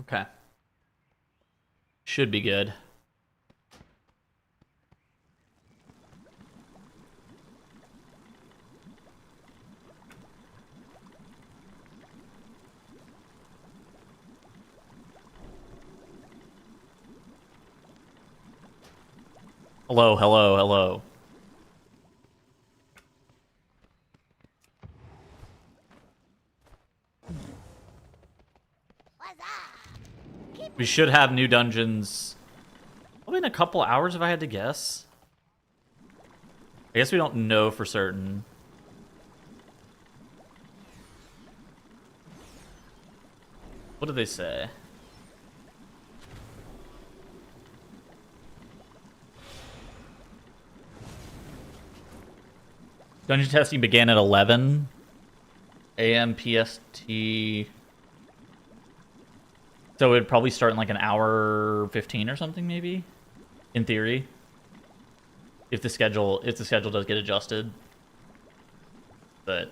Okay. Should be good. Hello, hello, hello. We should have new dungeons probably in a couple hours if I had to guess. I guess we don't know for certain. What did they say? Dungeon testing began at 11 a.m. PST. So it'd probably start in like an hour 15 or something, maybe, in theory. If the schedule does get adjusted. But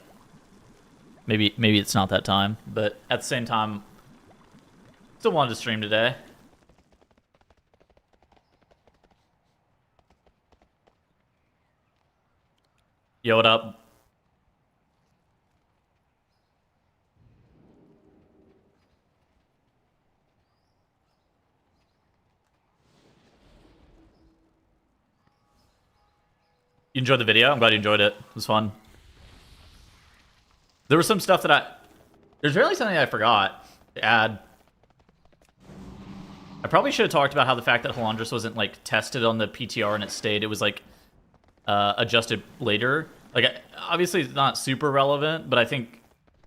maybe it's not that time. But at the same time, still wanted to stream today. Yo, what up? You enjoyed the video? I'm glad you enjoyed it. It was fun. There was some stuff that there's really something I forgot to add. I probably should have talked about how the fact that Halandris wasn't, like, tested on the PTR and it stayed. It was, like, adjusted later. Like, obviously it's not super relevant, but I think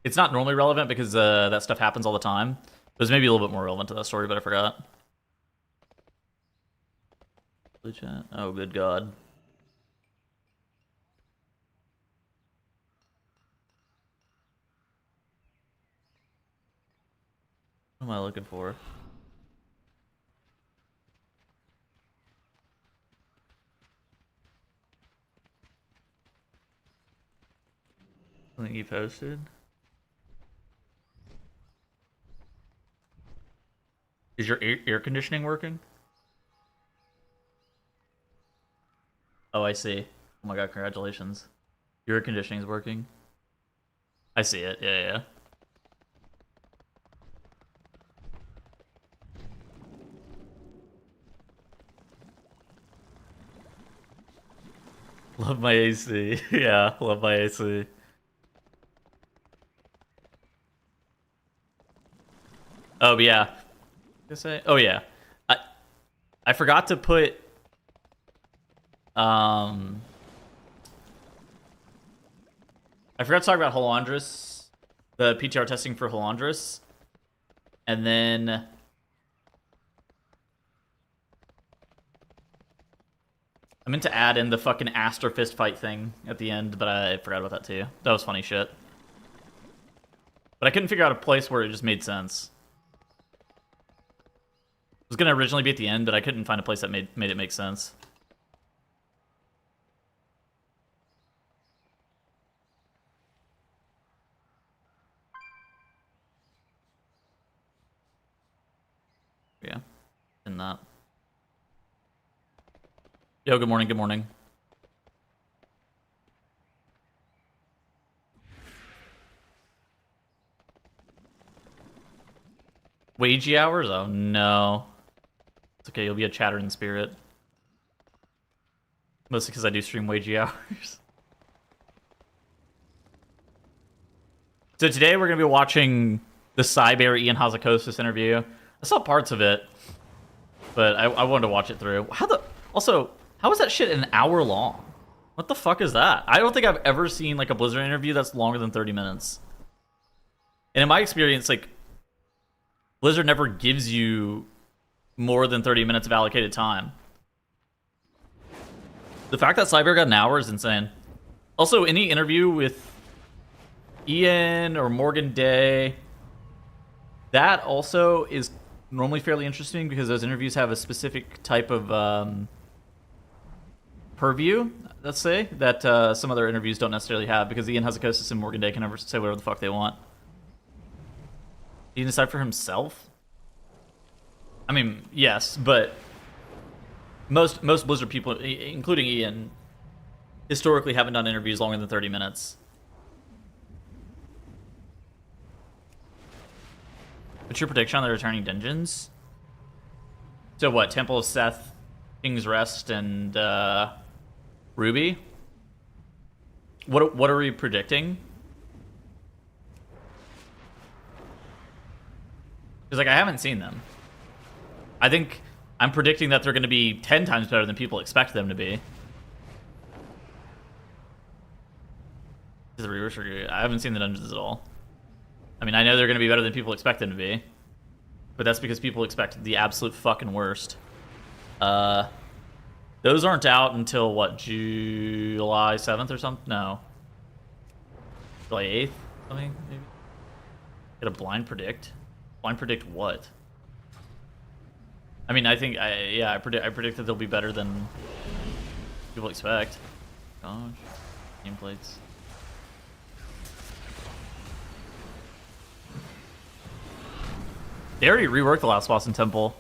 it's not normally relevant because that stuff happens all the time. It was maybe a little bit more relevant to that story, but I forgot. Blue chat. Oh, good God. What am I looking for? Something you posted? Is your air conditioning working? Oh, I see. Oh my God, congratulations. Your air conditioning is working. I see it. Yeah, yeah. Love my AC. Yeah, love my AC. Oh yeah. Oh yeah. I forgot to put I forgot to talk about Halandris, the PTR testing for Halandris, and then I meant to add in the fucking Aster fist fight thing at the end, but I forgot about that too. That was funny shit. But I couldn't figure out a place where it just made sense. It was gonna originally be at the end, but I couldn't find a place that made it make sense. Yeah, in that. Yo, good morning, good morning. Wagey hours? Oh no. It's okay, you'll be a chattering spirit. Mostly because I do stream wagey hours. So today we're going to be watching the Cyber Ian Hazakosis interview. I saw parts of it, but I wanted to watch it through. Also, how is that shit an hour long? What the fuck is that? I don't think I've ever seen like a Blizzard interview that's longer than 30 minutes. And in my experience, like, Blizzard never gives you more than 30 minutes of allocated time. The fact that Cyber got an hour is insane. Also, any interview with Ian or Morgan Day, that also is normally fairly interesting because those interviews have a specific type of purview, let's say, that some other interviews don't necessarily have, because Ian Hazakosis and Morgan Day can never say whatever the fuck they want. He can decide for himself? I mean, yes, but most Blizzard people, including Ian, historically haven't done interviews longer than 30 minutes. What's your prediction on the returning dungeons? So what? Temple of Seth, King's Rest, and Ruby? What are we predicting? Because like I haven't seen them. I think I'm predicting that they're going to be 10 times better than people expect them to be. I haven't seen the dungeons at all. I mean, I know they're going to be better than people expect them to be, but that's because people expect the absolute fucking worst. Those aren't out until what, July 7th or something? No, July 8th, something maybe. Get a blind predict. Blind predict what? I mean, I think I predict that they'll be better than people expect. Gosh, gameplates. They already reworked the last boss in Temple.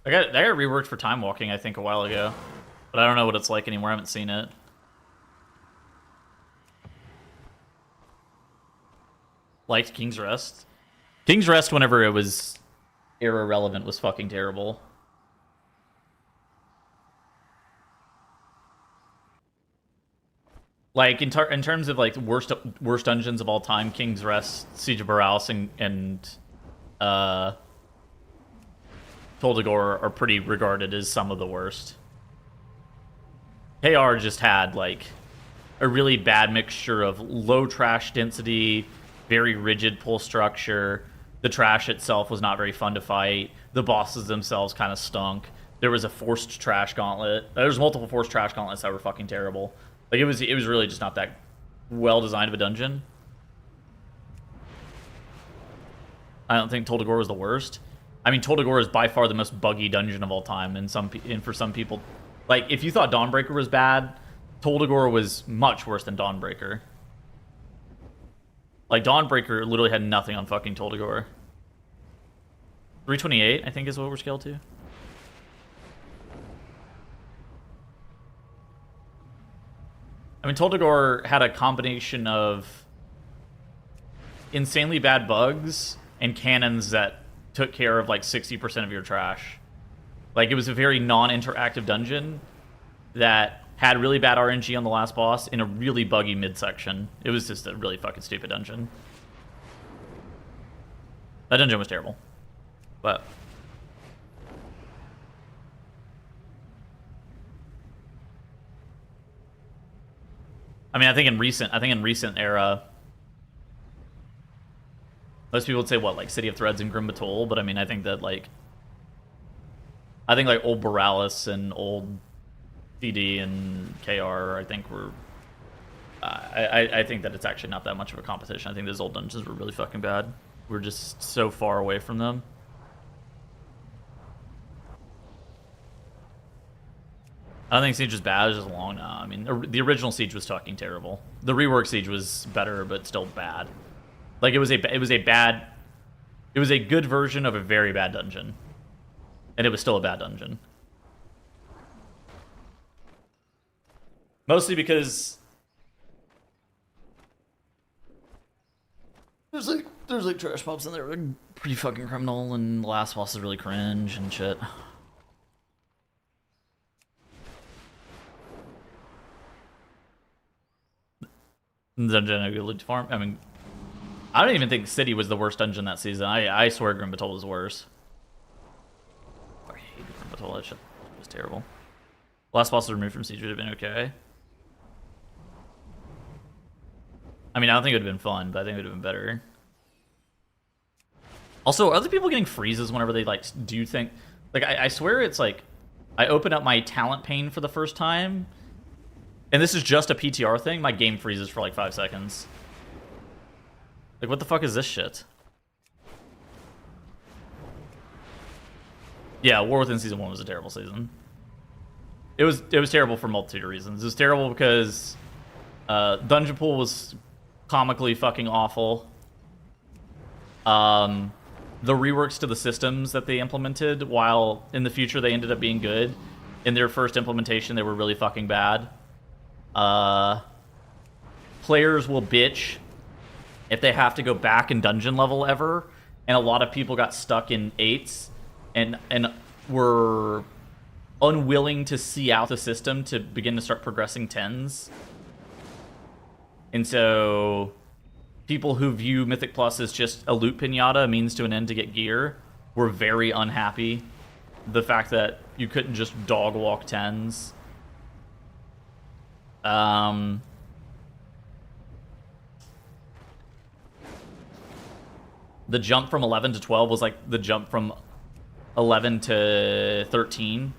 They got reworked for time walking, I think, a while ago, but I don't know what it's like anymore. I haven't seen it. Liked King's Rest. King's Rest, whenever it was era relevant, was fucking terrible. Like in terms of like worst dungeons of all time, King's Rest, Siege of Borealis, and Toldagor are pretty regarded as some of the worst. KR just had like a really bad mixture of low trash density, very rigid pull structure. The trash itself was not very fun to fight. The bosses themselves kind of stunk. There was a forced trash gauntlet. There's multiple forced trash gauntlets that were fucking terrible. Like it was really just not that well designed of a dungeon. I don't think Toldagor was the worst. I mean, Toldagor is by far the most buggy dungeon of all time, and for some people, like if you thought Dawnbreaker was bad, Toldagor was much worse than Dawnbreaker. Like Dawnbreaker literally had nothing on fucking Toldagor. 328, I think, is what we're scaled to. I mean, Toldagor had a combination of insanely bad bugs and cannons that took care of like 60% of your trash. Like, it was a very non-interactive dungeon that had really bad RNG on the last boss in a really buggy midsection. It was just a really fucking stupid dungeon. That dungeon was terrible. But I mean, I think in recent era, most people would say what, like City of Threads and Grim Batol, but I mean, I think like old Borealis and old CD and KR, I think were. I think that it's actually not that much of a competition. I think those old dungeons were really fucking bad. We're just so far away from them. I don't think Siege was bad. It was just long now. I mean, the original Siege was fucking terrible. The rework Siege was better, but still bad. Like it was a good version of a very bad dungeon, and it was still a bad dungeon. Mostly because there's like trash mobs in there that are pretty fucking criminal, and the last boss is really cringe and shit. Dungeon farm. I mean, I don't even think City was the worst dungeon that season. I swear Grim Batol was worse. I hate Grim Batol. That shit was terrible. Last boss was removed from Siege would have been okay. I mean, I don't think it would have been fun, but I think it would have been better. Also, are other people getting freezes whenever they like do think? Like, I swear it's like I open up my talent pane for the first time. And this is just a PTR thing. My game freezes for like 5 seconds. Like, what the fuck is this shit? Yeah, War Within Season 1 was a terrible season. It was terrible for a multitude of reasons. It was terrible because Dungeon Pool was comically fucking awful. the reworks to the systems that they implemented, while in the future they ended up being good, in their first implementation they were really fucking bad. Players will bitch if they have to go back in dungeon level ever, and a lot of people got stuck in 8s and were unwilling to see out the system to begin to start progressing 10s. And so people who view Mythic Plus as just a loot pinata, a means to an end to get gear, were very unhappy. The fact that you couldn't just dog walk 10s. The jump from 11 to 12 was like the jump from 11 to 13.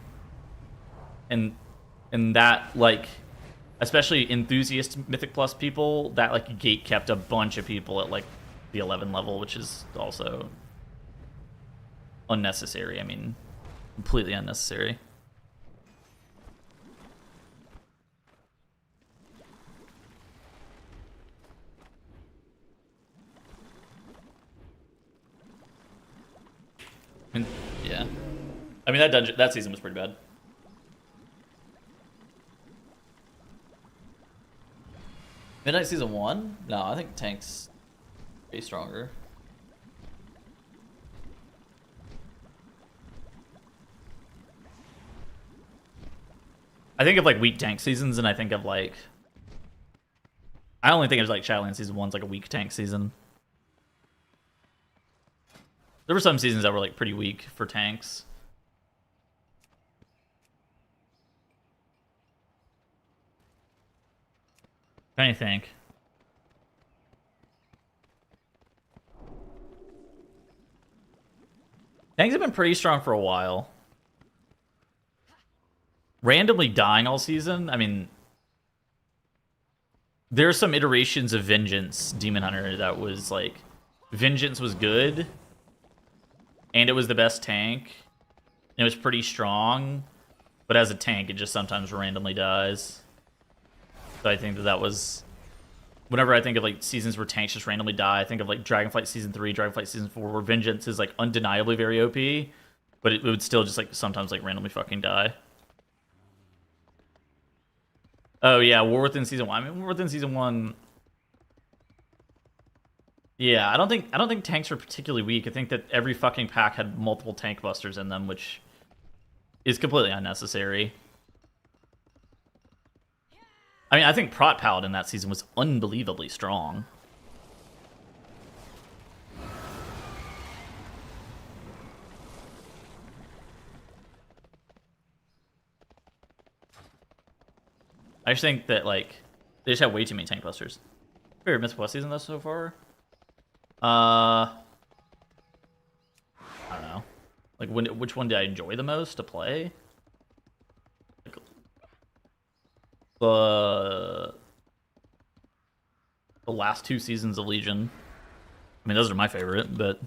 And that, like, especially enthusiast Mythic Plus people, that, like, gate kept a bunch of people at, like, the 11 level, which is also unnecessary. I mean, completely unnecessary. And, yeah. I mean, that season was pretty bad. Midnight Season 1? No, I think Tank's way stronger. I think of, like, weak tank seasons, and I think of, like... I only think of, like, Shadowlands Season 1's, like, a weak tank season. There were some seasons that were, like, pretty weak for tanks. I think. Tanks have been pretty strong for a while. Randomly dying all season, I mean... There's some iterations of Vengeance Demon Hunter that was, like... Vengeance was good. And it was the best tank. It was pretty strong. But as a tank, it just sometimes randomly dies. So I think that was... Whenever I think of, like, seasons where tanks just randomly die, I think of, like, Dragonflight Season 3, Dragonflight Season 4, where Vengeance is, like, undeniably very OP. But it would still just, like, sometimes, like, randomly fucking die. Oh, yeah, War Within Season 1. I mean, War Within Season 1... Yeah, I don't think tanks were particularly weak. I think that every fucking pack had multiple tank busters in them, which is completely unnecessary. I mean, I think Prot Paladin that season was unbelievably strong. I just think that, like, they just have way too many tank busters. Favorite Mythic Plus season though so far? I don't know. Like, which one did I enjoy the most to play? Like, the last 2 seasons of Legion. I mean, those are my favorite, but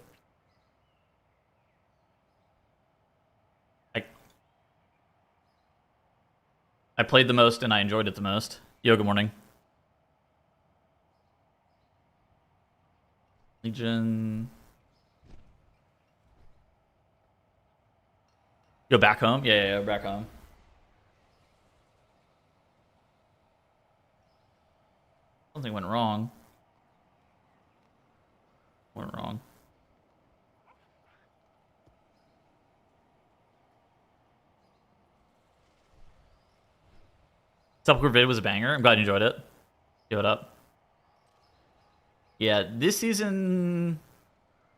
I played the most and I enjoyed it the most. Yo, good morning. Legion. Go back home? Yeah, back home. Something went wrong. What's up, Vid was a banger. I'm glad you enjoyed it. Give it up. Yeah, this season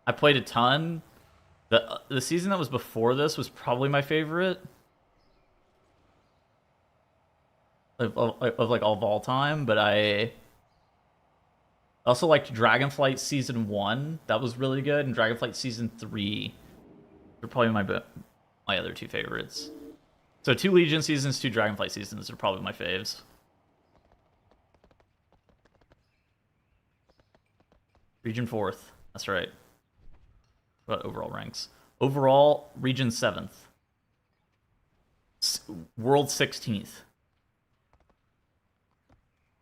I played a ton. The season that was before this was probably my favorite of like all time, but I also liked Dragonflight Season 1. That was really good, and Dragonflight Season 3 are probably my other 2 favorites. So 2 Legion seasons, 2 Dragonflight seasons are probably my faves. Region 4th. That's right. What about overall ranks? Overall, Region 7th. World 16th.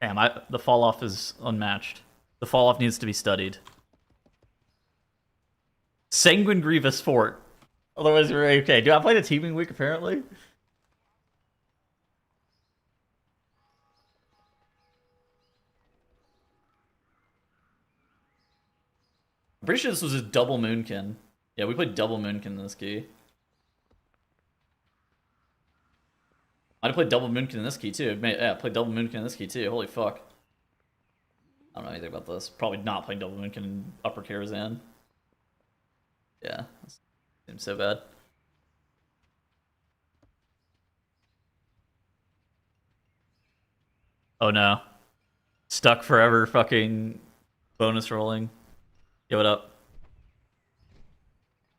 Damn, the fall off is unmatched. The fall off needs to be studied. Sanguine Grievous Fort. Otherwise, we're okay. Dude, I played a teaming week, apparently. I'm pretty sure this was a double Moonkin. Yeah, we played double Moonkin in this key. I'd have played double Moonkin in this key, too. Yeah, I played double Moonkin in this key, too. Holy fuck. I don't know anything about this. Probably not playing double Moonkin in Upper Karazhan. Yeah. Seems so bad. Oh no. Stuck forever fucking bonus rolling. Give it up.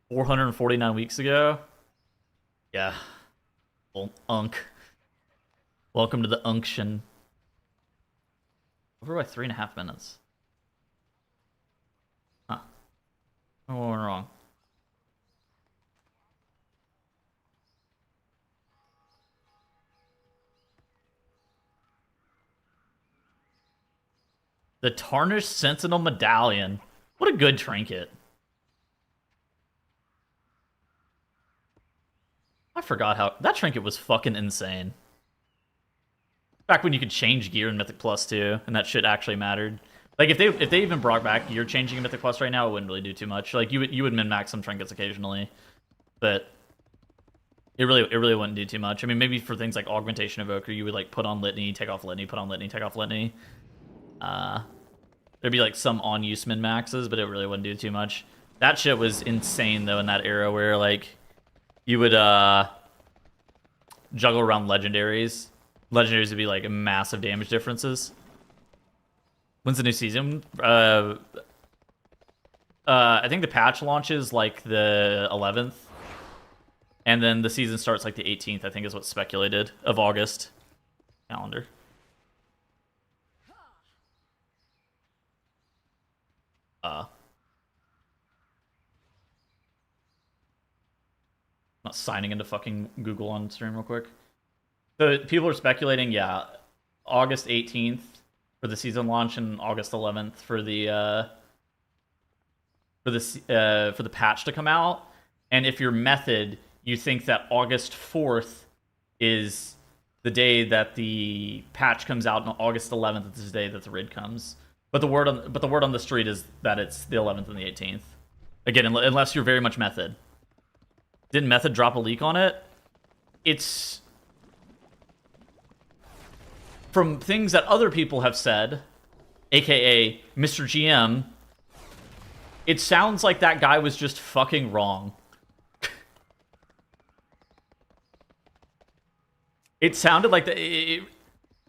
449 weeks ago? Yeah. Unk. Welcome to the unction. Over by 3.5 minutes. Huh. What went wrong? The Tarnished Sentinel Medallion. What a good trinket. I forgot how... That trinket was fucking insane. Back when you could change gear in Mythic Plus too, and that shit actually mattered. Like if they even brought back gear changing in Mythic Plus right now, it wouldn't really do too much. Like you would min max some trinkets occasionally, but it really wouldn't do too much. I mean, maybe for things like Augmentation Evoker, you would like put on Litany, take off Litany, put on Litany, take off Litany. There'd be like some on use min maxes, but it really wouldn't do too much. That shit was insane though in that era where like you would juggle around legendaries. Legendaries would be like massive damage differences. When's the new season? I think the patch launches like the 11th, and then the season starts like the 18th. I think is what's speculated of August calendar. Not signing into fucking Google on stream real quick. So people are speculating, yeah, August 18th for the season launch and August 11th for the patch to come out. And if your method, you think that August 4th is the day that the patch comes out, and August 11th is the day that the raid comes. But the word on the street is that it's the 11th and the 18th. Again, unless you're very much method. Didn't method drop a leak on it? It's from things that other people have said, aka Mr. GM, it sounds like that guy was just fucking wrong. It sounded like it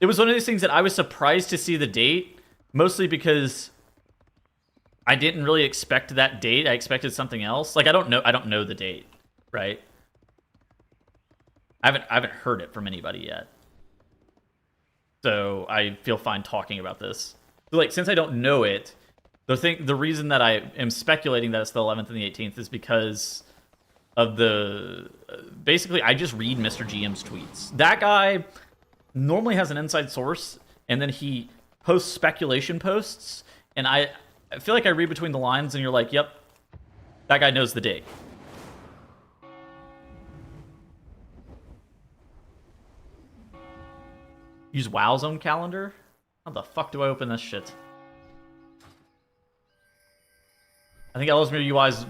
was one of those things that I was surprised to see the date, mostly because I didn't really expect that date. I expected something else. Like I don't know the date, right? I haven't heard it from anybody yet. So I feel fine talking about this. So like, since I don't know it, the reason that I am speculating that it's the 11th and the 18th is because of the... basically, I just read Mr. GM's tweets. That guy normally has an inside source, and then he posts speculation posts, and I feel like I read between the lines, and you're like, yep, that guy knows the date. Use WoW's own calendar? How the fuck do I open this shit? I think Ellesmere UI is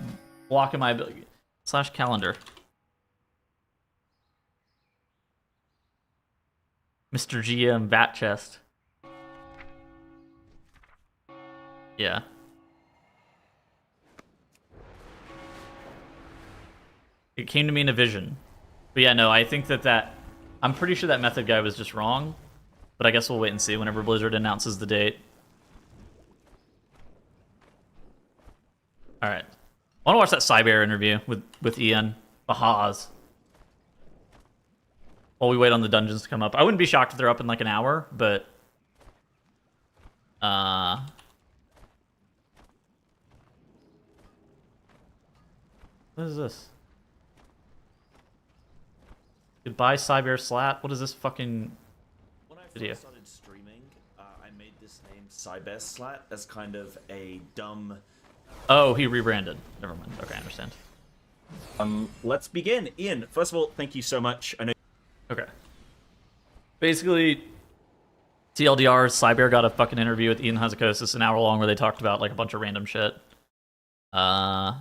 blocking my ability. /calendar. Mr. GM bat chest. Yeah. It came to me in a vision. But yeah, no, I think that I'm pretty sure that method guy was just wrong. But I guess we'll wait and see whenever Blizzard announces the date. Alright. I want to watch that Cyber interview with Ian. Bahaz. While we wait on the dungeons to come up. I wouldn't be shocked if they're up in like an hour, but... What is this? Goodbye, Cyber Slat. What is this fucking video? When I first started streaming, I made this name Cyber Slat as kind of a dumb Oh, he rebranded. Never mind. Okay, I understand. Let's begin. Ian, first of all, thank you so much. I know. Okay. Basically, TLDR, Cyber got a fucking interview with Ian Hazukosis an hour long where they talked about like a bunch of random shit. Bunch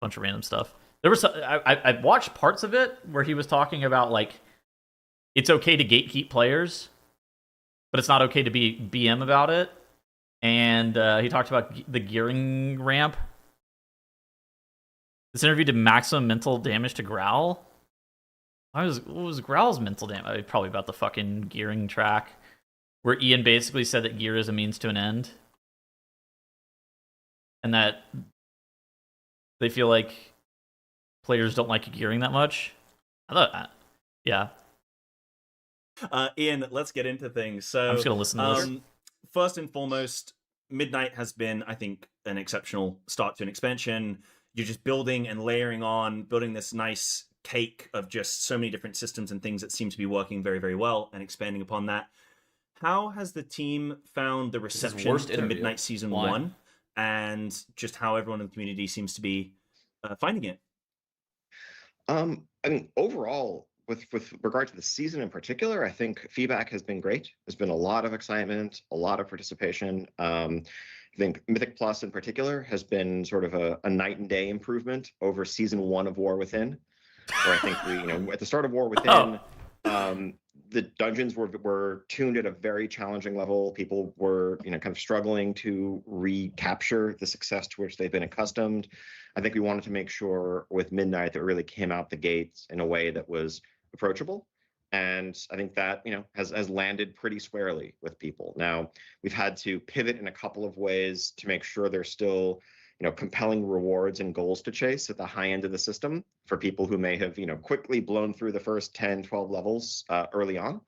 of random stuff. There was I watched parts of it where he was talking about like it's okay to gatekeep players, but it's not okay to be BM about it. And he talked about the gearing ramp. This interview did maximum mental damage to Growl. What was Growl's mental damage? Probably about the fucking gearing track, where Ian basically said that gear is a means to an end, and that they feel like players don't like gearing that much. I thought, yeah. Ian, let's get into things. So I'm just gonna listen to this. First and foremost, Midnight has been, I think, an exceptional start to an expansion. You're just building and layering on, building this nice cake of just so many different systems and things that seem to be working very, very well, and expanding upon that. How has the team found the reception to Midnight Season 1, and just how everyone in the community seems to be finding it? I mean, overall, with regard to the season in particular, I think feedback has been great. There's been a lot of excitement, a lot of participation. I think Mythic Plus in particular has been sort of a night and day improvement over season 1 of War Within, where I think we, at the start of War Within, the dungeons were tuned at a very challenging level. People were, kind of struggling to recapture the success to which they've been accustomed. I think we wanted to make sure with Midnight that it really came out the gates in a way that was approachable. And I think that, has landed pretty squarely with people. Now, we've had to pivot in a couple of ways to make sure there's still, compelling rewards and goals to chase at the high end of the system for people who may have, quickly blown through the first 10, 12 levels early on.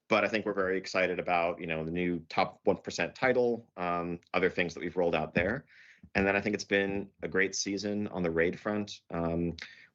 But I think we're very excited about, the new top 1% title, other things that we've rolled out there. And then I think it's been a great season on the raid front.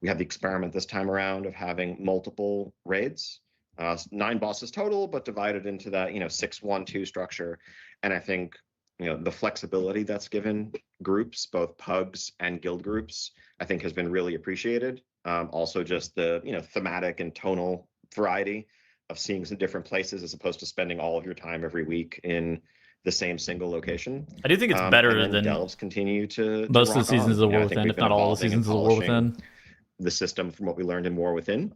We had the experiment this time around of having multiple raids, 9 bosses total, but divided into that, 6-1-2 structure. And I think, the flexibility that's given groups, both pugs and guild groups, I think has been really appreciated. Also just the, thematic and tonal variety of seeing some different places as opposed to spending all of your time every week in the same single location. I do think it's better than Delves continue to most of the seasons of on. War Within, if not all the seasons of War Within. The system from what we learned in War Within.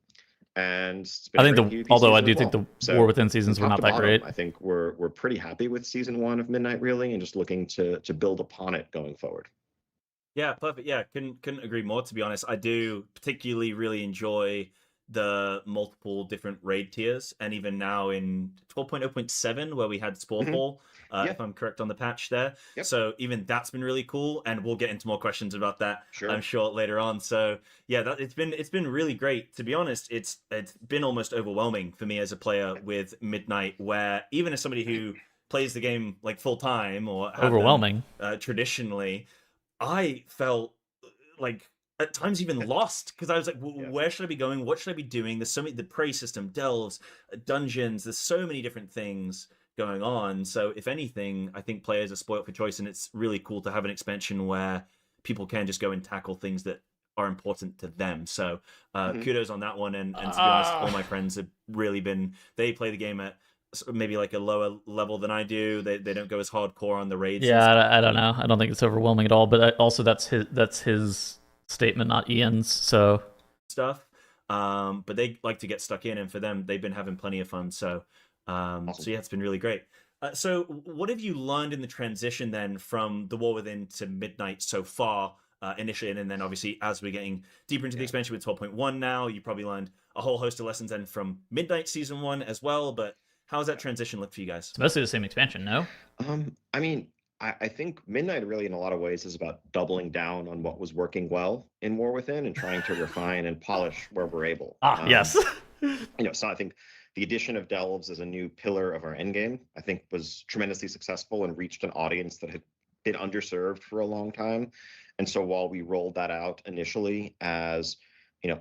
And I think although I do think the War Within seasons were not that great. I think we're pretty happy with season 1 of Midnight, really, and just looking to build upon it going forward. Yeah, perfect. Yeah, couldn't agree more, to be honest. I do particularly really enjoy the multiple different raid tiers, and even now in 12.0.7 where we had Spawfall, if I'm correct on the patch there. Yep. So even that's been really cool, and we'll get into more questions about that, sure. I'm sure, later on. So yeah, it's been really great. To be honest, it's been almost overwhelming for me as a player with Midnight, where even as somebody who plays the game like full time or overwhelming traditionally, I felt like at times even lost, because I was like, where should I be going? What should I be doing? There's so many, the prey system, delves, dungeons, there's so many different things going on. So if anything, I think players are spoiled for choice, and it's really cool to have an expansion where people can just go and tackle things that are important to them. So kudos on that one. And to be honest, all my friends have really been, they play the game at maybe like a lower level than I do. They don't go as hardcore on the raids. Yeah, I don't know. I don't think it's overwhelming at all. But also that's his statement, not Ian's. So stuff. But they like to get stuck in, and for them, they've been having plenty of fun. So awesome. So yeah, it's been really great. So what have you learned in the transition then from the War Within to Midnight so far? Initially, and then obviously as we're getting deeper into the expansion with 12.1 now, you probably learned a whole host of lessons then from Midnight Season 1 as well. But how's that transition look for you guys? It's mostly the same expansion, no? I mean, I think Midnight really in a lot of ways is about doubling down on what was working well in War Within and trying to refine and polish where we're able. Yes. So I think the addition of Delves as a new pillar of our endgame, I think, was tremendously successful and reached an audience that had been underserved for a long time. And so while we rolled that out initially as,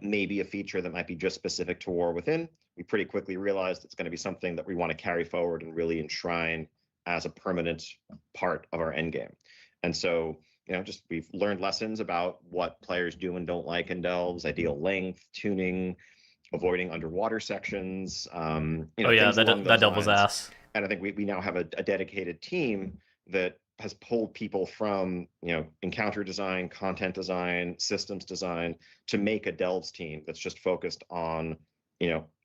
maybe a feature that might be just specific to War Within, we pretty quickly realized it's going to be something that we want to carry forward and really enshrine as a permanent part of our end game. And so, just we've learned lessons about what players do and don't like in delves, ideal length, tuning, avoiding underwater sections, Oh yeah, things along that those devil's lines. ass. And I think we now have a dedicated team that has pulled people from encounter design, content design, systems design to make a delves team that's just focused on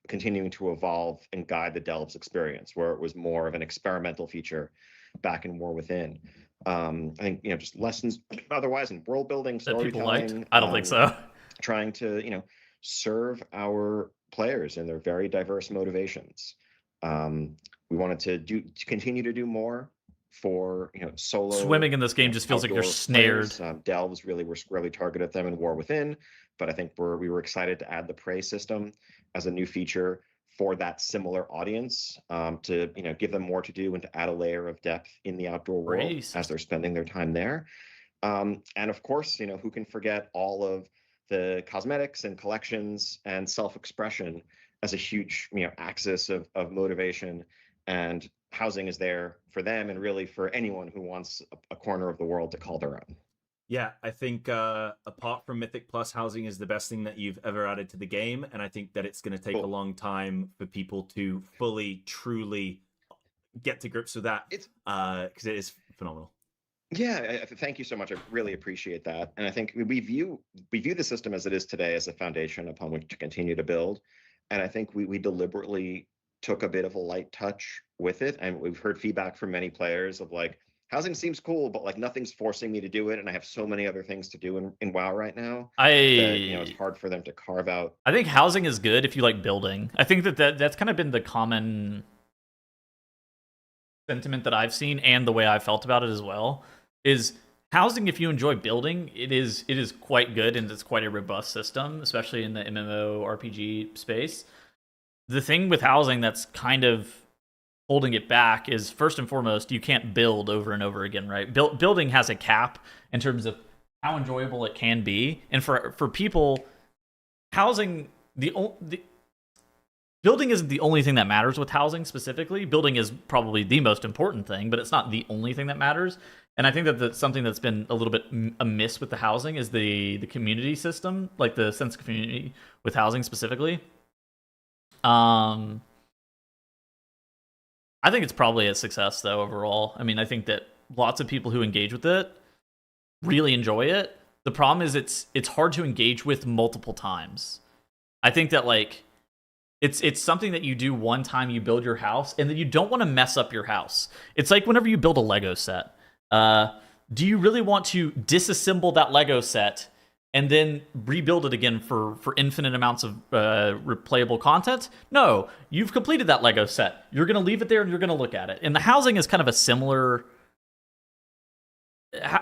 continuing to evolve and guide the delves experience, where it was more of an experimental feature back in War Within. I think just lessons otherwise in world building, That people liked? storytelling. I don't think so. Trying to serve our players and their very diverse motivations. We wanted to continue to do more for solo. Swimming in this game just feels like you're outdoor snared. players. Delves really were squarely targeted at them in War Within, but I think we were excited to add the prey system as a new feature for that similar audience, to give them more to do and to add a layer of depth in the outdoor world Praise. as they're spending their time there. And of course, who can forget all of the cosmetics and collections and self-expression as a huge axis of motivation, and housing is there for them and really for anyone who wants a corner of the world to call their own. Yeah, I think apart from Mythic Plus, housing is the best thing that you've ever added to the game, and I think that it's going to take a long time for people to fully, truly get to grips with that, because it is phenomenal. Yeah, thank you so much. I really appreciate that, and I think we view the system as it is today as a foundation upon which to continue to build, and I think we deliberately took a bit of a light touch with it, and we've heard feedback from many players of like, housing seems cool, but like nothing's forcing me to do it, and I have so many other things to do in WoW right now that it's hard for them to carve out. I think housing is good if you like building. I think that's kind of been the common sentiment that I've seen, and the way I felt about it as well, is housing, if you enjoy building, it is quite good, and it's quite a robust system, especially in the MMORPG space. The thing with housing that's kind of holding it back is, first and foremost, you can't build over and over again, right? Building has a cap in terms of how enjoyable it can be, and for people, housing, building isn't the only thing that matters with housing specifically. Building is probably the most important thing, but it's not the only thing that matters. And I think that that's something that's been a little bit amiss with the housing is the community system, like the sense of community with housing specifically. I think it's probably a success though overall. I mean, I think that lots of people who engage with it really enjoy it. The problem is it's hard to engage with multiple times. I think that like it's something that you do one time, you build your house, and then you don't want to mess up your house. It's like whenever you build a Lego set. Do you really want to disassemble that Lego set and then rebuild it again for infinite amounts of replayable content? No, you've completed that Lego set. You're going to leave it there and you're going to look at it. And the housing is kind of a similar...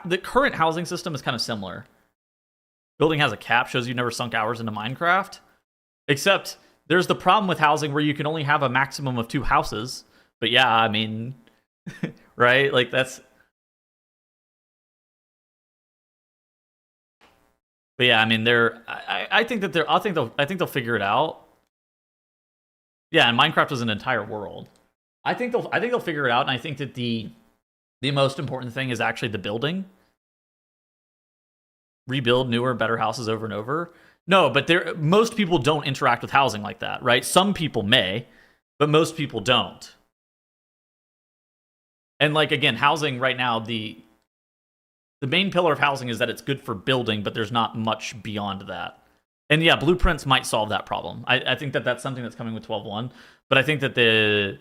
The current housing system is kind of similar. Building has a cap, shows you never sunk hours into Minecraft. Except there's the problem with housing where you can only have a maximum of 2 houses. But yeah, I mean... right? Like that's... But yeah, I mean, I think they'll figure it out. Yeah, and Minecraft is an entire world. I think they'll figure it out, and I think that the most important thing is actually the building. Rebuild newer, better houses over and over. No, but most people don't interact with housing like that, right? Some people may, but most people don't. And like again, housing right now, the main pillar of housing is that it's good for building, but there's not much beyond that. And yeah, blueprints might solve that problem. I think that that's something that's coming with 12.1. But I think that the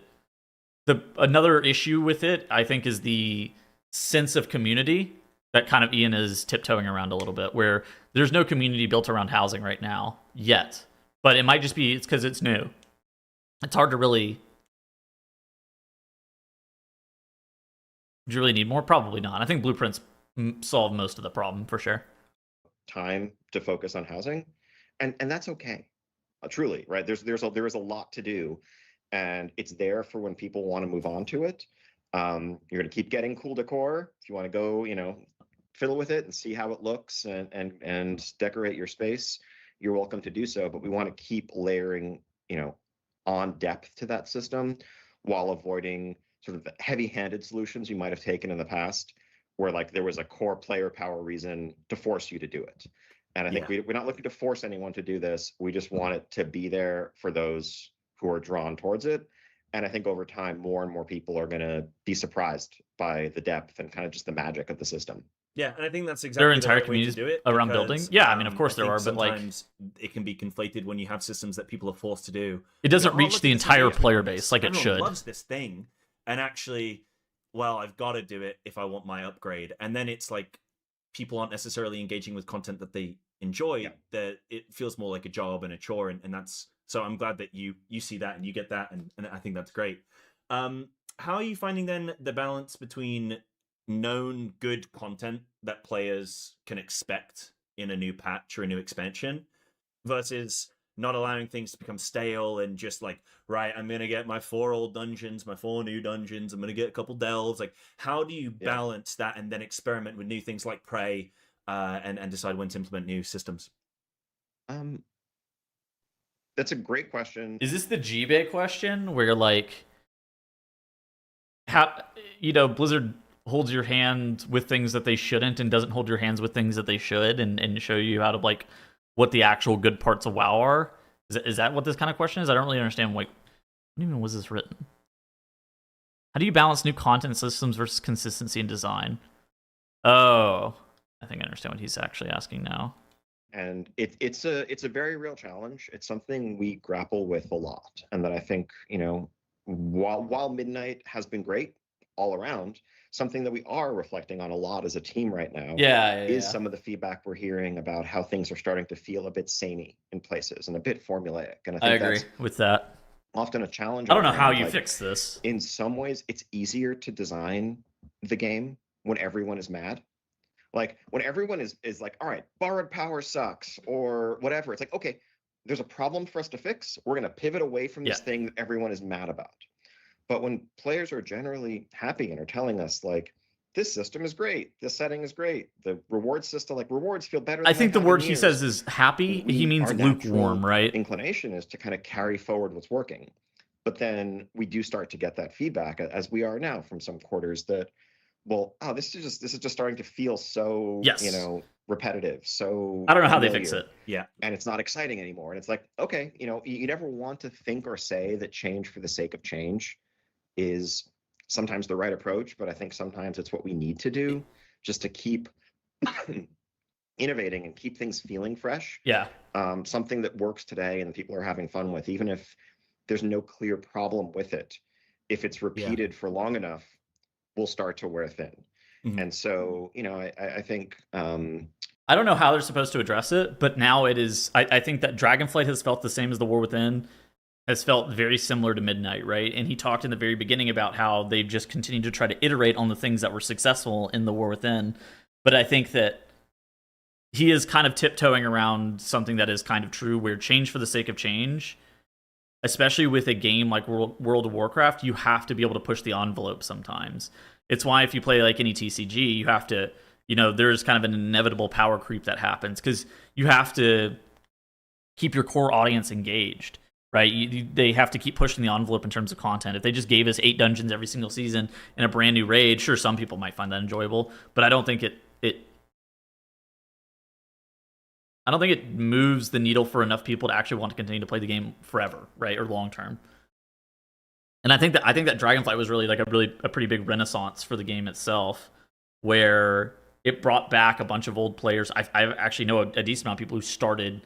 another issue with it, I think, is the sense of community that kind of Ian is tiptoeing around a little bit, where there's no community built around housing right now yet. But it might just be it's because it's new. It's hard to really... Do you really need more? Probably not. I think blueprints solve most of the problem for sure. Time to focus on housing, and that's okay. Truly, right? There is a lot to do, and it's there for when people want to move on to it. You're going to keep getting cool decor if you want to go, fiddle with it and see how it looks and decorate your space. You're welcome to do so, but we want to keep layering, on depth to that system while avoiding sort of the heavy-handed solutions you might have taken in the past, where like there was a core player power reason to force you to do it. And I think we're not looking to force anyone to do this. We just want it to be there for those who are drawn towards it. And I think over time, more and more people are going to be surprised by the depth and kind of just the magic of the system. Yeah, and I think that's There are exactly entire the right way to communities do it. around building. Yeah, I mean, of course I there think are, but like sometimes it can be conflated when you have systems that people are forced to do. it doesn't Oh, reach look the at this entire idea. player base like it Everyone should. loves this thing, and actually, well, I've got to do it if I want my upgrade. And then it's like people aren't necessarily engaging with content that they enjoy. That it feels more like a job and a chore, and that's so. I'm glad that you see that and you get that, and I think that's great. How are you finding then the balance between known good content that players can expect in a new patch or a new expansion versus not allowing things to become stale and just like, right, I'm gonna get my 4 old dungeons, my 4 new dungeons, I'm gonna get a couple delves. Like, how do you balance that and then experiment with new things like Prey and decide when to implement new systems? That's a great question. Is this the G-Bay question where like how Blizzard holds your hand with things that they shouldn't and doesn't hold your hands with things that they should and show you how to like what the actual good parts of WoW are? Is that what this kind of question is? I don't really understand like when even was this written? How do you balance new content systems versus consistency in design? Oh, I think I understand what he's actually asking now. And it's a very real challenge. It's something we grapple with a lot, and that I think, while Midnight has been great all around, something that we are reflecting on a lot as a team right now is some of the feedback we're hearing about how things are starting to feel a bit samey in places and a bit formulaic. And I think agree with that. Often a challenge. I don't know how you fix this. In some ways, it's easier to design the game when everyone is mad. Like when everyone is like, all right, borrowed power sucks or whatever. It's like, okay, there's a problem for us to fix. We're going to pivot away from this thing that everyone is mad about. But when players are generally happy and are telling us like, this system is great, this setting is great, the reward system, like rewards feel better. I think the word he says is happy. He means lukewarm, right? Inclination is to kind of carry forward what's working. But then we do start to get that feedback, as we are now from some quarters, that, well, oh, this is just starting to feel so, repetitive. So I don't know how they fix it. Yeah. And it's not exciting anymore. And it's like, okay, you never want to think or say that change for the sake of change is sometimes the right approach, but I think sometimes it's what we need to do just to keep innovating and keep things feeling fresh. Yeah. Something that works today and people are having fun with, even if there's no clear problem with it, if it's repeated for long enough, will start to wear thin. And so, I think I don't know how they're supposed to address it, but now it is. I think that Dragonflight has felt the same as the War Within, has felt very similar to Midnight, right? And he talked in the very beginning about how they've just continued to try to iterate on the things that were successful in the War Within. But I think that he is kind of tiptoeing around something that is kind of true, where change for the sake of change, especially with a game like World of Warcraft, you have to be able to push the envelope sometimes. It's why if you play like any TCG, you have to, there's kind of an inevitable power creep that happens because you have to keep your core audience engaged, right? They have to keep pushing the envelope in terms of content. If they just gave us 8 dungeons every single season and a brand new raid, sure, some people might find that enjoyable, but I don't think it moves the needle for enough people to actually want to continue to play the game forever, right, or long term. And I think that Dragonflight was really like a pretty big renaissance for the game itself, where it brought back a bunch of old players. I actually know a decent amount of people who started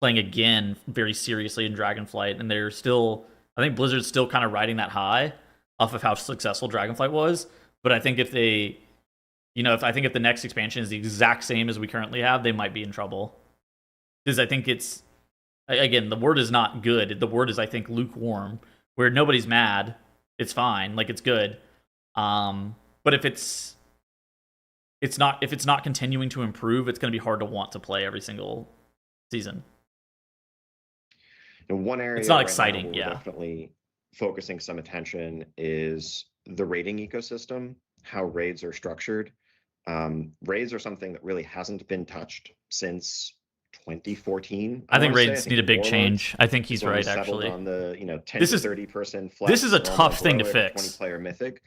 playing again very seriously in Dragonflight, and they're still, I think Blizzard's still kind of riding that high off of how successful Dragonflight was. But I think if they, if the next expansion is the exact same as we currently have, they might be in trouble. Because I think it's, again, the word is not good. The word is, I think, lukewarm, where nobody's mad. It's fine, like it's good. But if it's not continuing to improve, it's going to be hard to want to play every single season. In one area, it's not exciting. We're definitely focusing some attention is the raiding ecosystem, how raids are structured. Raids are something that really hasn't been touched since 2014. I think wanna say. raids need a big Warlords change. I think is he's when we right, settled actually. on the 10 This to is 30 person flex. this is a normal tough thing to heroic, fix. 20-player mythic,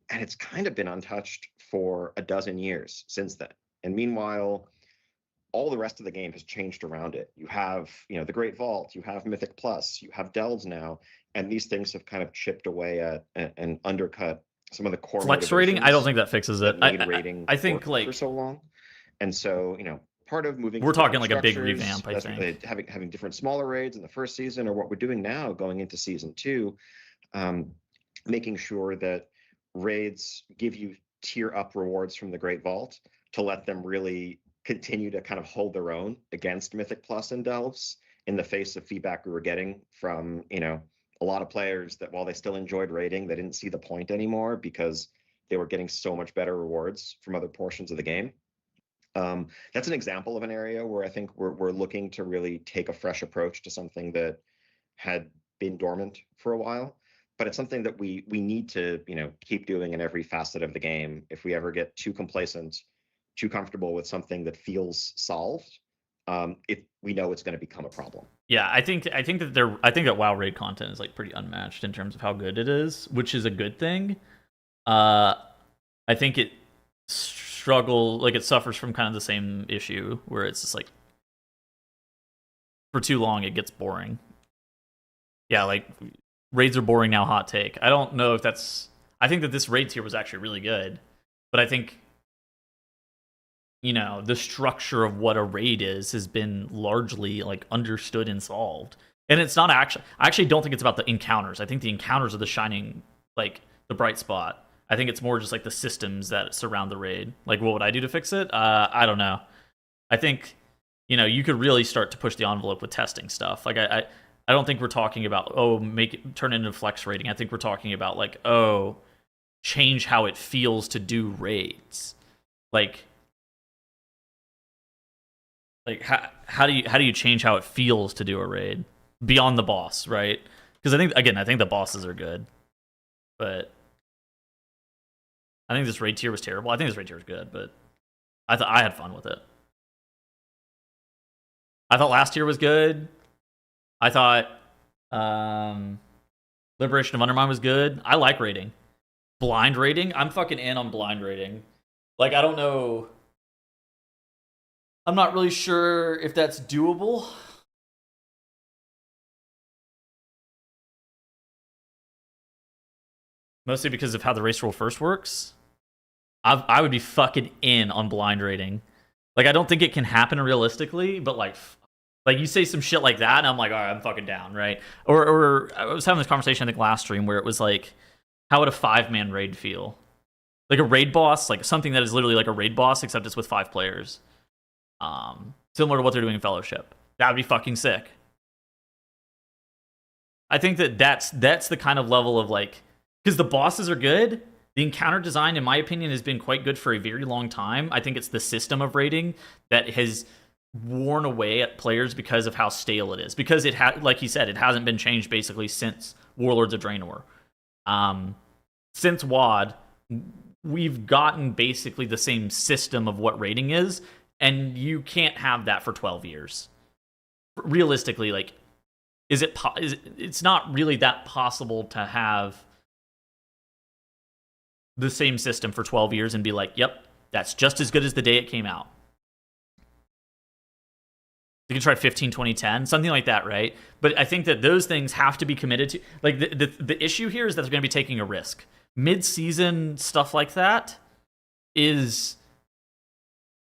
and it's kind of been untouched for a dozen years since then. And meanwhile, all the rest of the game has changed around it. You have, the Great Vault, you have Mythic Plus, you have Delves now, and these things have kind of chipped away at and undercut some of the core Flex rating, I don't motivations think that fixes it. that made rating I think work for like so long. And so, part of moving we're to talking different like a big structures, revamp, I that's think. having different smaller raids in the first season, or what we're doing now going into season 2, making sure that raids give you tier up rewards from the Great Vault to let them really continue to kind of hold their own against Mythic Plus and Delves in the face of feedback we were getting from, a lot of players that while they still enjoyed raiding, they didn't see the point anymore because they were getting so much better rewards from other portions of the game. That's an example of an area where I think we're looking to really take a fresh approach to something that had been dormant for a while, but it's something that we need to keep doing in every facet of the game. If we ever get too complacent, too comfortable with something that feels solved, we know it's going to become a problem. Yeah, I think that WoW raid content is like pretty unmatched in terms of how good it is, which is a good thing. I think it suffers from kind of the same issue where it's just like for too long it gets boring. Yeah, like raids are boring now, hot take. I don't know if that's I think that this raid tier was actually really good, but I think the structure of what a raid is has been largely like understood and solved. And it's not actually I actually don't think it's about the encounters. I think the encounters are the shining like the bright spot. I think it's more just like the systems that surround the raid. Like, what would I do to fix it? I don't know. I think, you could really start to push the envelope with testing stuff. Like, I don't think we're talking about, turn it into flex rating. I think we're talking about like, change how it feels to do raids. Like how do you change how it feels to do a raid beyond the boss, right? Because I think the bosses are good, but I think this raid tier was terrible. I think this raid tier was good, but I thought I had fun with it. I thought last tier was good. I thought Liberation of Undermine was good. I like raiding. Blind raiding? I'm fucking in on blind raiding. Like, I don't know. I'm not really sure if that's doable. Mostly because of how the race rule first works. I would be fucking in on blind raiding. Like, I don't think it can happen realistically, but like you say some shit like that, and I'm like, all right, I'm fucking down, right? Or I was having this conversation, I think, last stream, where it was like, how would a 5-man raid feel? Like a raid boss, like something that is literally like a raid boss, except it's with 5 players. Similar to what they're doing in Fellowship. That would be fucking sick. I think that's the kind of level of like, because the bosses are good. The encounter design, in my opinion, has been quite good for a very long time. I think it's the system of raiding that has worn away at players because of how stale it is. Because it like he said, it hasn't been changed basically since Warlords of Draenor. Since WoD, we've gotten basically the same system of what raiding is, and you can't have that for 12 years. Realistically, like, it's not really that possible to have the same system for 12 years and be like, yep, that's just as good as the day it came out. You can try 15, 20, 10, something like that, right? But I think that those things have to be committed to. Like, the issue here is that they're going to be taking a risk. Mid-season stuff like that is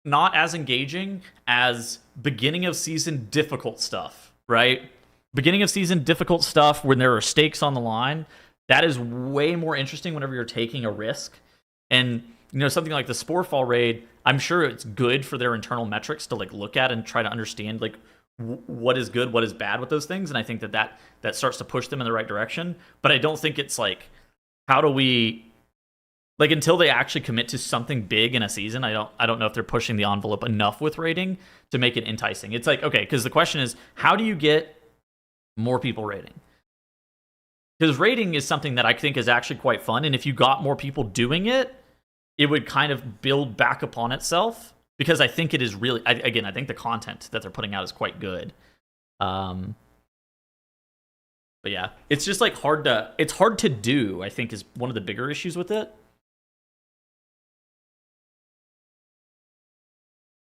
not as engaging as beginning of season difficult stuff, right? Beginning of season difficult stuff when there are stakes on the line, that is way more interesting whenever you're taking a risk. And something like the Sporefall raid, I'm sure it's good for their internal metrics to like look at and try to understand like what is good, what is bad with those things. And I think that starts to push them in the right direction. But I don't think it's like, how do we, like, until they actually commit to something big in a season, I don't know if they're pushing the envelope enough with raiding to make it enticing. It's like, okay, because the question is, how do you get more people raiding? Because raiding is something that I think is actually quite fun, and if you got more people doing it, it would kind of build back upon itself. because I think it is really. Again, I think the content that they're putting out is quite good. But yeah, it's just like hard to do. I think is one of the bigger issues with it.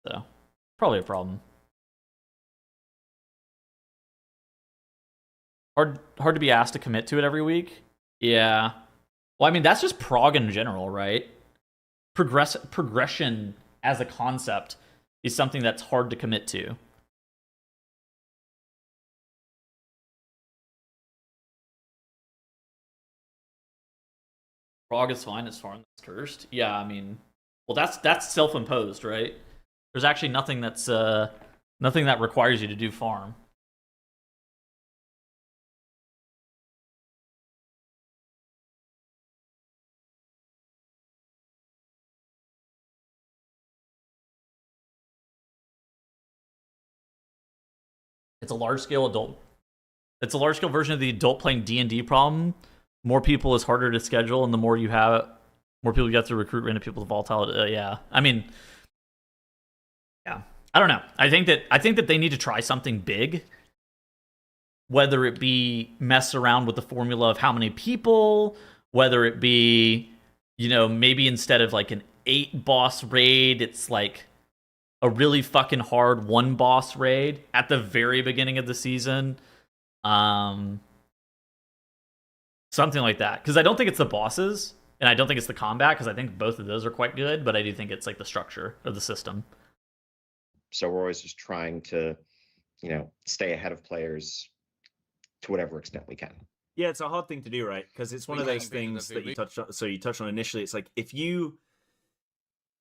So probably a problem. Hard to be asked to commit to it every week. Yeah. Well, I mean that's just prog in general, right? Progression as a concept is something that's hard to commit to. Prog is fine as far as it's cursed. Yeah, I mean, well, that's self-imposed, right? There's actually nothing nothing that requires you to do farm. It's a large scale adult. It's a large scale version of the adult playing D&D problem. More people is harder to schedule, and the more you have, more people you have to recruit random people to volatile. Yeah, I mean, yeah, I don't know. I think that they need to try something big. Whether it be mess around with the formula of how many people, whether it be, maybe instead of like an 8 boss raid, it's like a really fucking hard 1 boss raid at the very beginning of the season. Something like that. Because I don't think it's the bosses, and I don't think it's the combat, because I think both of those are quite good, but I do think it's like the structure of the system. So we're always just trying to, stay ahead of players to whatever extent we can. Yeah, it's a hard thing to do, right? Because it's one of those things that you touched on. So you touched on initially. It's like if you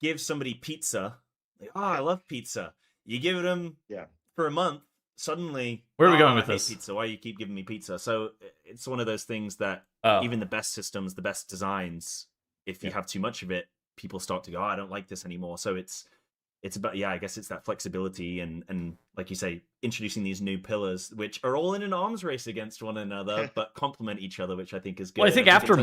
give somebody pizza, like, oh, I love pizza. You give it them for a month, suddenly, where are we going with I hate this? Pizza. Why you keep giving me pizza? So it's one of those things that even the best systems, the best designs, if you have too much of it, people start to go, oh, I don't like this anymore. So it's about, I guess it's that flexibility and like you say, introducing these new pillars, which are all in an arms race against one another, but complement each other, which I think is good. Well, I think after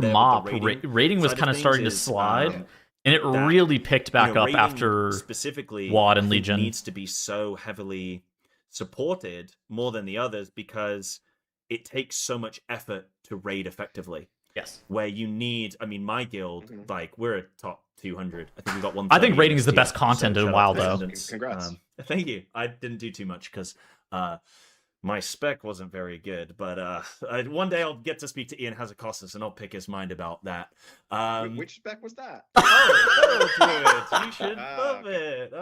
MOP, rating was kind of starting to slide, and it really picked back up after specifically WoD and Legion. Needs to be so heavily supported more than the others because it takes so much effort to raid effectively. Yes. Where you need, I mean, my guild, like, we're a top 200. I think we got one. I think rating is the best content in WoW, though. Congrats. Thank you. I didn't do too much because my spec wasn't very good, but one day I'll get to speak to Ian Hazakostas and I'll pick his mind about that. Which spec was that? Druid. You should love it.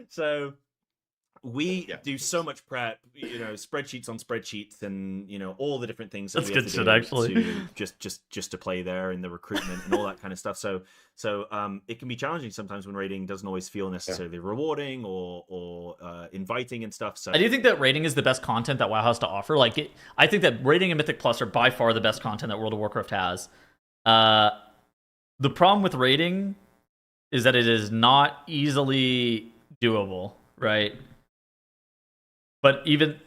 So we do so much prep, spreadsheets on spreadsheets, and all the different things that That's we good have shit, to do actually. just to play there in the recruitment and all that kind of stuff. So it can be challenging sometimes when raiding doesn't always feel necessarily rewarding or inviting and stuff. So I do think that raiding is the best content that WoW has to offer. I think that raiding and Mythic Plus are by far the best content that World of Warcraft has. The problem with raiding is that it is not easily doable, right? But even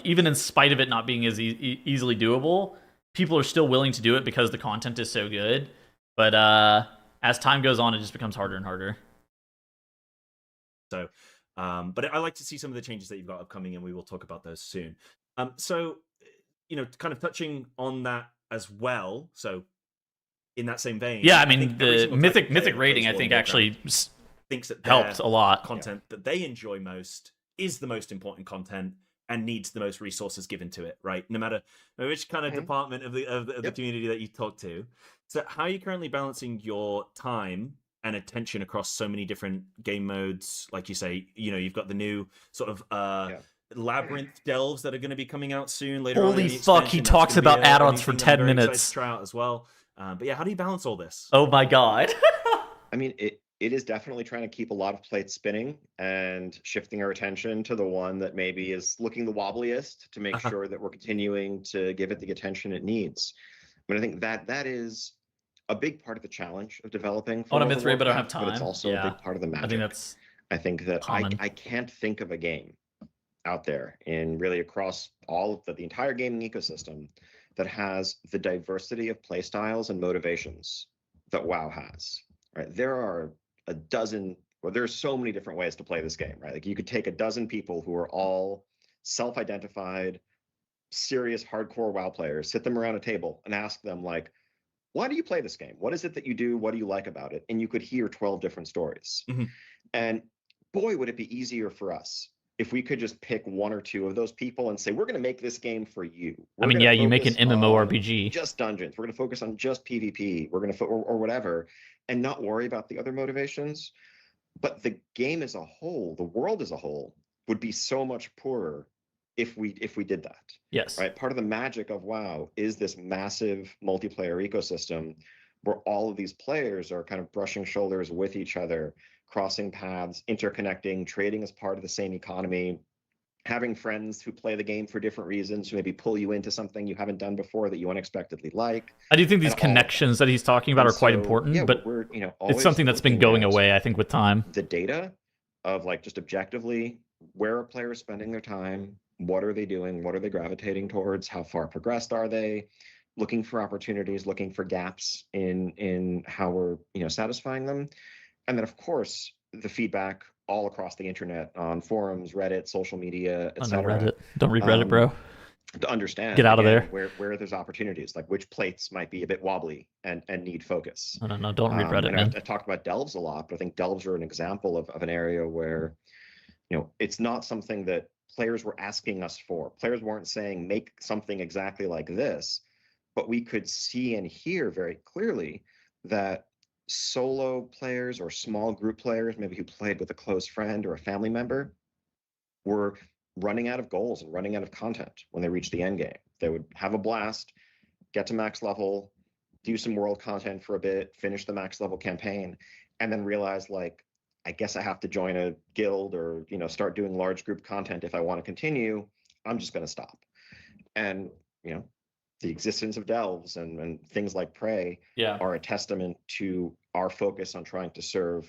in spite of it not being as easily doable, people are still willing to do it because the content is so good. But as time goes on, it just becomes harder and harder. So, but I like to see some of the changes that you've got upcoming, and we will talk about those soon. So, kind of touching on that as well. So, in that same vein, I mean, the mythic rating, I think, actually thinks that helped a lot. Content that they enjoy most is the most important content and needs the most resources given to it, right? No matter which kind of department of the community that you talk to. So how are you currently balancing your time and attention across so many different game modes? Like you say, you've got the new sort of labyrinth delves that are going to be coming out soon later. Holy fuck, he talks about add-ons for 10 minutes. To try out as well. But how do you balance all this? Oh my god. I mean, it is definitely trying to keep a lot of plates spinning and shifting our attention to the one that maybe is looking the wobbliest to make sure that we're continuing to give it the attention it needs. I mean, I think that is a big part of the challenge of developing. On a myth raid, but I don't have time. But it's also a big part of the magic. I think that I can't think of a game out there in really across all of the entire gaming ecosystem that has the diversity of playstyles and motivations that WoW has. right? There are a dozen, well, there's so many different ways to play this game, right? Like you could take a dozen people who are all self-identified, serious, hardcore WoW players, sit them around a table and ask them like, why do you play this game? What is it that you do? What do you like about it? And you could hear 12 different stories. Mm-hmm. And boy, would it be easier for us if we could just pick one or two of those people and say, we're going to make this game for you. I mean, yeah, you make an MMORPG. Just dungeons. We're going to focus on just PvP. We're going to, or whatever, and not worry about the other motivations. But the game as a whole, the world as a whole, would be so much poorer if we did that. Yes. Right. Part of the magic of WoW is this massive multiplayer ecosystem where all of these players are kind of brushing shoulders with each other, crossing paths, interconnecting, trading as part of the same economy, having friends who play the game for different reasons, who maybe pull you into something you haven't done before that you unexpectedly like. I do think these connections that he's talking about are quite important, yeah, but we're, it's something that's been going away, I think, with time. The data of like just objectively, where are players spending their time? What are they doing? What are they gravitating towards? How far progressed are they? Looking for opportunities, looking for gaps in how we're satisfying them. And then, of course, the feedback all across the internet on forums, Reddit, social media, etc. Reddit. Don't read Reddit, bro. To understand, get out of there. Where there's opportunities, like which plates might be a bit wobbly and need focus. No, don't read Reddit, man. I talked about delves a lot, but I think delves are an example of an area where, it's not something that players were asking us for. Players weren't saying, make something exactly like this, but we could see and hear very clearly that solo players or small group players, maybe who played with a close friend or a family member, were running out of goals and running out of content when they reached the end game. They would have a blast, get to max level, do some world content for a bit, finish the max level campaign, and then realize, like, I guess I have to join a guild or start doing large group content if I want to continue. I'm just going to stop. And the existence of delves and things like Prey are a testament to our focus on trying to serve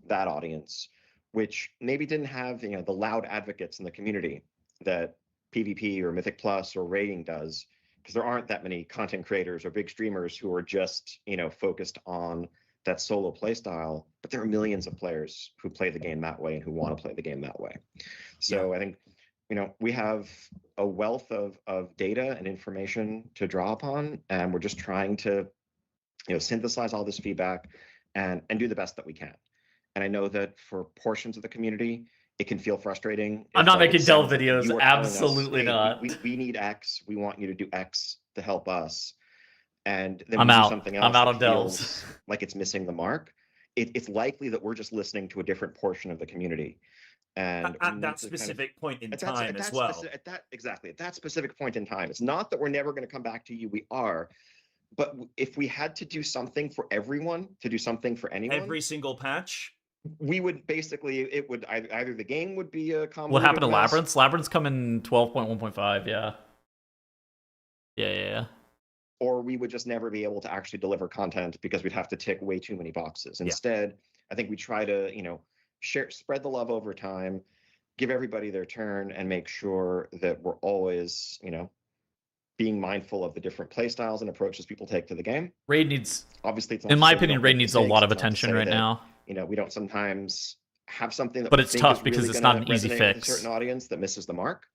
that audience, which maybe didn't have the loud advocates in the community that PvP or Mythic Plus or raiding does, because there aren't that many content creators or big streamers who are just focused on that solo play style. But there are millions of players who play the game that way and who want to play the game that way. So I think we have a wealth of data and information to draw upon, and we're just trying to synthesize all this feedback and do the best that we can. And I know that for portions of the community, it can feel frustrating. I'm not making delve videos. Absolutely not. We need X. We want you to do X to help us. And then I'm we out. do something else I'm out that of delves. feels like it's missing the mark. It's likely that we're just listening to a different portion of the community. And at that specific point in time as well. At that specific point in time. It's not that we're never going to come back to you. We are. But if we had to do something for everyone, to do something for anyone, every single patch, we would basically, it would either the game would be a convoluted What happened to mess. Labyrinths? Labyrinths come in 12.1.5, yeah. Yeah. Or we would just never be able to actually deliver content because we'd have to tick way too many boxes. Instead, I think we try to, spread the love over time, give everybody their turn, and make sure that we're always, being mindful of the different play styles and approaches people take to the game. Raid needs, obviously, in my opinion, Raid needs a lot of attention right now. We don't sometimes have something that, but it's tough because it's not an easy fix. With a certain audience that misses the mark.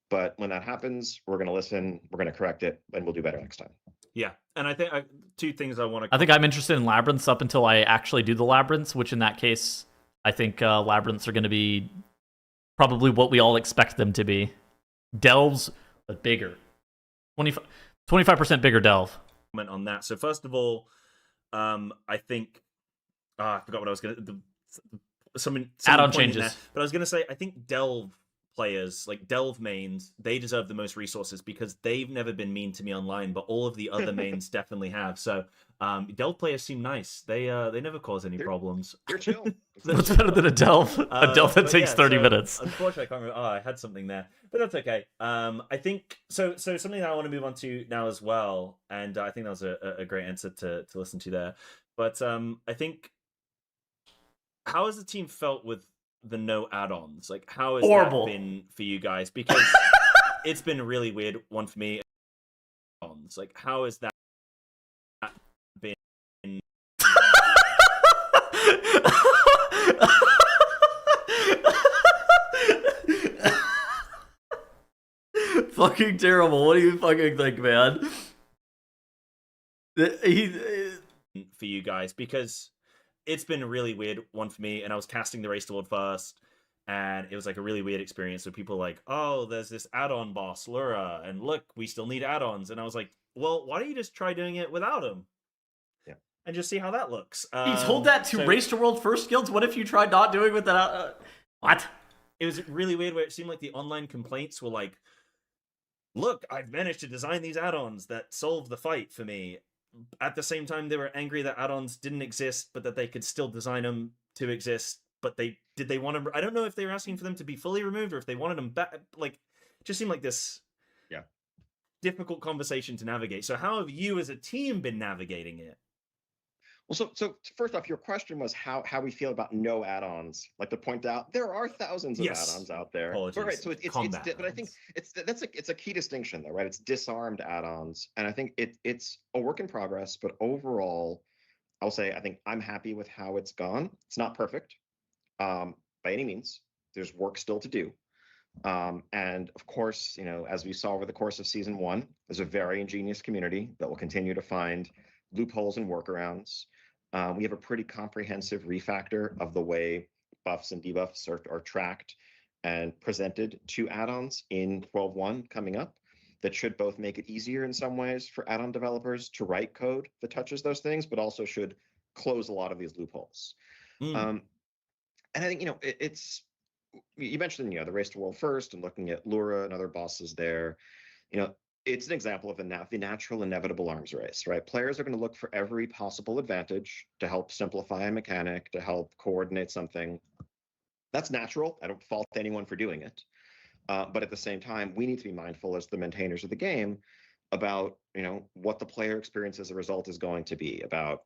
But when that happens, we're going to listen, we're going to correct it, and we'll do better next time. Yeah, and I think two things I want to... I think I'm interested in Labyrinths up until I actually do the Labyrinths, which in that case, I think Labyrinths are going to be probably what we all expect them to be. Delves, but bigger. 25% bigger delve. Comment on that. So first of all, I think... I forgot what I was going to... Some add-on changes. But I was going to say, I think delve players, like delve mains, they deserve the most resources because they've never been mean to me online, but all of the other mains definitely have. So delve players seem nice. They never cause any problems. They're chill. What's better than a delve? A delve that takes 30 minutes. Unfortunately, I can't remember. I had something there, but that's okay. I think so. Something that I want to move on to now as well, and I think that was a great answer to listen to there. But I think, how has the team felt with the no add-ons? Like, how has horrible that been for you guys? Because it's been a really weird one for me. Like, how has that been? Fucking terrible. What do you fucking think, man? For you guys, because it's been a really weird one for me, and I was casting the race toward first, and it was like a really weird experience. So people were like, oh, there's this add-on boss, Lura, and look, we still need add-ons. And I was like, well, why don't you just try doing it without him? Yeah. And just see how that looks. He told that to Race to World First Guilds. What if you tried not doing with that? What? It was really weird where it seemed like the online complaints were like, look, I've managed to design these add-ons that solve the fight for me. At the same time, they were angry that add-ons didn't exist, but that they could still design them to exist. But did they want to? I don't know if they were asking for them to be fully removed or if they wanted them back. Like, it just seemed like this, difficult conversation to navigate. So, how have you as a team been navigating it? Well, so first off, your question was how we feel about no add-ons. Like to point out, there are thousands of add-ons out there. Apologies. But right, so but I think it's a key distinction though, right? It's disarmed add-ons, and I think it's a work in progress. But overall, I'll say I think I'm happy with how it's gone. It's not perfect, by any means. There's work still to do. And of course, as we saw over the course of season 1, there's a very ingenious community that will continue to find loopholes and workarounds. We have a pretty comprehensive refactor of the way buffs and debuffs are tracked and presented to add-ons in 12.1 coming up that should both make it easier in some ways for add-on developers to write code that touches those things, but also should close a lot of these loopholes. And I think, it's, you mentioned, the Race to World First and looking at Lura and other bosses there, it's an example of the natural inevitable arms race, right? Players are going to look for every possible advantage to help simplify a mechanic, to help coordinate something. That's natural. I don't fault anyone for doing it. But at the same time, we need to be mindful as the maintainers of the game about, what the player experience as a result is going to be, about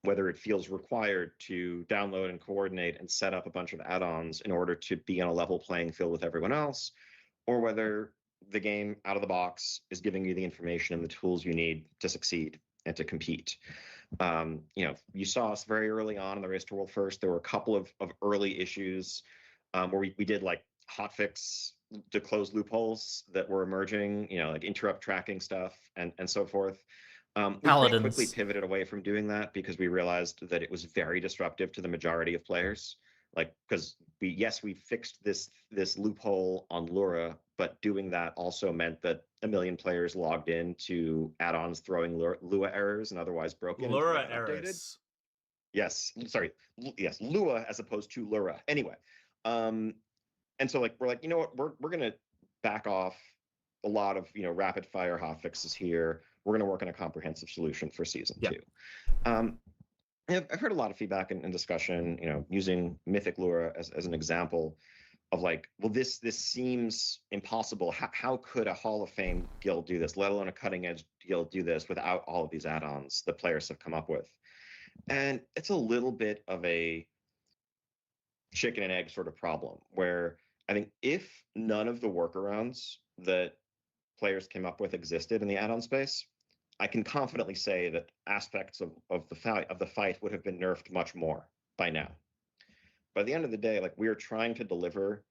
whether it feels required to download and coordinate and set up a bunch of add-ons in order to be on a level playing field with everyone else, or whether the game out of the box is giving you the information and the tools you need to succeed and to compete. You saw us very early on in the Race to World First. There were a couple of early issues where we did like hotfix to close loopholes that were emerging, like interrupt tracking stuff and so forth. We pretty quickly pivoted away from doing that because we realized that it was very disruptive to the majority of players. Like, because we fixed this loophole on Lura, but doing that also meant that 1 million players logged in to add-ons throwing Lua errors and otherwise broken. Lura errors. Yes, sorry. Yes, Lua as opposed to Lura. Anyway, and so we're like, you know what, we're gonna back off a lot of rapid fire hotfixes here. We're gonna work on a comprehensive solution for season 2. I've heard a lot of feedback and discussion, using Mythic Lura as an example of like, well, this seems impossible. How could a Hall of Fame guild do this, let alone a cutting edge guild do this without all of these add-ons that players have come up with? And it's a little bit of a chicken and egg sort of problem where I think if none of the workarounds that players came up with existed in the add-on space, I can confidently say that aspects of the fight would have been nerfed much more by now. By the end of the day, we are trying to deliver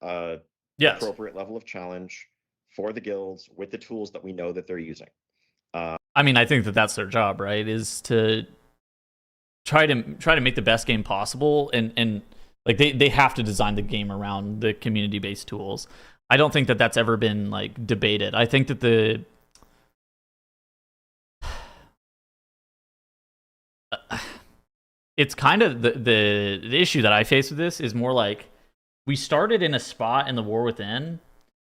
appropriate level of challenge for the guilds with the tools that we know that they're using. I mean, I think that's their job, right? Is to try to make the best game possible, and they have to design the game around the community-based tools. I don't think that's ever been debated. I think that it's kind of the issue that I face with this is more like we started in a spot in the War Within,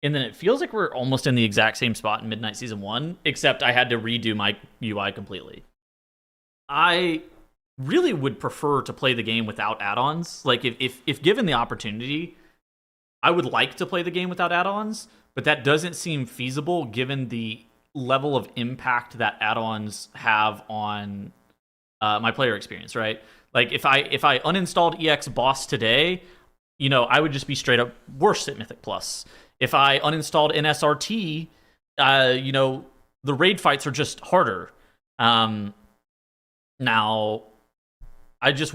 and then it feels like we're almost in the exact same spot in Midnight Season 1, except I had to redo my UI completely. I really would prefer to play the game without add-ons. If given the opportunity, I would like to play the game without add-ons, but that doesn't seem feasible given the level of impact that add-ons have on my player experience, right? If I uninstalled EX Boss today, I would just be straight up worse at Mythic Plus. If I uninstalled NSRT, the raid fights are just harder. Now, I just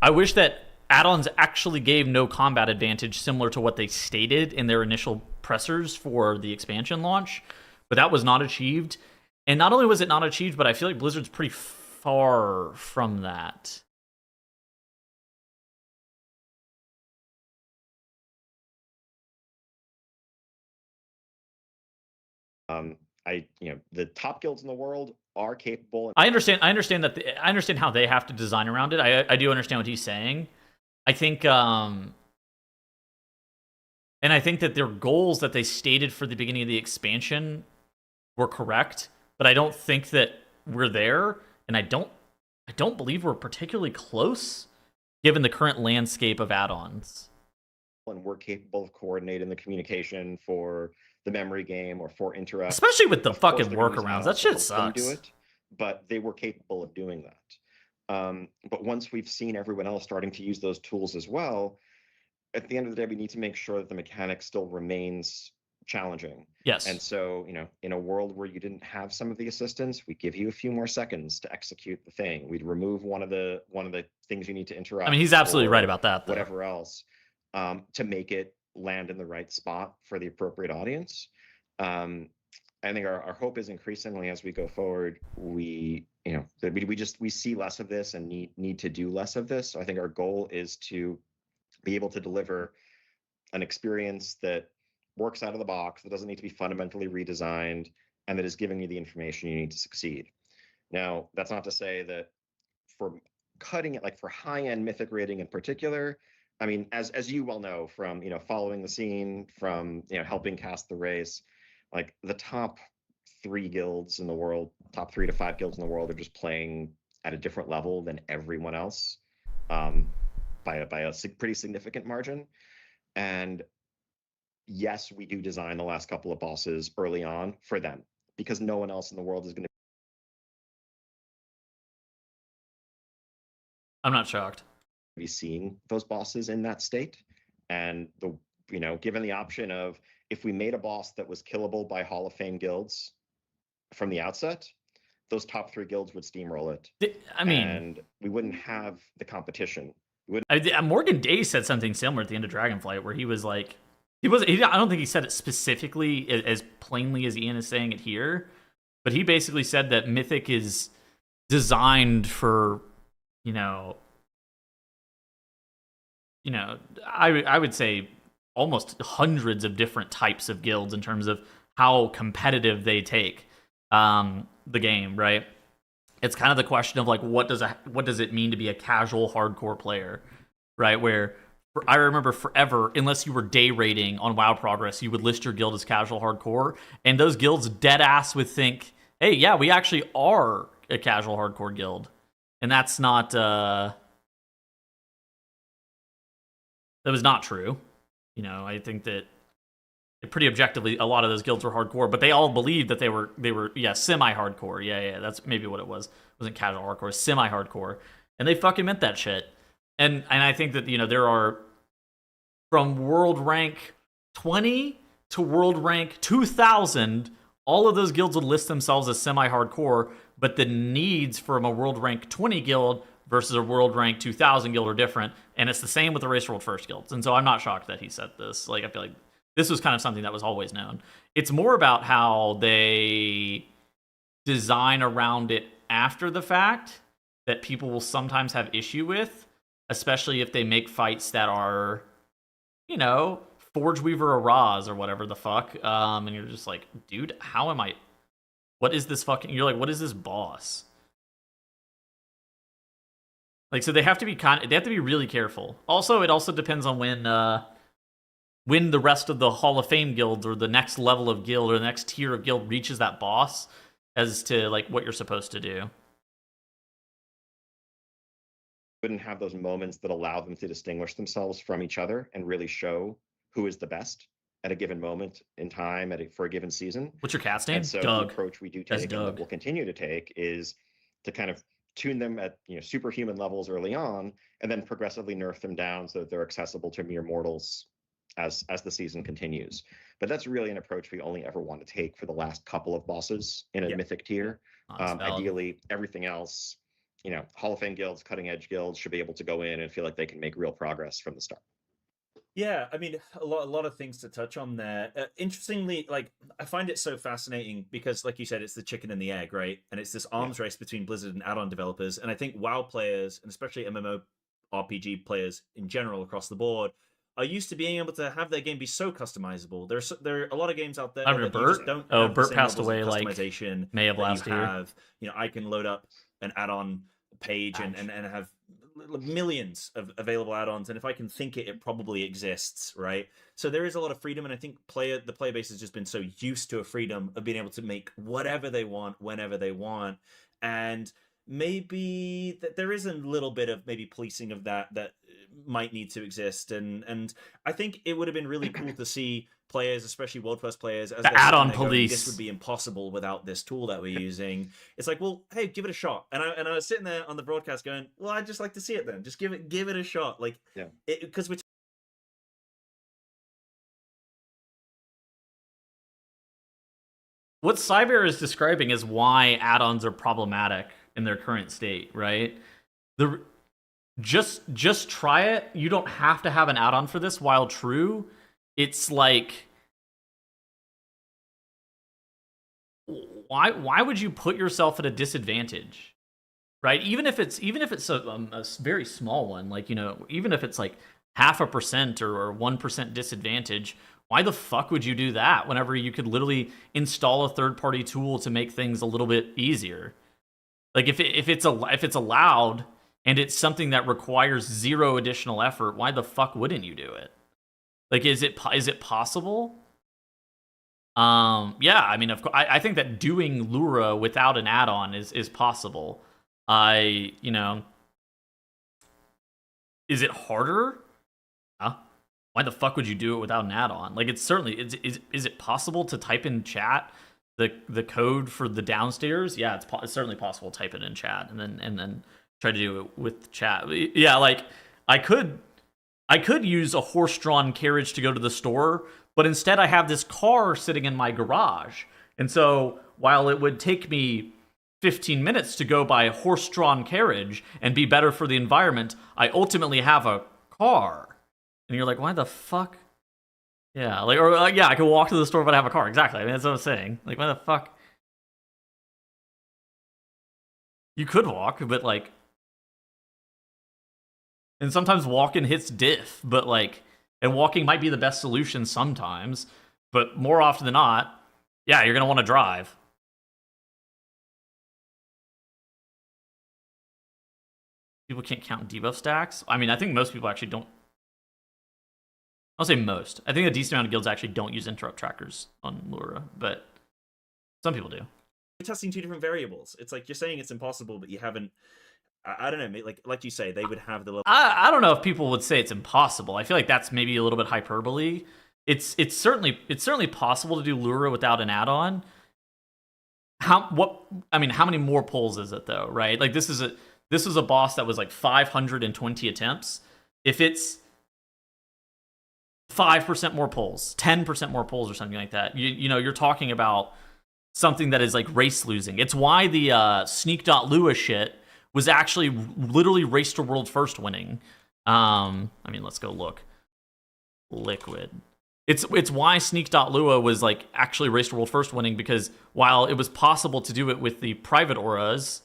I wish that add-ons actually gave no combat advantage, similar to what they stated in their initial pressers for the expansion launch, but that was not achieved. And not only was it not achieved, but I feel like Blizzard's pretty far from that. The top guilds in the world are capable. I understand that. I understand how they have to design around it. I do understand what he's saying. I think, and I think that their goals that they stated for the beginning of the expansion were correct, but I don't think that we're there, and I don't believe we're particularly close, given the current landscape of add-ons. And we're capable of coordinating the communication for the memory game or for interrupt, especially with the fucking workarounds. That shit sucks. Do it, but they were capable of doing that. But once we've seen everyone else starting to use those tools as well, at the end of the day, we need to make sure that the mechanic still remains challenging. Yes. And so, in a world where you didn't have some of the assistance, we give you a few more seconds to execute the thing. We'd remove one of the things you need to interrupt. I mean, he's absolutely right about that, though. Whatever else, to make it land in the right spot for the appropriate audience. I think our hope is increasingly as we go forward, we see less of this and need to do less of this. So I think our goal is to be able to deliver an experience that works out of the box, that doesn't need to be fundamentally redesigned, and that is giving you the information you need to succeed. Now, that's not to say that for cutting it, like for high-end Mythic rating in particular, I mean, as you well know from following the scene, from helping cast the race, like the top 3 guilds in the world, top 3 to 5 guilds in the world are just playing at a different level than everyone else, by a pretty significant margin. And yes, we do design the last couple of bosses early on for them, because no one else in the world is going to. I'm not shocked. Be seeing those bosses in that state, and given the option of, if we made a boss that was killable by Hall of Fame guilds from the outset, those top 3 guilds would steamroll it. I mean, and we wouldn't have the competition. Morgan Day said something similar at the end of Dragonflight, where he was like, I don't think he said it specifically as plainly as Ian is saying it here, but he basically said that Mythic is designed for, I would say almost hundreds of different types of guilds in terms of how competitive they take the game, right? It's kind of the question of like, what does it mean to be a casual hardcore player, right? Where I remember forever, unless you were day rating on WoW Progress, you would list your guild as casual hardcore, and those guilds dead ass would think, hey, yeah, we actually are a casual hardcore guild, and that's not that was not true. I think that pretty objectively, a lot of those guilds were hardcore, but they all believed that they were semi-hardcore. Yeah, that's maybe what it was. It wasn't casual hardcore, it was semi-hardcore, and they fucking meant that shit. And I think that there are, from world rank 20 to world rank 2000, all of those guilds would list themselves as semi-hardcore, but the needs from a world rank 20 guild versus a world rank 2000 guild are different, and it's the same with the Race World First guilds. And so I'm not shocked that he said this. Like, I feel like this was kind of something that was always known. It's more about how they design around it after the fact that people will sometimes have issue with, especially if they make fights that are, Forge Weaver or Raz or whatever the fuck. And you're just like, dude, how am I? What is this fucking? You're like, what is this boss? Like, so they have to be really careful. Also, it also depends on when the rest of the Hall of Fame guilds or the next level of guild or the next tier of guild reaches that boss as to like what you're supposed to do. Wouldn't have those moments that allow them to distinguish themselves from each other and really show who is the best at a given moment in time for a given season. What's your cat's name? And so Doug. the approach we do take and that we'll continue to take is to kind of tune them at superhuman levels early on, and then progressively nerf them down so that they're accessible to mere mortals as the season continues. But that's really an approach we only ever want to take for the last couple of bosses in a mythic tier. Ideally, everything else Hall of Fame guilds, cutting edge guilds should be able to go in and feel like they can make real progress from the start. Yeah, I mean, a lot of things to touch on there. Interestingly, like I find it so fascinating because, like you said, it's the chicken and the egg, right? And it's this arms race between Blizzard and add-on developers. And I think WoW players, and especially MMORPG players in general across the board, are used to being able to have their game be so customizable. There are a lot of games out there I remember that you just don't have the Bert same passed levels of away like customization May of that last you year. have. I can load up an add-on page and have millions of available add-ons, and if I can think it probably exists, right? So there is a lot of freedom, and I think the player base has just been so used to a freedom of being able to make whatever they want whenever they want, and maybe that there is a little bit of maybe policing of that might need to exist, and I think it would have been really cool to see players, especially World First players, as the add-on police. This would be impossible without this tool that we're using. It's like, well, hey, give it a shot. And I was sitting there on the broadcast going, well, I'd just like to see it then. Just give it a shot. Like, yeah, because we're what Cyber is describing is why add-ons are problematic in their current state, right? Just try it. You don't have to have an add-on for this. While true, it's like, why would you put yourself at a disadvantage, right? Even if it's a very small one, like, even if it's like 0.5% or 1% disadvantage, why the fuck would you do that whenever you could literally install a third-party tool to make things a little bit easier? Like, if it's allowed and it's something that requires zero additional effort, why the fuck wouldn't you do it? Like, is it possible? Yeah, I mean, I think that doing Lura without an add-on is possible. Is it harder? Why the fuck would you do it without an add-on? Like, it's certainly is it possible to type in chat the code for the downstairs? Yeah, it's certainly possible to type it in chat and then try to do it with chat. Yeah, like I could use a horse-drawn carriage to go to the store, but instead I have this car sitting in my garage. And so while it would take me 15 minutes to go by a horse-drawn carriage and be better for the environment, I ultimately have a car. And you're like, why the fuck? Yeah, yeah, I can walk to the store but I have a car. Exactly. I mean, that's what I'm saying. Like, why the fuck? You could walk, but like, and sometimes walking hits diff, but like, and walking might be the best solution sometimes, but more often than not, yeah, you're gonna want to drive. People can't count debuff stacks. I mean, I think most people actually don't. I'll say most. I think a decent amount of guilds actually don't use interrupt trackers on Lura, but some people do. You're testing two different variables. It's like you're saying it's impossible, but you haven't. I don't know. Like you say, they would have the level. I don't know if people would say it's impossible. I feel like that's maybe a little bit hyperbole. It's certainly possible to do Lura without an add-on. How many more pulls is it though? Right? Like this is a boss that was like 520 attempts. If it's 5% more pulls, 10% more pulls, or something like that, you're talking about something that is like race losing. It's why the Sneak.Lua shit was actually literally race to world first winning. I mean, let's go look. Liquid. It's why Sneak.Lua was like actually race to world first winning, because while it was possible to do it with the private auras,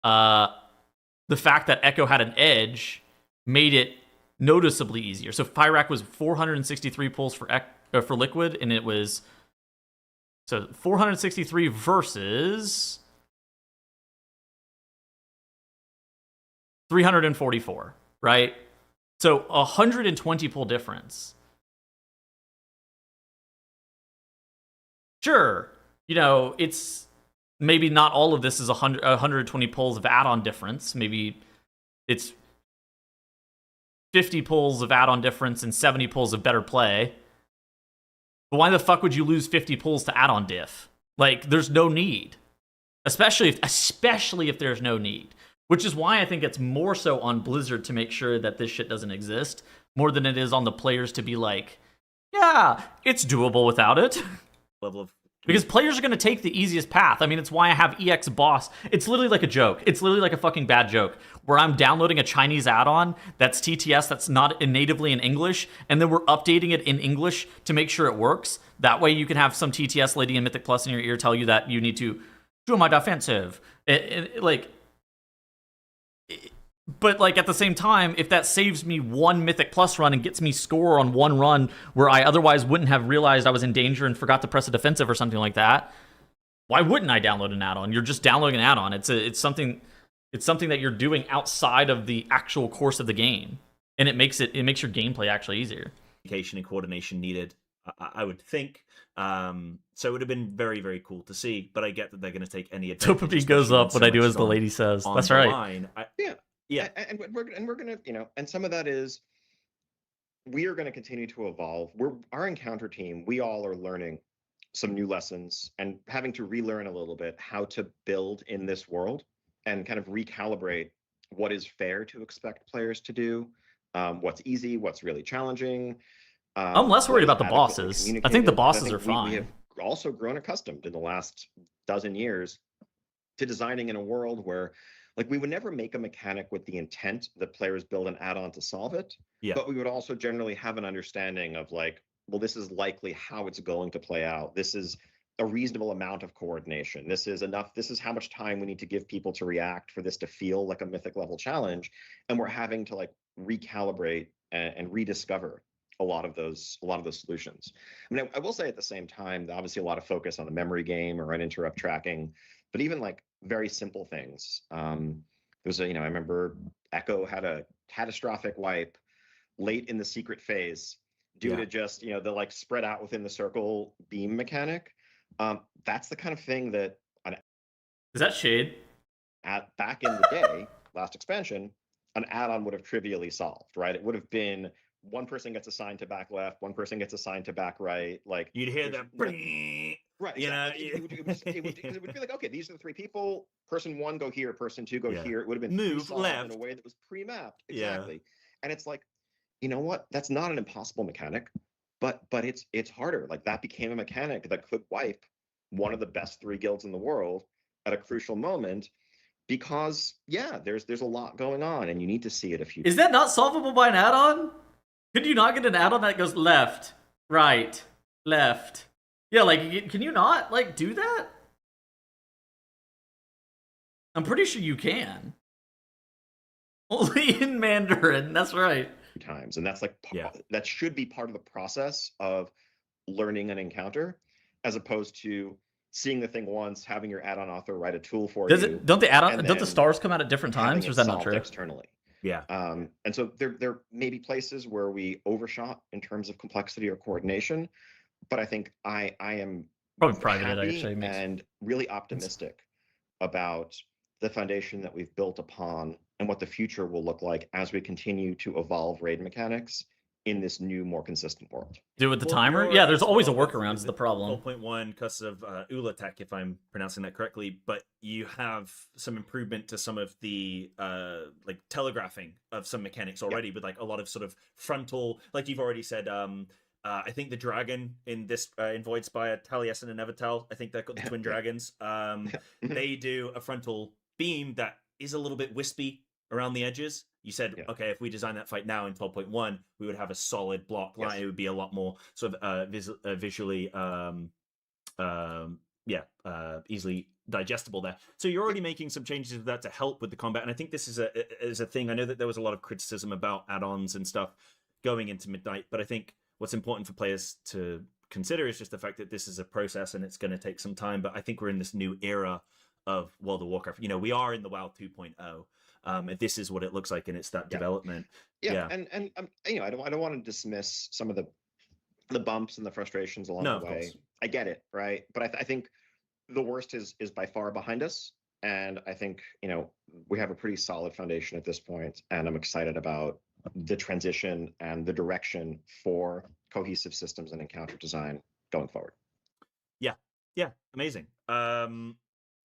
the fact that Echo had an edge made it noticeably easier. So Fyrak was 463 pulls for Liquid, and it was 463 versus 344, right? So 120 pull difference. Sure, it's maybe not all of this is 120 pulls of add-on difference. Maybe it's 50 pulls of add-on difference and 70 pulls of better play. But why the fuck would you lose 50 pulls to add-on diff? Like, there's no need. Especially if there's no need. Which is why I think it's more so on Blizzard to make sure that this shit doesn't exist, more than it is on the players to be like, yeah, it's doable without it. Level of Because players are going to take the easiest path. I mean, it's why I have EX Boss. It's literally like a joke. It's literally like a fucking bad joke where I'm downloading a Chinese add-on that's TTS that's not natively in English, and then we're updating it in English to make sure it works. That way you can have some TTS lady in Mythic Plus in your ear tell you that you need to do my defensive. But like at the same time, if that saves me one Mythic Plus run and gets me score on one run where I otherwise wouldn't have realized I was in danger and forgot to press a defensive or something like that, why wouldn't I download an add-on? You're just downloading an add-on. It's something that you're doing outside of the actual course of the game, and it makes your gameplay actually easier. Communication and coordination needed, I would think. So it would have been very, very cool to see. But I get that they're going to take any advantage. Dopamine goes up when I do as the lady says. That's right. Yeah, and we're gonna, and some of that is we are going to continue to evolve. Our encounter team. We all are learning some new lessons and having to relearn a little bit how to build in this world and kind of recalibrate what is fair to expect players to do, what's easy, what's really challenging. I'm less worried about the bosses. I think the bosses are fine. We have also grown accustomed in the last dozen years to designing in a world where, like, we would never make a mechanic with the intent that players build an add-on to solve it. Yeah. But we would also generally have an understanding of, like, well, this is likely how it's going to play out. This is a reasonable amount of coordination. This is enough. This is how much time we need to give people to react for this to feel like a mythic level challenge. And we're having to like recalibrate and rediscover a lot of those solutions. I mean, I will say at the same time, obviously a lot of focus on the memory game or uninterrupt tracking, but even like very simple things. I remember Echo had a catastrophic wipe late in the secret phase due to just, the like spread out within the circle beam mechanic. That's the kind of thing that is that shade? Back in the day, last expansion, an add-on would have trivially solved, right? It would have been one person gets assigned to back left, one person gets assigned to back right. Like you'd hear that, right? Exactly. It would be like, okay, these are the three people. Person one go here, person two go here. It would have been move left in a way that was pre-mapped. Exactly. And it's like, you know what? That's not an impossible mechanic, but it's harder. Like that became a mechanic that could wipe one of the best three guilds in the world at a crucial moment. Because there's a lot going on, and you need to see it a few. Is that not solvable by an add-on? Could you not get an add-on that goes left, right, left? Yeah, like, can you not, like, do that? I'm pretty sure you can. Only in Mandarin, that's right. Times, and that's like, that should be part of the process of learning an encounter, as opposed to seeing the thing once, having your add-on author write a tool for you. Don't the stars come out at different times, or is that not true? Externally. Yeah. And so there may be places where we overshot in terms of complexity or coordination, but I think I am probably private actually and really optimistic about the foundation that we've built upon and what the future will look like as we continue to evolve raid mechanics in this new, more consistent world. Do it with the timer? Yeah, there's always a workaround is the problem. 12.1 because of Ula Tech, if I'm pronouncing that correctly, but you have some improvement to some of the like telegraphing of some mechanics already with like a lot of sort of frontal, like you've already said, I think the dragon in this in Void Spire, Taliesin and Evertel, I think they've got the twin dragons. They do a frontal beam that is a little bit wispy around the edges. You said, okay, if we design that fight now in 12.1, we would have a solid block line. It would be a lot more sort of visually, easily digestible there. So you're already making some changes to that to help with the combat. And I think this is a thing. I know that there was a lot of criticism about add-ons and stuff going into Midnight, but I think what's important for players to consider is just the fact that this is a process and it's going to take some time. But I think we're in this new era of World of Warcraft. We are in the WoW 2.0. This is what it looks like, and it's that development. And I don't want to dismiss some of the bumps and the frustrations along the way. I get it, right? But I think the worst is by far behind us, and I think we have a pretty solid foundation at this point, and I'm excited about the transition and the direction for cohesive systems and encounter design going forward. Yeah, amazing.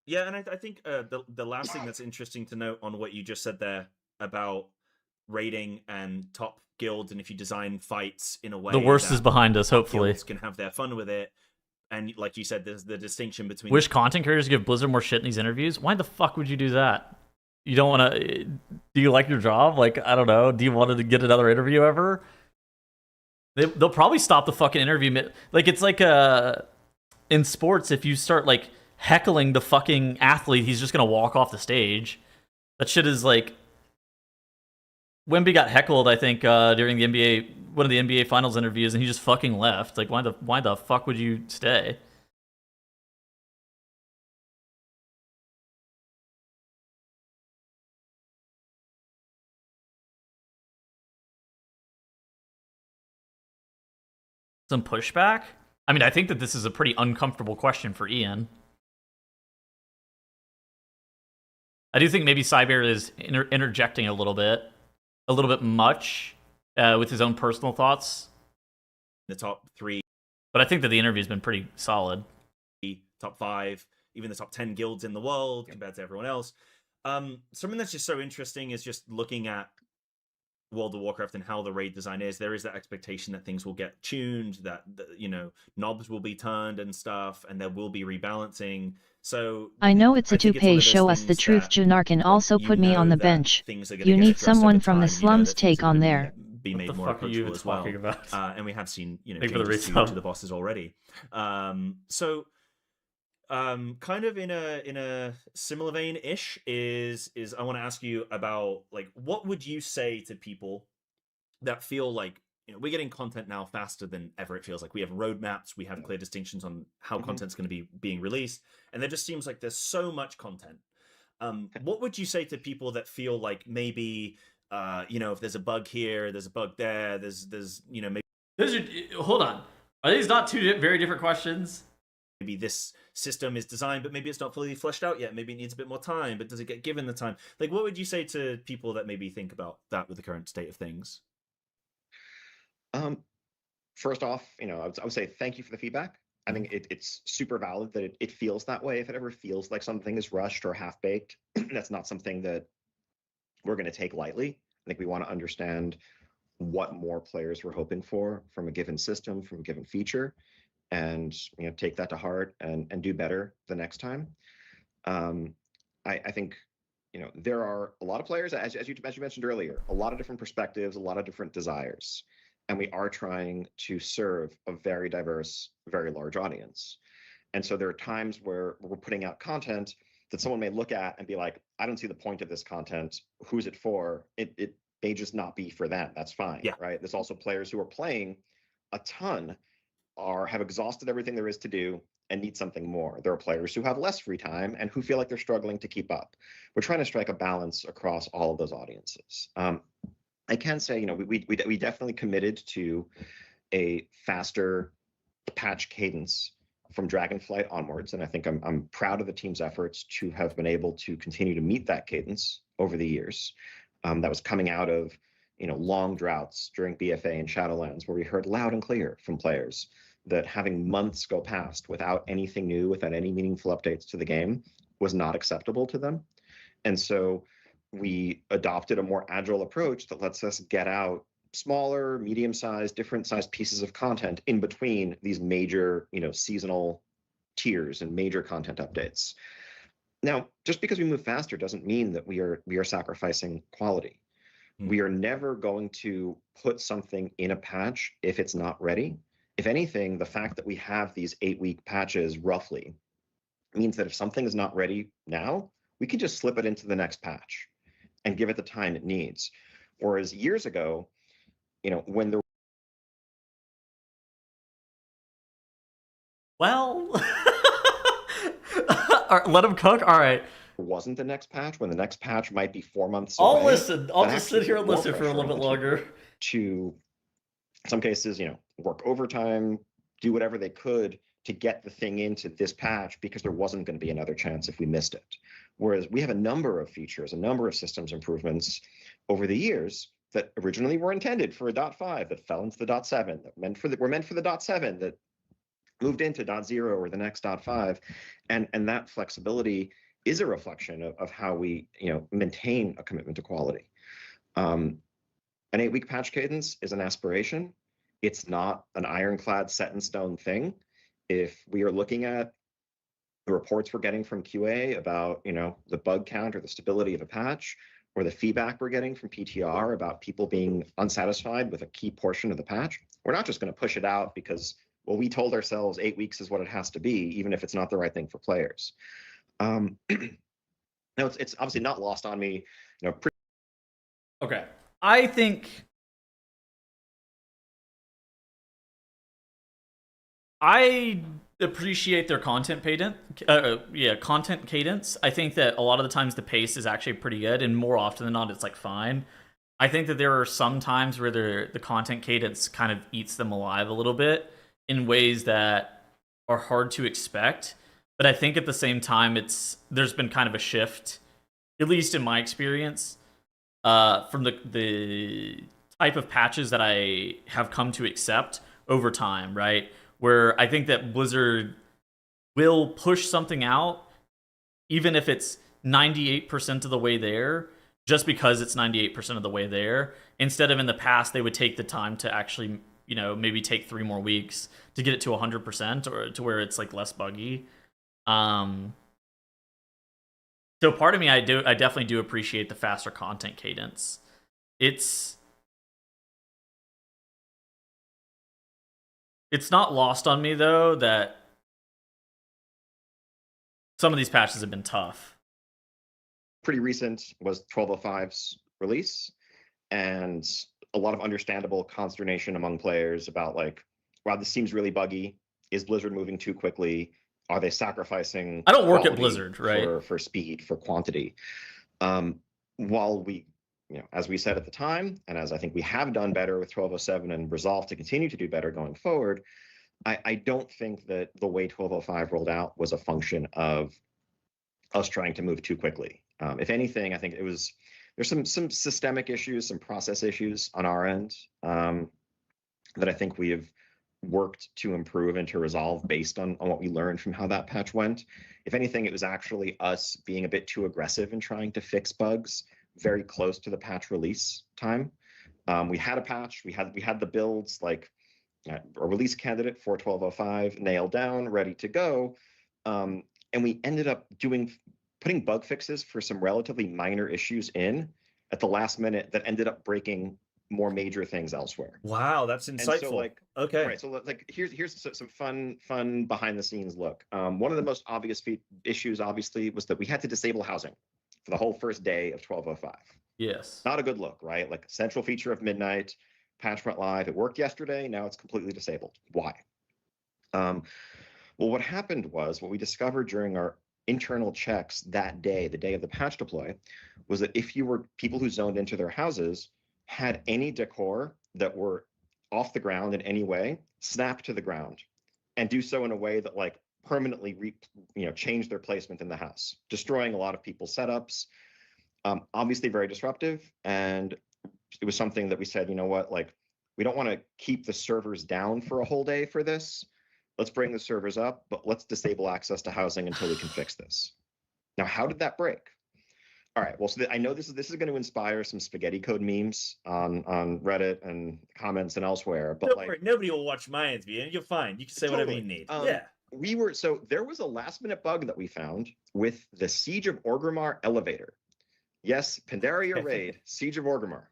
Yeah, and I think the last thing that's interesting to note on what you just said there about raiding and top guilds, and if you design fights in a way, the worst is behind us. Hopefully, guilds can have their fun with it. and like you said, there's the distinction between Wish content creators give Blizzard more shit in these interviews. Why the fuck would you do that? You don't want to. Do you like your job? Like, I don't know. Do you want to get another interview ever? They'll probably stop the fucking interview. Like, it's like in sports, if you start like heckling the fucking athlete, he's just gonna walk off the stage. That shit is like. Wemby got heckled, I think, during the NBA, one of the NBA Finals interviews, and he just fucking left. Like, why the fuck would you stay? Some pushback? I mean, I think that this is a pretty uncomfortable question for Ian. I do think maybe Cyber is interjecting a little bit much with his own personal thoughts. the top 3, But I think that the interview's been pretty solid. top 5, even the top 10 guilds in the world compared to everyone else. Something that's just so interesting is just looking at World of Warcraft and how the raid design is. There is that expectation that things will get tuned, that knobs will be turned and stuff, and there will be rebalancing. So I know it's a toupee. Show us the truth. Janarkin also put me on the bench. You need someone from the slums take on there. Be made more approachable as well. And we have seen changes to the bosses already. Kind of in a similar vein ish is I want to ask you about, like, what would you say to people that feel like we're getting content now faster than ever? It feels like we have roadmaps, we have clear distinctions on how content's going to be being released, and there just seems like there's so much content. What would you say to people that feel like maybe if there's a bug here, there's a bug there, there's maybe hold on, are these not two very different questions? Maybe this system is designed, but maybe it's not fully fleshed out yet. Maybe it needs a bit more time, but does it get given the time? Like, what would you say to people that maybe think about that with the current state of things? First off, I would say thank you for the feedback. I think it's super valid that it feels that way. If it ever feels like something is rushed or half-baked, that's not something that we're going to take lightly. I think we want to understand what more players we're hoping for from a given system, from a given feature, and take that to heart and do better the next time. I think there are a lot of players, as you mentioned earlier, a lot of different perspectives, a lot of different desires, and we are trying to serve a very diverse, very large audience. And so there are times where we're putting out content that someone may look at and be like, I don't see the point of this content. Who's it for? It may just not be for them. That's fine, right? There's also players who are playing a ton, have exhausted everything there is to do, and need something more. There are players who have less free time and who feel like they're struggling to keep up. We're trying to strike a balance across all of those audiences. I can say, we definitely committed to a faster patch cadence from Dragonflight onwards, and I think I'm proud of the team's efforts to have been able to continue to meet that cadence over the years. That was coming out of long droughts during BFA and Shadowlands, where we heard loud and clear from players that having months go past without anything new, without any meaningful updates to the game, was not acceptable to them. And so we adopted a more agile approach that lets us get out smaller, medium-sized, different-sized pieces of content in between these major, seasonal tiers and major content updates. Now, just because we move faster doesn't mean that we are sacrificing quality. We are never going to put something in a patch if it's not ready. If anything, the fact that we have these 8-week patches roughly means that if something is not ready now, we can just slip it into the next patch and give it the time it needs. Whereas years ago, when there let him cook. All right. wasn't the next patch, when the next patch might be 4 months I'll away. listen. I'll just sit here and listen for a little bit longer. To, in some cases, work overtime, do whatever they could to get the thing into this patch because there wasn't going to be another chance if we missed it. Whereas we have a number of features, a number of systems improvements over the years that originally were intended for a .5 that fell into the .7, that were meant for the .7 that moved into .0 or the next .5, and that flexibility is a reflection of how we maintain a commitment to quality. An 8-week patch cadence is an aspiration. It's not an ironclad set in stone thing. if we are looking at the reports we're getting from QA about, the bug count or the stability of a patch, or the feedback we're getting from PTR about people being unsatisfied with a key portion of the patch, we're not just going to push it out because, well, we told ourselves 8 weeks is what it has to be, even if it's not the right thing for players. No, it's obviously not lost on me. Okay, I think I appreciate their content content cadence. I think that a lot of the times the pace is actually pretty good, and more often than not, it's like fine. I think that there are some times where the content cadence kind of eats them alive a little bit in ways that are hard to expect. But I think at the same time, there's been kind of a shift, at least in my experience, from the type of patches that I have come to accept over time, right? Where I think that Blizzard will push something out, even if it's 98% of the way there, just because it's 98% of the way there, instead of in the past, they would take the time to actually, maybe take 3 more weeks to get it to 100% or to where it's like less buggy. So part of me, I definitely do appreciate the faster content cadence. It's not lost on me, though, that some of these patches have been tough. Pretty recent was 12.05's release, and a lot of understandable consternation among players about, like, wow, this seems really buggy. Is Blizzard moving too quickly? Are they sacrificing I don't work at Blizzard, right? For speed, for quantity? While we, as we said at the time, and as I think we have done better with 12.07 and resolve to continue to do better going forward, I don't think that the way 12.05 rolled out was a function of us trying to move too quickly. If anything, I think there's some systemic issues, some process issues on our end that I think we have worked to improve and to resolve based on what we learned from how that patch went. If anything, it was actually us being a bit too aggressive in trying to fix bugs very close to the patch release time. We had a patch, we had the builds, like a release candidate for 12.05 nailed down, ready to go, and we ended up putting bug fixes for some relatively minor issues in at the last minute that ended up breaking more major things elsewhere. Wow, that's insightful. And so, okay, right. So here's some fun behind the scenes look. One of the most obvious issues, obviously, was that we had to disable housing for the whole first day of 12.05. Yes. Not a good look, right? Like, central feature of Midnight, patch went live. It worked yesterday. Now it's completely disabled. Why? Well, what happened was, what we discovered during our internal checks that day, the day of the patch deploy, was that if you were people who zoned into their houses, had any decor that were off the ground in any way, snap to the ground, and do so in a way that, like, permanently change their placement in the house, destroying a lot of people's setups. Obviously very disruptive, and it was something that we said, like, we don't want to keep the servers down for a whole day for this. Let's bring the servers up, but let's disable access to housing until we can fix this. Now, how did that break? All right, well, so I know this is going to inspire some spaghetti code memes on Reddit and comments and elsewhere, but don't worry, nobody will watch my interview, and you're fine. You can say totally whatever you need. Yeah. So there was a last-minute bug that we found with the Siege of Orgrimmar elevator. Yes, Pandaria raid, Siege of Orgrimmar,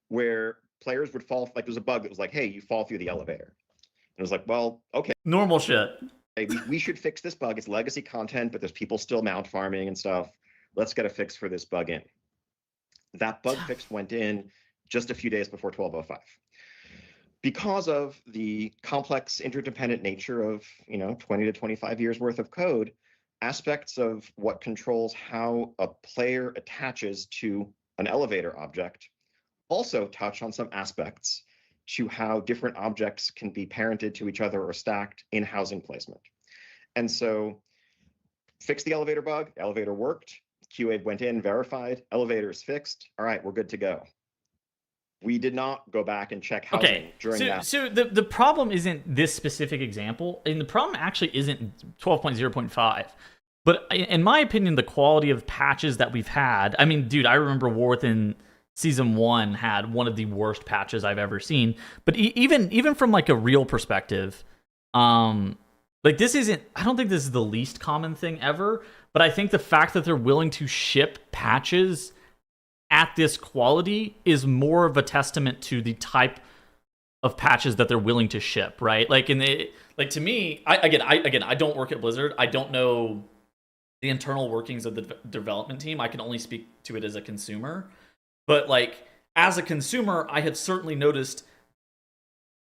where players would fall, like, there was a bug that was like, hey, you fall through the elevator. And it was like, well, okay. Normal shit. Hey, we should fix this bug. It's legacy content, but there's people still mount farming and stuff. Let's get a fix for this bug in. That bug fix went in just a few days before 12.05. Because of the complex interdependent nature of 20 to 25 years worth of code, aspects of what controls how a player attaches to an elevator object also touch on some aspects to how different objects can be parented to each other or stacked in housing placement. And so, fix the elevator bug, elevator worked, QA went in, verified, elevator is fixed, all right, we're good to go. We did not go back and check housing during that. So the problem isn't this specific example, and the problem actually isn't 12.0.5. But in my opinion, the quality of patches that we've had, I mean, dude, I remember War Within Season 1 had one of the worst patches I've ever seen. But even from, like, a real perspective, Like, this isn't, I don't think this is the least common thing ever, but I think the fact that they're willing to ship patches at this quality is more of a testament to the type of patches that they're willing to ship, right? Like, to me, I don't work at Blizzard. I don't know the internal workings of the development team. I can only speak to it as a consumer. But like, as a consumer, I have certainly noticed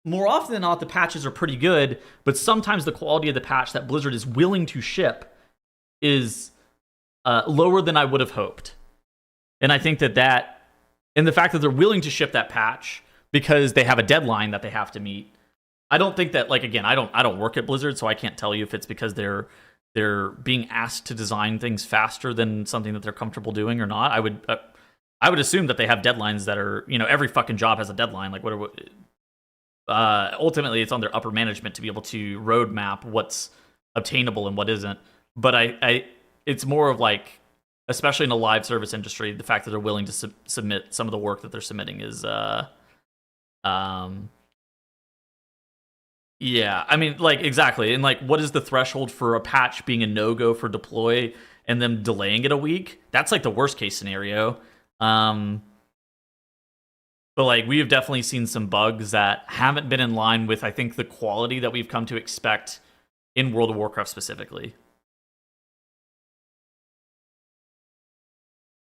more often than not, the patches are pretty good, but sometimes the quality of the patch that Blizzard is willing to ship is lower than I would have hoped. And I think that and the fact that they're willing to ship that patch because they have a deadline that they have to meet, I don't think that, like, again, I don't work at Blizzard, so I can't tell you if it's because they're being asked to design things faster than something that they're comfortable doing or not. I would assume that they have deadlines that are, every fucking job has a deadline. Like, ultimately, it's on their upper management to be able to roadmap what's obtainable and what isn't. But it's more of like, especially in the live service industry, the fact that they're willing to submit some of the work that they're submitting is, yeah, I mean, like, exactly. And like, what is the threshold for a patch being a no-go for deploy and them delaying it a week? That's like the worst case scenario. But like, we have definitely seen some bugs that haven't been in line with, I think, the quality that we've come to expect in World of Warcraft specifically.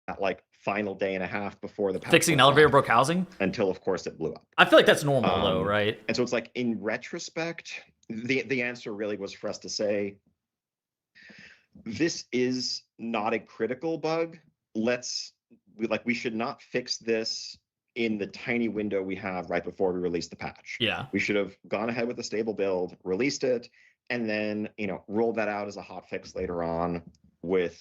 That like final day and a half before the patch fixing an elevator broke housing, until of course it blew up. I feel like that's normal though, right? And so it's like, in retrospect, the answer really was for us to say, this is not a critical bug. We should not fix this in the tiny window we have right before we release the patch. Yeah. We should have gone ahead with a stable build, released it, and then, rolled that out as a hotfix later on with,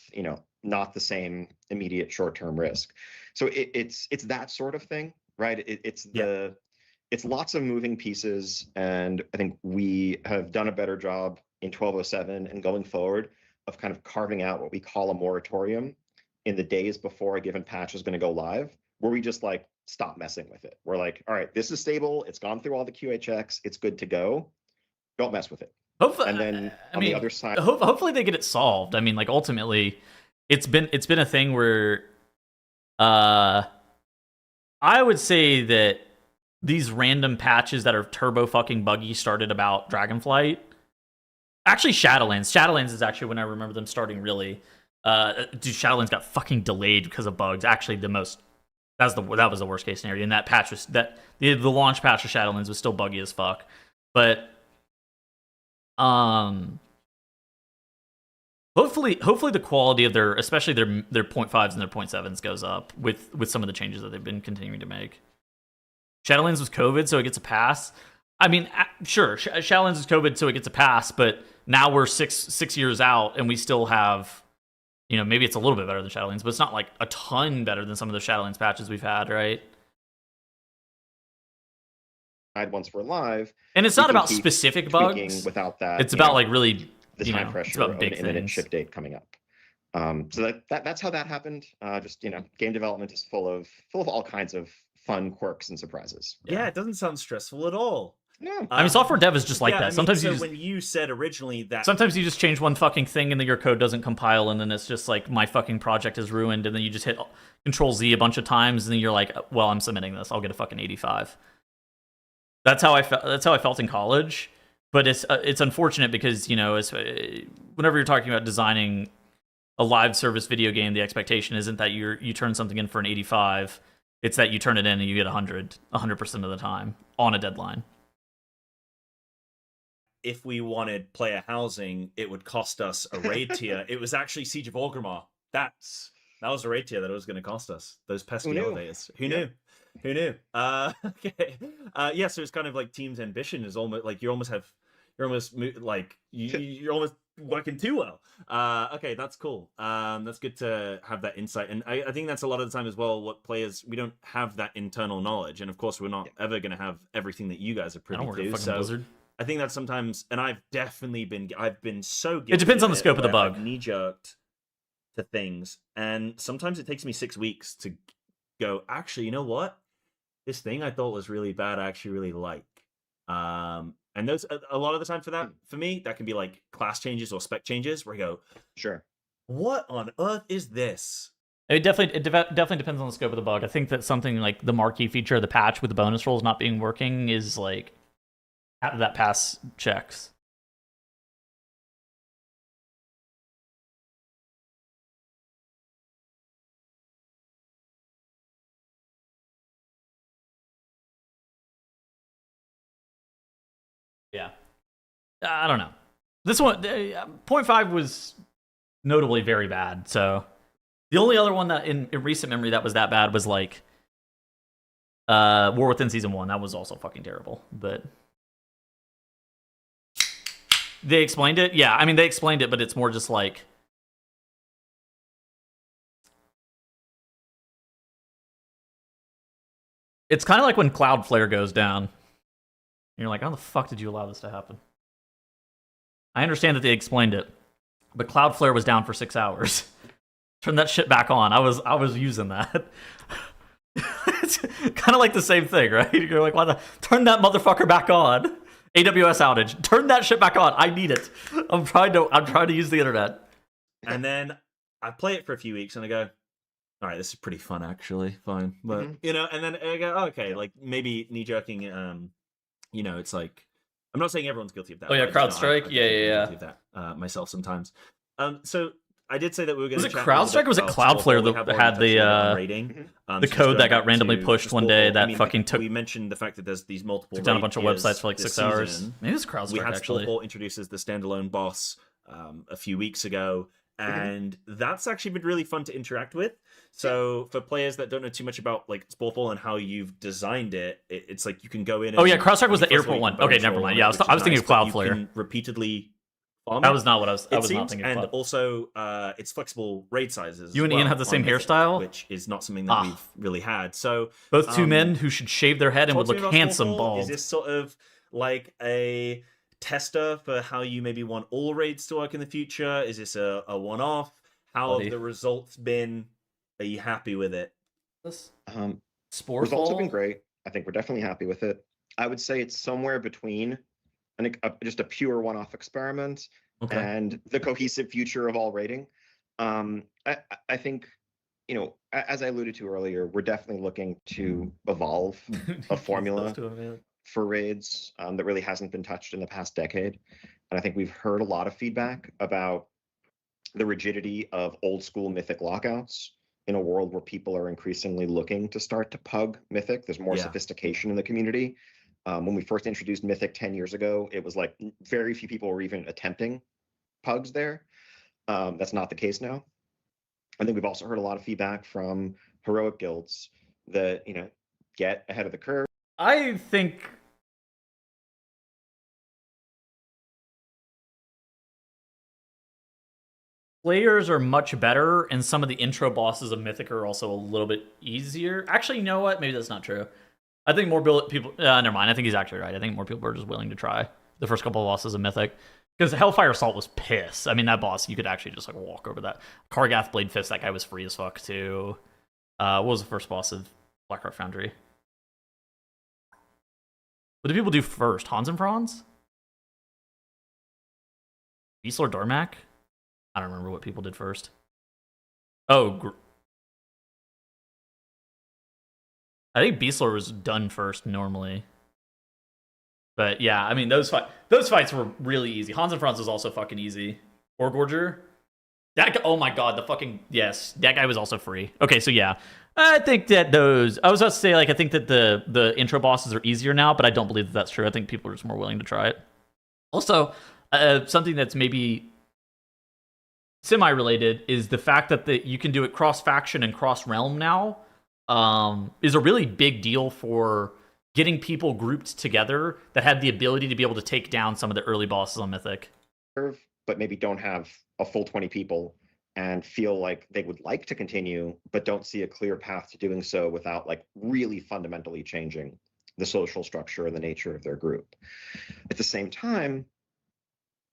not the same immediate short-term risk. So it's that sort of thing, right? It's lots of moving pieces, and I think we have done a better job in 1207 and going forward of kind of carving out what we call a moratorium in the days before a given patch is going to go live, where we just like stop messing with it. We're like, all right, this is stable. It's gone through all the QA checks. It's good to go. Don't mess with it. Hopefully, and then the other side, hopefully they get it solved. I mean, like, ultimately, it's been a thing where, I would say that these random patches that are turbo fucking buggy started about Dragonflight. Actually, Shadowlands is actually when I remember them starting really. Dude, Shadowlands got fucking delayed because of bugs. Actually, that was the worst case scenario. And that patch was the launch patch of Shadowlands was still buggy as fuck. But hopefully the quality of especially their 0.5s and their 0.7s goes up with some of the changes that they've been continuing to make. Shadowlands was COVID, so it gets a pass. I mean, sure, Shadowlands is COVID, so it gets a pass, but now we're six years out, and we still have, maybe it's a little bit better than Shadowlands, but it's not like a ton better than some of the Shadowlands patches we've had, right? Once we're live, and it's not about specific bugs. Without that, it's about like really the time pressure of an imminent ship date coming up. So that's how that happened. Just game development is full of all kinds of fun quirks and surprises. Yeah, it doesn't sound stressful at all. No, I mean, software dev is just like that. Sometimes when you said originally that sometimes you just change one fucking thing and then your code doesn't compile, and then it's just like, my fucking project is ruined, and then you just hit Control Z a bunch of times, and then you're like, well, I'm submitting this. I'll get a fucking 85. That's how I felt. That's how I felt in college. But it's unfortunate because whenever you're talking about designing a live service video game, the expectation isn't that you turn something in for an 85. It's that you turn it in and you get 100% of the time on a deadline. If we wanted player housing, it would cost us a raid tier. It was actually Siege of Orgrimmar. That was a raid tier that it was going to cost us. Those pesky elevators. Who knew? Who knew? Okay. Yeah, so it's kind of like team's ambition is almost like you're almost working too well. Okay, that's cool. That's good to have that insight. And I think that's a lot of the time as well, what players, we don't have that internal knowledge. And of course, we're not ever going to have everything that you guys are privy to. So Blizzard. I think that sometimes, and I've been so guilty. It depends on the scope of the bug. Knee-jerked to things. And sometimes it takes me 6 weeks to go, actually, you know what? This thing I thought was really bad, I actually really like. And those a lot of the time for me, that can be like class changes or spec changes where I go, Sure. what on earth is this? It definitely depends on the scope of the bug. I think that something like the marquee feature of the patch with the bonus rolls not being working is like that pass checks. Yeah. I don't know. This one, 0.5 was notably very bad. So the only other one that in recent memory that was that bad was like War Within Season 1. That was also fucking terrible. But they explained it. Yeah, I mean, they explained it, but it's more just like... It's kind of like when Cloudflare goes down. And you're like, how the fuck did you allow this to happen? I understand that they explained it, but Cloudflare was down for 6 hours. Turn that shit back on. I was using that. It's kind of like the same thing, right? You're like, why the turn that motherfucker back on? AWS outage. Turn that shit back on. I need it. I'm trying to use the internet. And then I play it for a few weeks and I go, all right, this is pretty fun actually. Fine. But you know, and then I go, oh, okay, like maybe knee jerking, you know, it's like I'm not saying everyone's guilty of that. Oh yeah, CrowdStrike. Yeah. Guilty of that myself sometimes. So I did say that we were going to. Was it CrowdStrike or was it Cloudflare that had the rating? The code that got randomly pushed one day that fucking took. We mentioned the fact that there's these multiple. Took down a bunch of websites for like 6 hours. Maybe it's CrowdStrike we had actually. Sport introduces the standalone boss a few weeks ago, and that's actually been really fun to interact with. So for players that don't know too much about like Sportball and how you've designed it, it's like you can go in. Oh yeah, CrowdStrike was the airport one. Okay, never mind. Yeah, I was thinking of Cloudflare. You can repeatedly. That was not what I was not thinking. And also, it's flexible raid sizes. You and Ian have the same hairstyle, which is not something that we've really had. So both two men who should shave their head and would look handsome bald. Is this sort of like a tester for how you maybe want all raids to work in the future? Is this a one-off? How have the results been? Are you happy with it? Results have been great. I think we're definitely happy with it. I would say it's somewhere between just a pure one-off experiment and the cohesive future of all rating. I think, you know, as I alluded to earlier, we're definitely looking to evolve a formula for raids that really hasn't been touched in the past decade. And I think we've heard a lot of feedback about the rigidity of old school Mythic lockouts in a world where people are increasingly looking to start to pug Mythic. There's more sophistication in the community. When we first introduced Mythic 10 years ago, it was like very few people were even attempting pugs there. That's not the case now. I think we've also heard a lot of feedback from heroic guilds that, you know, get ahead of the curve. I think players are much better, and some of the intro bosses of Mythic are also a little bit easier. Actually, you know what? Maybe that's not true. I think more people... never mind. I think he's actually right. I think more people are just willing to try the first couple of bosses of Mythic. Because Hellfire Assault was piss. I mean, that boss, you could actually just like walk over that. Kargath Blade Fist, that guy was free as fuck too. What was the first boss of Blackheart Foundry? What do people do first? Hans and Franz? Beastler Dormac? I don't remember what people did first. Oh, I think Beastler was done first normally. But yeah, I mean, those fights were really easy. Hans and Franz was also fucking easy. Or Gorger. That guy, oh my god, yes, that guy was also free. Okay, so yeah. I think that I was about to say, like, I think that the intro bosses are easier now, but I don't believe that that's true. I think people are just more willing to try it. Also, something that's maybe semi-related is the fact that you can do it cross-faction and cross-realm now is a really big deal for getting people grouped together that had the ability to be able to take down some of the early bosses on Mythic. But maybe don't have a full 20 people and feel like they would like to continue, but don't see a clear path to doing so without like really fundamentally changing the social structure and the nature of their group. At the same time,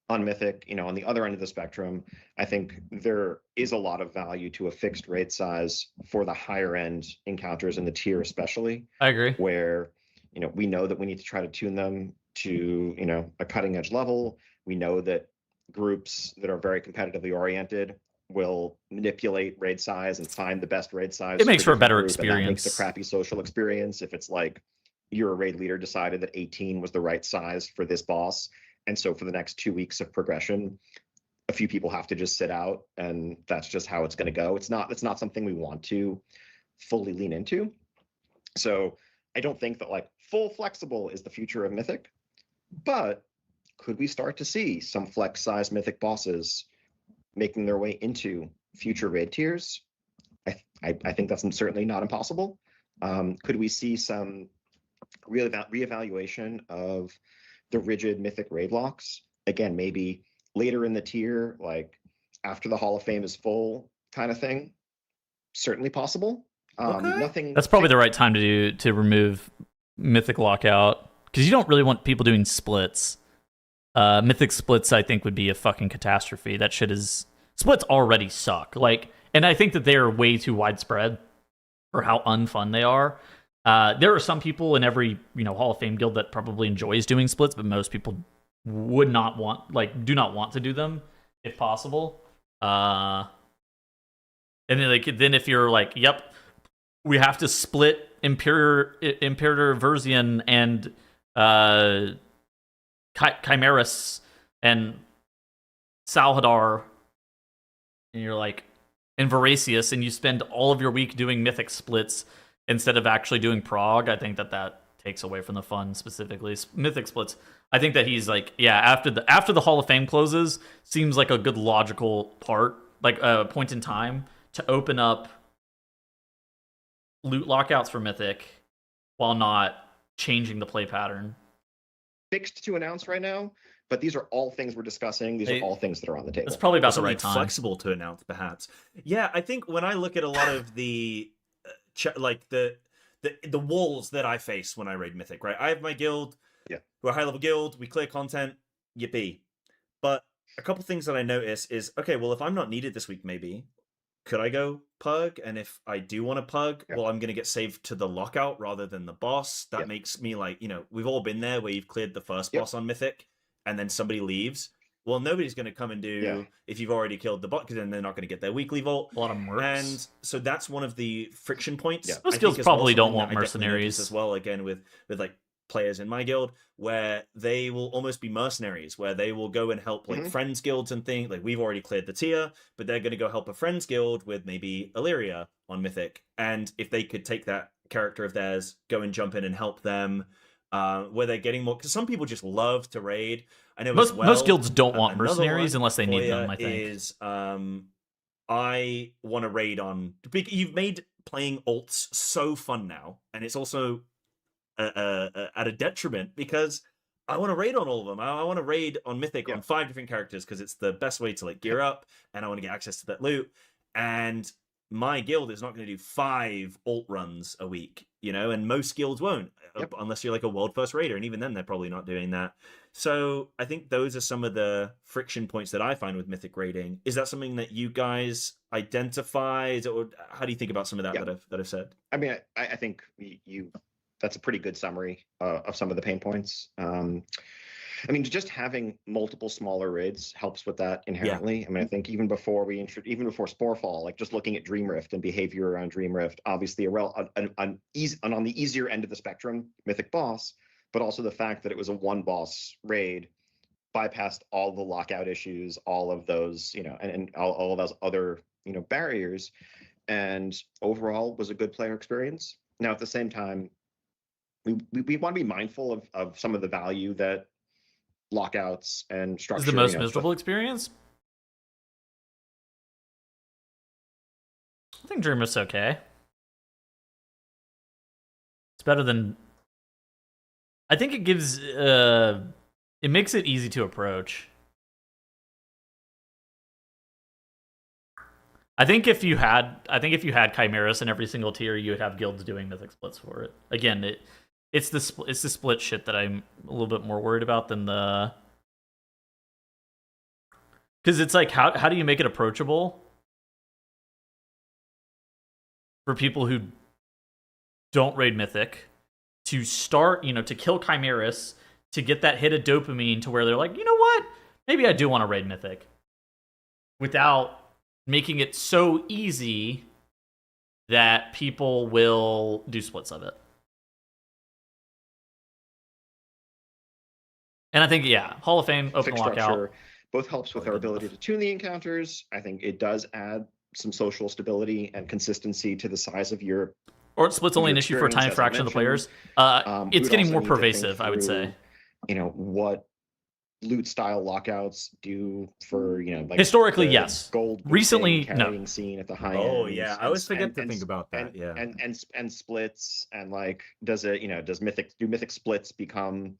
on Mythic, you know, on the other end of the spectrum, I think there is a lot of value to a fixed raid size for the higher end encounters in the tier especially. I agree. Where, you know, we know that we need to try to tune them to, a cutting edge level. We know that groups that are very competitively oriented will manipulate raid size and find the best raid size. It makes for a better group, experience. And that makes a crappy social experience if it's like you're a raid leader decided that 18 was the right size for this boss. And so for the next 2 weeks of progression, a few people have to just sit out, and that's just how it's going to go. It's not something we want to fully lean into. So I don't think that like full flexible is the future of Mythic, but could we start to see some flex size Mythic bosses making their way into future raid tiers? I think that's certainly not impossible. Could we see some reevaluation of the rigid Mythic raid locks? Again, maybe later in the tier, like after the Hall of Fame is full kind of thing. Certainly possible. Okay. Nothing. That's probably the right time to remove Mythic Lockout, because you don't really want people doing splits. Mythic splits, I think, would be a fucking catastrophe. That shit is... Splits already suck. And I think that they are way too widespread for how unfun they are. There are some people in every Hall of Fame guild that probably enjoys doing splits, but most people do not want to do them if possible. And then if you're like, yep, we have to split Imperator Versian and Chimeras and Salhadar, and you're like, and Voracious, and you spend all of your week doing Mythic splits instead of actually doing Prog, I think that takes away from the fun. Specifically Mythic splits, I think that he's like, yeah, after the Hall of Fame closes, seems like a good logical part, like a point in time to open up loot lockouts for Mythic while not changing the play pattern. Fixed to announce right now, but these are all things we're discussing. These are all things that are on the table. It's probably about the right time. Flexible to announce, perhaps. Yeah, I think when I look at a lot of the the walls that I face when I raid Mythic, right? I have my guild. Yeah. We're a high level guild. We clear content. Yippee. But a couple things that I notice is, okay, well, if I'm not needed this week, maybe could I go pug? And if I do want to pug, well, I'm going to get saved to the lockout rather than the boss. That makes me like, we've all been there where you've cleared the first boss on Mythic and then somebody leaves. Well, nobody's going to come and do if you've already killed the bot, because then they're not going to get their weekly vault. A lot of mercs. And so that's one of the friction points. Yeah. Most guilds probably don't want mercenaries as well. Again, with like players in my guild, where they will almost be mercenaries, where they will go and help like friends guilds and things. Like, we've already cleared the tier, but they're going to go help a friends guild with maybe Illyria on Mythic. And if they could take that character of theirs, go and jump in and help them, where they're getting more, because some people just love to raid. I know most guilds don't want mercenaries unless they need them. I think is I want to raid on. You've made playing alts so fun now, and it's also at a detriment, because I want to raid on all of them. I want to raid on Mythic on 5 different characters, because it's the best way to like gear up, and I want to get access to that loot. And my guild is not going to do 5 alt runs a week, and most guilds won't, unless you're like a world first raider, and even then they're probably not doing that. So I think those are some of the friction points that I find with Mythic raiding. Is that something that you guys identify, or how do you think about some of that that I've said? I mean, I think that's a pretty good summary of some of the pain points. I mean, just having multiple smaller raids helps with that inherently. Yeah. I mean, I think even before Sporefall, like just looking at Dream Rift and behavior around Dream Rift, obviously on the easier end of the spectrum, Mythic boss, but also the fact that it was a one boss raid bypassed all the lockout issues, all of those, and all of those other, barriers, and overall was a good player experience. Now, at the same time, we want to be mindful of some of the value that lockouts and structure is the most miserable experience. I think Dream Rift's okay. It's better than. I think it gives. It makes it easy to approach. I think if you had Chimeras in every single tier, you would have guilds doing Mythic splits for it. Again, it's the split shit that I'm a little bit more worried about than the. Because it's like, how do you make it approachable for people who don't raid Mythic to start, to kill Chimeras, to get that hit of dopamine to where they're like, you know what? Maybe I do want to raid Mythic. Without making it so easy that people will do splits of it. And I think, yeah, Hall of Fame, open lockout. Both helps with our ability to tune the encounters. I think it does add some social stability and consistency to the size of your... Or split's only an issue for a tiny fraction of the players. It's getting more pervasive, I would say. What loot style lockouts do for, like historically, yes. Gold recently, carrying no. scene at the high end. Yeah, I always forget to think about that. And splits, and like, does Mythic splits become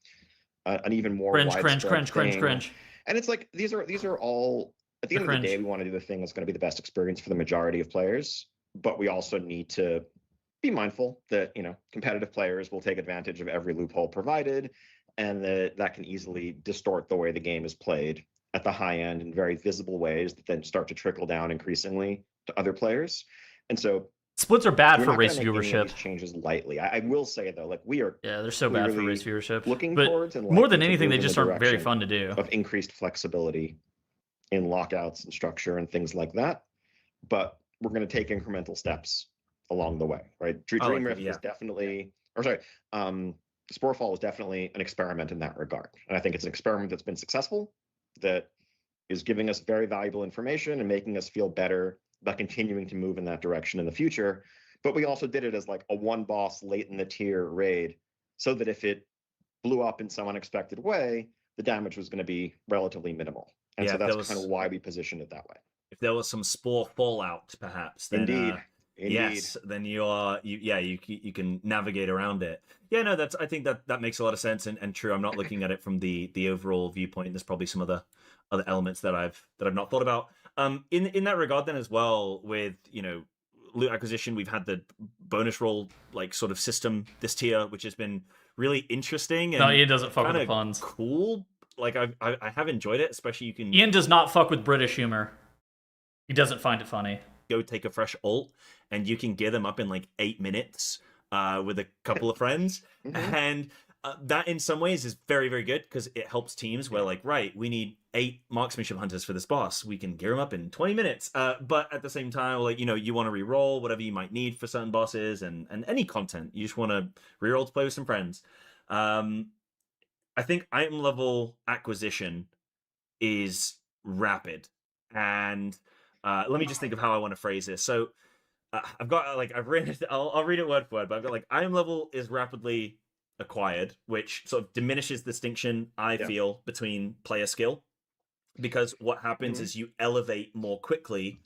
an even more cringe. And it's like these are all, at the end of the day, we want to do the thing that's going to be the best experience for the majority of players, but we also need to be mindful that competitive players will take advantage of every loophole provided, and that can easily distort the way the game is played at the high end in very visible ways that then start to trickle down increasingly to other players. And so splits are bad for race viewership. These changes lightly. I will say though, like they're so bad for race viewership. Looking towards, and more than anything, they just aren't very fun to do. Of increased flexibility in lockouts and structure and things like that, but we're going to take incremental steps along the way, right? Dream Rift is definitely, Sporefall is definitely an experiment in that regard, and I think it's an experiment that's been successful, that is giving us very valuable information and making us feel better about continuing to move in that direction in the future. But we also did it as like a one boss late in the tier raid, so that if it blew up in some unexpected way, the damage was going to be relatively minimal. And so that's kind of why we positioned it that way. If there was some Spore fallout, perhaps, then Indeed. Yes, then you can navigate around it. Yeah, no, I think that makes a lot of sense and true. I'm not looking at it from the overall viewpoint. There's probably some other elements that I've not thought about. In that regard, then as well, with loot acquisition, we've had the bonus roll like sort of system this tier, which has been really interesting. And Ian doesn't fuck with the puns. Cool. Like I have enjoyed it, especially Ian does not fuck with British humor. He doesn't find it funny. Go take a fresh ult, and you can gear them up in like 8 minutes with a couple of friends, and that in some ways is very, very good because it helps teams where like, right, we need 8 marksmanship hunters for this boss. We can gear them up in 20 minutes. But at the same time, like, you want to re-roll whatever you might need for certain bosses and any content. You just want to re-roll to play with some friends. I think item level acquisition is rapid. And let me just think of how I want to phrase this. So I've got I've written it, I'll read it word for word, but I've got item level is rapidly acquired, which sort of diminishes the distinction I feel between player skill, because what happens is you elevate more quickly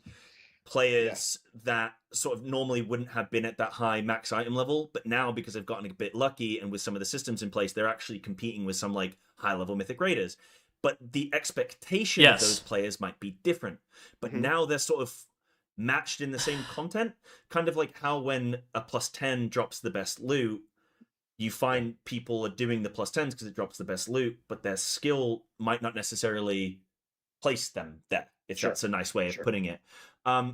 players that sort of normally wouldn't have been at that high max item level, but now because they've gotten a bit lucky and with some of the systems in place, they're actually competing with some like high level mythic raiders. But the expectation of those players might be different. But now they're sort of matched in the same content, kind of like how when a +10 drops the best loot, you find people are doing the +10s because it drops the best loot, but their skill might not necessarily place them there, if that's a nice way of putting it.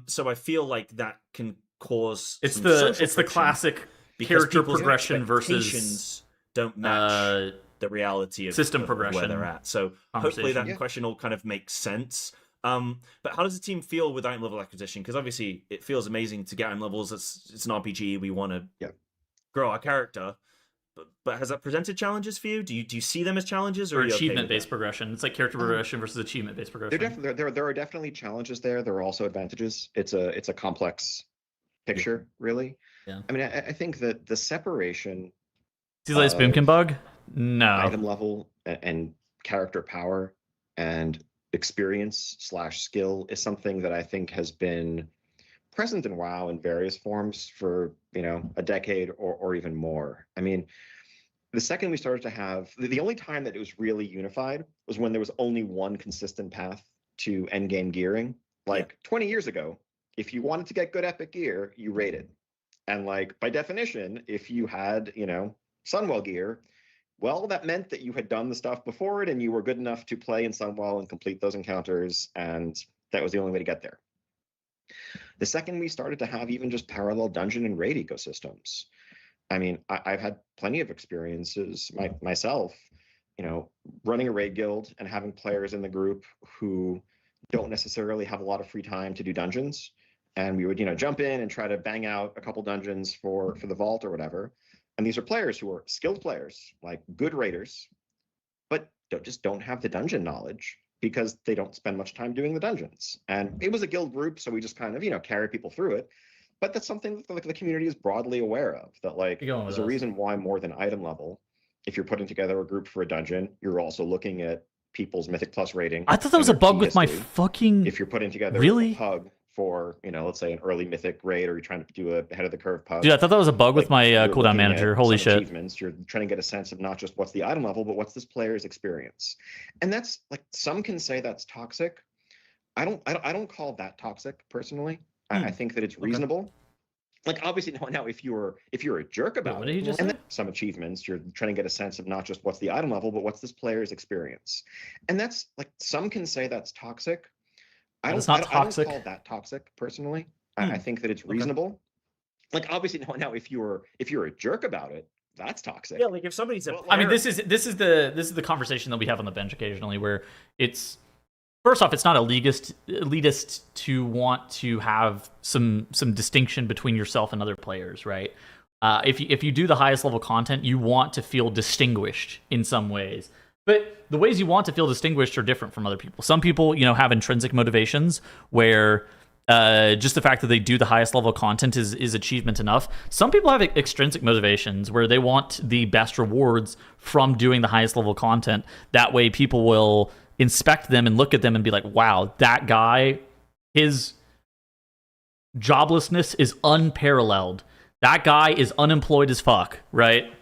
So I feel like that can cause it's the classic character progression versus don't match the reality of system progression where they're at. So hopefully that question will kind of make sense. But how does the team feel with item level acquisition? Because obviously it feels amazing to get item levels. It's an RPG. We want to grow our character. But has that presented challenges for you? Do you see them as challenges or achievement-based progression? It's like character progression versus achievement-based progression. There are definitely challenges there. There are also advantages. It's a complex picture, really. Yeah. I mean, I think that the separation. See the latest Boomkin bug? No. Item level and character power and experience/skill is something that I think has been present in WoW in various forms for a decade or even more. I mean, the second we started to have the only time that it was really unified was when there was only one consistent path to endgame gearing. Like 20 years ago, if you wanted to get good epic gear, you raided, and like by definition, if you had Sunwell gear, well, that meant that you had done the stuff before it and you were good enough to play in Sunwell and complete those encounters, and that was the only way to get there. The second we started to have even just parallel dungeon and raid ecosystems, I mean, I've had plenty of experiences myself running a raid guild and having players in the group who don't necessarily have a lot of free time to do dungeons, and we would jump in and try to bang out a couple dungeons for the vault or whatever. And these are players who are skilled players, like good raiders, but just don't have the dungeon knowledge because they don't spend much time doing the dungeons. And it was a guild group, so we just kind of carry people through it. But that's something that the community is broadly aware of, that there's a reason why more than item level, if you're putting together a group for a dungeon, you're also looking at people's Mythic Plus rating. I thought that was a bug with my fucking... If you're putting together a pug for, let's say an early Mythic raid, or you're trying to do a ahead of the curve pug. Dude, I thought that was a bug with my cooldown manager. Holy shit. Achievements. You're trying to get a sense of not just what's the item level, but what's this player's experience. And that's some can say that's toxic. I don't call that toxic personally. I think that it's reasonable. Obviously now if you're a jerk about it, and some achievements, you're trying to get a sense of not just what's the item level, but what's this player's experience. And that's some can say that's toxic. I don't call that toxic personally. I think that it's reasonable. Obviously now if you're a jerk about it, that's toxic. Yeah, if somebody's I mean, this is the conversation that we have on the bench occasionally, where it's, first off, it's not elitist to want to have some distinction between yourself and other players, right? If you do the highest level content, you want to feel distinguished in some ways. But the ways you want to feel distinguished are different from other people. Some people, have intrinsic motivations where just the fact that they do the highest level content is achievement enough. Some people have extrinsic motivations where they want the best rewards from doing the highest level content. That way people will inspect them and look at them and be like, wow, that guy, his joblessness is unparalleled. That guy is unemployed as fuck, right?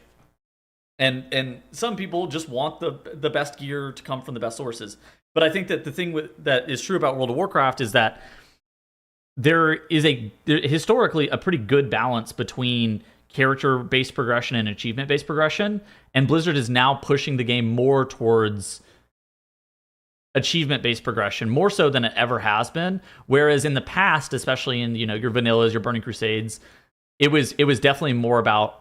And some people just want the best gear to come from the best sources. But I think that the thing that is true about World of Warcraft is that there is historically a pretty good balance between character-based progression and achievement-based progression, and Blizzard is now pushing the game more towards achievement-based progression, more so than it ever has been. Whereas in the past, especially in your vanillas, your Burning Crusades, it was definitely more about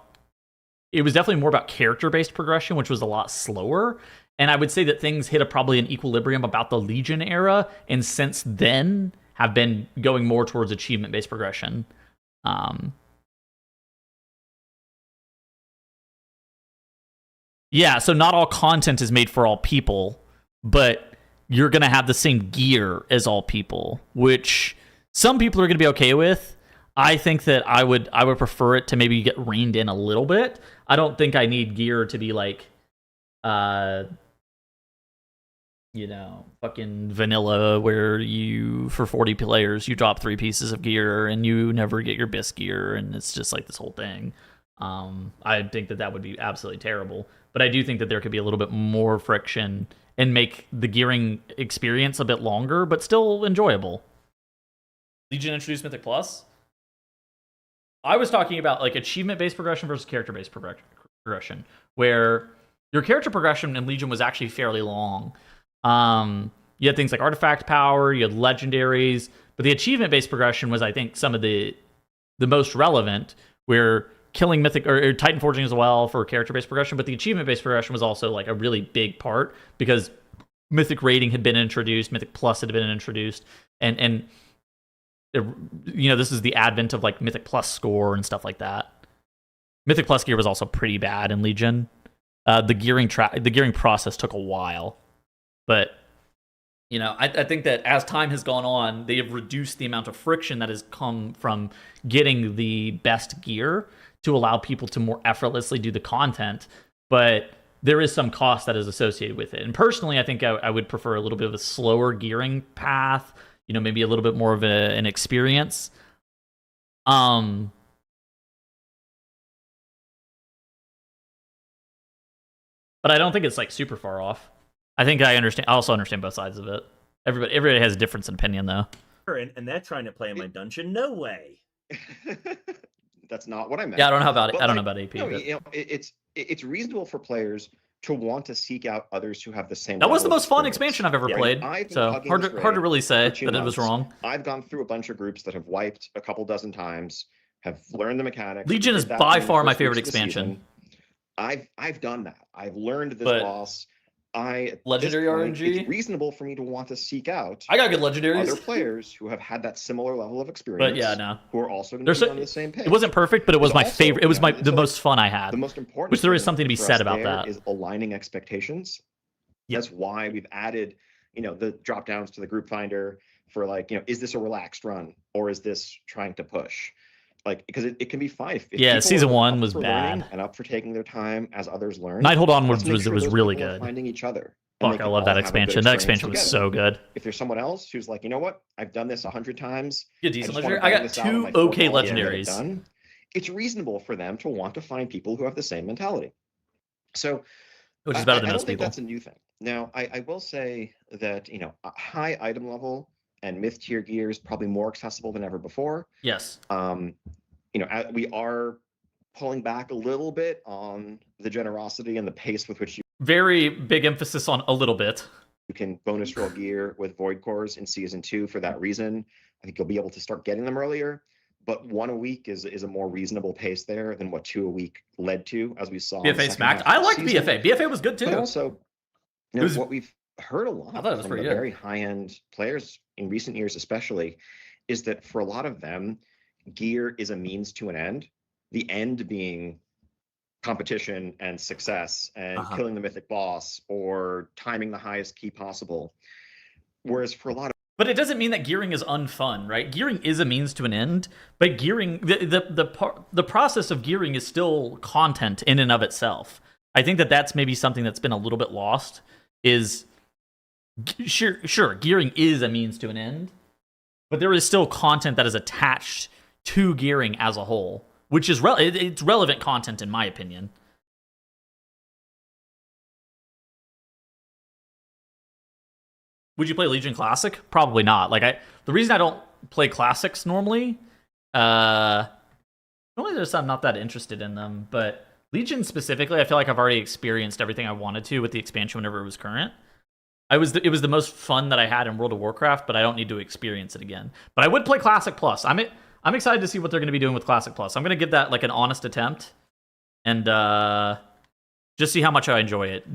character-based progression, which was a lot slower. And I would say that things hit probably an equilibrium about the Legion era, and since then have been going more towards achievement-based progression. Yeah, so not all content is made for all people, but you're going to have the same gear as all people, which some people are going to be okay with. I think that I would prefer it to maybe get reined in a little bit. I don't think I need gear to be fucking vanilla, where you, for 40 players, you drop 3 pieces of gear and you never get your best gear, and it's just this whole thing. I think that would be absolutely terrible. But I do think that there could be a little bit more friction and make the gearing experience a bit longer, but still enjoyable. Legion introduced Mythic Plus. I was talking about achievement-based progression versus character-based progression, where your character progression in Legion was actually fairly long. You had things like artifact power, you had legendaries, but the achievement-based progression was, I think, some of the most relevant, where killing Mythic or Titan Forging as well for character-based progression, but the achievement-based progression was also a really big part, because Mythic rating had been introduced, Mythic Plus had been introduced, and this is the advent of Mythic Plus score and stuff like that. Mythic Plus gear was also pretty bad in Legion. The gearing process took a while, but I think that as time has gone on, they have reduced the amount of friction that has come from getting the best gear to allow people to more effortlessly do the content. But there is some cost that is associated with it. And personally, I think I would prefer a little bit of a slower gearing path, maybe a little bit more of an experience. But I don't think it's super far off. I think I also understand both sides of it. Everybody has a difference in opinion, though. And they're trying to play in my dungeon. No way. That's not what I meant. Yeah, I don't know about it. I don't know about AP. No, it's reasonable for players to want to seek out others who have the same. That was the most fun expansion I've ever played. So hard to really say that it was wrong. I've gone through a bunch of groups that have wiped a couple dozen times, have learned the mechanics. Legion is by far my favorite expansion. I've done that. I've learned this boss. Legendary RNG? It's reasonable for me to want to seek out I got good legendaries. other players who have had that similar level of experience. But yeah, no. Who are also going to be on the same page. It wasn't perfect, but it was my favorite. It was the most fun I had. The most important. Which there is something to be said about that. Is aligning expectations. Yep. That's why we've added, the drop downs to the group finder for like, is this a relaxed run or is this trying to push? Like, because it can be fine. If season 1 was bad and up for taking their time as others learn. Night Hold On was really good. Finding each other. Fuck, I love that expansion. That expansion was so good. If there's someone else who's like, you know what, I've done this 100 times. Decent legendary. I got 2 okay legendaries. It's reasonable for them to want to find people who have the same mentality. So, which is better than most people. I don't think that's a new thing. Now, I will say that a high item level and myth tier gear is probably more accessible than ever before. Yes. We are pulling back a little bit on the generosity and the pace with which you very big emphasis on a little bit. You can bonus roll gear with void cores in season 2 for that reason. I think you'll be able to start getting them earlier, but 1 a week is a more reasonable pace there than what 2 a week led to, as we saw. BFA smacked. I liked BFA. BFA was good too. But also, what we've heard a lot from the very high-end players in recent years, especially, is that for a lot of them, gear is a means to an end. The end being competition and success and killing the mythic boss or timing the highest key possible. Whereas for a lot of But it doesn't mean that gearing is unfun, right? Gearing is a means to an end, but gearing the process of gearing is still content in and of itself. I think that's maybe something that's been a little bit lost is sure gearing is a means to an end, but there is still content that is attached to gearing as a whole, which is it's relevant content in my opinion. Would you play Legion Classic? Probably not. The reason I don't play classics normally, normally I'm not that interested in them, but Legion specifically, I feel like I've already experienced everything I wanted to with the expansion whenever it was current. It was the most fun that I had in World of Warcraft, but I don't need to experience it again. But I would play Classic Plus. I'm excited to see what they're going to be doing with Classic Plus. I'm going to give that an honest attempt and just see how much I enjoy it.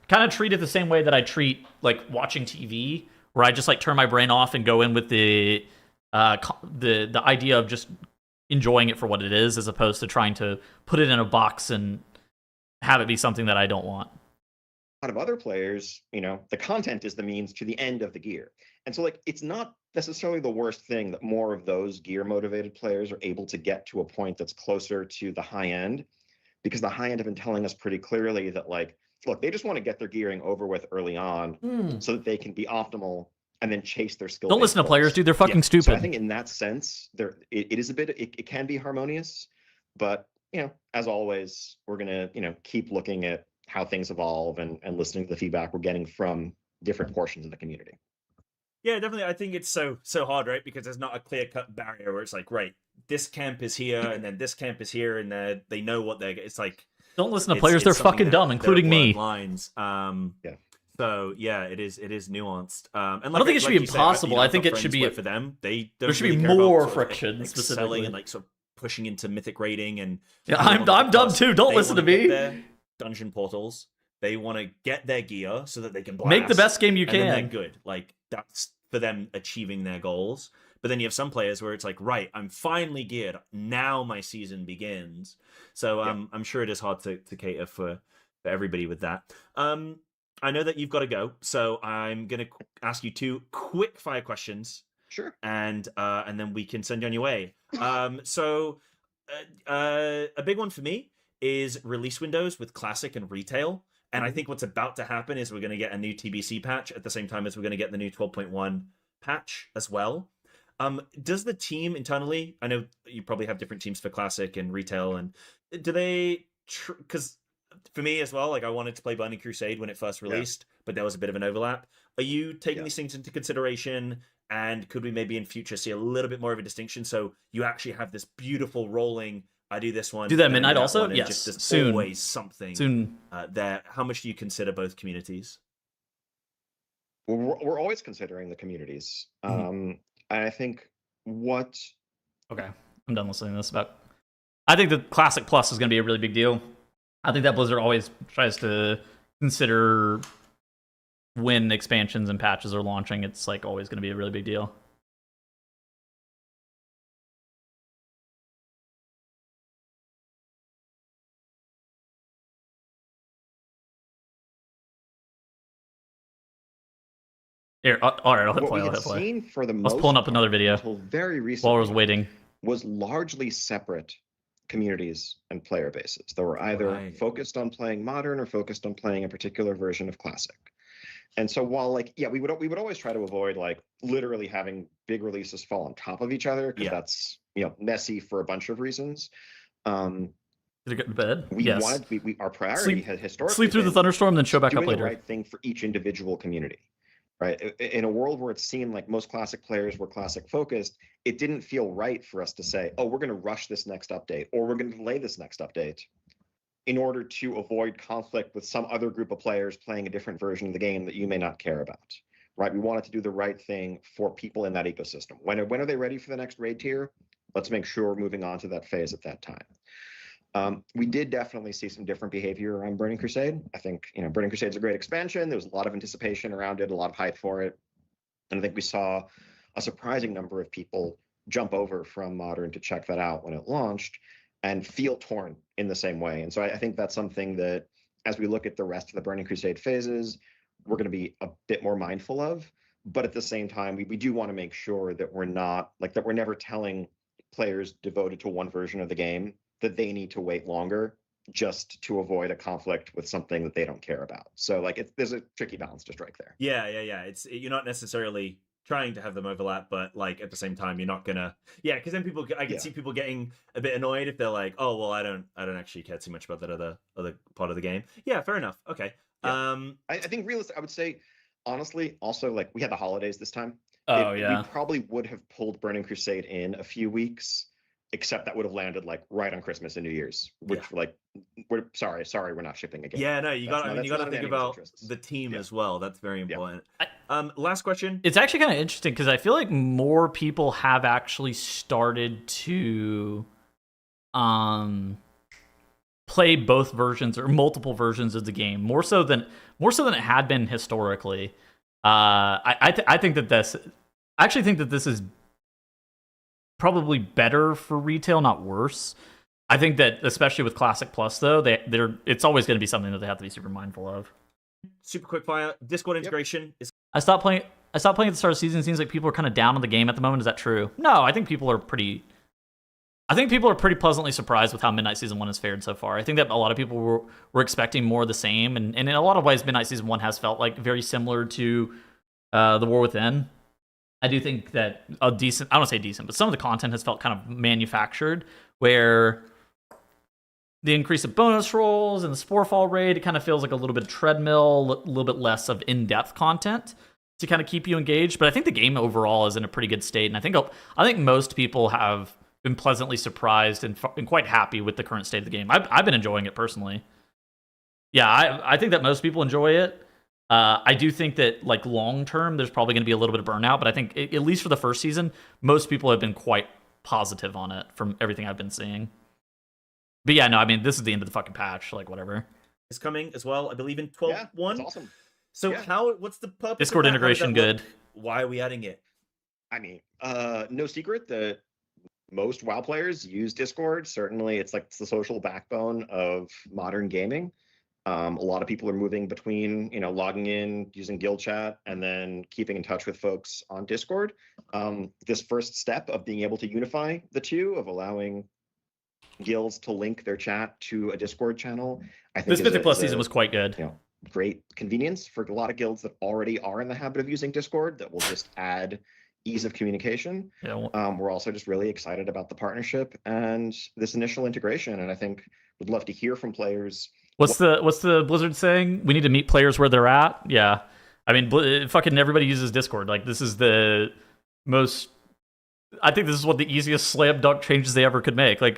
Kind of treat it the same way that I treat watching TV, where I just turn my brain off and go in with the idea of just enjoying it for what it is, as opposed to trying to put it in a box and have it be something that I don't want. A lot of other players, the content is the means to the end of the gear. And so it's not necessarily the worst thing that more of those gear motivated players are able to get to a point that's closer to the high end, because the high end have been telling us pretty clearly that look, they just want to get their gearing over with early on so that they can be optimal and then chase their skill. Don't listen to players, dude. They're fucking stupid. So I think in that sense, it is a bit, it can be harmonious, but as always, we're going to, keep looking at how things evolve and listening to the feedback we're getting from different portions of the community. Yeah, definitely. I think it's so hard, right? Because there's not a clear-cut barrier where it's right, this camp is here and then this camp is here, and they know what they're. It's don't listen to players; they're fucking dumb, including me. Lines. Yeah. So yeah, it is nuanced. And I don't think it should be impossible. I think it should be for them. They don't there should really be care more about friction specifically, and sort of pushing into mythic raiding and. Yeah, I'm dumb too. Don't listen to me. Dungeon portals. They want to get their gear so that they can blast. Make the best game you can. And then they're good. That's for them achieving their goals. But then you have some players where it's right, I'm finally geared. Now my season begins. So I'm sure it is hard to cater for everybody with that. I know that you've got to go, so I'm going to ask you 2 quick fire questions. Sure. And then we can send you on your way. So a big one for me is release windows with classic and retail. And I think what's about to happen is we're going to get a new TBC patch at the same time as we're going to get the new 12.1 patch as well. Does the team internally, I know you probably have different teams for classic and retail, and do they, because for me as well, I wanted to play Burning Crusade when it first released, but there was a bit of an overlap. Are you taking these things into consideration, and could we maybe in future see a little bit more of a distinction so you actually have this beautiful rolling, I do this one. Do that midnight also? Yes. Just soon. Always something. Soon. There. How much do you consider both communities? Well, we're always considering the communities. And I think Okay, I'm done listening to this. I think the Classic Plus is going to be a really big deal. I think that Blizzard always tries to consider when expansions and patches are launching, it's like always going to be a really big deal. Here, all right, I'll hit play. I'll hit play. Seen for the I was pulling up another video until very recently while I was waiting. Was largely separate communities and player bases that were either focused on playing modern or focused on playing a particular version of classic. And so while like, yeah, we would always try to avoid like literally having big releases fall on top of each other, because that's, you know, messy for a bunch of reasons. Did it get to bed? Yes. Our priority has historically sleep through the thunderstorm, then show back up later. The right thing for each individual community. Right. In a world where it seemed like most classic players were classic focused, it didn't feel right for us to say, oh, we're going to rush this next update, or we're going to delay this next update in order to avoid conflict with some other group of players playing a different version of the game that you may not care about. Right. We wanted to do the right thing for people in that ecosystem. When are they ready for the next raid tier? Let's make sure we're moving on to that phase at that time. We did definitely see some different behavior around Burning Crusade. I think, you know, Burning Crusade is a great expansion. There was a lot of anticipation around it, a lot of hype for it. And I think we saw a surprising number of people jump over from Modern to check that out when it launched and feel torn in the same way. And so I think that's something that, as we look at the rest of the Burning Crusade phases, we're going to be a bit more mindful of. But at the same time, we do want to make sure that we're not, like, that we're never telling players devoted to one version of the game that they need to wait longer just to avoid a conflict with something that they don't care about. So like there's a tricky balance to strike there. Yeah. You're not necessarily trying to have them overlap, but like at the same time, you're not gonna. Yeah, because then I can see people getting a bit annoyed if they're like, oh well, I don't actually care too much about that other part of the game. Yeah, fair enough. Okay. Yeah. I think realistic. I would say honestly, also like we had the holidays this time. We probably would have pulled Burning Crusade in a few weeks. Except that would have landed like right on Christmas and New Year's, which like we're sorry, we're not shipping again. Yeah, no, you got to think about the team as well. That's very important. Last question. It's actually kind of interesting because I feel like more people have actually started to play both versions or multiple versions of the game more so than it had been historically. I think that this is probably better for retail, not worse. I think that especially with Classic Plus though, it's always going to be something that they have to be super mindful of. Super quick fire. Discord integration is. I stopped playing at the start of the season. It seems like people are kind of down on the game at the moment. Is that true? No, I think people are pretty pleasantly surprised with how Midnight Season 1 has fared so far. I think that a lot of people were expecting more of the same, and in a lot of ways, Midnight Season 1 has felt like very similar to The War Within. I do think that I don't want to say decent, but some of the content has felt kind of manufactured, where the increase of bonus rolls and the Sporefall raid, it kind of feels like a little bit of treadmill, a little bit less of in-depth content to kind of keep you engaged. But I think the game overall is in a pretty good state, and I think most people have been pleasantly surprised and quite happy with the current state of the game. I've been enjoying it personally. Yeah, I think that most people enjoy it. I do think that like long term, there's probably going to be a little bit of burnout, but I think at least for the first season, most people have been quite positive on it from everything I've been seeing. But yeah, no, I mean, this is the end of the fucking patch, like whatever. It's coming as well, I believe in 12.1. Yeah, that's awesome. So what's the purpose? Discord integration, good. Why are we adding it? I mean, no secret that most WoW players use Discord. Certainly, it's the social backbone of modern gaming. A lot of people are moving between, logging in, using guild chat, and then keeping in touch with folks on Discord. This first step of being able to unify the two, of allowing guilds to link their chat to a Discord channel, I think this Mythic Plus season was quite good. Great convenience for a lot of guilds that already are in the habit of using Discord. That will just add ease of communication. Yeah. We're also just really excited about the partnership and this initial integration, and I think we'd love to hear from players. What's the Blizzard saying? We need to meet players where they're at. Yeah, I mean, fucking everybody uses Discord. Like, this is the most. I think this is one of the easiest slam dunk changes they ever could make. Like,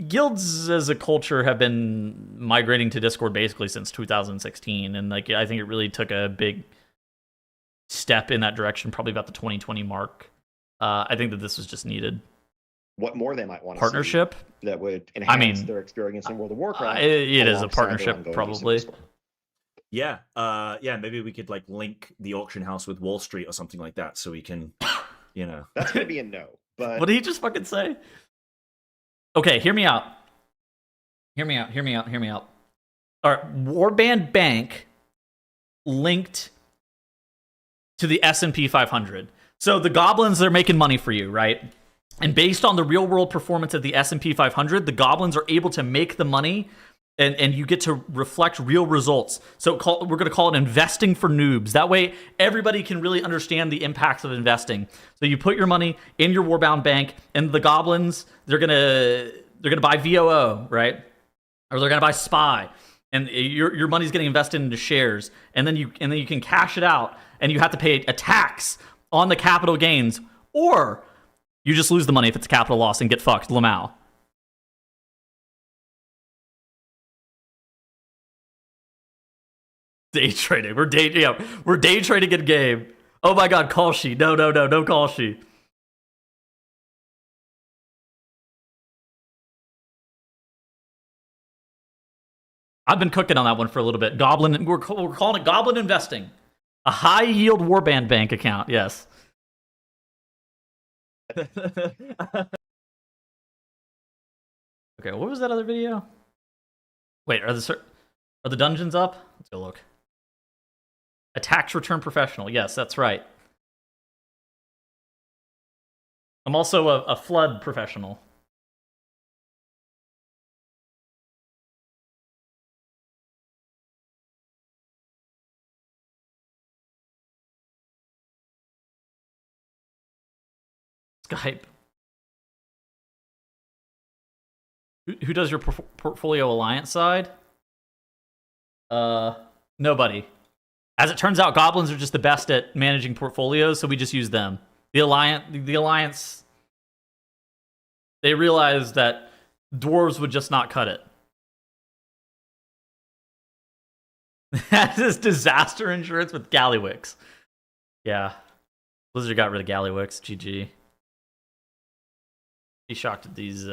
guilds as a culture have been migrating to Discord basically since 2016, and like I think it really took a big step in that direction, probably about the 2020 mark. I think that this was just needed. What more they might want to partnership see that would enhance their experience in World of Warcraft. It is a partnership, probably. Yeah, yeah. Maybe we could like link the auction house with Wall Street or something like that, so we can, you know. That's gonna be a no. But what did he just fucking say? Okay, hear me out. Hear me out. Hear me out. Hear me out. All right, Warband Bank linked to the S&P 500. So the goblins, they're making money for you, right? And based on the real world performance of the S&P 500, the goblins are able to make the money, and you get to reflect real results. So we're going to call it investing for noobs. That way, everybody can really understand the impacts of investing. So you put your money in your Warbound Bank, and the goblins, they're gonna buy VOO, right? Or they're gonna buy SPY, and your money's getting invested into shares, and then you can cash it out, and you have to pay a tax on the capital gains, or you just lose the money if it's a capital loss and get fucked, Lamau. Day trading. We're day trading in game. Oh my god, call she. No, call she. I've been cooking on that one for a little bit. We're calling it Goblin Investing. A high yield Warband Bank account, yes. Okay, what was that other video? Wait, are the dungeons up? Let's go look. A tax return professional. Yes, that's right. I'm also a flood professional. Skype. Who does your portfolio alliance side? Nobody. As it turns out, goblins are just the best at managing portfolios, so we just use them. The alliance, they realized that dwarves would just not cut it. That is disaster insurance with Gallywix. Yeah. Blizzard got rid of Gallywix. GG. Be shocked at these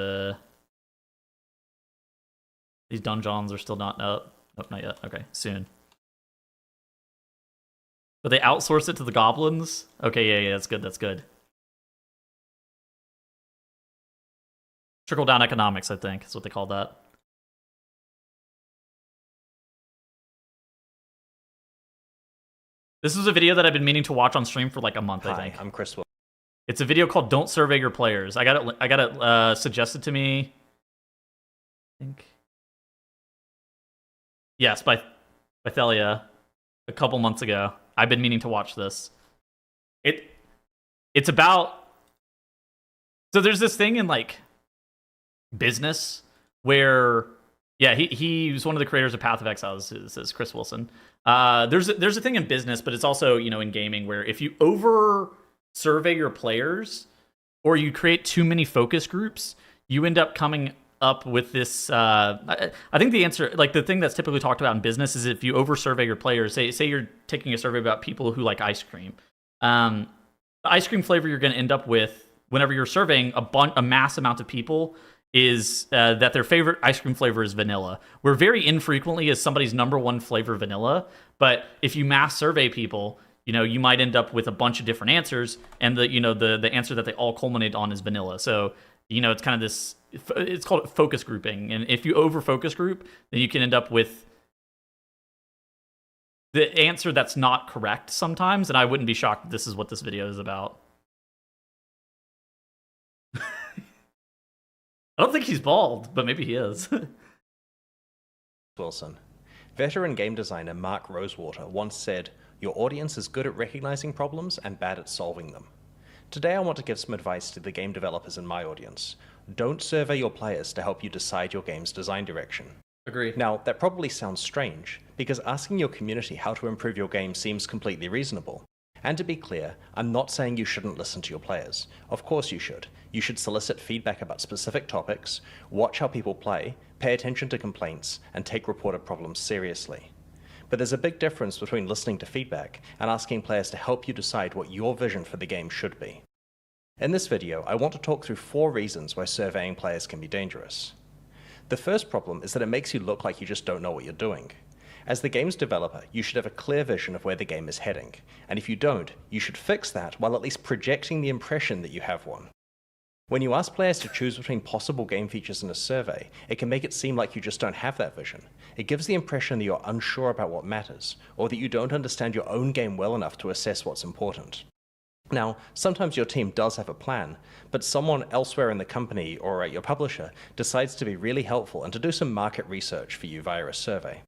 dungeons are still not up. Nope, not yet. Okay, soon. But they outsource it to the goblins? Okay, yeah, that's good, that's good. Trickle-down economics, I think, is what they call that. This is a video that I've been meaning to watch on stream for like a month, I think. I'm Chris Will. It's a video called "Don't Survey Your Players." I got it suggested to me. I think. Yes, by Thelia a couple months ago. I've been meaning to watch this. It's about, so there's this thing in like business where, yeah, he was one of the creators of Path of Exile, says Chris Wilson. There's a thing in business, but it's also, you know, in gaming where if you over survey your players or you create too many focus groups, you end up coming up with this. I think the answer, like the thing that's typically talked about in business, is if you over survey your players. Say you're taking a survey about people who like ice cream. The ice cream flavor you're going to end up with whenever you're surveying a mass amount of people is that their favorite ice cream flavor is vanilla. Where very infrequently is somebody's number one flavor vanilla. But if you mass survey people, you know, you might end up with a bunch of different answers, and the answer that they all culminate on is vanilla. So, you know, it's kind of this, it's called focus grouping. And if you over focus group, then you can end up with the answer that's not correct sometimes. And I wouldn't be shocked if this is what this video is about. I don't think he's bald, but maybe he is. Wilson. Veteran game designer Mark Rosewater once said, "Your audience is good at recognizing problems and bad at solving them." Today I want to give some advice to the game developers in my audience. Don't survey your players to help you decide your game's design direction. Agree. Now, that probably sounds strange, because asking your community how to improve your game seems completely reasonable. And to be clear, I'm not saying you shouldn't listen to your players. Of course you should. You should solicit feedback about specific topics, watch how people play, pay attention to complaints, and take reported problems seriously. But there's a big difference between listening to feedback and asking players to help you decide what your vision for the game should be. In this video, I want to talk through 4 reasons why surveying players can be dangerous. The first problem is that it makes you look like you just don't know what you're doing. As the game's developer, you should have a clear vision of where the game is heading, and if you don't, you should fix that while at least projecting the impression that you have one. When you ask players to choose between possible game features in a survey, it can make it seem like you just don't have that vision. It gives the impression that you're unsure about what matters, or that you don't understand your own game well enough to assess what's important. Now, sometimes your team does have a plan, but someone elsewhere in the company or at your publisher decides to be really helpful and to do some market research for you via a survey.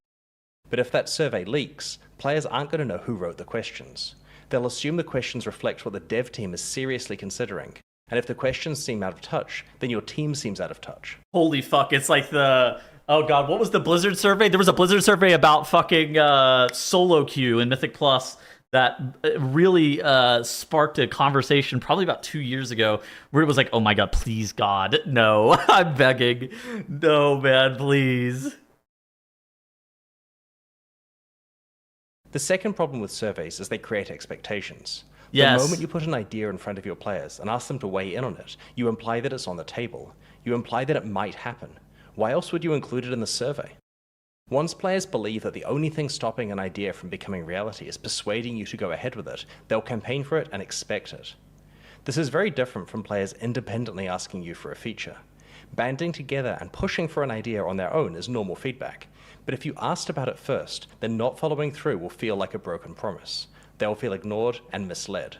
But if that survey leaks, players aren't going to know who wrote the questions. They'll assume the questions reflect what the dev team is seriously considering. And if the questions seem out of touch, then your team seems out of touch. Holy fuck, it's like the... Oh god, what was the Blizzard survey? There was a Blizzard survey about fucking solo queue in Mythic Plus that really sparked a conversation probably about 2 years ago where it was like, oh my god, please god, no, I'm begging. No, man, please. The second problem with surveys is they create expectations. Yes. The moment you put an idea in front of your players and ask them to weigh in on it, you imply that it's on the table. You imply that it might happen. Why else would you include it in the survey? Once players believe that the only thing stopping an idea from becoming reality is persuading you to go ahead with it, they'll campaign for it and expect it. This is very different from players independently asking you for a feature. Banding together and pushing for an idea on their own is normal feedback. But if you asked about it first, then not following through will feel like a broken promise. They'll feel ignored and misled.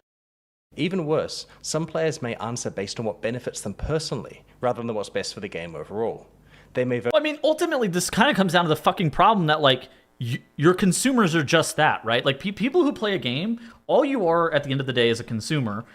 Even worse, some players may answer based on what benefits them personally, rather than what's best for the game overall. They may I mean, ultimately, this kind of comes down to the fucking problem that, like, your consumers are just that, right? Like, people who play a game, all you are at the end of the day is a consumer.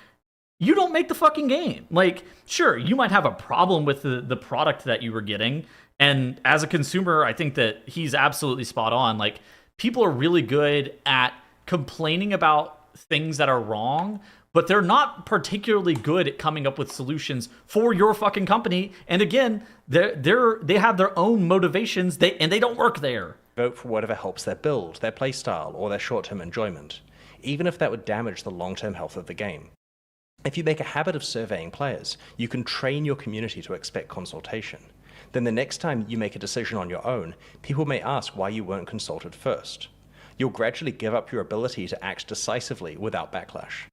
You don't make the fucking game. Like, sure, you might have a problem with the product that you were getting, and as a consumer, I think that he's absolutely spot on. Like, people are really good at complaining about things that are wrong, but they're not particularly good at coming up with solutions for your fucking company. And again, they have their own motivations, and they don't work there. Vote for whatever helps their build, their playstyle, or their short-term enjoyment, even if that would damage the long-term health of the game. If you make a habit of surveying players, you can train your community to expect consultation. Then the next time you make a decision on your own, people may ask why you weren't consulted first. You'll gradually give up your ability to act decisively without backlash.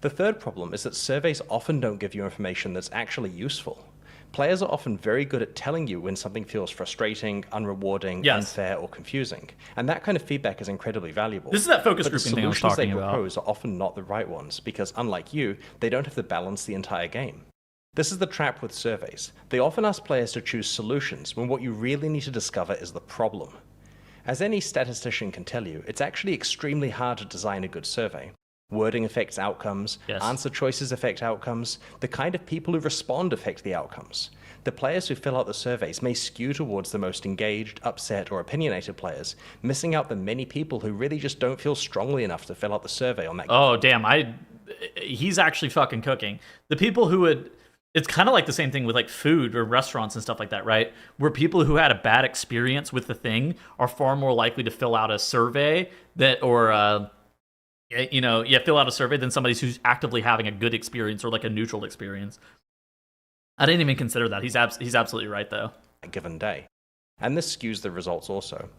The third problem is that surveys often don't give you information that's actually useful. Players are often very good at telling you when something feels frustrating, unrewarding, unfair, or confusing, and that kind of feedback is incredibly valuable. This is that focus grouping thing I was talking about. The solutions they propose are often not the right ones, because unlike you, they don't have to balance the entire game. This is the trap with surveys. They often ask players to choose solutions when what you really need to discover is the problem. As any statistician can tell you, it's actually extremely hard to design a good survey. Wording affects outcomes, answer choices affect outcomes, the kind of people who respond affect the outcomes. The players who fill out the surveys may skew towards the most engaged, upset, or opinionated players, missing out the many people who really just don't feel strongly enough to fill out the survey on that. Oh, damn, he's actually fucking cooking. The people who would... It's kind of like the same thing with like food or restaurants and stuff like that, right? Where people who had a bad experience with the thing are far more likely to fill out a survey fill out a survey than somebody who's actively having a good experience or like a neutral experience. I didn't even consider that. He's absolutely right, though. A given day. And this skews the results also.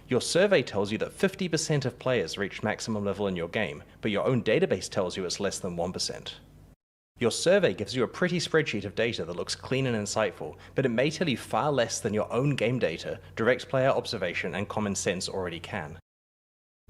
Your survey tells you that 50% of players reached maximum level in your game, but your own database tells you it's less than 1%. Your survey gives you a pretty spreadsheet of data that looks clean and insightful, but it may tell you far less than your own game data, direct player observation, and common sense already can.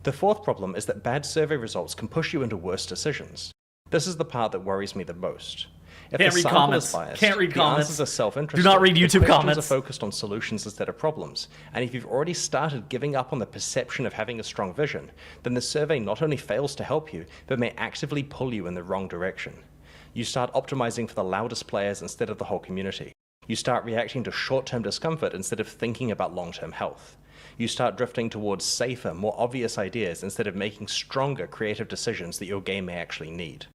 The fourth problem is that bad survey results can push you into worse decisions. This is the part that worries me the most. If Can't read comments. Can't read comments. Answers are self-interested. Do not read YouTube questions comments. Are focused on solutions instead of problems. And if you've already started giving up on the perception of having a strong vision, then the survey not only fails to help you, but may actively pull you in the wrong direction. You start optimizing for the loudest players instead of the whole community. You start reacting to short-term discomfort instead of thinking about long-term health. You start drifting towards safer, more obvious ideas instead of making stronger creative decisions that your game may actually need.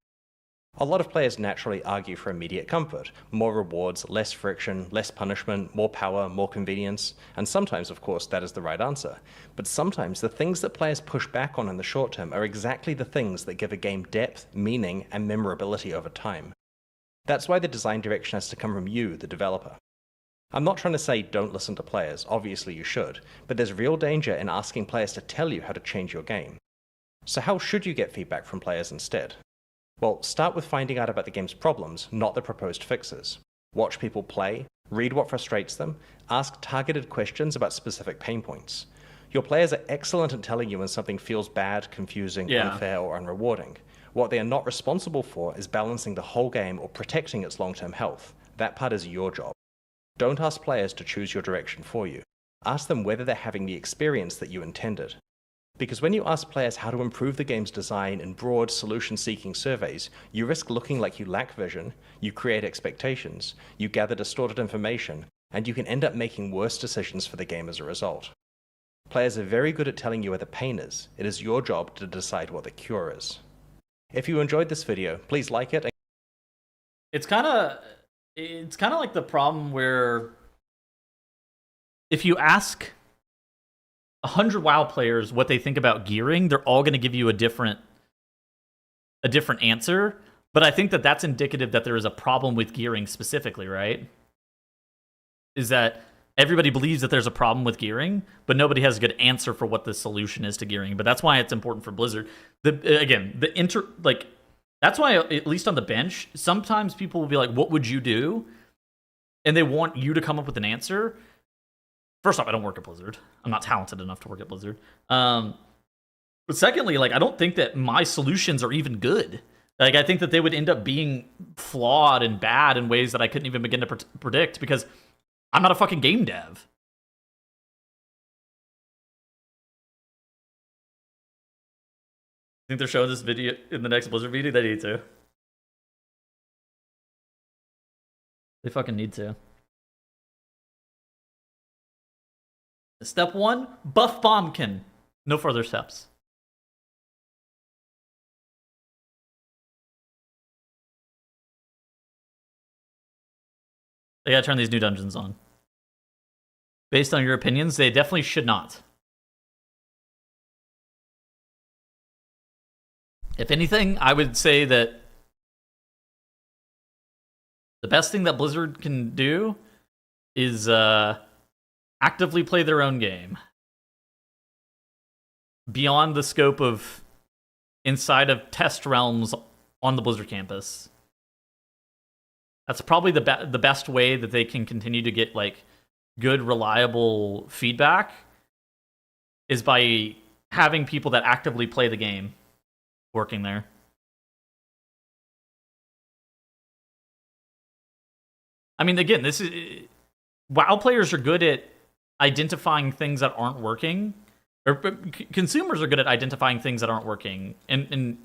A lot of players naturally argue for immediate comfort, more rewards, less friction, less punishment, more power, more convenience, and sometimes, of course, that is the right answer. But sometimes the things that players push back on in the short term are exactly the things that give a game depth, meaning, and memorability over time. That's why the design direction has to come from you, the developer. I'm not trying to say don't listen to players, obviously you should, but there's real danger in asking players to tell you how to change your game. So how should you get feedback from players instead? Well, start with finding out about the game's problems, not the proposed fixes. Watch people play, read what frustrates them, ask targeted questions about specific pain points. Your players are excellent at telling you when something feels bad, confusing, unfair, or unrewarding. What they are not responsible for is balancing the whole game or protecting its long-term health. That part is your job. Don't ask players to choose your direction for you. Ask them whether they're having the experience that you intended. Because when you ask players how to improve the game's design in broad, solution-seeking surveys, you risk looking like you lack vision, you create expectations, you gather distorted information, and you can end up making worse decisions for the game as a result. Players are very good at telling you where the pain is. It is your job to decide what the cure is. If you enjoyed this video, please like it. It's kind of like the problem where if you ask 100 WoW players what they think about gearing, they're all going to give you a different answer. But I think that that's indicative that there is a problem with gearing specifically, right? Is that everybody believes that there's a problem with gearing, but nobody has a good answer for what the solution is to gearing. But that's why it's important for Blizzard. That's why, at least on the bench, sometimes people will be like, what would you do? And they want you to come up with an answer. First off, I don't work at Blizzard. I'm not talented enough to work at Blizzard. But secondly, I don't think that my solutions are even good. I think that they would end up being flawed and bad in ways that I couldn't even begin to predict because I'm not a fucking game dev. Think they're showing this video in the next Blizzard video? They need to. They fucking need to. Step 1, buff Bombkin. No further steps. They gotta turn these new dungeons on. Based on your opinions, they definitely should not. If anything, I would say that the best thing that Blizzard can do is actively play their own game. Beyond the scope of inside of test realms on the Blizzard campus. That's probably the best way that they can continue to get good, reliable feedback is by having people that actively play the game working there. I mean, again, this is WoW players are good at identifying things that aren't working, or consumers are good at identifying things that aren't working, and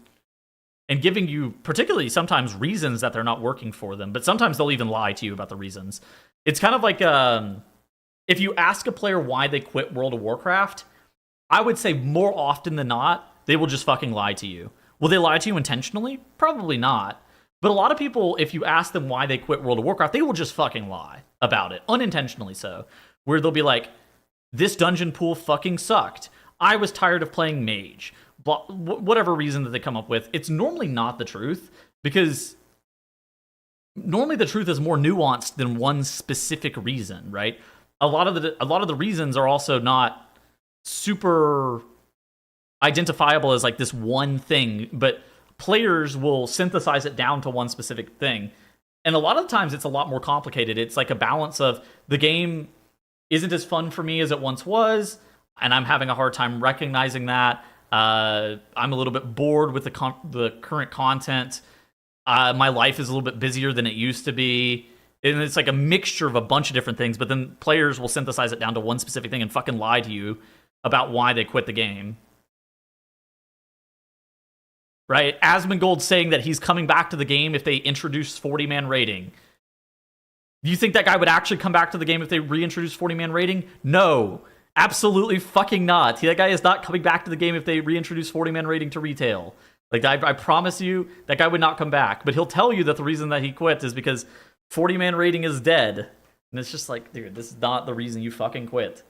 giving you, particularly sometimes, reasons that they're not working for them. But sometimes they'll even lie to you about the reasons. It's kind of like if you ask a player why they quit World of Warcraft, I would say more often than not, they will just fucking lie to you. Will they lie to you intentionally? Probably not. But a lot of people, if you ask them why they quit World of Warcraft, they will just fucking lie about it, unintentionally so. Where they'll be like, this dungeon pool fucking sucked. I was tired of playing mage. But whatever reason that they come up with, it's normally not the truth, because normally the truth is more nuanced than one specific reason, right? A lot of the reasons are also not super identifiable as this one thing, but players will synthesize it down to one specific thing. And a lot of times it's a lot more complicated. It's like a balance of the game isn't as fun for me as it once was, and I'm having a hard time recognizing that. I'm a little bit bored with the current content. My life is a little bit busier than it used to be. And it's like a mixture of a bunch of different things, but then players will synthesize it down to one specific thing and fucking lie to you about why they quit the game. Right? Asmongold saying that he's coming back to the game if they introduce 40-man raiding. Do you think that guy would actually come back to the game if they reintroduce 40-man raiding? No. Absolutely fucking not. That guy is not coming back to the game if they reintroduce 40-man raiding to retail. I promise you, that guy would not come back. But he'll tell you that the reason that he quit is because 40-man raiding is dead. And it's just like, dude, this is not the reason you fucking quit.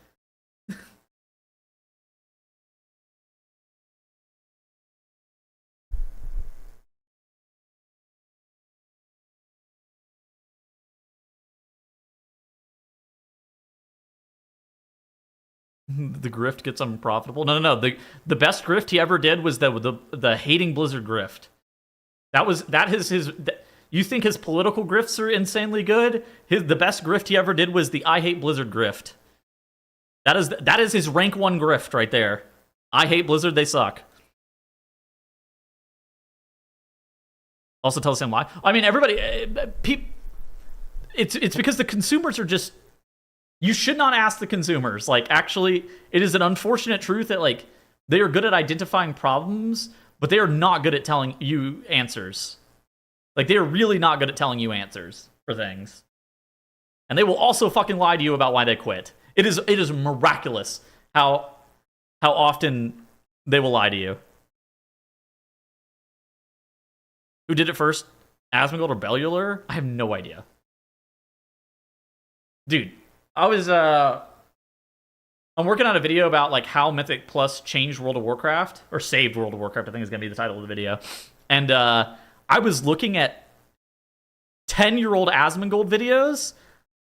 The grift gets unprofitable. No. The best grift he ever did was the hating Blizzard grift. That is his. You think his political grifts are insanely good? The best grift he ever did was the I hate Blizzard grift. That is his rank 1 grift right there. I hate Blizzard, they suck. Also tells him why. I mean, everybody, it's because the consumers are just. You should not ask the consumers. Like, actually, it is an unfortunate truth that like they are good at identifying problems, but they are not good at telling you answers. Like, they are really not good at telling you answers for things, and they will also fucking lie to you about why they quit. It is miraculous how often they will lie to you. Who did it first? Asmongold or Bellular? I have no idea. Dude, I'm working on a video about like how Mythic Plus changed World of Warcraft, or saved World of Warcraft, I think is going to be the title of the video. And I was looking at 10-year-old Asmongold videos.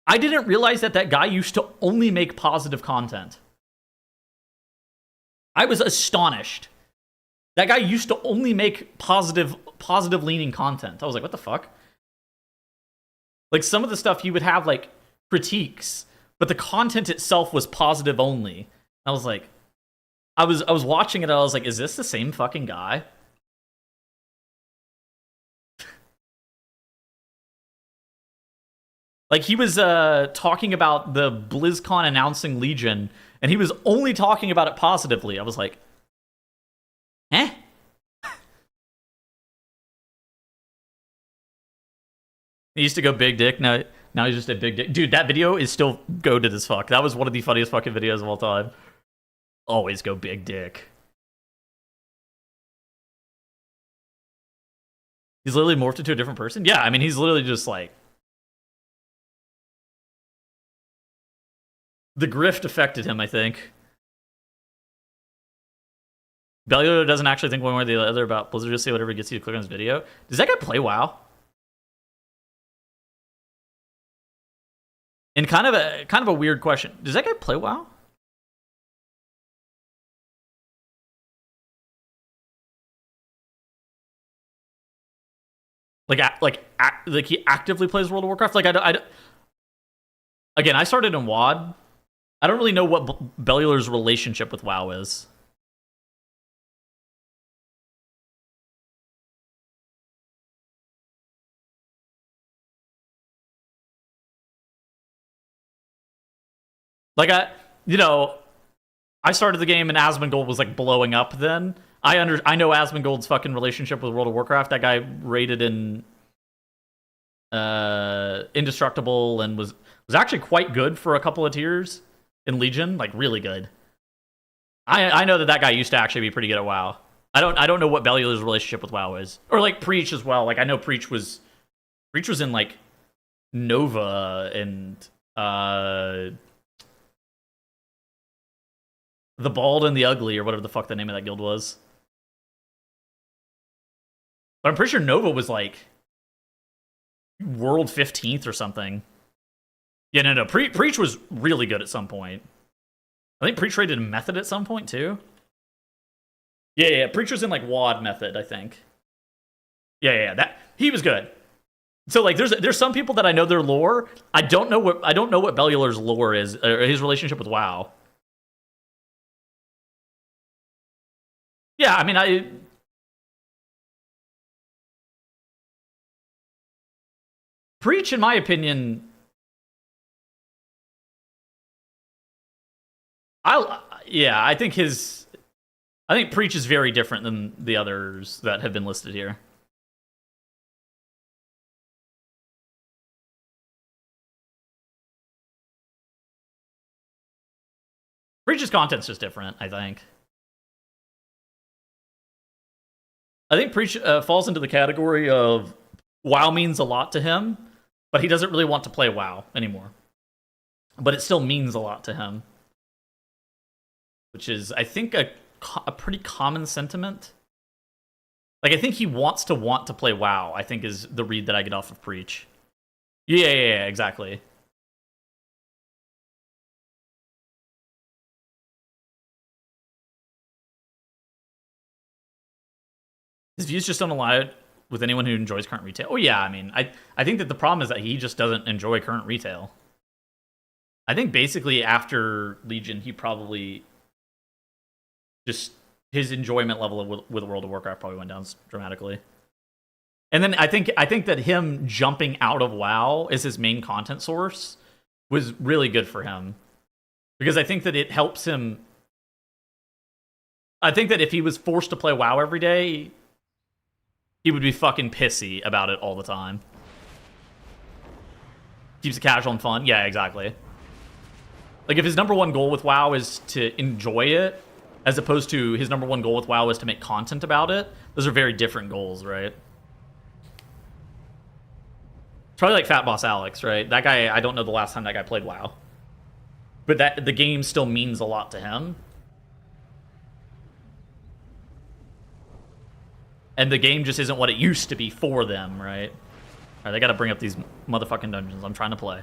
I didn't realize that guy used to only make positive content. I was astonished. That guy used to only make positive leaning content. I was like, what the fuck? Like, some of the stuff he would have like critiques, but the content itself was positive only. I was like, I was watching it, I was like, is this the same fucking guy? Like, he was talking about the BlizzCon announcing Legion, and he was only talking about it positively. I was like, eh? He used to go big dick, now he's just a big dick. Dude, that video is still goated as fuck. That was one of the funniest fucking videos of all time. Always go big dick. He's literally morphed into a different person? Yeah, I mean, he's literally just like... The grift affected him, I think. Bellular doesn't actually think one way or the other about Blizzard. Just say whatever gets you to click on his video. Does that guy play WoW? And kind of a weird question. Does that guy play WoW? Like he actively plays World of Warcraft? Like again, I started in WoD. I don't really know what Bellular's relationship with WoW is. Like, I started the game and Asmongold was like blowing up then. I know Asmongold's fucking relationship with World of Warcraft. That guy rated in Indestructible and was actually quite good for a couple of tiers in Legion, like really good. I know that guy used to actually be pretty good at WoW. I don't know what Bellular's relationship with WoW is, or like Preach as well. Like, I know Preach was in like Nova and The Bald and the Ugly, or whatever the fuck the name of that guild was. But I'm pretty sure Nova was like World 15th or something. Yeah, no. Preach was really good at some point. I think Preach rated Method at some point too. Yeah. Preach was in like WoD Method, I think. Yeah. That he was good. So like, there's some people that I know their lore. I don't know what Bellular's lore is, or his relationship with WoW. Yeah, I mean, Preach, in my opinion, I think Preach is very different than the others that have been listed here. Preach's content's just different, I think. I think Preach falls into the category of WoW means a lot to him, but he doesn't really want to play WoW anymore. But it still means a lot to him. Which is, I think, a pretty common sentiment. Like, I think he wants to play WoW, I think, is the read that I get off of Preach. Yeah, exactly. His views just don't align with anyone who enjoys current retail. Oh yeah, I mean, I think that the problem is that he just doesn't enjoy current retail. I think basically after Legion, he probably just his enjoyment level with World of Warcraft probably went down dramatically. And then I think that him jumping out of WoW as his main content source was really good for him, because I think that it helps him. I think that if he was forced to play WoW every day, he would be fucking pissy about it all the time. Keeps it casual and fun. Yeah, exactly. Like, if his number one goal with WoW is to enjoy it, as opposed to his number one goal with WoW is to make content about it, those are very different goals, right? It's probably like Fat Boss Alex, right? That guy, I don't know the last time that guy played WoW. But that the game still means a lot to him. And the game just isn't what it used to be for them, right? Alright, they gotta bring up these motherfucking dungeons. I'm trying to play.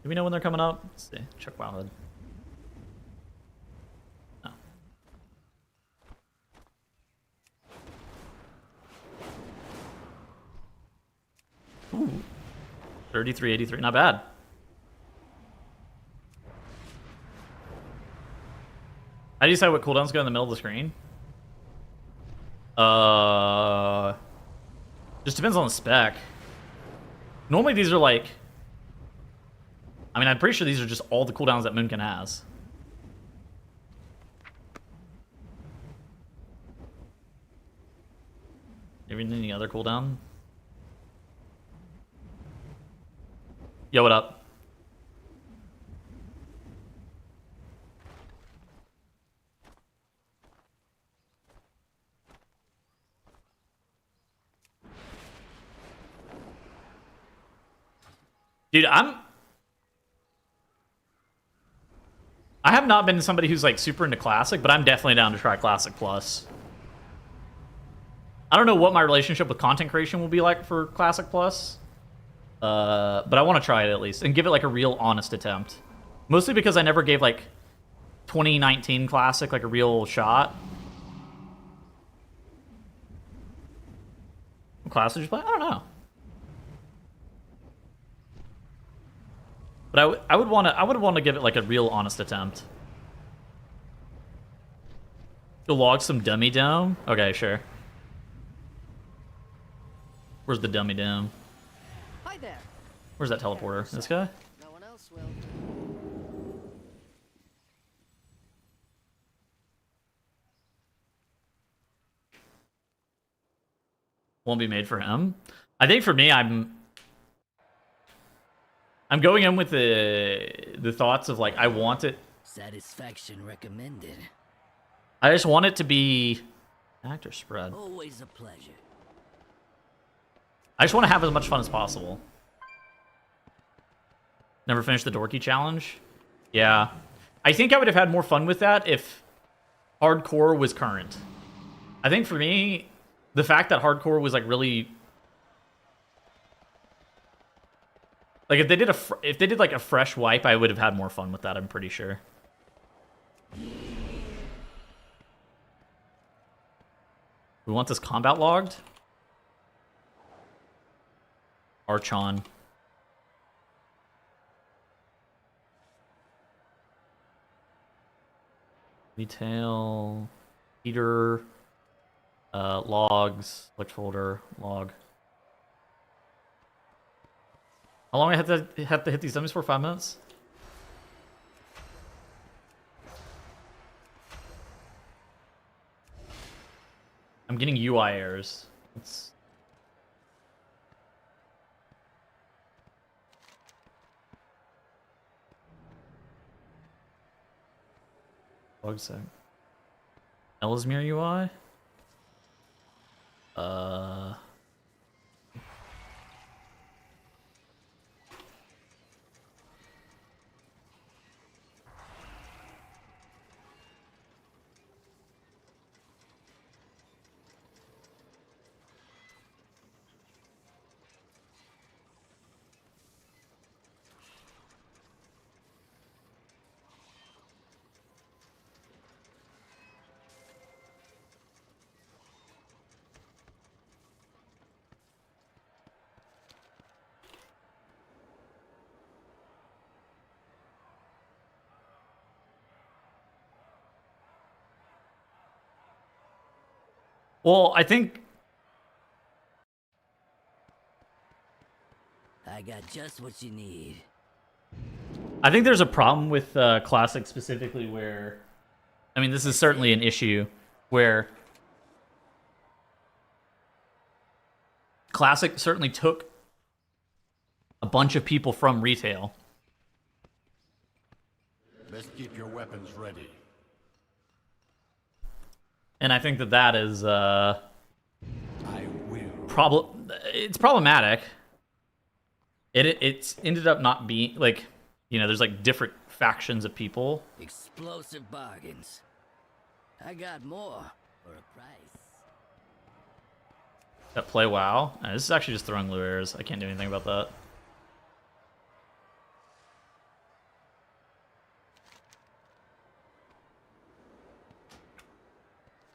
Do we know when they're coming up? Let's see. Check WoWhood. No. Ooh. 3383. Not bad. How do you decide what cooldowns go in the middle of the screen? Just depends on the spec. Normally these are like... I mean, I'm pretty sure these are just all the cooldowns that Moonkin has. Even any other cooldown? Yo, what up? Dude, I have not been somebody who's like super into Classic, but I'm definitely down to try Classic Plus. I don't know what my relationship with content creation will be like for Classic Plus, but I want to try it at least and give it like a real honest attempt. Mostly because I never gave like 2019 Classic like a real shot. What class did you play? I don't know. But I would want to give it like a real honest attempt. You'll log some dummy dome? Okay, sure. Where's the dummy dome? Hi there. Where's that teleporter? This guy? No one else will. Won't be made for him. I think for me, I'm going in with the thoughts of like I want it. Satisfaction recommended. I just want it to be actor spread. Always a pleasure. I just want to have as much fun as possible. Never finished the Dorky challenge? Yeah. I think I would have had more fun with that if hardcore was current. I think for me, the fact that hardcore was like really... Like if they did like a fresh wipe, I would have had more fun with that, I'm pretty sure. We want this combat logged? Archon. Retail. Heater. Logs. Select folder. Log. How long I have to hit these dummies for? 5 minutes? I'm getting UI errors. Let's... Bug sec. Ellesmere UI? Well, I think I got just what you need. there's a problem with Classic specifically where, I mean, this is certainly an issue where Classic certainly took a bunch of people from retail. Best keep your weapons ready. And I think that is I will. it's problematic. It's ended up not being like, you know, there's like different factions of people. Explosive bargains. I got more for a price. That play WoW. This is actually just throwing lures. I can't do anything about that.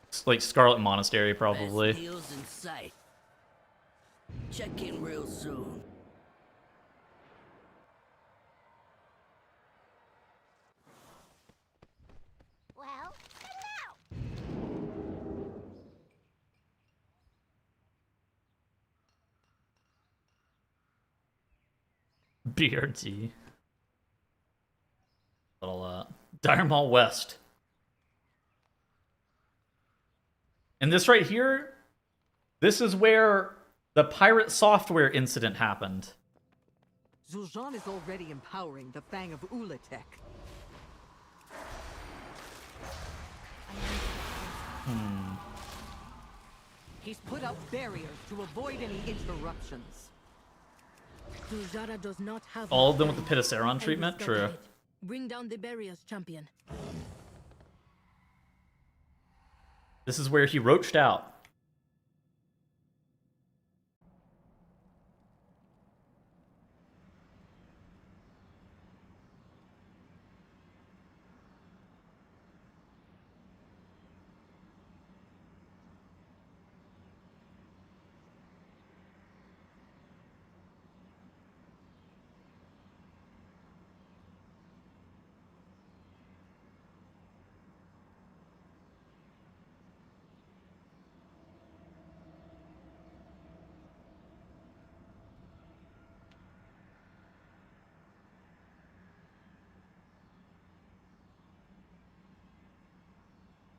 It's like Scarlet Monastery, probably. Best deals in sight. Check in real soon. Well, now. BRT. Little Dire Mall West. And this right here, this is where the pirate software incident happened. Zul'Jin is already empowering the Fang of Ulatek. He's put up barriers to avoid any interruptions. Zul'Jin does not have All of them with the Pit of Sauron treatment? True. Bring down the barriers, champion. This is where he roached out.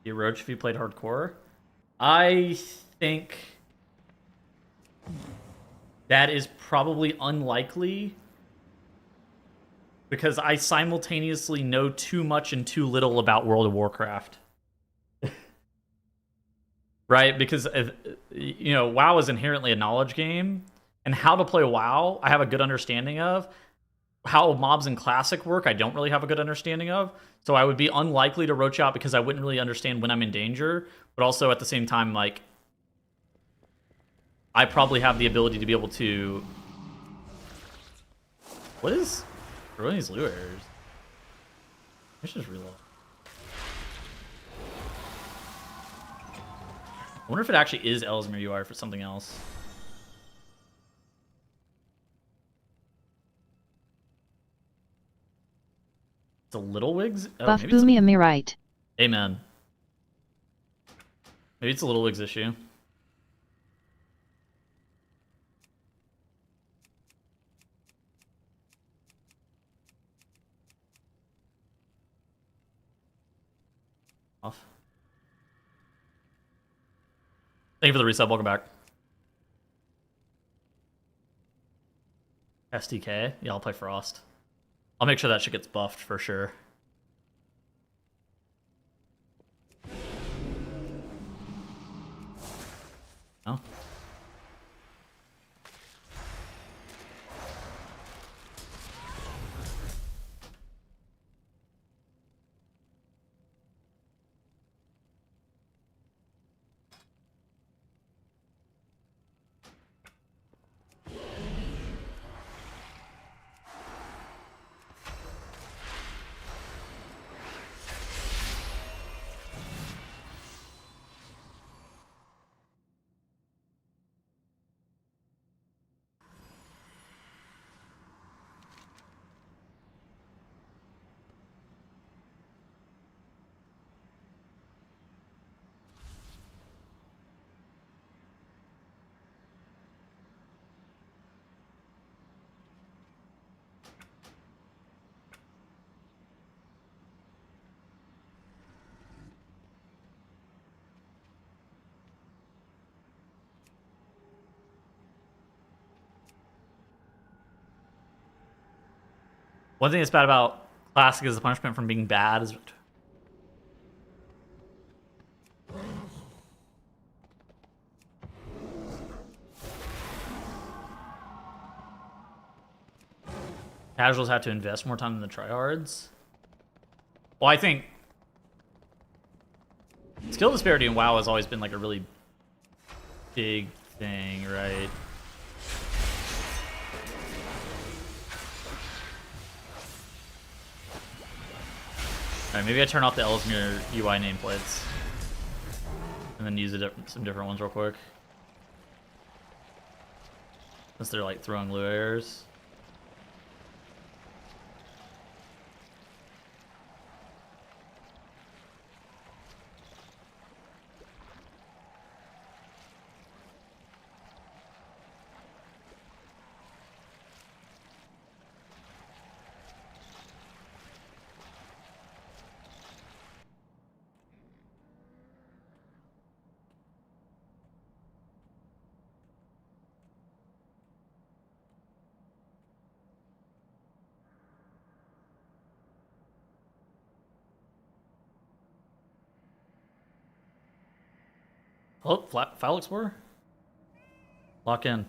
You roach if you played hardcore? I think that is probably unlikely because I simultaneously know too much and too little about World of Warcraft. Right? Because, you know, WoW is inherently a knowledge game, and how to play WoW, I have a good understanding of. How mobs in Classic work, I don't really have a good understanding of. So I would be unlikely to roach out because I wouldn't really understand when I'm in danger. But also at the same time, like, I probably have the ability to be able to... What is throwing these lures? I should just reload. I wonder if it actually is Ellesmere UI for something else. It's a Little Wigs? Oh, Buff maybe it's Boomy Amirite. Amen. Maybe it's a Little Wigs issue. Off. Thank you for the reset. Welcome back. SDK? Yeah, I'll play Frost. I'll make sure that shit gets buffed for sure. Oh. One thing that's bad about Classic is the punishment from being bad is... Casuals have to invest more time than the tryhards. Well, I think skill disparity in WoW has always been like a really big thing, right? Alright, maybe I turn off the Ellesmere UI nameplates. And then use some different ones real quick. Since they're like throwing blue errors. Oh, File Explorer? Lock in.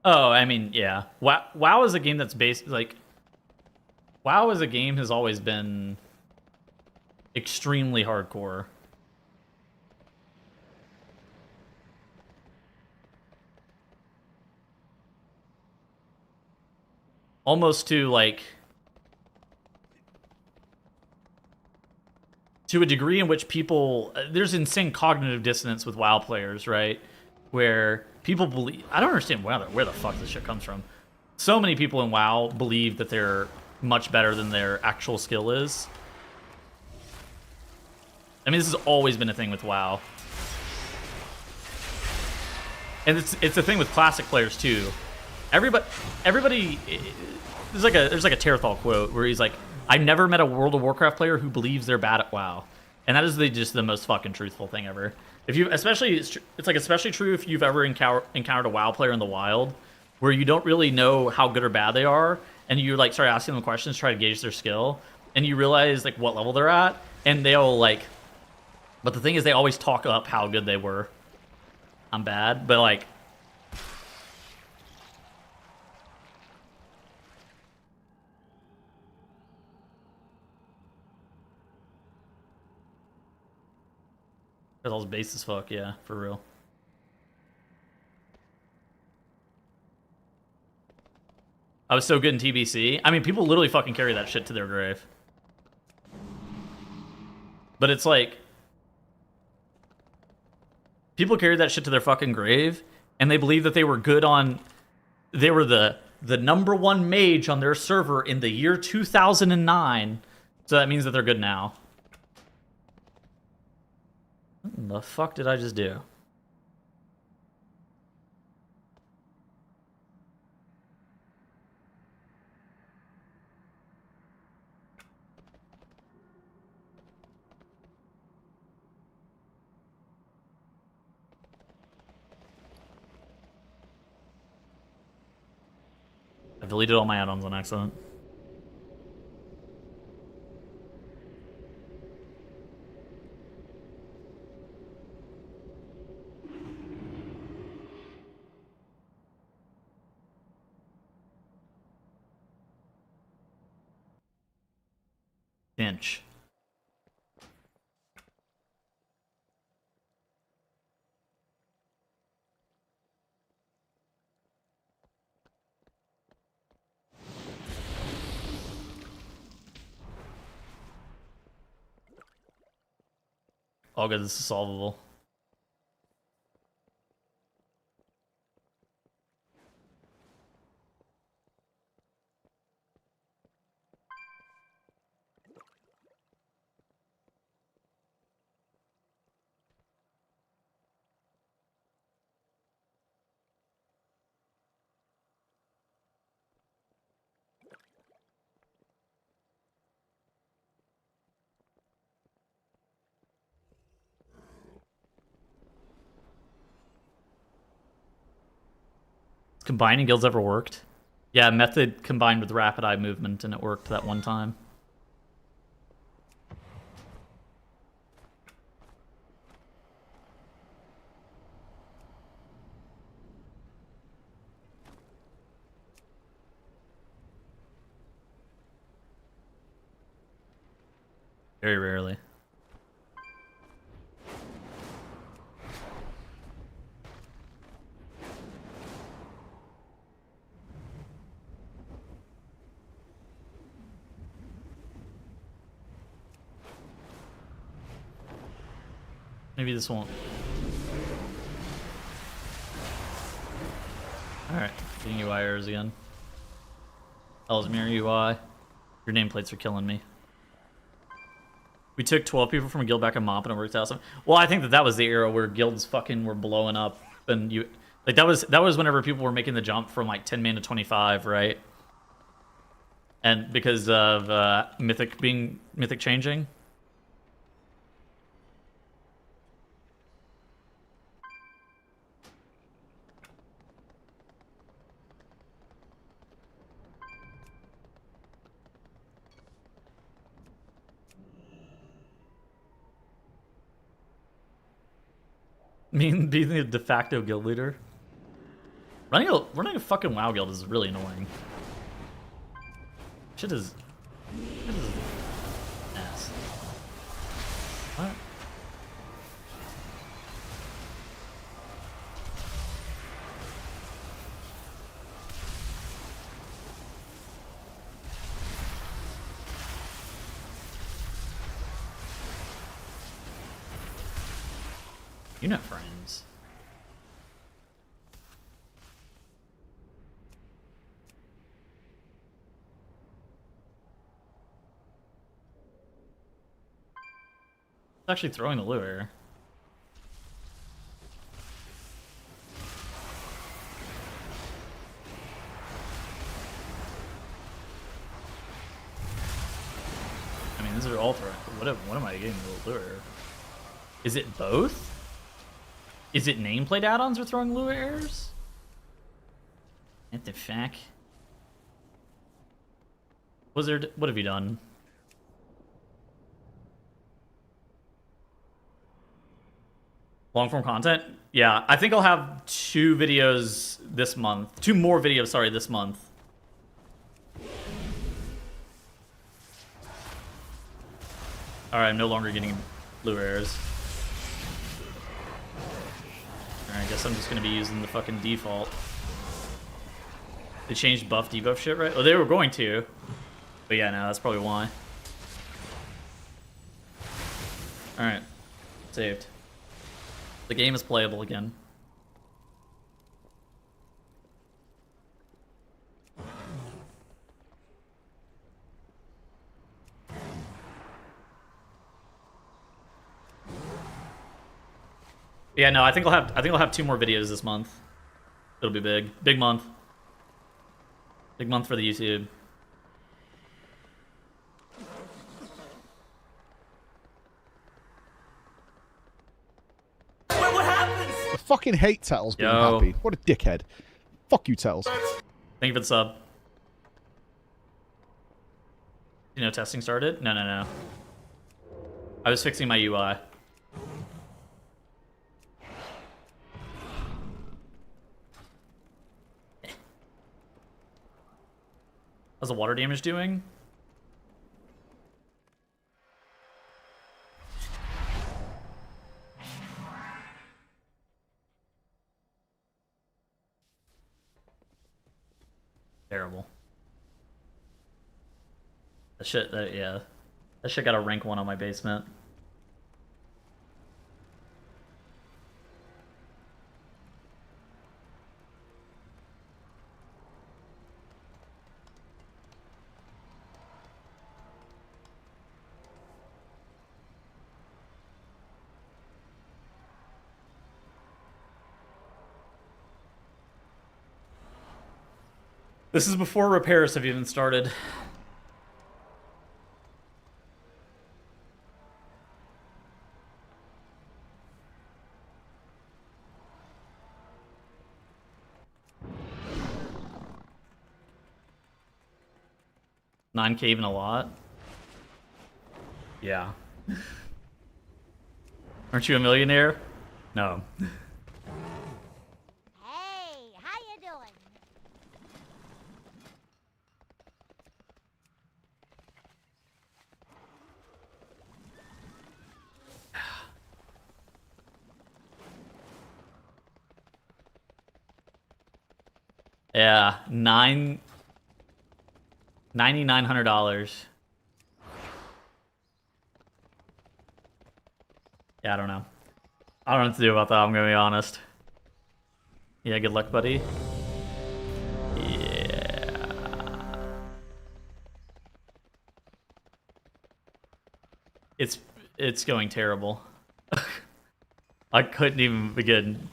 Oh, I mean, yeah. WoW is a game that's based like WoW as a game has always been extremely hardcore. Almost to like to a degree in which people there's insane cognitive dissonance with WoW players, right? Where people believe I don't understand where the fuck this shit comes from. So many people in WoW believe that they're much better than their actual skill is. I mean, this has always been a thing with WoW. And it's a thing with classic players too. Everybody there's like a Terethal quote where he's like, I've never met a World of Warcraft player who believes they're bad at WoW. And that is just the most fucking truthful thing ever. If you especially it's like especially true if you've ever encountered a WoW player in the wild where you don't really know how good or bad they are, and you like start asking them questions, try to gauge their skill, and you realize like what level they're at, and they'll like, but the thing is they always talk up how good they were. I'm bad, but like, because I was base as fuck, yeah, for real. I was so good in TBC. I mean, people literally fucking carry that shit to their grave. But it's like, people carry that shit to their fucking grave, and they believe that they were good on, they were the #1 mage on their server in the year 2009. So that means that they're good now. What the fuck did I just do? I deleted all my add-ons on accident. Inch. All good. This is solvable. Combining guilds ever worked? Yeah, method combined with rapid eye movement, and it worked that one time. Very rarely. Maybe this won't. Alright, getting UI errors again. Ellesmere UI. Your nameplates are killing me. We took 12 people from a guild back in Mop and it worked out. Well, I think that was the era where guilds fucking were blowing up, and you like that was whenever people were making the jump from like 10 man to 25, right? And because of Mythic changing. Being the de facto guild leader. Running a fucking WoW guild is really annoying. Shit is ass. What? You're not friends. It's actually throwing the lure. I mean, these are all throwing. What am I getting the lure? Is it both? Is it nameplate add-ons or throwing lure errors? What the fuck? Wizard, what have you done? Long-form content? Yeah, I think I'll have 2 videos this month. 2 more videos, sorry, this month. Alright, I'm no longer getting lure errors. Alright, I guess I'm just gonna be using the fucking default. They changed buff debuff shit, right? Oh, they were going to. But yeah, no, that's probably why. Alright. Saved. The game is playable again. Yeah, no, I think I'll have 2 more videos this month. It'll be big. Big month. Big month for the YouTube. What happens? I fucking hate Tettles being happy. What a dickhead. Fuck you, Tettles. Thank you for the sub. You know, testing started? No. I was fixing my UI. How's the water damage doing? Terrible. That shit, yeah. That shit got a rank 1 on my basement. This is before repairs have even started. $9K even a lot? Yeah. Aren't you a millionaire? No. Hey, how you doing? Yeah, $9,900. Yeah, I don't know. I don't know what to do about that, I'm gonna be honest. Yeah, good luck, buddy. Yeah. It's going terrible. I couldn't even begin.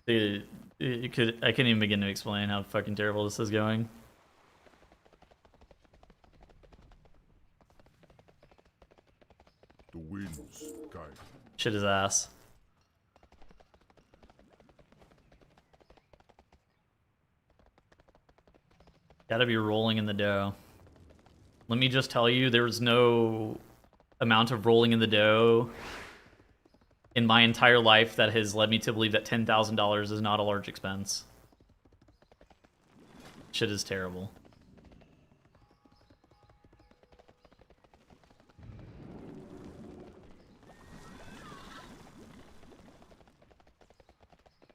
Dude, I can't even begin to explain how fucking terrible this is going. The winds guide. Shit his ass. Gotta be rolling in the dough. Let me just tell you, there's no amount of rolling in the dough in my entire life that has led me to believe that $10,000 is not a large expense. Shit is terrible.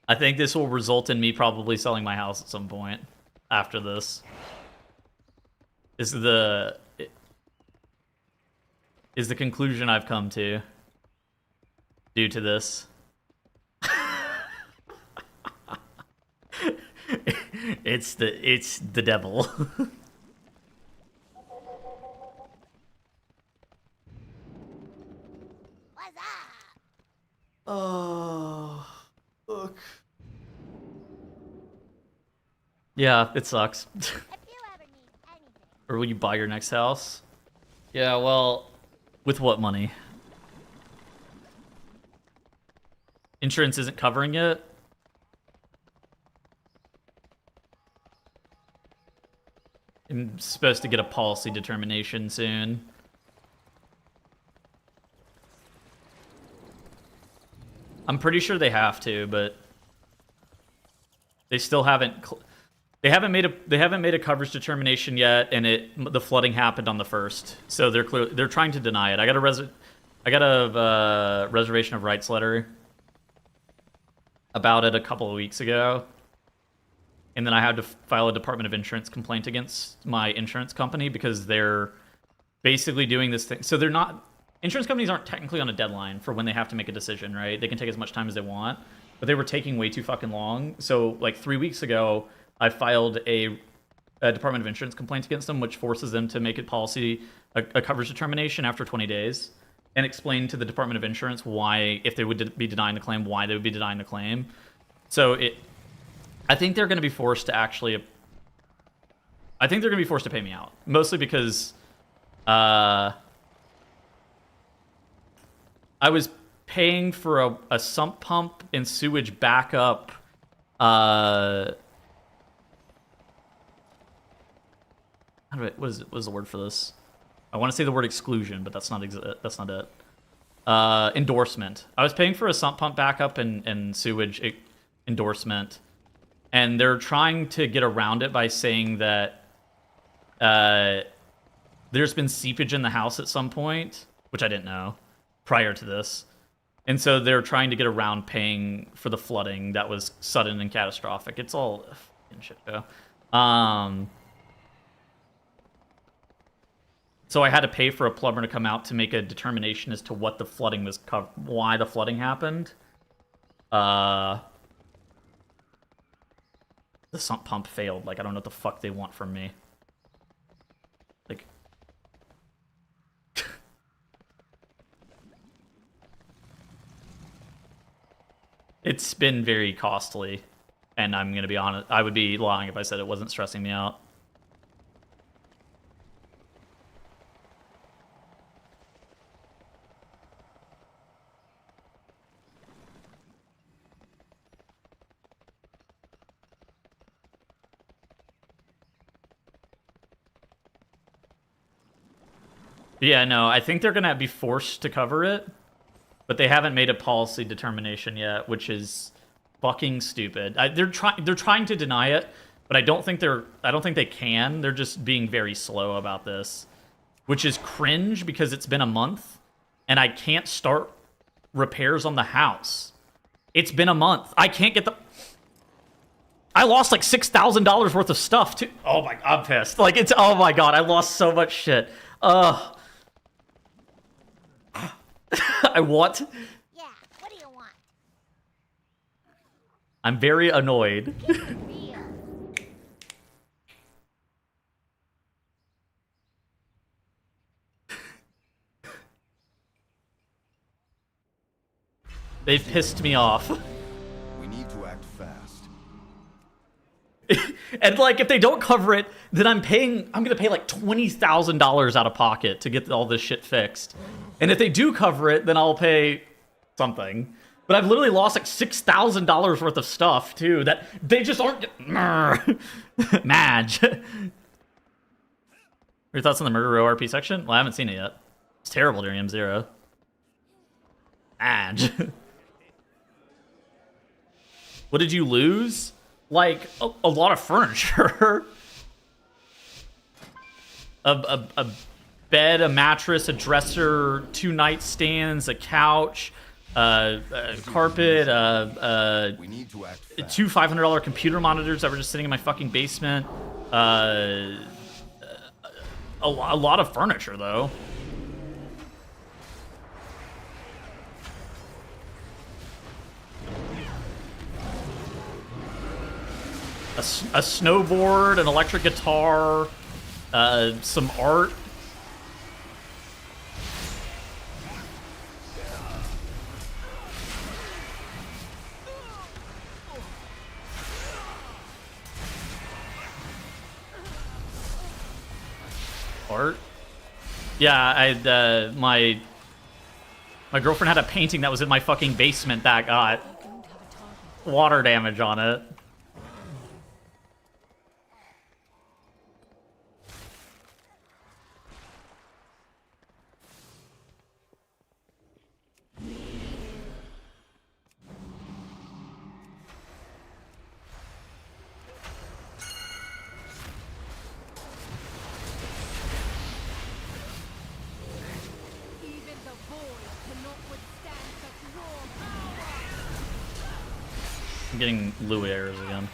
I think this will result in me probably selling my house at some point after this. Is the conclusion I've come to due to this. It's the devil. What's up? Oh, look. Yeah, it sucks. If you ever need anything. Or will you buy your next house? Yeah, well, with what money? Insurance isn't covering it? I'm supposed to get a policy determination soon. I'm pretty sure they have to, but they still haven't. They haven't made a coverage determination yet, and the flooding happened on the 1st, so they're trying to deny it. I got a reservation of rights letter about it a couple of weeks ago, and then I had to file a Department of Insurance complaint against my insurance company because they're basically doing this thing. So they're not. Insurance companies aren't technically on a deadline for when they have to make a decision, right? They can take as much time as they want, but they were taking way too fucking long. So like 3 weeks ago, I filed a Department of Insurance complaint against them, which forces them to make a coverage determination after 20 days, and explain to the Department of Insurance why, if they would be denying the claim, why they would be denying the claim. So I think they're going to be forced to actually. I think they're going to be forced to pay me out, mostly because I was paying for a sump pump and sewage backup. What is the word for this? I want to say the word exclusion, but that's not it. Endorsement. I was paying for a sump pump backup and sewage endorsement, and they're trying to get around it by saying that there's been seepage in the house at some point, which I didn't know prior to this. And so they're trying to get around paying for the flooding that was sudden and catastrophic. It's all fucking shit show. So I had to pay for a plumber to come out to make a determination as to what the flooding was, why the flooding happened. The sump pump failed. Like, I don't know what the fuck they want from me. Like, It's been very costly, and I'm gonna be honest. I would be lying if I said it wasn't stressing me out. Yeah, no, I think they're gonna be forced to cover it, but they haven't made a policy determination yet, which is fucking stupid. They're trying to deny it, but I don't think they can. They're just being very slow about this, which is cringe because it's been a month and I can't start repairs on the house. It's been a month. I can't get the. I lost like $6,000 worth of stuff too. Oh my, I'm pissed. Like it's, oh my god, I lost so much shit. I want. Yeah, what do you want? I'm very annoyed. They've pissed me off. We need to act fast. And like, if they don't cover it, then I'm gonna pay like $20,000 out of pocket to get all this shit fixed. And if they do cover it, then I'll pay something. But I've literally lost like $6,000 worth of stuff too. That they just aren't. Madge. Your thoughts on the Murder Row RP section? Well, I haven't seen it yet. It's terrible during M0. Madge. What did you lose? Like a lot of furniture. A bed, a mattress, a dresser, 2 nightstands, a couch, a carpet, We need to act fast. 2 $500 computer monitors that were just sitting in my fucking basement. A lot of furniture though. A snowboard, an electric guitar, some art. Art? Yeah, my girlfriend had a painting that was in my fucking basement that got water damage on it. I'm getting Louis errors again.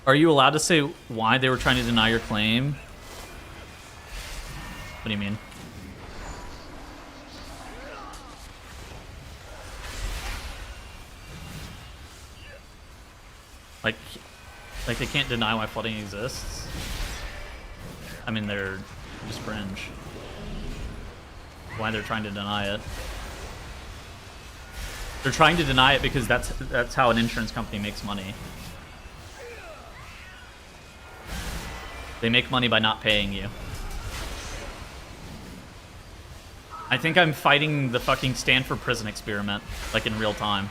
Are you allowed to say why they were trying to deny your claim? What do you mean? Like they can't deny why flooding exists? I mean, they're just cringe. Why they're trying to deny it? They're trying to deny it because that's how an insurance company makes money. They make money by not paying you. I think I'm fighting the fucking Stanford prison experiment, like in real time.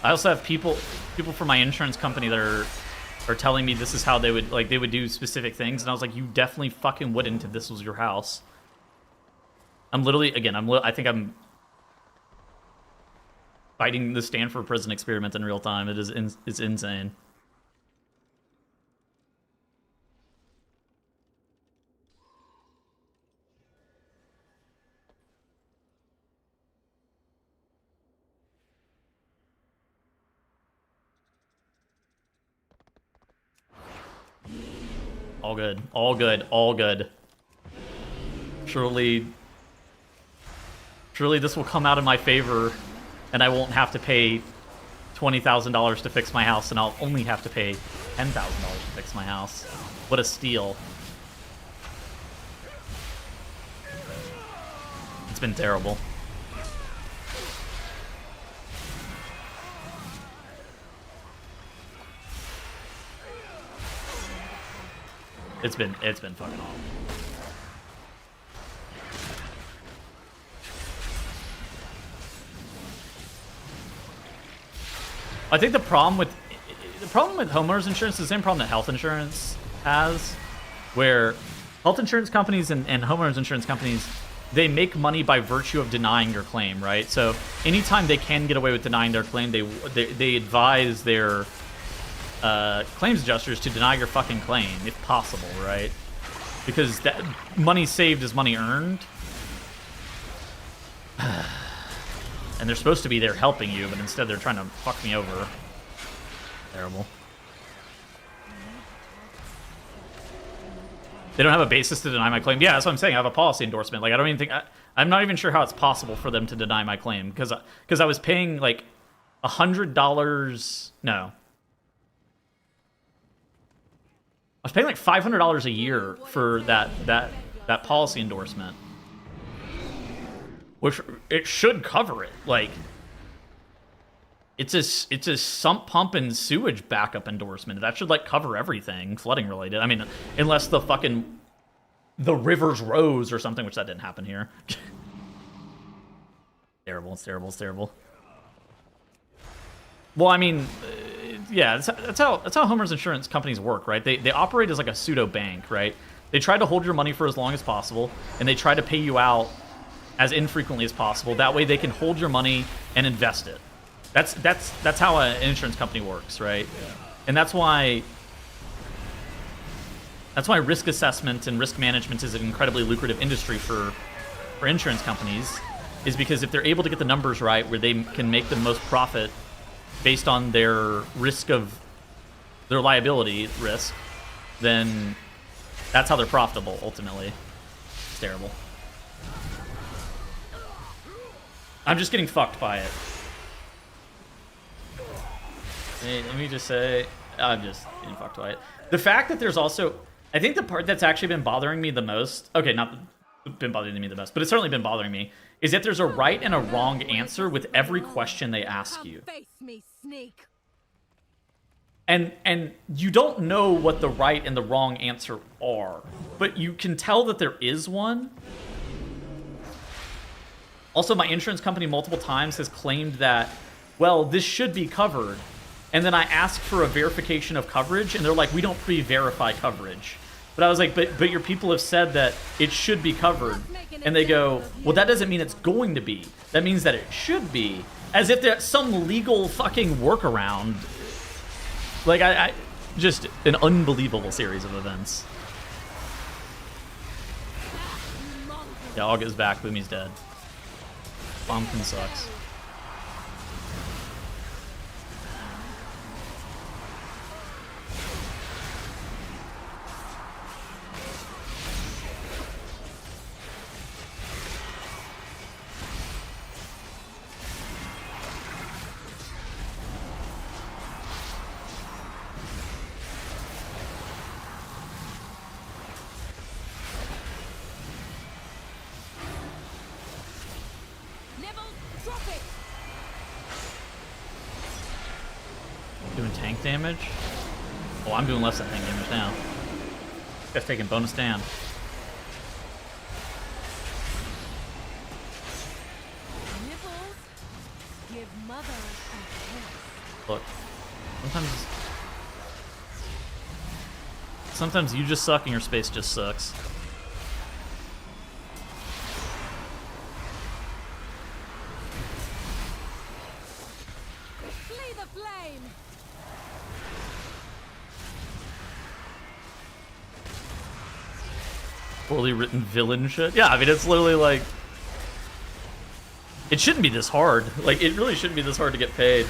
I also have people from my insurance company that are telling me this is how they would do specific things, and I was like, you definitely fucking wouldn't if this was your house. I'm literally, again, I think I'm fighting the Stanford prison experiment in real time. It's insane. All good. All good. All good. Surely this will come out in my favor and I won't have to pay $20,000 to fix my house, and I'll only have to pay $10,000 to fix my house. What a steal. It's been terrible. It's been fucking awful. I think the problem with homeowners insurance is the same problem that health insurance has, where health insurance companies and homeowners insurance companies, they make money by virtue of denying your claim, right? So anytime they can get away with denying their claim, they advise their claims adjusters to deny your fucking claim if possible, right? Because that money saved is money earned. And they're supposed to be there helping you, but instead they're trying to fuck me over. Terrible. They don't have a basis to deny my claim. Yeah, that's what I'm saying. I have a policy endorsement. Like, I don't even think... I'm not even sure how it's possible for them to deny my claim. Because I was paying, like, $100... No. I was paying, like, $500 a year for that policy endorsement. Which, it should cover it. Like, it's a sump pump and sewage backup endorsement. That should, like, cover everything flooding related. I mean, unless the rivers rose or something, which that didn't happen here. Terrible, it's terrible, it's terrible. Well, I mean, yeah, that's how homeowners insurance companies work, right? They operate as like a pseudo bank, right? They try to hold your money for as long as possible, and they try to pay you out as infrequently as possible. That way they can hold your money and invest it. That's how an insurance company works, right? And that's why risk assessment and risk management is an incredibly lucrative industry for insurance companies, is because if they're able to get the numbers right where they can make the most profit based on their risk of their liability risk, then that's how they're profitable ultimately. It's terrible. I'm just getting fucked by it. Let me just say, I'm just getting fucked by it. The fact that there's also, I think the part that's actually been bothering me the most, okay, not been bothering me the best, but it's certainly been bothering me, is that there's a right and a wrong answer with every question they ask you. Face me, sneak. And you don't know what the right and the wrong answer are, but you can tell that there is one. Also, my insurance company multiple times has claimed that, well, this should be covered. And then I ask for a verification of coverage, and they're like, we don't pre-verify coverage. But I was like, but your people have said that it should be covered. And they go, well, that doesn't mean it's going to be. That means that it should be. As if there's some legal fucking workaround. Like, I just an unbelievable series of events. Yeah, August back, Boomy's dead. Bombkin sucks. Doing tank damage? Oh, I'm doing less than tank damage now. Just taking bonus down. Nipples, give mother a kiss. Look, sometimes you just suck and your space just sucks. Flee the flame. Poorly written villain shit. Yeah, I mean, it's literally like, it shouldn't be this hard. Like, it really shouldn't be this hard to get paid.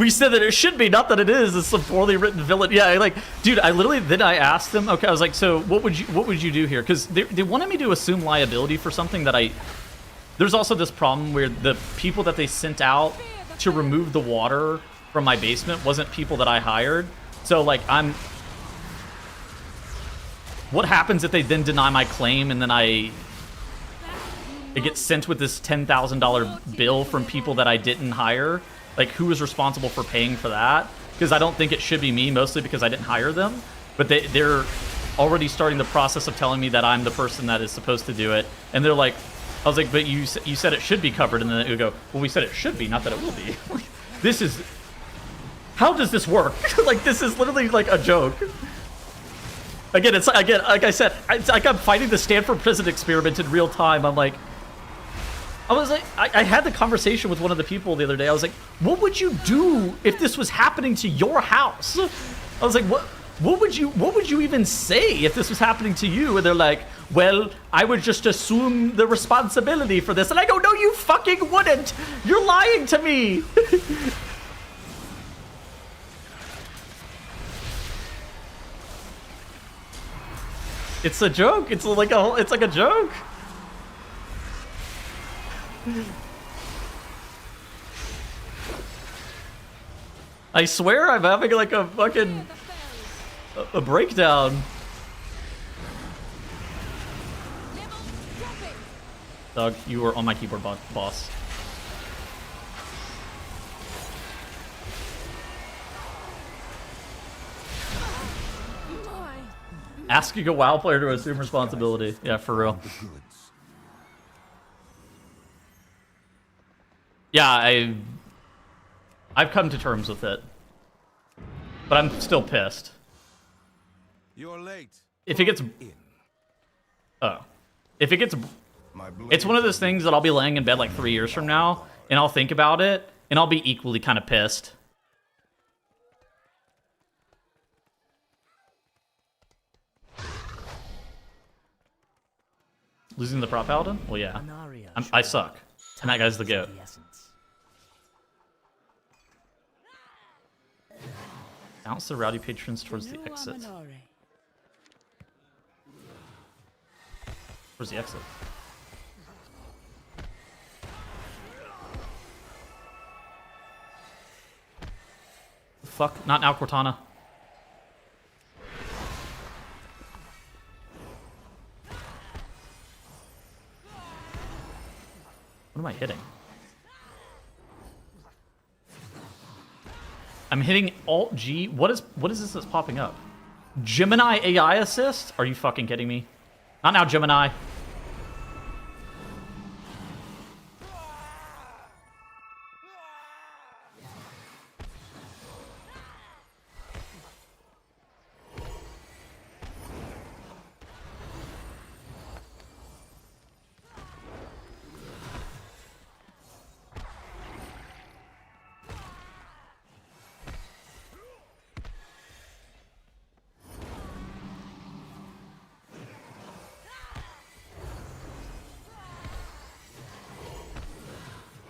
We said that it should be, not that it is. It's some poorly written villain. Yeah, like, dude, I literally then I asked them. Okay, I was like, so what would you do here? Because they wanted me to assume liability for something that I. There's also this problem where the people that they sent out to remove the water from my basement wasn't people that I hired. So like what happens if they then deny my claim and then it gets sent with this $10,000 bill from people that I didn't hire? Like, who is responsible for paying for that? Because I don't think it should be me, mostly because I didn't hire them. But they're already starting the process of telling me that I'm the person that is supposed to do it. And they're like, I was like, but you said it should be covered. And then it would go, well, we said it should be, not that it will be. This is... How does this work? Like, this is literally like a joke. Again, like I said, it's like I'm fighting the Stanford prison experiment in real time. I'm like... I had the conversation with one of the people the other day. I was like, what would you do if this was happening to your house? I was like, what would you even say if this was happening to you? And they're like, well, I would just assume the responsibility for this. And I go, no, you fucking wouldn't. You're lying to me. It's a joke. It's like a joke. I swear I'm having like a fucking a breakdown. Doug, you were on my keyboard, boss. Asking a WoW player to assume responsibility. Yeah, for real. Yeah, I've come to terms with it. But I'm still pissed. You're late. If it gets... Oh. If it gets... It's one of those things that I'll be laying in bed like 3 years from now, and I'll think about it, and I'll be equally kind of pissed. Losing the prop paladin? Well, yeah. I suck. And that guy's the GOAT. Bounce the rowdy patrons towards the exit. Where's the exit? Fuck, not now, Cortana. What am I hitting? I'm hitting Alt G. What is this that's popping up? Gemini AI assist? Are you fucking kidding me? Not now, Gemini.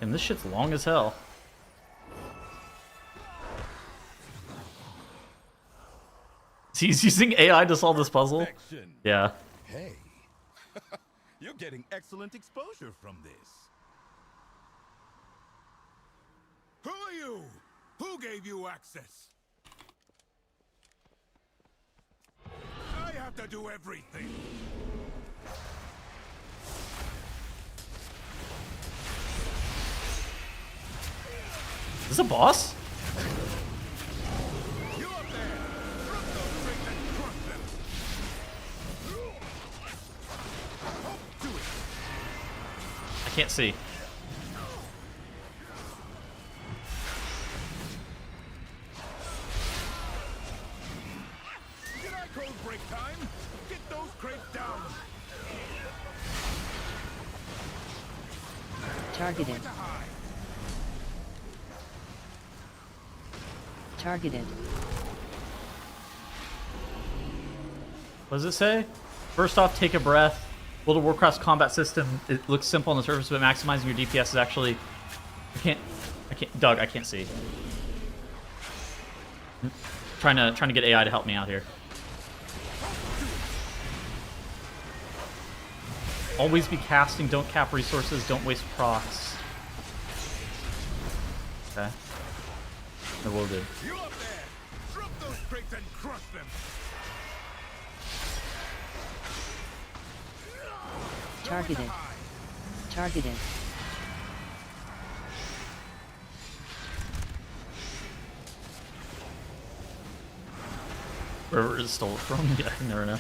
And this shit's long as hell. He's using AI to solve this puzzle? Perfection. Yeah. Hey, you're getting excellent exposure from this. Who are you? Who gave you access? I have to do everything. Is this a boss? You up there? Drop those things and crush them. Do it. I can't see. Jedi code break time. Get those crates down. Targeted. Targeted. What does it say? First off, take a breath. World of Warcraft's combat system, it looks simple on the surface, but maximizing your DPS is actually... I can't... Doug, I can't see. Trying to get AI to help me out here. Always be casting, don't cap resources, don't waste procs. Okay. I will do. You up there! Drop those crates and crush them! Targeted. Targeted. Wherever it stole it from, yeah, I never know.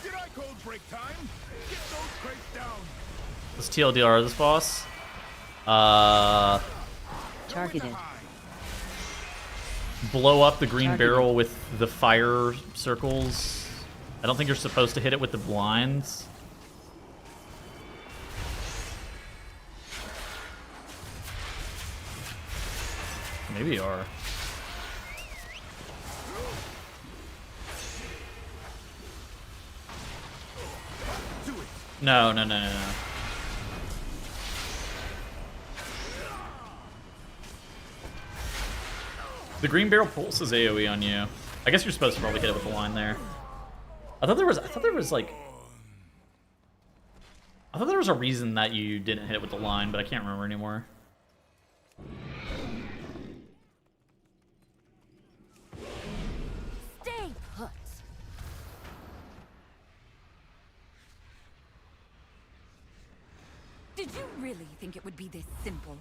Did I call break time? Get those crates down! Let's TLDR this boss. Targeted. Blow up the green Targeted. barrel with the fire circles. I don't think you're supposed to hit it with the blinds. Maybe you are. No, no, no, no, no. The green barrel pulses AoE on you. I guess you're supposed to probably hit it with the line there. I thought there was like, I thought there was a reason that you didn't hit it with the line, but I can't remember anymore. Stay put. Did you really think it would be this simple?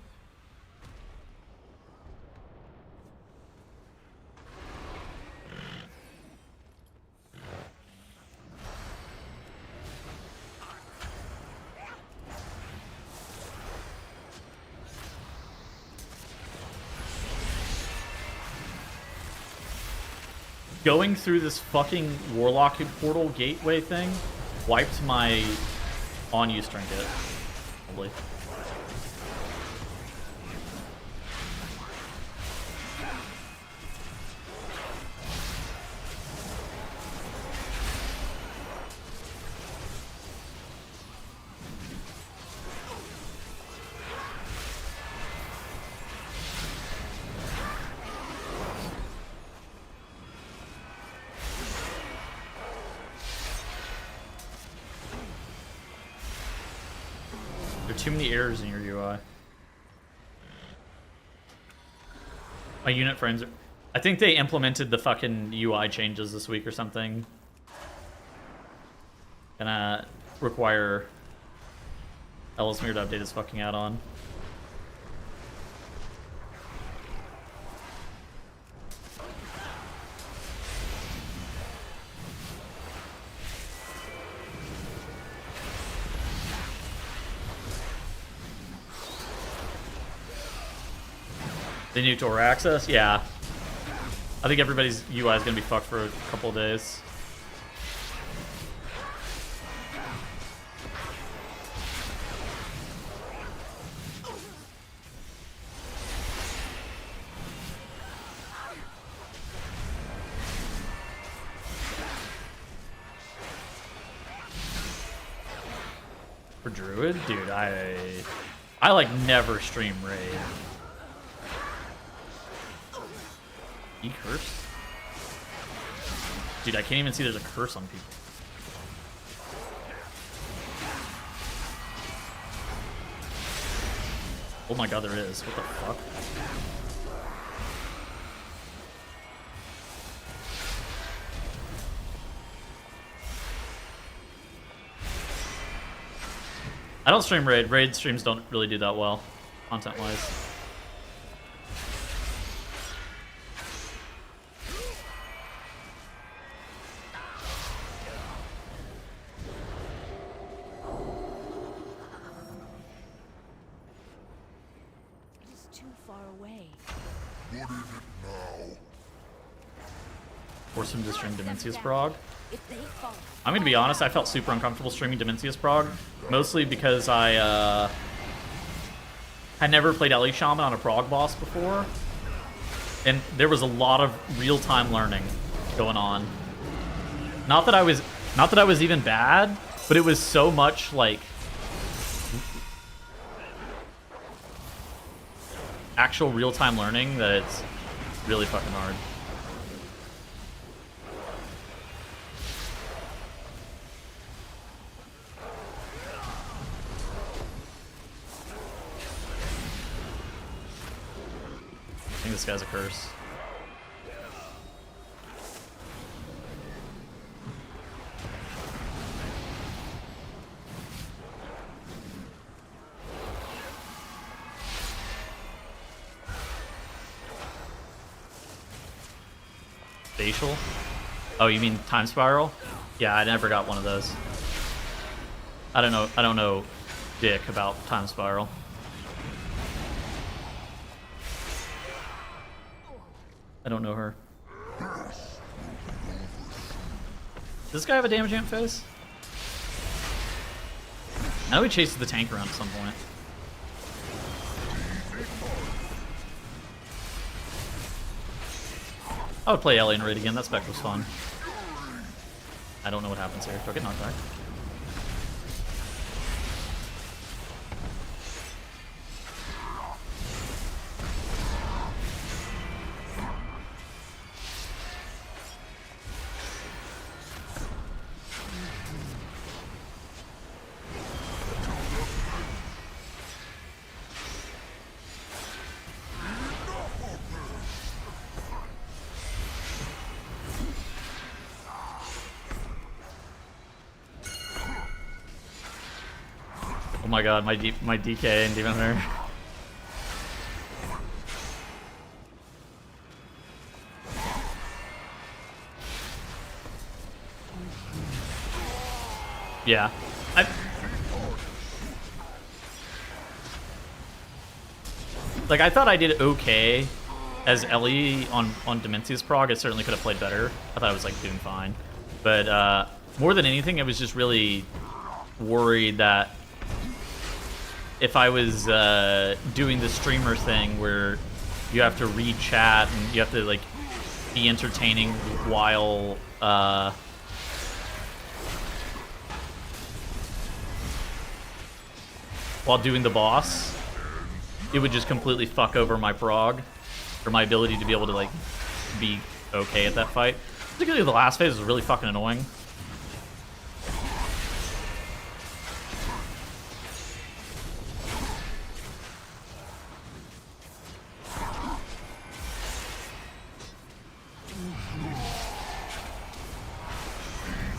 Going through this fucking Warlock portal gateway thing wiped my on-use trinket. Probably. There are too many errors in your UI. My unit frames are... I think they implemented the fucking UI changes this week or something. Gonna require Ellesmere to update his fucking add-on. The new Tor access? Yeah. I think everybody's UI is going to be fucked for a couple of days. For Druid? Dude, I like never stream raid. Curse? Dude, I can't even see there's a curse on people. Oh my god, there is. What the fuck? I don't stream raid. Raid streams don't really do that well, content-wise. force him to stream Dimensius Prog. I'm gonna be honest, I felt super uncomfortable streaming Dimensius Prog, mostly because I had never played Ellie Shaman on a Prog boss before, and there was a lot of real-time learning going on. Not that I was even bad, but it was so much like actual real-time learning that it's really fucking hard. I think this guy's a curse. Facial? Oh, you mean time spiral? Yeah, I never got one of those. I don't know dick about time spiral. I don't know her. Does this guy have a damage amp phase? I know he chases the tank around at some point. I would play Alien Raid again, that spec was fun. I don't know what happens here. Do I get knocked back? Oh my god, my DK and Demon Hunter. Yeah. I thought I did okay as Ellie on Dimensius Prog. I certainly could have played better. I thought I was doing fine. But more than anything, I was just really worried that if I was doing the streamer thing where you have to read chat and you have to be entertaining while doing the boss, it would just completely fuck over my prog or my ability to be able to be okay at that fight. Particularly the last phase was really fucking annoying.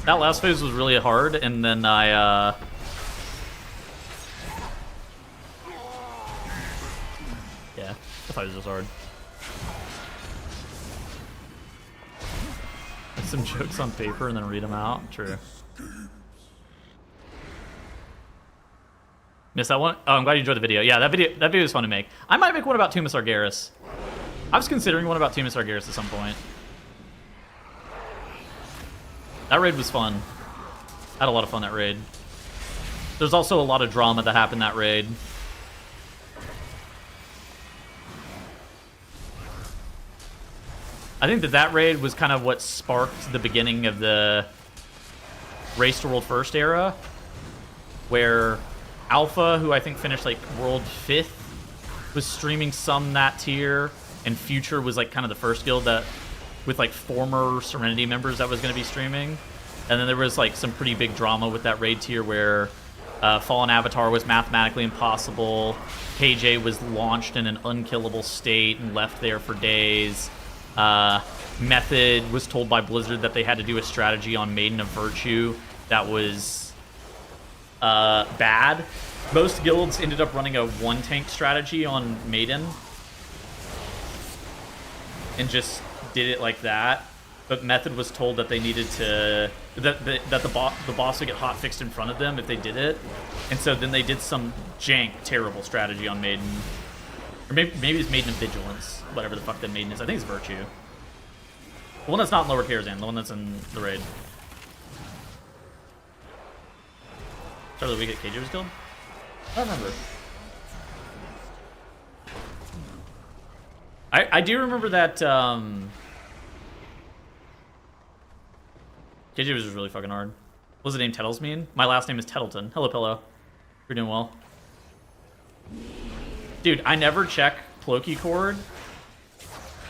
That last phase was really hard, and then I, yeah, the fight was just hard. Some jokes on paper and then read them out. True. Missed that one? Oh, I'm glad you enjoyed the video. Yeah, that video was fun to make. I might make one about Tumas Argyris. I was considering one about Tumas Argyris at some point. That raid was fun. I had a lot of fun that raid. There's also a lot of drama that happened that raid. I think that raid was kind of what sparked the beginning of the Race to World First era, where Alpha, who I think finished World 5th, was streaming some that tier, and Future was kind of the first guild that with former Serenity members that was going to be streaming. And then there was some pretty big drama with that raid tier where Fallen Avatar was mathematically impossible, KJ was launched in an unkillable state and left there for days. Method was told by Blizzard that they had to do a strategy on Maiden of Virtue that was bad. Most guilds ended up running a one-tank strategy on Maiden and just did it like that, but Method was told that they needed to that the boss would get hotfixed in front of them if they did it, and so then they did some jank, terrible strategy on Maiden, or maybe it's Maiden of Vigilance, whatever the fuck that Maiden is. I think it's Virtue. The one that's not in Lower Karazhan, the one that's in the raid. Start of the week at KJ was killed? I don't remember. I do remember that KJ was just really fucking hard. What does the name Tettles mean? My last name is Tettleton. Hello, Pillow. You're doing well. Dude, I never check Ploki Cord.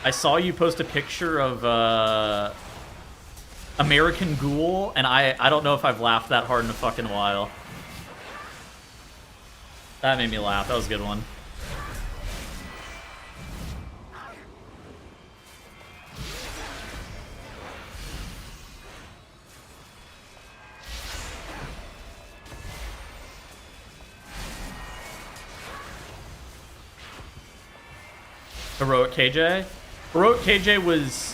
I saw you post a picture of American Ghoul, and I don't know if I've laughed that hard in a fucking while. That made me laugh. That was a good one. Heroic KJ? Heroic KJ was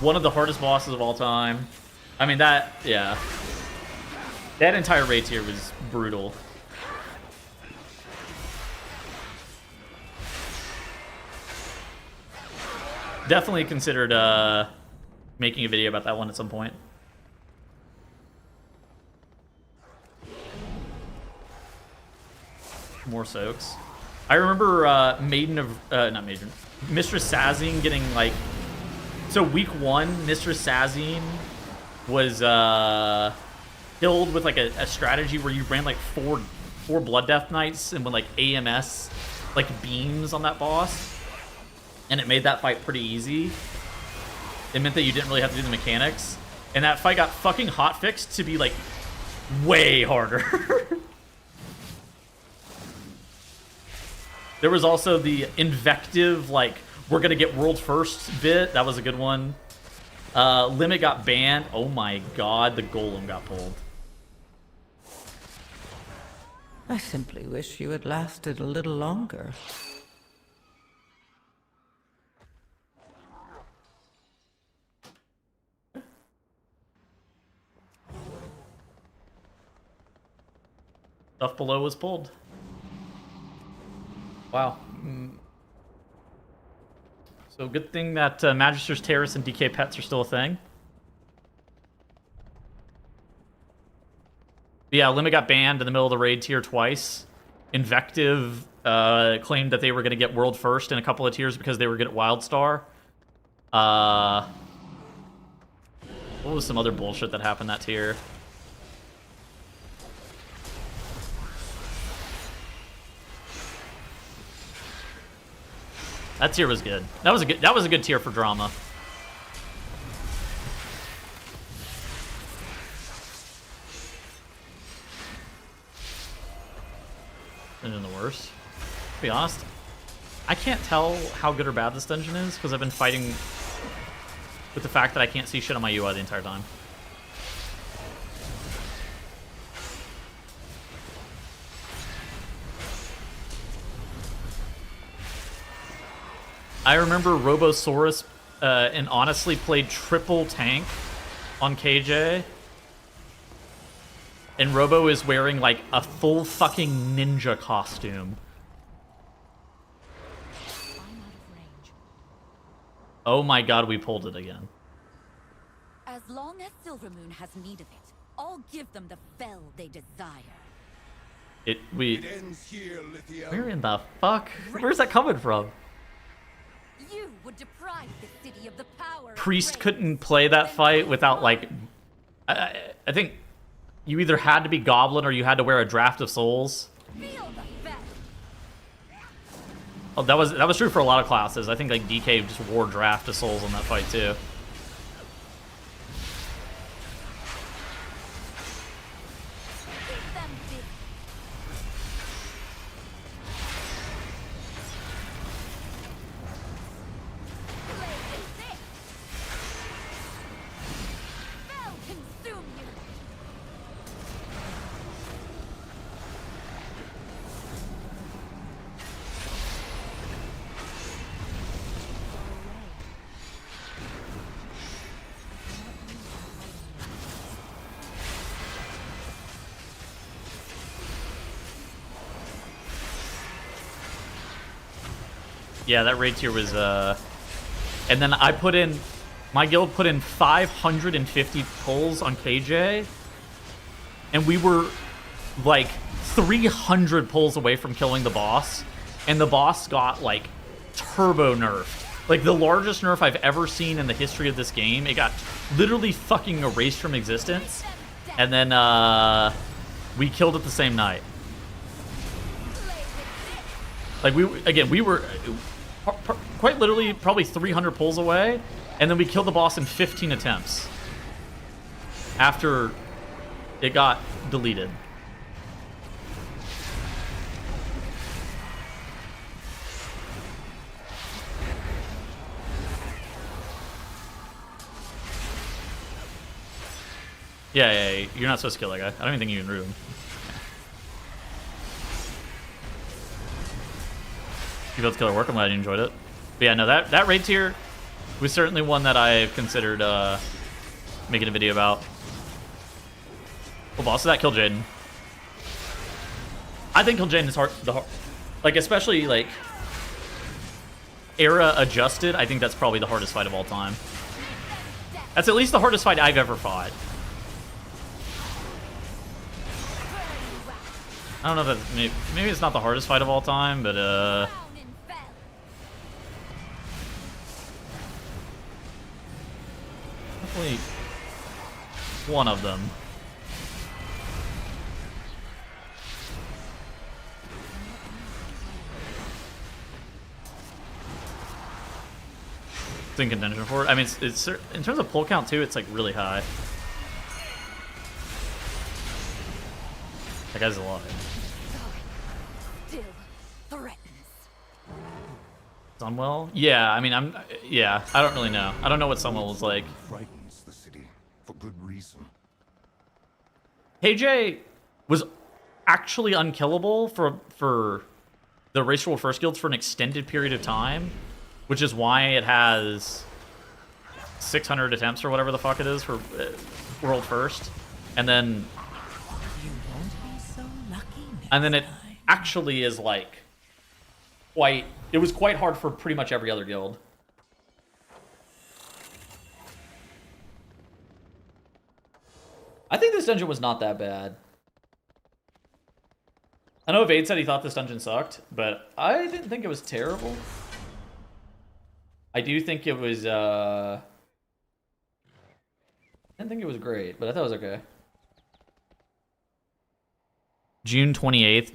one of the hardest bosses of all time. I mean, yeah. That entire raid tier was brutal. Definitely considered making a video about that one at some point. More soaks. I remember not Maiden, Mistress Sazine getting like, so week 1, Mistress Sazine was killed with like a strategy where you ran like four Blood Death Knights and went like AMS like beams on that boss, and it made that fight pretty easy. It meant that you didn't really have to do the mechanics, and that fight got fucking hotfixed to be like way harder. There was also the invective, like, we're gonna get world first bit. That was a good one. Limit got banned. Oh my god, the golem got pulled. I simply wish you had lasted a little longer. Stuff below was pulled. Wow. So good thing that Magister's Terrace and DK Pets are still a thing. Yeah, Limit got banned in the middle of the raid tier twice. Invective claimed that they were going to get world first in a couple of tiers because they were good at Wildstar. What was some other bullshit that happened that tier? That tier was good. That was a good tier for drama. Dungeon the worst. To be honest, I can't tell how good or bad this dungeon is because I've been fighting with the fact that I can't see shit on my UI the entire time. I remember Robosaurus and honestly played triple tank on KJ. And Robo is wearing like a full fucking ninja costume. Oh my god, we pulled it again. As long as Silvermoon has need of it, I'll give them the fell they desire. Where in the fuck? Where's that coming from? You would deprive the city of the power. Priest couldn't play that fight without like I think you either had to be Goblin or you had to wear a Draft of Souls. Oh, that was true for a lot of classes. I think like DK just wore Draft of Souls on that fight too. Yeah, that raid tier was And then I put in, my guild put in 550 pulls on KJ, and we were like 300 pulls away from killing the boss, and the boss got like turbo nerfed. Like the largest nerf I've ever seen in the history of this game. It got literally fucking erased from existence, and then we killed it the same night. Like we were quite literally probably 300 pulls away, and then we killed the boss in 15 attempts after it got deleted. Yeah, you're not supposed to kill that guy. I don't even think you can root him. You built killer work. I'm glad you enjoyed it. But yeah, no, that raid tier was certainly one that I've considered making a video about. Well, boss of that, kill Jaden. I think kill Jaden is hard. Like especially like era adjusted. I think that's probably the hardest fight of all time. That's at least the hardest fight I've ever fought. I don't know if that maybe it's not the hardest fight of all time, but definitely one of them. It's in contention for it. I mean, it's in terms of pull count too. It's like really high. That guy's alive. Still threatens. Sunwell? Yeah, I mean, I don't really know. I don't know what Sunwell was like. Frightens the city for good reason. KJ was actually unkillable for the Race Rule First Guilds for an extended period of time, which is why it has 600 attempts or whatever the fuck it is for World First, and then it actually is like it was quite hard for pretty much every other guild. I think this dungeon was not that bad. I know Vade said he thought this dungeon sucked, but I didn't think it was terrible. I do think it was, I didn't think it was great, but I thought it was okay. June 28th.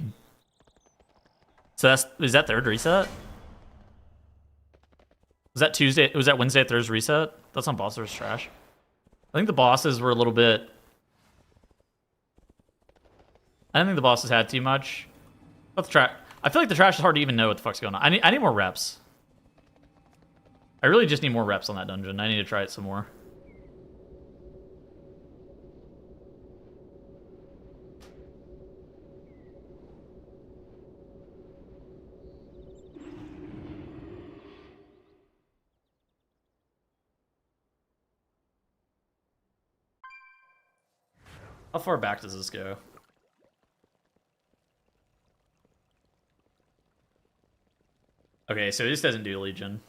So is that third reset? Was that Tuesday? Was that Wednesday, Thursday reset? That's on boss versus trash. I think the bosses were a little bit. I don't think the bosses had too much. But the trash. I feel like the trash is hard to even know what the fuck's going on. I need more reps. I really just need more reps on that dungeon. I need to try it some more. How far back does this go? Okay, so this doesn't do Legion.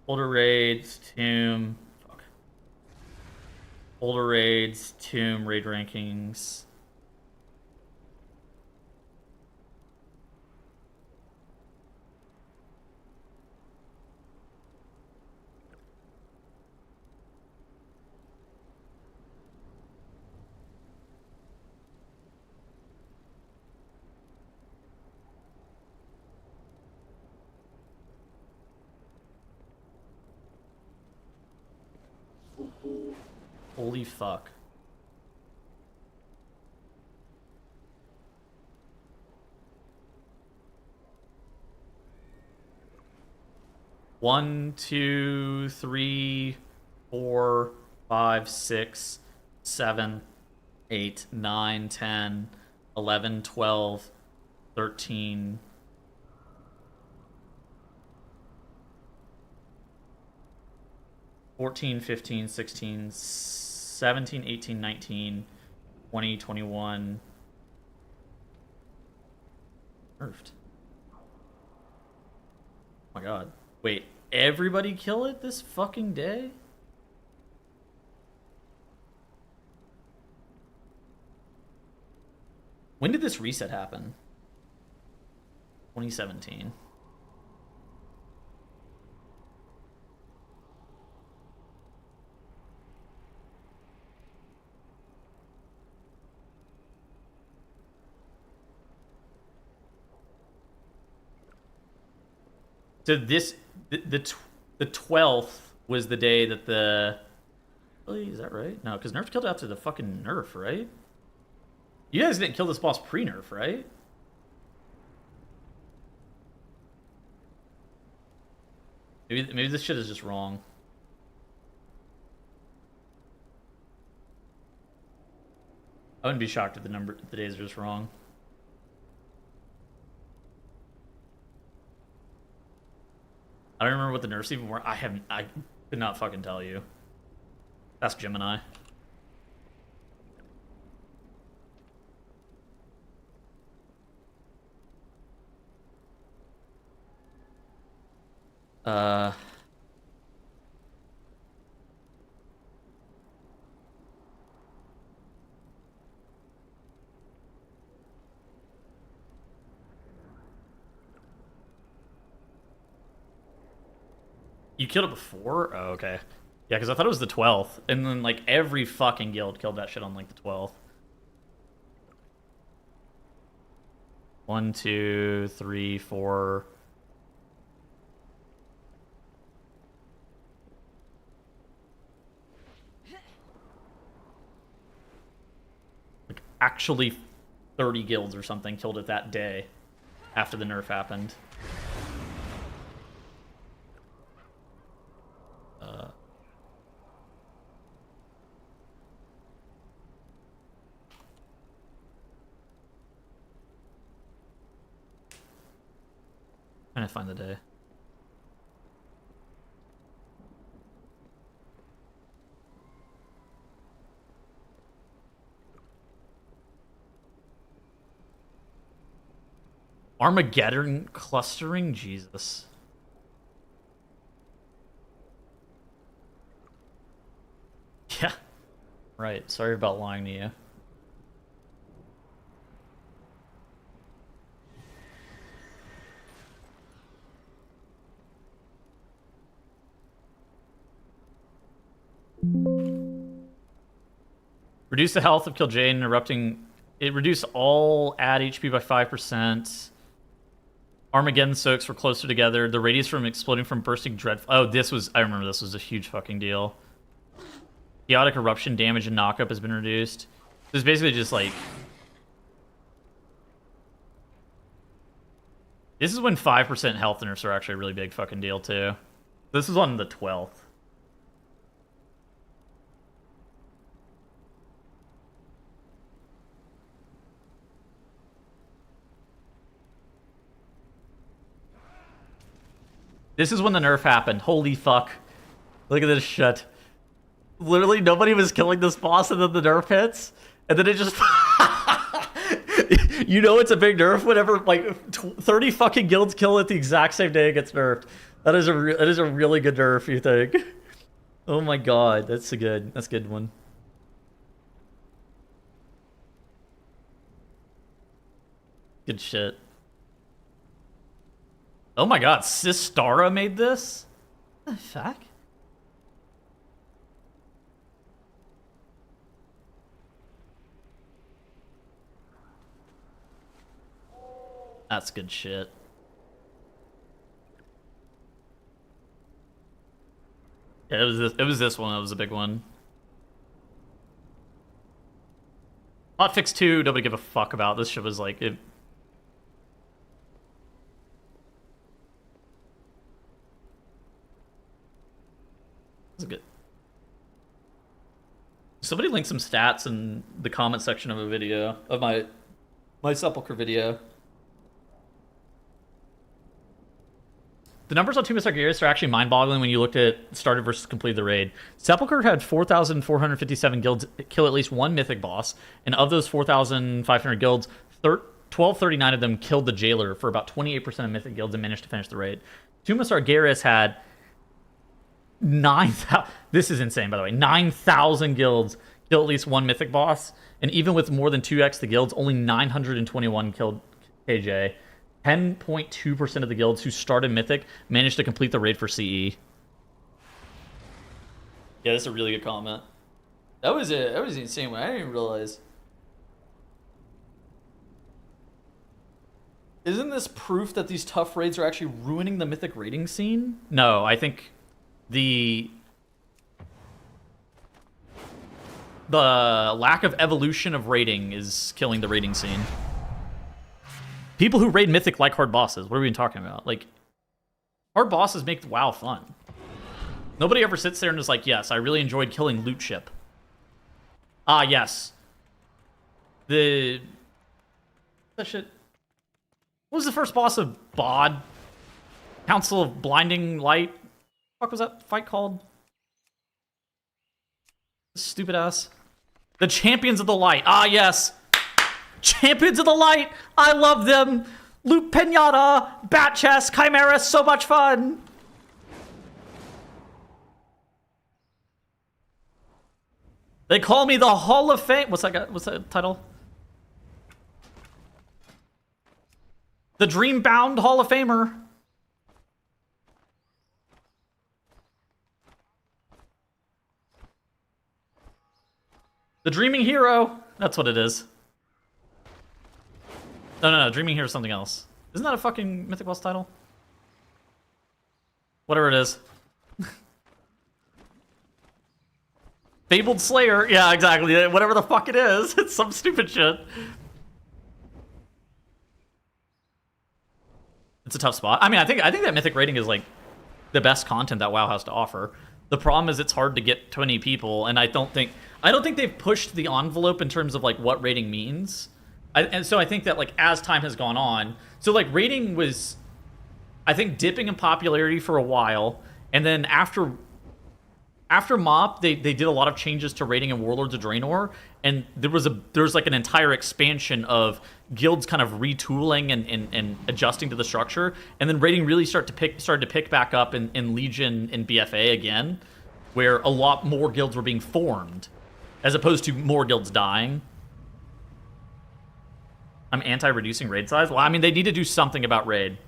Older raids, tomb. Fuck. Older raids, tomb, raid rankings. Holy fuck. One, 2, 3, 4, 5, 6, 7, 8, 9, 10, 11, 12, 13. $14, 15, 16, 17, 18, 19, 20, 21. Nerfed. Oh my god. Wait, everybody kill it this fucking day? When did this reset happen? 2017. So this the 12th was the day that the really, is that right? No, because Nerf killed it after the fucking nerf, right? You guys didn't kill this boss pre-nerf, right? Maybe this shit is just wrong. I wouldn't be shocked if the days are just wrong. I don't remember what the nerfs even were. I could not fucking tell you. That's Gemini. You killed it before? Oh, okay. Yeah, because I thought it was the 12th. And then, like, every fucking guild killed that shit on, like, the 12th. 1, 2, 3, 4. Like, actually 30 guilds or something killed it that day after the nerf happened. Trying to find the day. Armageddon clustering? Jesus. Yeah. Right. Sorry about lying to you. Reduce the health of Kil'jaeden, erupting. It reduced all add HP by 5%. Armageddon soaks were closer together. The radius from exploding from bursting dreadful. Oh, this was. I remember this was a huge fucking deal. Chaotic eruption damage and knockup has been reduced. This is basically just like. This is when 5% health nerfs are actually a really big fucking deal too. This is on the 12th. This is when the nerf happened. Holy fuck. Look at this shit. Literally, nobody was killing this boss, and then the nerf hits, and then it just... You know it's a big nerf whenever, like, 30 fucking guilds kill it the exact same day it gets nerfed. That is a really good nerf, you think? Oh my god, that's a good one. Good shit. Oh my god, Sistara made this? What the fuck? That's good shit. Yeah, it was this one that was a big one. Hotfix 2, nobody give a fuck about. This shit was like it. That's good. Somebody link some stats in the comment section of a video of my Sepulchre video. The numbers on Tomb of Sargeras are actually mind-boggling when you looked at started versus completed the raid. Sepulchre had 4,457 guilds kill at least one mythic boss, and of those 4,500 guilds, 1,239 of them killed the jailer for about 28% of mythic guilds and managed to finish the raid. Tomb of Sargeras had 9,000. This is insane, by the way. 9,000 guilds kill at least one mythic boss, and even with more than 2x the guilds, only 921 killed KJ. 10.2% of the guilds who started Mythic managed to complete the raid for CE. Yeah, that's a really good comment. That was an insane one. I didn't even realize. Isn't this proof that these tough raids are actually ruining the Mythic raiding scene? No, I think the lack of evolution of raiding is killing the raiding scene. People who raid Mythic like hard bosses. What are we even talking about? Like, hard bosses make WoW fun. Nobody ever sits there and is like, yes, I really enjoyed killing Loot Ship. Ah, yes. That shit. What was the first boss of BOD? Council of Blinding Light? What the fuck was that fight called? Stupid ass. The Champions of the Light. Ah, yes. Champions of the Light! I love them! Loot Pinata! Bat Chest! Chimera! So much fun! They call me the Hall of Fame. What's that title? The Dreambound Hall of Famer. The Dreaming Hero. That's what it is. No. Dreaming Hero is something else. Isn't that a fucking Mythic Boss title? Whatever it is. Fabled Slayer. Yeah, exactly. Whatever the fuck it is. It's some stupid shit. It's a tough spot. I mean, I think that Mythic rating is like the best content that WoW has to offer. The problem is it's hard to get 20 people, and I don't think they've pushed the envelope in terms of like what rating means. And so I think that like as time has gone on, so like rating was, I think, dipping in popularity for a while, and then after MoP, they did a lot of changes to rating in Warlords of Draenor, and there was like an entire expansion of guilds kind of retooling and adjusting to the structure, and then rating really started to pick back up in Legion and BFA again, where a lot more guilds were being formed, as opposed to more guilds dying. I'm anti-reducing raid size. Well, I mean, they need to do something about raid.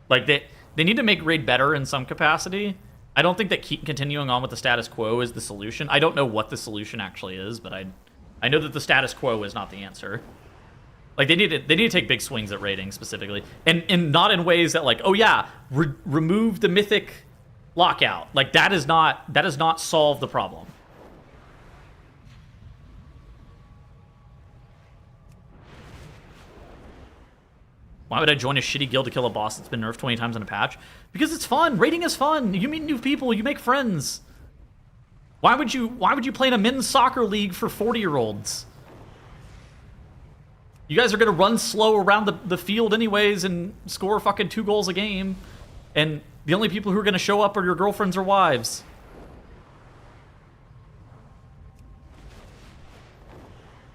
Like, they need to make raid better in some capacity. I don't think that continuing on with the status quo is the solution. I don't know what the solution actually is, but I know that the status quo is not the answer. Like, they need to take big swings at raiding specifically, and not in ways that like, oh yeah, remove the Mythic lockout. Like, that does not solve the problem. Why would I join a shitty guild to kill a boss that's been nerfed 20 times in a patch? Because it's fun. Raiding is fun. You meet new people. You make friends. Why would you play in a men's soccer league for 40-year-olds? You guys are going to run slow around the field anyways and score fucking 2 goals a game. And the only people who are going to show up are your girlfriends or wives.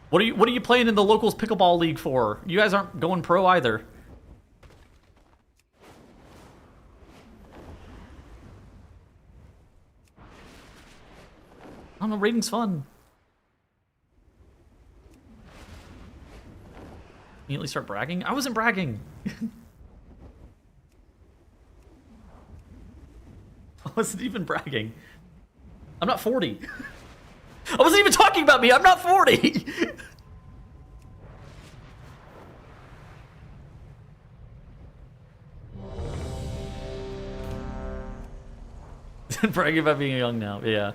What are you playing in the locals pickleball league for? You guys aren't going pro either. I don't know, raiding's fun. Immediately start bragging? I wasn't bragging. I wasn't even bragging. I'm not 40. I wasn't even talking about me. I'm not 40. Bragging about being young now. Yeah.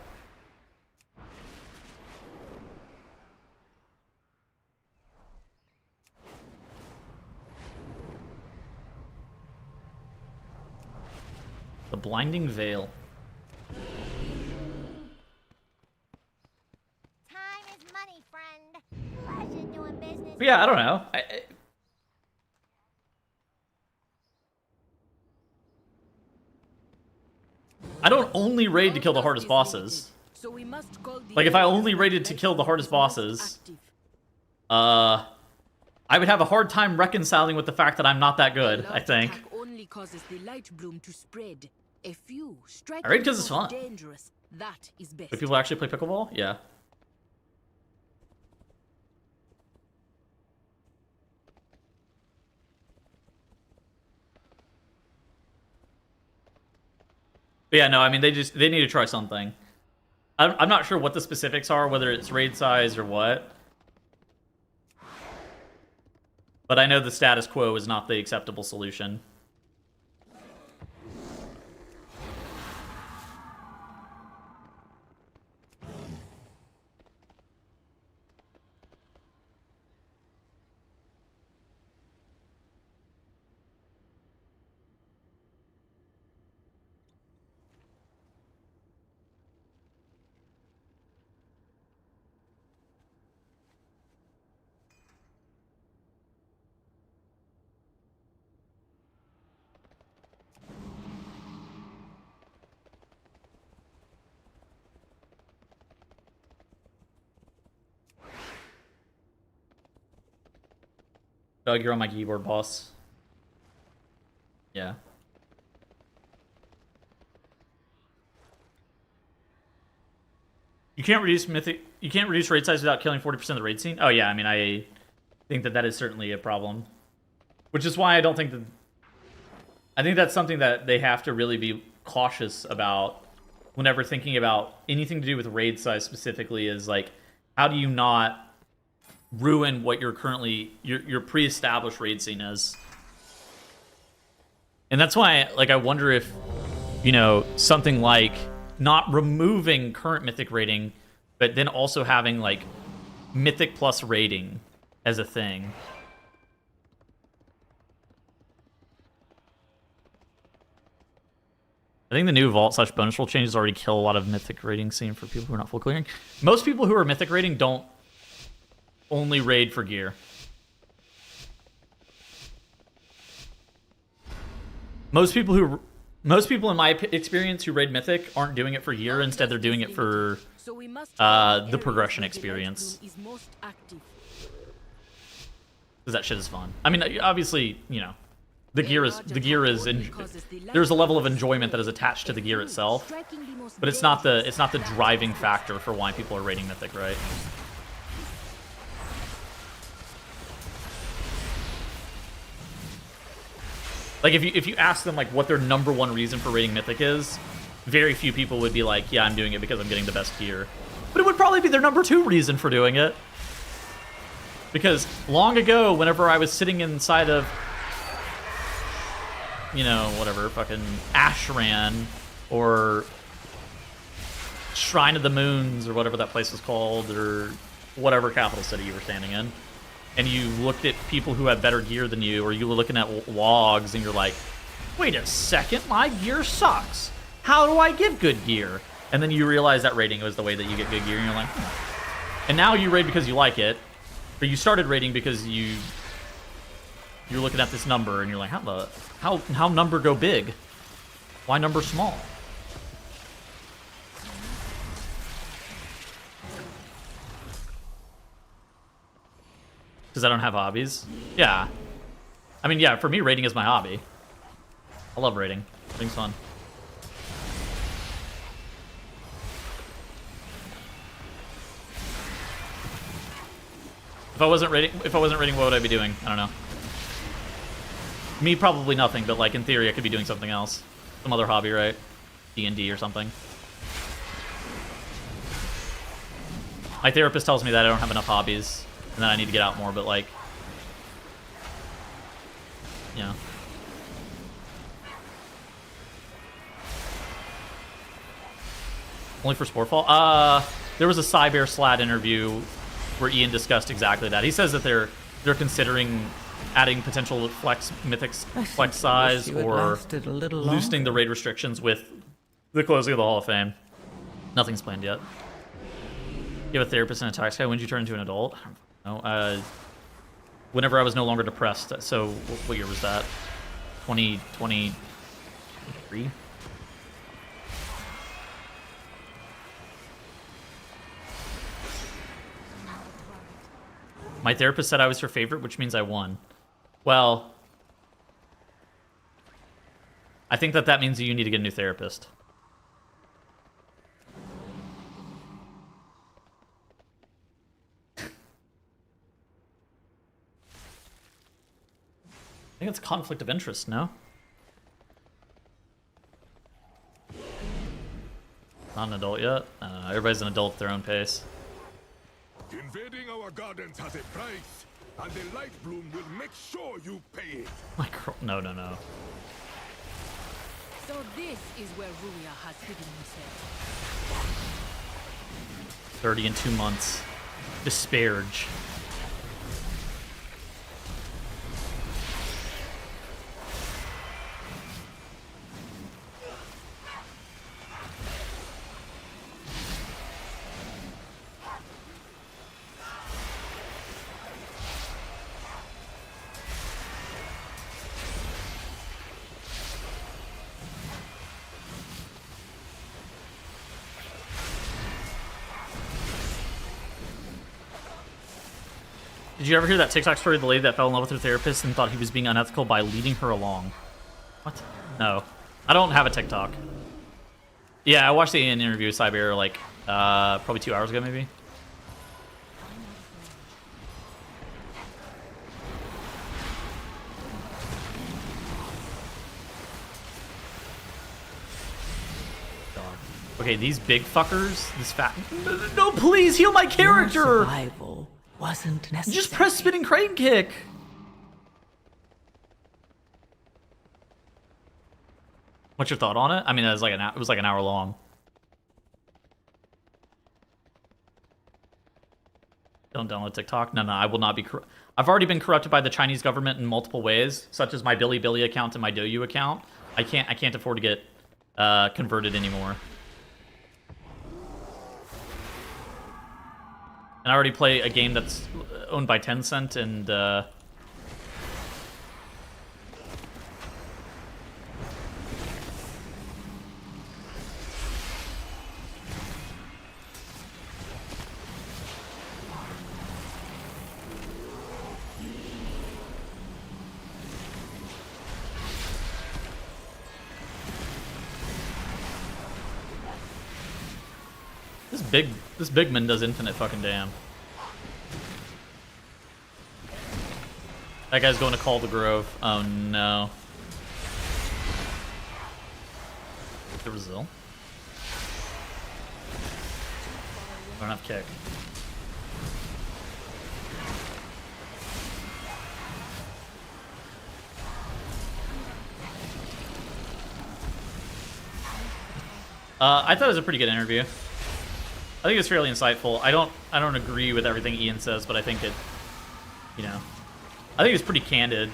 The Blinding Veil. Time is money, friend. Pleasure doing business. Yeah, I don't know. I don't only raid to kill the hardest bosses. Like, if I only raided to kill the hardest bosses, I would have a hard time reconciling with the fact that I'm not that good, I think. I raid because it's fun. But people actually play pickleball? Yeah. But yeah, no, I mean, they need to try something. I'm not sure what the specifics are, whether it's raid size or what. But I know the status quo is not the acceptable solution. Doug, you're on my keyboard, boss. Yeah. You can't reduce raid size without killing 40% of the raid scene? Oh yeah, I mean, I think that is certainly a problem. Which is why I don't think that... I think that's something that they have to really be cautious about whenever thinking about anything to do with raid size specifically, is like, how do you not ruin what you're currently your pre-established raid scene is. And that's why, like, I wonder if, you know, something like not removing current mythic rating, but then also having like mythic plus rating as a thing. I think the new vault / bonus roll changes already kill a lot of mythic rating scene for people who are not full clearing. Most people who are mythic rating don't only raid for gear. Most people in my experience who raid mythic aren't doing it for gear. Instead, they're doing it for the progression experience. Because that shit is fun. I mean, obviously, you know, the gear is there's a level of enjoyment that is attached to the gear itself, but it's not the driving factor for why people are raiding mythic, right? Like, if you ask them like what their #1 reason for raiding mythic is, very few people would be like, yeah, I'm doing it because I'm getting the best gear. But it would probably be their #2 reason for doing it. Because long ago, whenever I was sitting inside of, you know, whatever, fucking Ashran or Shrine of the Moons or whatever that place was called, or whatever capital city you were standing in, and you looked at people who had better gear than you, or you were looking at logs and you're like, wait a second, my gear sucks. How do I get good gear? And then you realize that raiding was the way that you get good gear, and you're like, And now you raid because you like it, but you started raiding because you're looking at this number and you're like, how number go big? Why number small? Because I don't have hobbies? Yeah. I mean, yeah, for me, raiding is my hobby. I love raiding. Raiding's fun. If I wasn't raiding, what would I be doing? I don't know. Me, probably nothing, but like in theory, I could be doing something else. Some other hobby, right? D&D or something. My therapist tells me that I don't have enough hobbies and that I need to get out more, but like, yeah. Only for Sportfall? There was a Cybear Slat interview where Ian discussed exactly that. He says that they're considering adding potential mythics flex size or loosening the raid restrictions with the closing of the Hall of Fame. Nothing's planned yet. You have a therapist and a tax guy. When did you turn into an adult? I don't know. Whenever I was no longer depressed. So what year was that? 2023? My therapist said I was her favorite, which means I won. Well, I think that means you need to get a new therapist. I think it's a conflict of interest, no? Not an adult yet? I don't know. Everybody's an adult at their own pace. Invading our gardens has a price, and the Light Bloom will make sure you pay it. Like, no. So this is where Ruya has hidden himself. 30 in 2 months. Disparage. Did you ever hear that TikTok story of the lady that fell in love with her therapist and thought he was being unethical by leading her along? What? No. I don't have a TikTok. Yeah, I watched the interview with Cyber like probably 2 hours ago, maybe. Okay, these big fuckers, this fat. No, please heal my character. Your survival wasn't necessary. Just press spinning crane kick. What's your thought on it? I mean, it was like an hour long. Don't download TikTok. No, I will not be. I've already been corrupted by the Chinese government in multiple ways, such as my Bilibili account and my Douyu account. I can't afford to get converted anymore. And I already play a game that's owned by Tencent, and this big man does infinite fucking damn. That guy's going to call the Grove. Oh no. The Brazil. I don't have kick. I thought it was a pretty good interview. I think it's fairly insightful. I don't agree with everything Ian says, but I think it, I think it's pretty candid,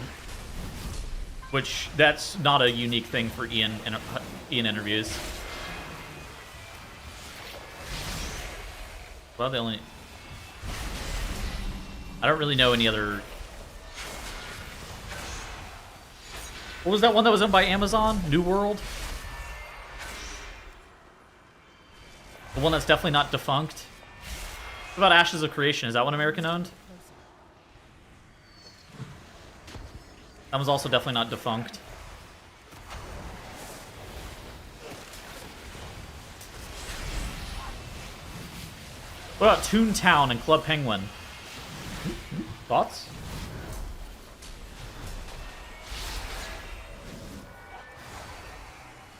which that's not a unique thing for Ian interviews. Well, I don't really know any other. What was that one that was owned by Amazon? New World? The one that's definitely not defunct. What about Ashes of Creation? Is that one American owned? That one's also definitely not defunct. What about Toontown and Club Penguin? Thoughts?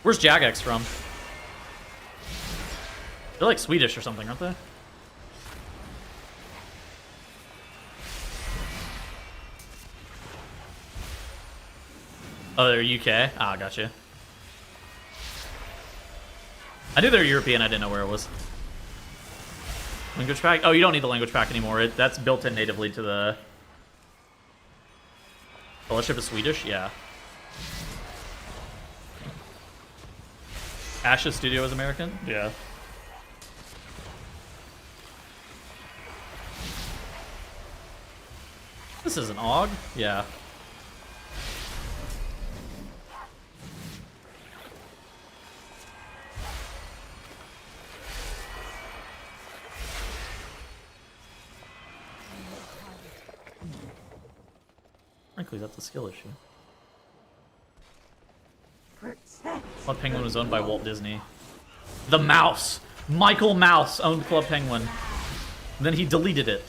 Where's Jagex from? They're like Swedish or something, aren't they? Oh, they're UK? Ah, gotcha. I knew they were European, I didn't know where it was. Language pack? Oh, you don't need the language pack anymore. That's built in natively to the... Fellowship is Swedish? Yeah. Ash's studio is American? Yeah. This is an AUG? Yeah. Frankly, that's a skill issue. Club Penguin was owned by Walt Disney. The Mouse! Michael Mouse owned Club Penguin. And then he deleted it.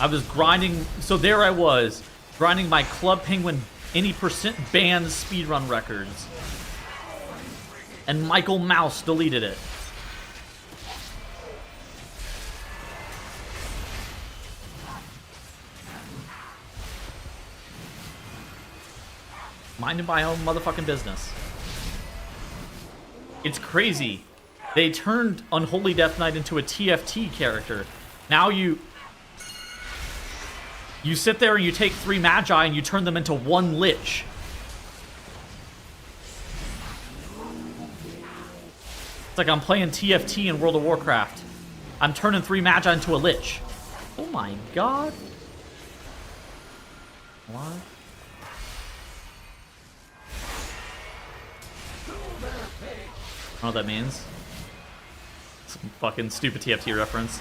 I was grinding, so there I was, grinding my Club Penguin any percent banned speedrun records. And Michael Mouse deleted it. Minding my own motherfucking business. It's crazy. They turned Unholy Death Knight into a TFT character. Now you sit there and you take 3 Magi and you turn them into 1 Lich. It's like I'm playing TFT in World of Warcraft. I'm turning 3 Magi into a Lich. Oh my god. What? I don't know what that means. Some fucking stupid TFT reference.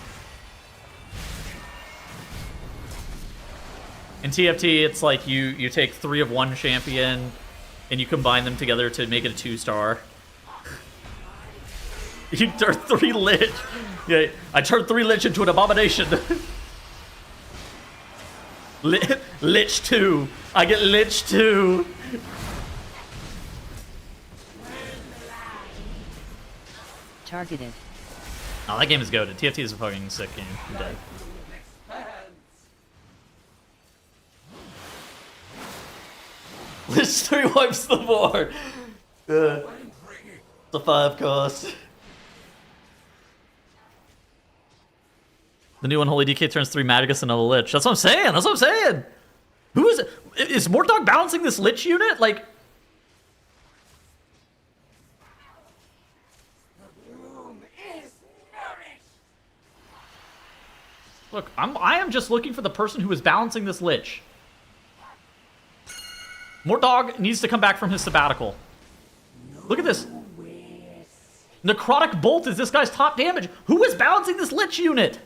In TFT, it's like you take 3 of one champion and you combine them together to make it a 2-star. You turn 3 Lich. Yeah, I turned 3 Lich into an abomination. Lich 2. I get Lich 2. Targeted. Oh, that game is goated. TFT is a fucking sick game. I'm dead. Lich 3 wipes the board. It's a 5 cost. The new Unholy DK turns 3 Madagus and another Lich. That's what I'm saying. That's what I'm saying. Who is it? Is Mortdog balancing this Lich unit? Like, look, I am just looking for the person who is balancing this Lich. Mortdog needs to come back from his sabbatical. Look at this. Necrotic Bolt is this guy's top damage. Who is balancing this Lich unit?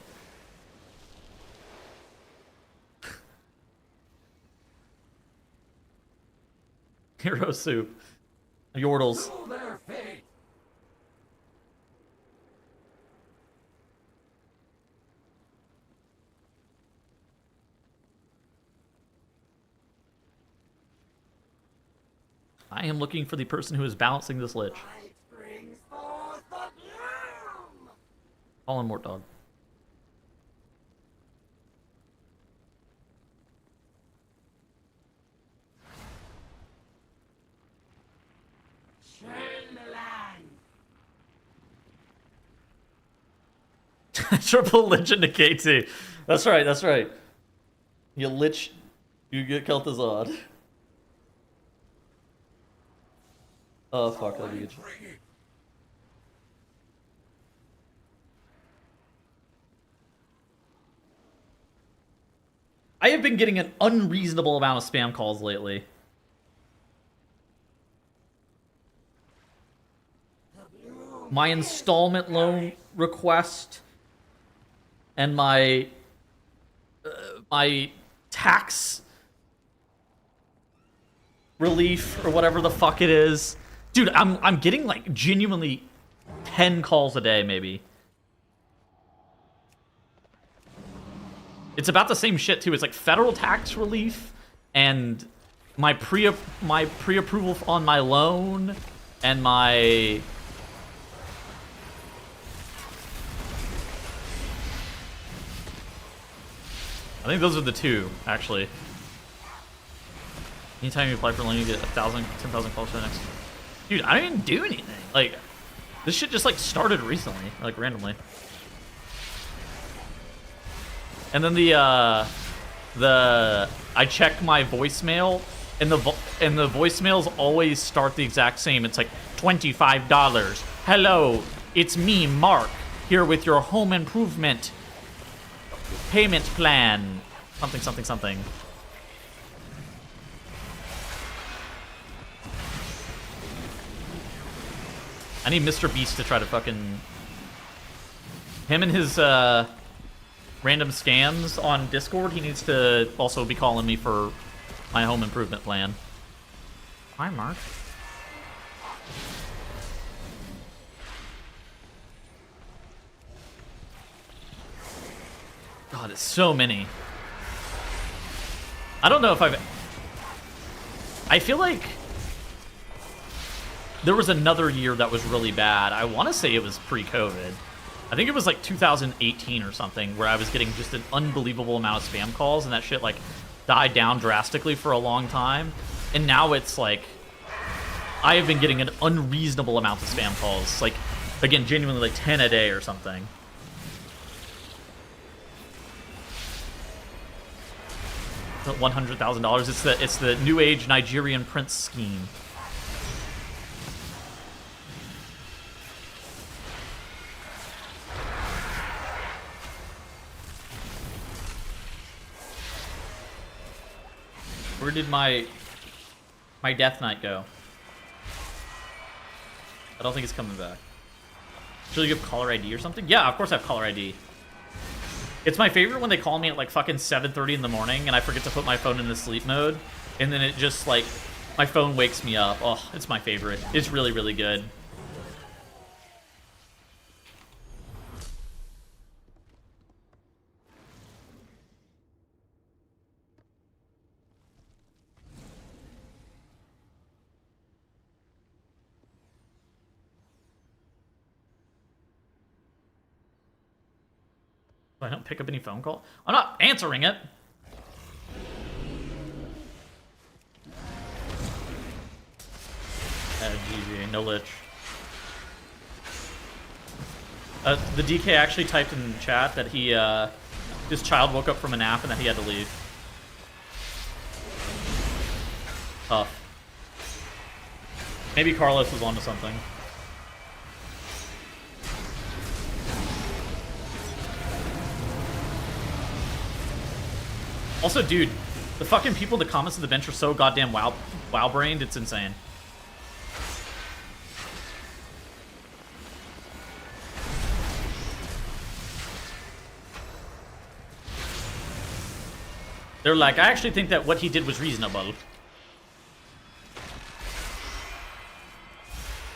Hero Soup. Yordles. I am looking for the person who is balancing this Lich. Call him Mortdog. Triple Lich into K2. That's right, that's right. You Lich, you get Kel'Thuzad. Oh fuck, that'd be good. I have been getting an unreasonable amount of spam calls lately. My installment loan request and my tax relief or whatever the fuck it is. Dude, I'm getting like genuinely 10 calls a day maybe. It's about the same shit too. It's like federal tax relief and my pre-approval on my loan and my I think those are the 2 actually. Anytime you apply for a loan, you get 1,000, 10,000 calls for the next. Dude, I didn't even do anything. Like, this shit just like started recently, like randomly. And then I check my voicemail, and the voicemails always start the exact same. It's like $25. Hello, it's me, Mark, here with your home improvement payment plan. Something, something, something. I need Mr. Beast to try to fucking... Him and his, random scams on Discord, he needs to also be calling me for my home improvement plan. Hi, Mark. God, it's so many. I don't know if I feel like there was another year that was really bad. I want to say it was pre-COVID. I think it was like 2018 or something where I was getting just an unbelievable amount of spam calls, and that shit like died down drastically for a long time. And now it's like I have been getting an unreasonable amount of spam calls. Like, again, genuinely like 10 a day or something. $100,000. It's the New Age Nigerian prince scheme. Where did my Death Knight go? I don't think it's coming back. Should you have caller ID or something? Yeah, of course I have caller ID. It's my favorite when they call me at like fucking 7:30 in the morning and I forget to put my phone in the sleep mode, and then it just like my phone wakes me up. Oh, it's my favorite. It's really, really good. I don't pick up any phone call. I'm not answering it. GG, no lich. The DK actually typed in chat that he, his child woke up from a nap and that he had to leave. Tough. Maybe Carlos was onto something. Also, dude, the fucking people in the comments of the bench are so goddamn wow-brained, it's insane. They're like, I actually think that what he did was reasonable.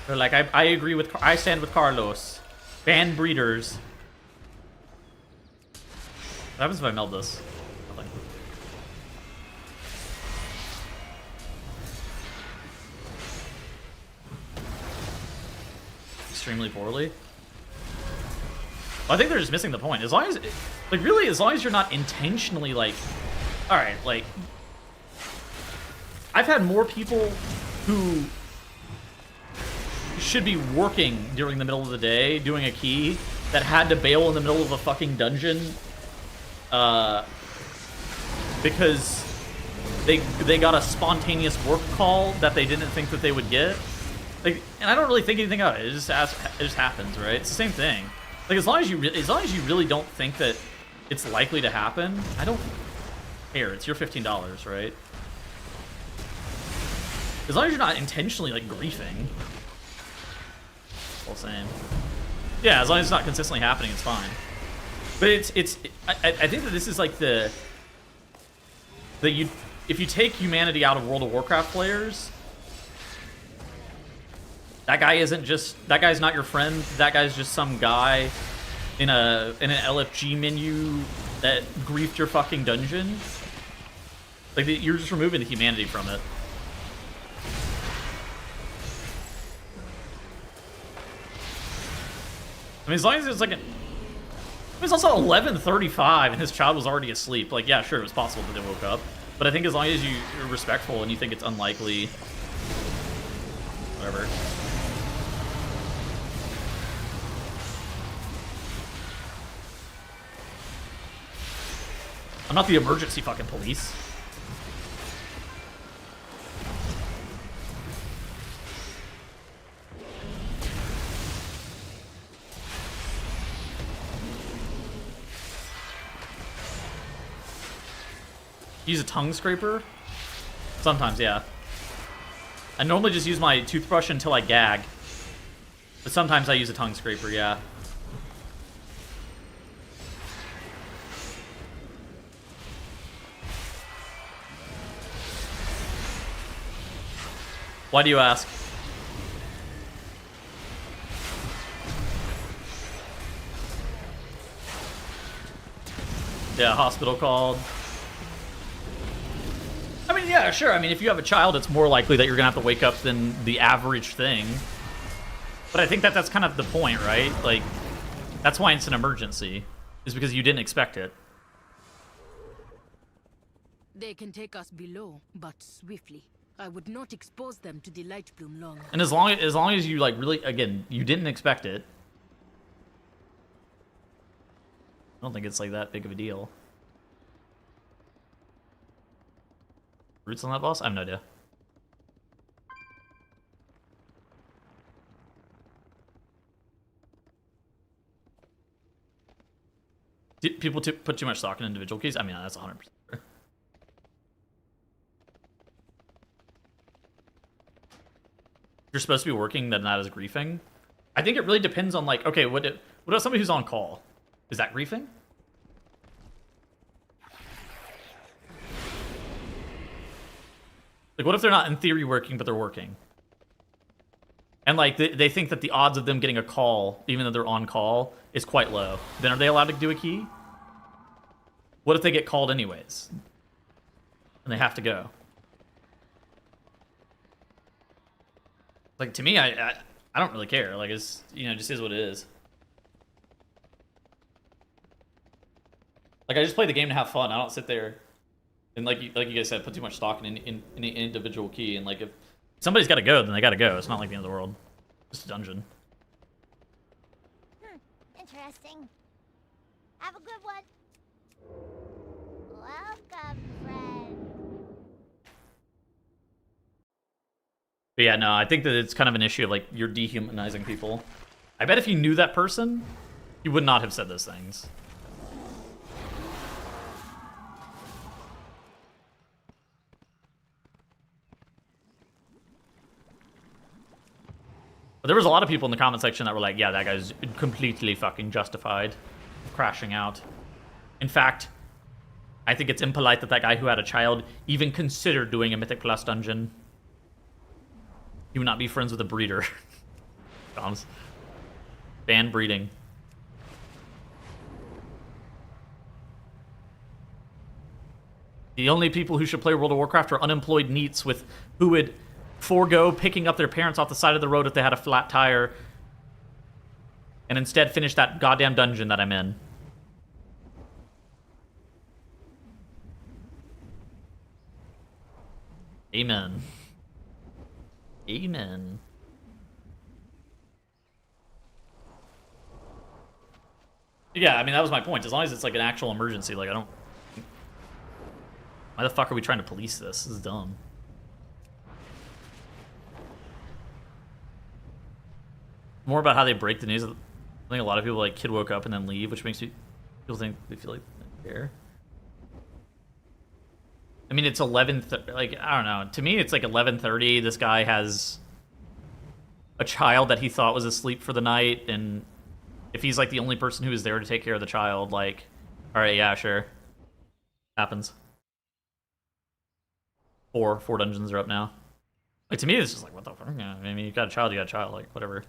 They're like, I agree with, I stand with Carlos. Ban breeders. What happens if I meld this? Nothing. Extremely poorly. I think they're just missing the point. As long as, like, really, as long as you're not intentionally, like, all right, like, I've had more people who should be working during the middle of the day doing a key that had to bail in the middle of a fucking dungeon because they got a spontaneous work call that they didn't think that they would get. Like, and I don't really think anything of it. It just happens, right? It's the same thing. Like, as long as you really don't think that it's likely to happen, I don't care. It's your $15, right? As long as you're not intentionally like griefing. All same. Yeah, as long as it's not consistently happening, it's fine. But I think that this is like if you take humanity out of World of Warcraft players, that guy's not your friend. That guy's just some guy in an LFG menu that griefed your fucking dungeon. Like, you're just removing the humanity from it. I mean, as long as it's like it was also 11:35 and his child was already asleep. Like, yeah, sure, it was possible that they woke up. But I think as long as you're respectful and you think it's unlikely, whatever. I'm not the emergency fucking police. Use a tongue scraper? Sometimes, yeah. I normally just use my toothbrush until I gag. But sometimes I use a tongue scraper, yeah. Why do you ask? Yeah, hospital called. I mean, yeah, sure. I mean, if you have a child, it's more likely that you're gonna have to wake up than the average thing. But I think that that's kind of the point, right? Like, that's why it's an emergency, is because you didn't expect it. They can take us below, but swiftly. I would not expose them to the light bloom long. And as long as you like really, again, you didn't expect it. I don't think it's like that big of a deal. Roots on that boss? I have no idea. Did people put too much stock in individual keys? I mean, that's 100%. If you're supposed to be working, then that is griefing. I think it really depends on, like, okay, what about somebody who's on call? Is that griefing? Like, what if they're not in theory working, but they're working? And, like, they think that the odds of them getting a call, even though they're on call, is quite low. Then are they allowed to do a key? What if they get called anyways? And they have to go? Like, to me, I don't really care. Like, it's, you know, it just is what it is. Like, I just play the game to have fun. I don't sit there and, like you guys said, put too much stock in an individual key. And, like, if somebody's got to go, then they got to go. It's not like the end of the world. Just a dungeon. Interesting. Have a good one. Welcome, friend. But yeah, no, I think that it's kind of an issue of, like, you're dehumanizing people. I bet if you knew that person, you would not have said those things. But there was a lot of people in the comment section that were like, yeah, that guy's completely fucking justified crashing out. In fact, I think it's impolite that that guy who had a child even considered doing a Mythic Plus dungeon. He would not be friends with a breeder. Bombs. Ban breeding. The only people who should play World of Warcraft are unemployed neets with who would forego picking up their parents off the side of the road if they had a flat tire and instead finish that goddamn dungeon that I'm in. Amen. Amen. Yeah, I mean, that was my point. As long as it's like an actual emergency, like, I don't... Why the fuck are we trying to police this? This is dumb. More about how they break the news. I think a lot of people, like, kid woke up and then leave, which makes people think they feel like they care. I mean, it's 11:30. Like, I don't know. To me, it's like 11:30. This guy has a child that he thought was asleep for the night, and if he's like the only person who is there to take care of the child, like, all right, yeah, sure, happens. Four dungeons are up now. Like, to me, it's just like, what the fuck? Yeah, I mean, you got a child, like, whatever.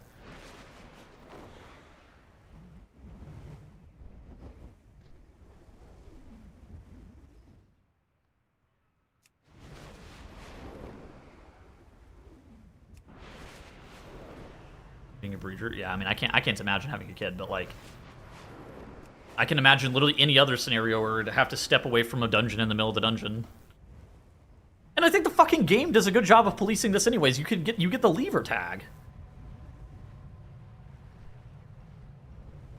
Being a breeder, yeah. I mean, I can't imagine having a kid, but like, I can imagine literally any other scenario where to have to step away from a dungeon in the middle of the dungeon. And I think the fucking game does a good job of policing this, anyways. You get the lever tag.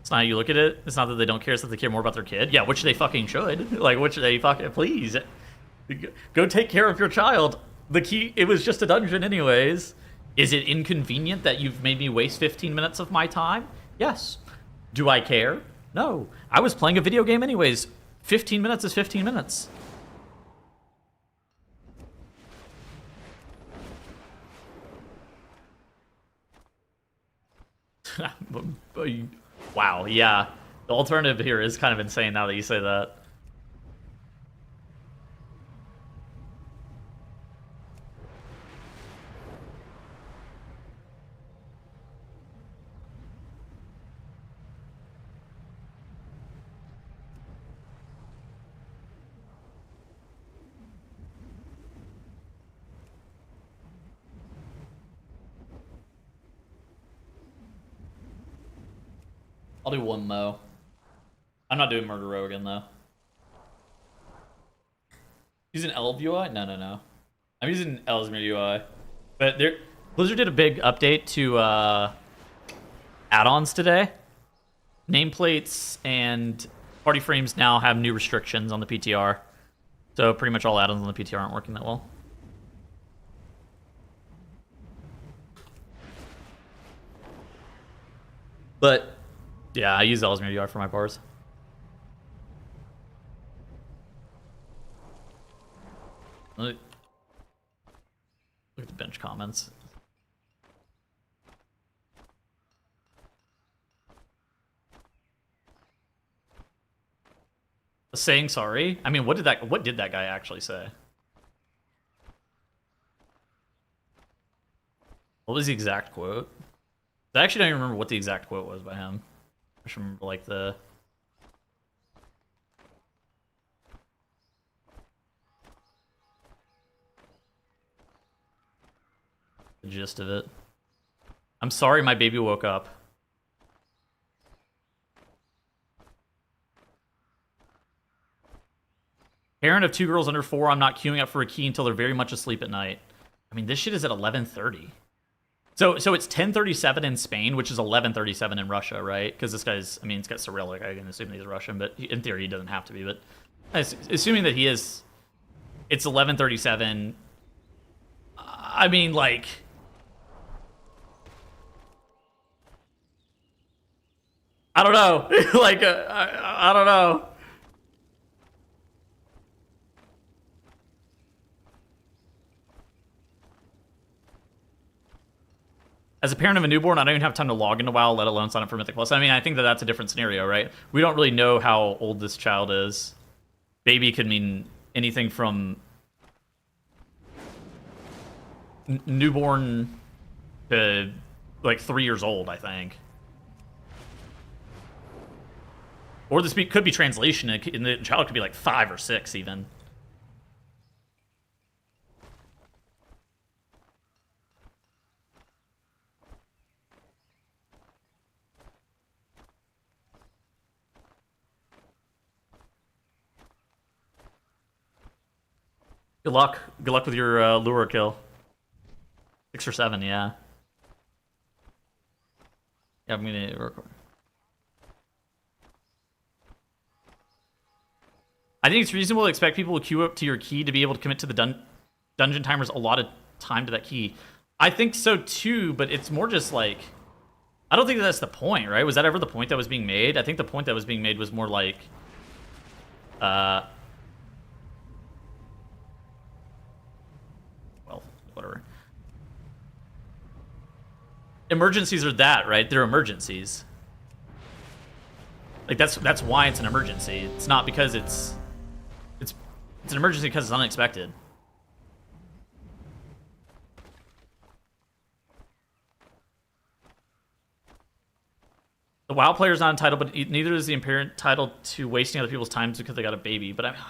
It's not how you look at it. It's not that they don't care; it's that they care more about their kid. Yeah, which they fucking should. Like, which they fucking please go take care of your child. The key. It was just a dungeon, anyways. Is it inconvenient that you've made me waste 15 minutes of my time? Yes. Do I care? No. I was playing a video game anyways. 15 minutes is 15 minutes. Wow, yeah. The alternative here is kind of insane now that you say that. I'll do one Mo. I'm not doing Murder Row again, though. Using Elv UI? No. I'm using Ellesmere UI. But Blizzard did a big update to add-ons today. Nameplates and party frames now have new restrictions on the PTR. So pretty much all add-ons on the PTR aren't working that well. But, yeah, I use Ellesmere UI for my bars. Look at the bench comments. Saying sorry? I mean, what did that guy actually say? What was the exact quote? I actually don't even remember what the exact quote was by him. I just remember like the gist of it. I'm sorry my baby woke up. Parent of 2 girls under 4, I'm not queuing up for a key until they're very much asleep at night. I mean, this shit is at 11:30. So it's 10:37 in Spain, which is 11:37 in Russia, right? Because this guy's, I mean, it's got Cyrillic. I can assume he's Russian, but in theory he doesn't have to be. But assuming that he is, it's 11:37. I mean, like, I don't know. Like, I don't know. As a parent of a newborn, I don't even have time to log into WoW, let alone sign up for Mythic Plus. I mean, I think that that's a different scenario, right? We don't really know how old this child is. Baby could mean anything from newborn to like 3 years old, I think. Or this could be translation, and the child could be like 5 or 6 even. Good luck. Good luck with your lure kill. 6 or 7, yeah. Yeah, I'm gonna record. I think it's reasonable to expect people to queue up to your key to be able to commit to the dungeon timers a lot of time to that key. I think so too, but it's more just like, I don't think that's the point, right? Was that ever the point that was being made? I think the point that was being made was more like, well, whatever. Emergencies are that, right? They're emergencies. Like that's why it's an emergency. It's not because it's an emergency because it's unexpected. The WoW player is not entitled, but neither is the parent entitled to wasting other people's time because they got a baby. But I mean,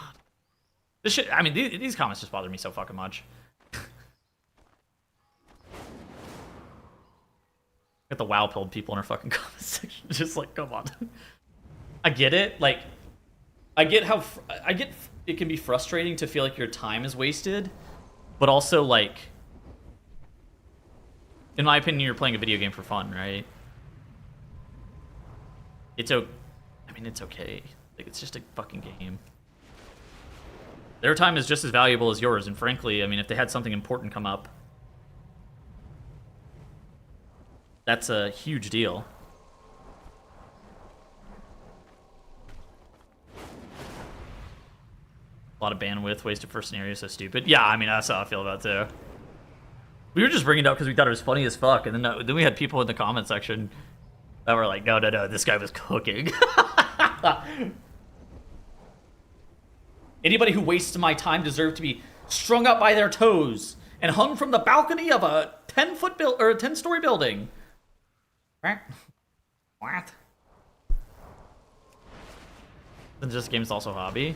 this shit. I mean, these comments just bother me so fucking much. Got the WoW pilled people in our fucking comment section. Just like, come on. I get it. Like, I get it can be frustrating to feel like your time is wasted, but also like, in my opinion, you're playing a video game for fun, right? It's okay. Like, it's just a fucking game. Their time is just as valuable as yours, and frankly, I mean, if they had something important come up, that's a huge deal. A lot of bandwidth wasted for scenarios, so stupid. Yeah, I mean, that's how I feel about it too. We were just bringing it up because we thought it was funny as fuck, and then we had people in the comment section that were like, no, this guy was cooking. Anybody who wastes my time deserves to be strung up by their toes and hung from the balcony of a 10-story building. What? Then this game is also a hobby.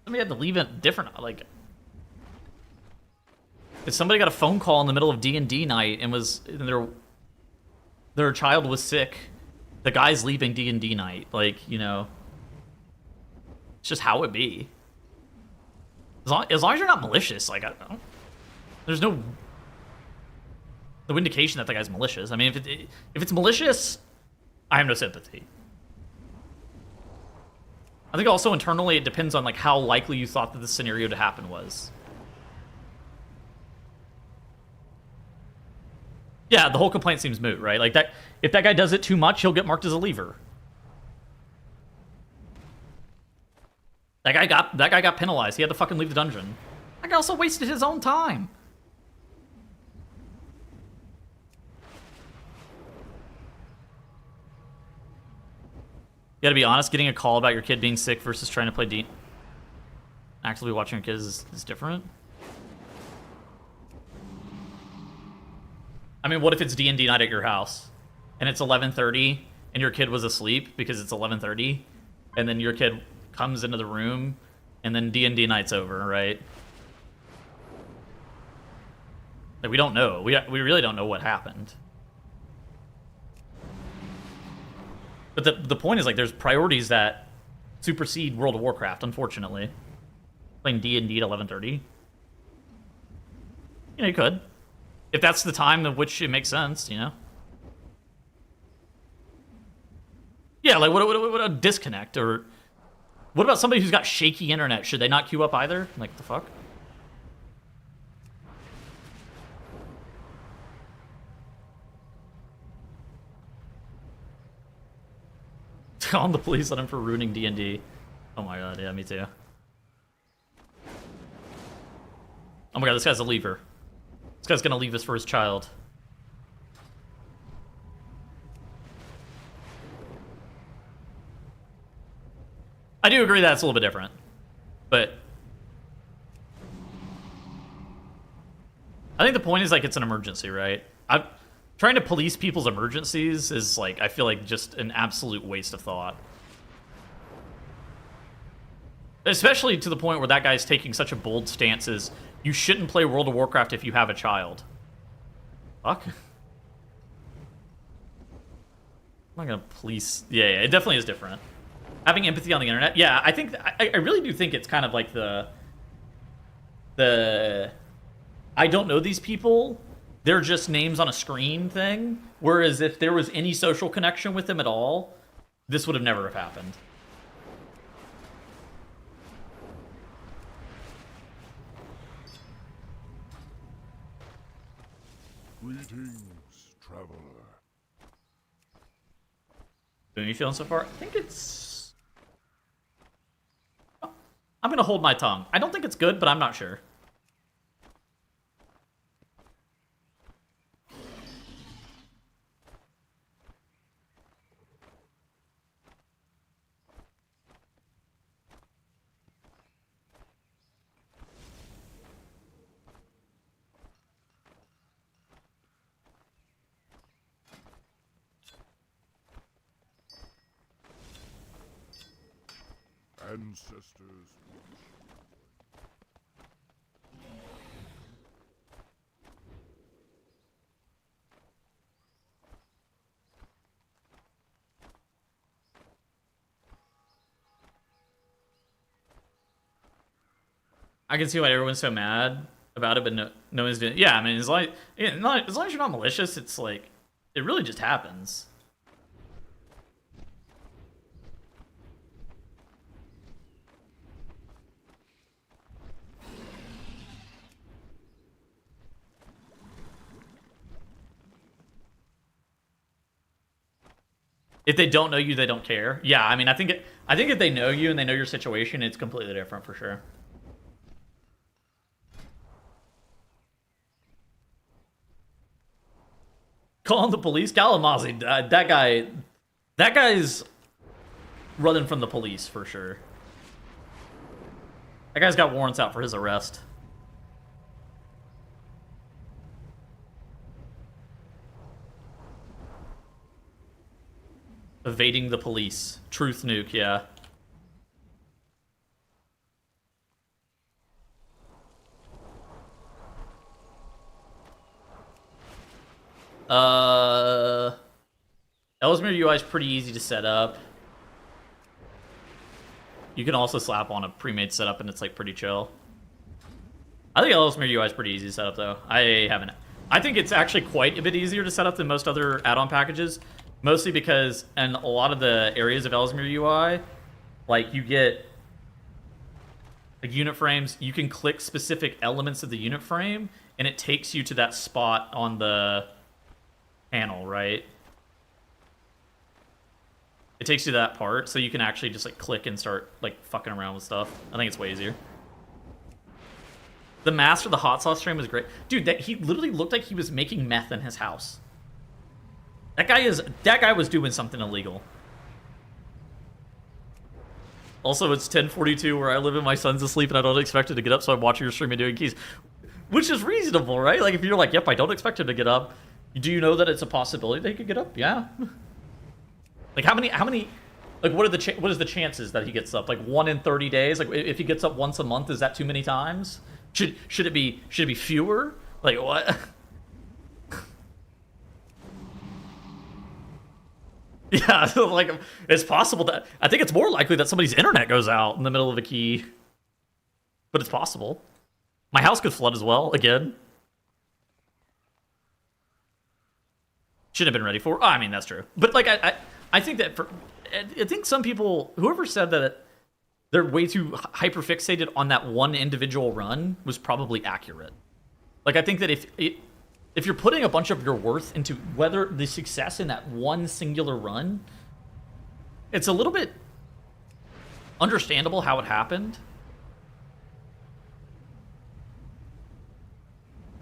Somebody had to leave it different. Like, if somebody got a phone call in the middle of D&D night and they're their child was sick. The guy's leaving D&D night. Like, you know, it's just how it be. As long as you're not malicious, like, there's no indication that the guy's malicious. I mean, if it's malicious, I have no sympathy. I think also internally it depends on like how likely you thought that the scenario to happen was. Yeah, the whole complaint seems moot, right? Like that, if that guy does it too much, he'll get marked as a leaver. That guy got penalized. He had to fucking leave the dungeon. That guy also wasted his own time. You gotta be honest, getting a call about your kid being sick versus trying to play actively watching your kids is different. I mean, what if it's D&D night at your house and it's 11:30 and your kid was asleep because it's 11:30 and then your kid comes into the room and then D&D night's over, right? Like, we don't know. We really don't know what happened. But the point is, like, there's priorities that supersede World of Warcraft, unfortunately. Playing D&D at 11:30. You know, you could. If that's the time of which it makes sense, you know? Yeah, like, what a disconnect, or... What about somebody who's got shaky internet? Should they not queue up either? Like, the fuck? Calling the police on him for ruining D&D. Oh my god, yeah, me too. Oh my god, this guy's a leaver. This guy's gonna leave us for his child. I do agree that's a little bit different, but I think the point is, like, it's an emergency, right? Trying to police people's emergencies is, like, I feel like just an absolute waste of thought. Especially to the point where that guy's taking such a bold stance as, you shouldn't play World of Warcraft if you have a child. Fuck. I'm not gonna police... Yeah, it definitely is different. Having empathy on the internet, yeah, I think... I really do think it's kind of like the... I don't know these people... They're just names on a screen thing. Whereas if there was any social connection with them at all, this would have never have happened. Greetings, traveler. How are you feeling so far? I think it's... I'm gonna hold my tongue. I don't think it's good, but I'm not sure. Ancestors. I can see why everyone's so mad about it, but no one's doing... Yeah, I mean, as long as you're not malicious, it's like... It really just happens. If they don't know you, they don't care. Yeah, I mean, I think if they know you and they know your situation, it's completely different for sure. Calling the police? Galamazi, that guy's running from the police for sure. That guy's got warrants out for his arrest. Evading the police. Truth nuke, yeah. Ellesmere UI is pretty easy to set up. You can also slap on a pre-made setup and it's like pretty chill. I think Ellesmere UI is pretty easy to set up though. I think it's actually quite a bit easier to set up than most other add-on packages, mostly because in a lot of the areas of Ellesmere UI, like you get like unit frames, you can click specific elements of the unit frame and it takes you to that spot on the panel, right? It takes you to that part, so you can actually just like click and start like fucking around with stuff. I think it's way easier. The master, the hot sauce stream was great. Dude, he literally looked like he was making meth in his house. That guy was doing something illegal. Also, it's 10:42 where I live and my son's asleep and I don't expect him to get up, so I'm watching your stream and doing keys. Which is reasonable, right? Like if you're like, yep, I don't expect him to get up. Do you know that it's a possibility that he could get up? Yeah. Like how many like what is the chances that he gets up? Like 1 in 30 days? Like if he gets up once a month, is that too many times? Should it be fewer? Like what? Yeah, like it's possible that I think it's more likely that somebody's internet goes out in the middle of a key. But it's possible. My house could flood as well, again. Shouldn't have been ready for. Oh, I mean, that's true. But like I think that I think some people, whoever said that they're way too hyperfixated on that one individual run was probably accurate. Like I think that if you're putting a bunch of your worth into whether the success in that one singular run, it's a little bit understandable how it happened.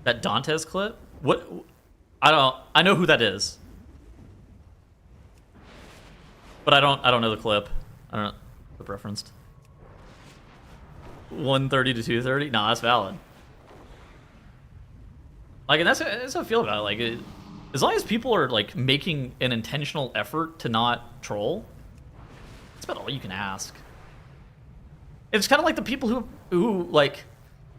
That Dantes clip? What? I know who that is. But I don't know the clip. I don't know the referenced. 130 to 230? No, that's valid. Like, and that's how I feel about it. Like, as long as people are like making an intentional effort to not troll, that's about all you can ask. It's kind of like the people who like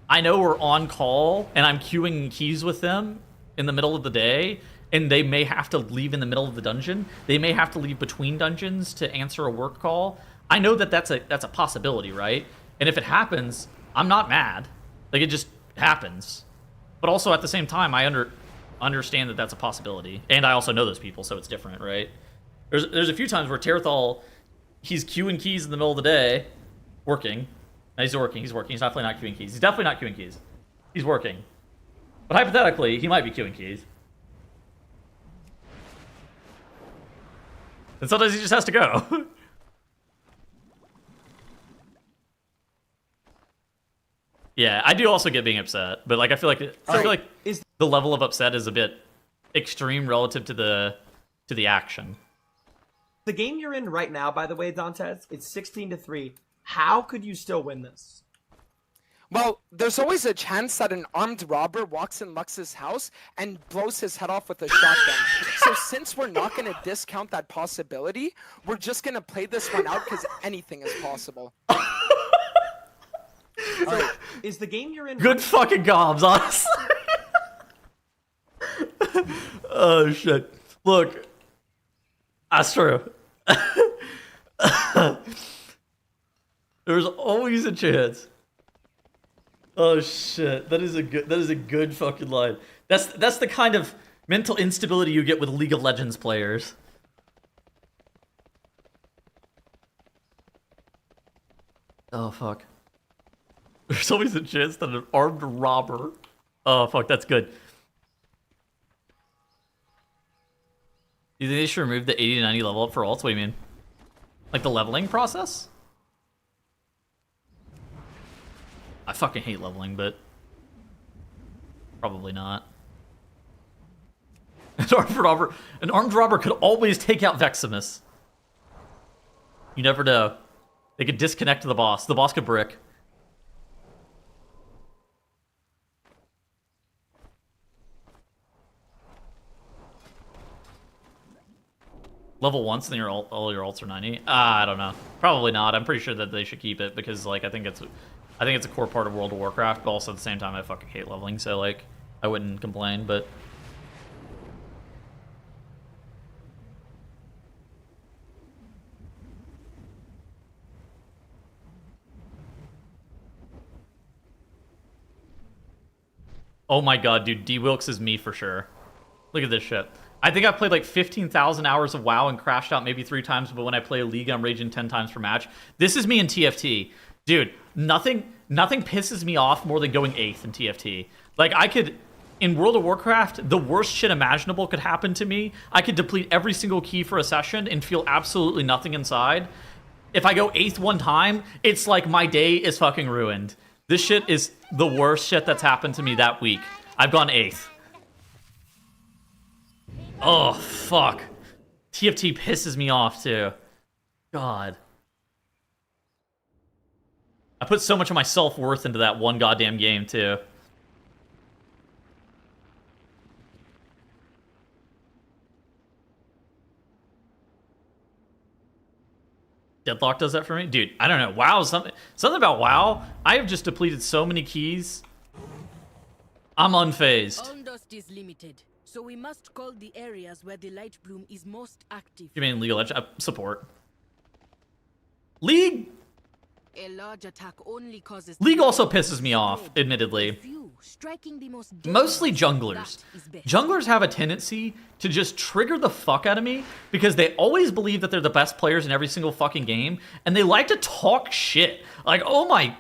I know are on call and I'm queuing keys with them in the middle of the day, and they may have to leave in the middle of the dungeon. They may have to leave between dungeons to answer a work call. I know that that's a possibility, right? And if it happens, I'm not mad. Like, it just happens. But also at the same time, I understand that that's a possibility, and I also know those people, so it's different, right? There's a few times where Terethal, he's queuing keys in the middle of the day, working. No, he's working. He's definitely not queuing keys. He's definitely not queuing keys. He's working. But hypothetically, he might be queuing keys. And sometimes he just has to go. Yeah, I do also get being upset, but like I feel like the level of upset is a bit extreme relative to the action. The game you're in right now, by the way, Dantes, it's 16-3. How could you still win this? Well, there's always a chance that an armed robber walks in Lux's house and blows his head off with a shotgun. So since we're not going to discount that possibility, we're just going to play this one out because anything is possible. So, is the game you're in... Good fucking gobs, honestly. Oh, shit. Look. That's true. There's always a chance. Oh shit, that is a good fucking line. That's the kind of mental instability you get with League of Legends players. Oh fuck. There's always a chance that an armed robber. Oh fuck, that's good. You think they should remove the 80 to 90 level up for ults? What do you mean? Like the leveling process? I fucking hate leveling, but probably not. An armed robber could always take out Veximus. You never know. They could disconnect the boss. The boss could brick. Level once, and all your ults are 90. I don't know. Probably not. I'm pretty sure that they should keep it because, like, I think it's a core part of World of Warcraft. But also at the same time, I fucking hate leveling, so like, I wouldn't complain. But Oh my god, dude, D-Wilkes is me for sure. Look at this shit. I think I've played like 15,000 hours of WoW and crashed out maybe 3 times, but when I play a League, I'm raging 10 times per match. This is me in TFT. Dude, nothing pisses me off more than going 8th in TFT. Like, I could... In World of Warcraft, the worst shit imaginable could happen to me. I could deplete every single key for a session and feel absolutely nothing inside. If I go 8th one time, it's like my day is fucking ruined. This shit is the worst shit that's happened to me that week. I've gone 8th. Oh, fuck. TFT pisses me off, too. God. I put so much of my self-worth into that one goddamn game, too. Deadlock does that for me? Dude, I don't know. WoW, something about WoW. I have just depleted so many keys. I'm unfazed. Dust is limited, so we must call the areas where the light bloom is most active. You mean League of Legends? Support. League? A large attack only causes League also pisses me off, admittedly. Mostly junglers. Junglers have a tendency to just trigger the fuck out of me because they always believe that they're the best players in every single fucking game, and they like to talk shit. Like, oh my...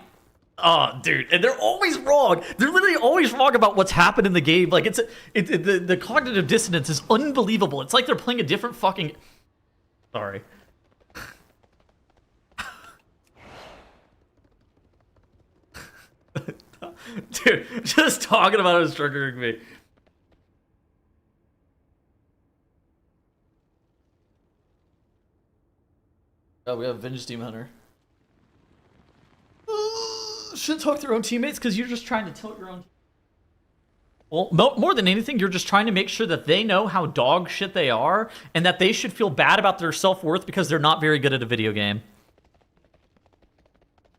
Oh, dude, and they're always wrong. They're literally always wrong about what's happened in the game. Like, the cognitive dissonance is unbelievable. It's like they're playing a different fucking... Sorry. Dude, just talking about it is triggering me. Oh, we have Vengeance Demon Hunter. Shouldn't talk to your own teammates because you're just trying to tilt your own... Well, more than anything, you're just trying to make sure that they know how dog shit they are and that they should feel bad about their self-worth because they're not very good at a video game.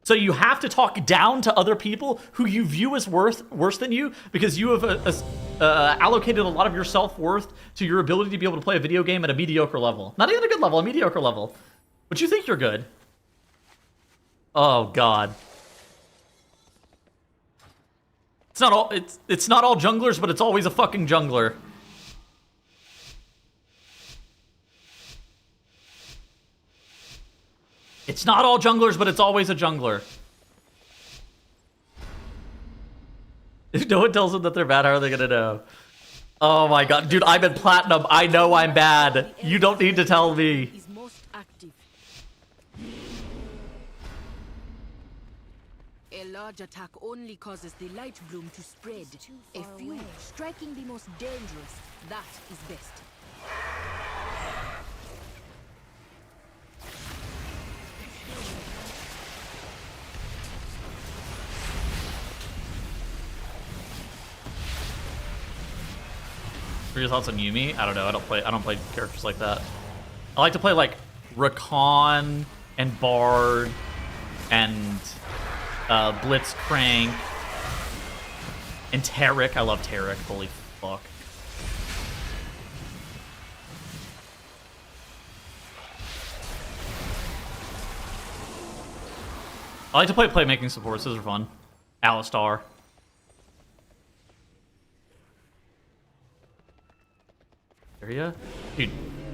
So you have to talk down to other people who you view as worse than you because you have allocated a lot of your self-worth to your ability to be able to play a video game at a mediocre level. Not even a good level, a mediocre level. But you think you're good. Oh, God. It's not all junglers, but it's always a fucking jungler. It's not all junglers, but it's always a jungler. If no one tells them that they're bad, how are they gonna know? Oh my god. Dude, I'm in platinum. I know I'm bad. You don't need to tell me. A large attack only causes the light bloom to spread. A few striking the most dangerous. That is best. What are your thoughts on Yumi? I don't know. I don't play characters like that. I like to play like Rakan and Bard and Blitzcrank and Taric. I love Taric. Holy fuck. I like to play playmaking supports. Those are fun. Alistar. Area? Dude,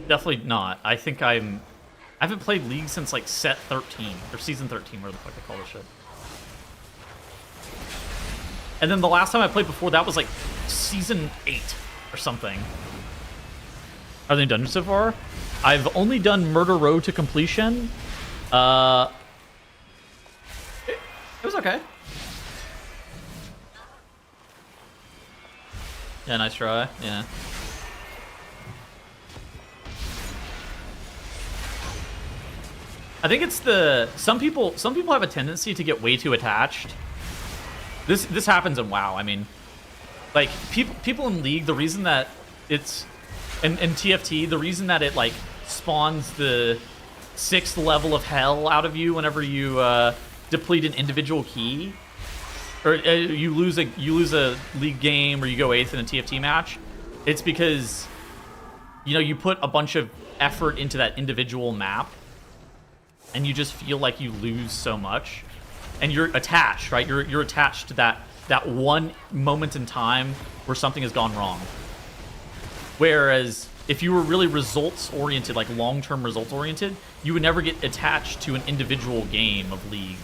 definitely not. I think I haven't played League since like set 13 or season 13, where the fuck they call this shit. And then the last time I played before that was like season 8 or something. Are they dungeons so far? I've only done Murder Row to completion. It was okay. Yeah, nice try. Yeah. I think it's some people have a tendency to get way too attached. This happens in WoW. I mean, like people in League, the reason that it's in TFT, the reason that it like spawns the 6th level of hell out of you whenever you deplete an individual key, or you lose a League game, or you go 8th in a TFT match, it's because you put a bunch of effort into that individual map. And you just feel like you lose so much, and you're attached, right? You're attached to that that one moment in time where something has gone wrong. Whereas if you were really results-oriented, like long-term results-oriented, you would never get attached to an individual game of League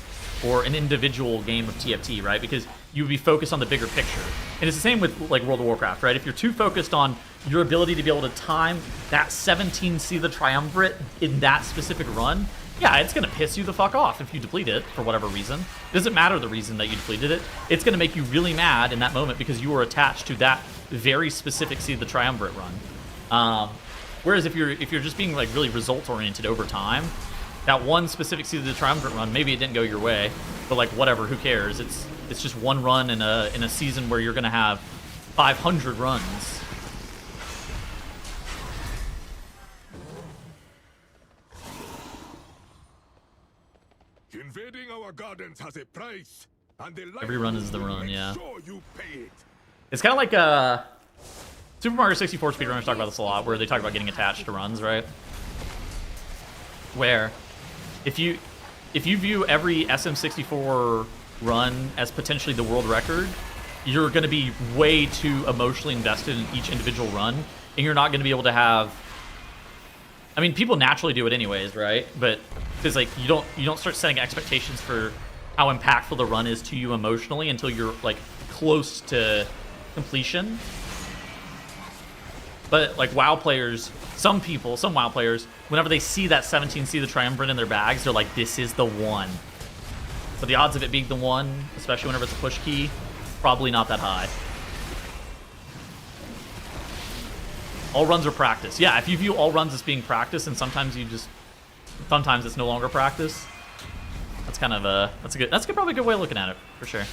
or an individual game of TFT, right? Because you would be focused on the bigger picture. And it's the same with like World of Warcraft, right? If you're too focused on your ability to be able to time that 17 Sea the Triumvirate in that specific run, yeah, it's going to piss you the fuck off if you deplete it for whatever reason. It doesn't matter the reason that you depleted it. It's going to make you really mad in that moment because you were attached to that very specific Sea the Triumvirate run. Whereas if you're just being like really result-oriented over time, that one specific Sea the Triumvirate run, maybe it didn't go your way, but like whatever, who cares? It's just one run in a season where you're going to have 500 runs. Invading our gardens has a price, and the Every run is the run, yeah. sure you pay it. It's kind of like Super Mario 64 speedrunners talk about this a lot, where they talk about getting attached to runs, right? Where if you view every SM64 run as potentially the world record, you're going to be way too emotionally invested in each individual run, and you're not going to be able to have. I mean, people naturally do it anyways, right? But because like you don't start setting expectations for how impactful the run is to you emotionally until you're like close to completion. But like WoW players, some WoW players, whenever they see that 17 Sea the Triumvirate in their bags, they're like, this is the one. But the odds of it being the one, especially whenever it's a push key, probably not that high. All runs are practice. Yeah, if you view all runs as being practice, and sometimes it's no longer practice. That's kind of probably a good way of looking at it, for sure.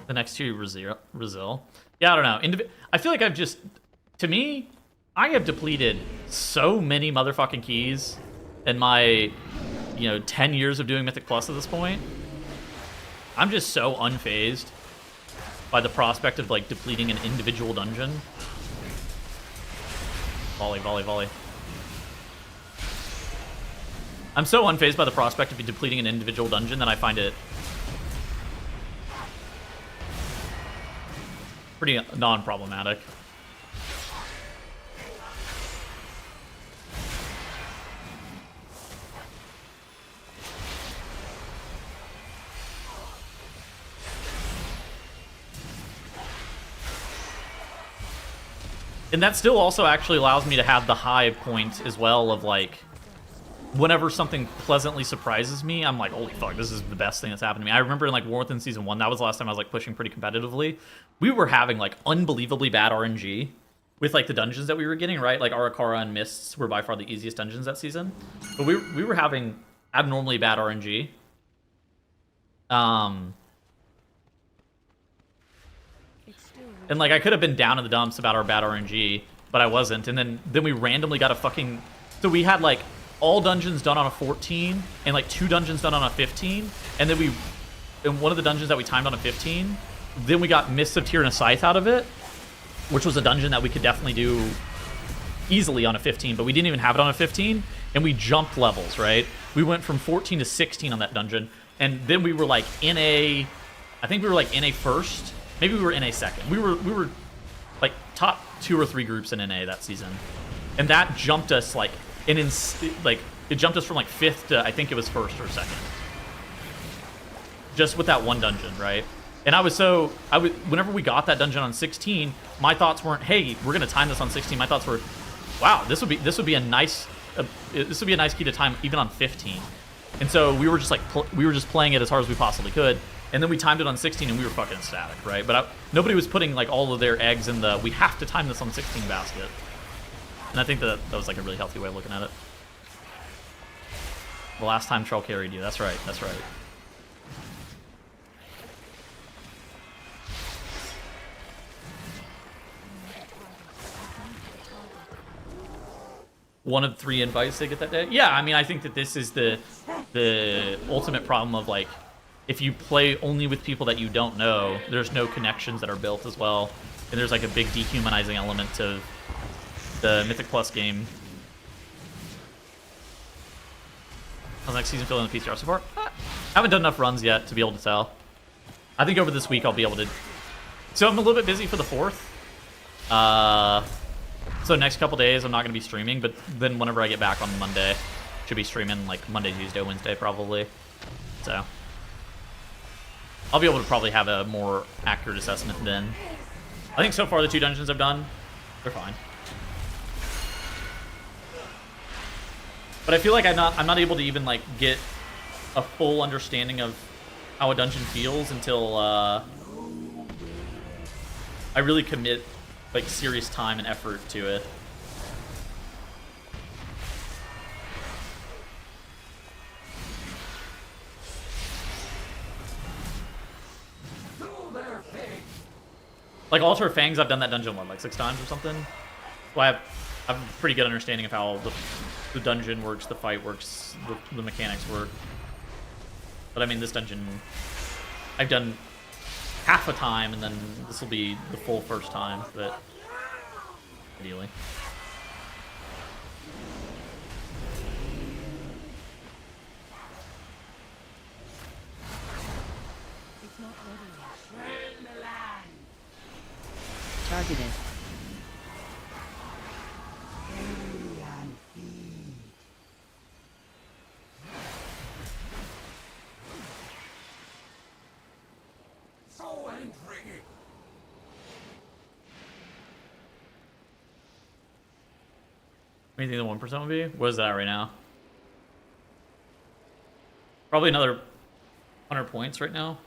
The next two, Brazil. Yeah, I don't know. I feel like to me, I have depleted so many motherfucking keys in my, 10 years of doing Mythic Plus at this point. I'm just so unfazed by the prospect of like depleting an individual dungeon. Volley, volley, volley. I'm so unfazed by the prospect of depleting an individual dungeon that I find it pretty non-problematic. And that still also actually allows me to have the high point as well of like, whenever something pleasantly surprises me, I'm like, holy fuck, this is the best thing that's happened to me. I remember in like War Within Season 1, that was the last time I was like pushing pretty competitively. We were having like unbelievably bad RNG with like the dungeons that we were getting, right? Like Arakara and Mists were by far the easiest dungeons that season. But we were having abnormally bad RNG. And like I could have been down in the dumps about our bad RNG, but I wasn't. And then we randomly got a fucking... So we had like all dungeons done on a 14 and like 2 dungeons done on a 15, and then in one of the dungeons that we timed on a 15, then we got Mists of Tyr and a Scythe out of it, which was a dungeon that we could definitely do easily on a 15, but we didn't even have it on a 15, and we jumped levels, right? We went from 14 to 16 on that dungeon, and then we were like I think we were like NA first, maybe we were NA second. We were like top 2 or 3 groups in NA that season, and that jumped us like it jumped us from like 5th to I think it was 1st or 2nd, just with that one dungeon, right? And whenever we got that dungeon on 16, my thoughts weren't, hey, we're gonna time this on 16. My thoughts were, wow, this would be a nice key to time even on 15. And so we were just like playing it as hard as we possibly could, and then we timed it on 16 and we were fucking ecstatic, right? But nobody was putting like all of their eggs in the we have to time this on 16 basket. And I think that was like a really healthy way of looking at it. The last time Troll carried you. That's right. That's right. one of 3 invites they get that day. Yeah, I mean, I think that this is the ultimate problem of, like, if you play only with people that you don't know, there's no connections that are built as well. And there's, like, a big dehumanizing element to the Mythic Plus game. How's next season feeling in the PTR so far? Haven't done enough runs yet to be able to tell. I think over this week I'll be able to... So I'm a little bit busy for the 4th. So next couple days I'm not going to be streaming, but then whenever I get back on Monday, should be streaming like Monday, Tuesday, Wednesday probably. So I'll be able to probably have a more accurate assessment then. I think so far the 2 dungeons I've done, they're fine. But I feel like I'm not able to even like get a full understanding of how a dungeon feels until I really commit like serious time and effort to it. Like Altar of Fangs, I've done that dungeon, what, like 6 times or something? So I have a pretty good understanding of how the dungeon works, the fight works, the mechanics work. But I mean, this dungeon, I've done half a time, and then this will be the full first time, but ideally. Targeted. What do you think the 1% would be? What is that right now? Probably another 100 points right now.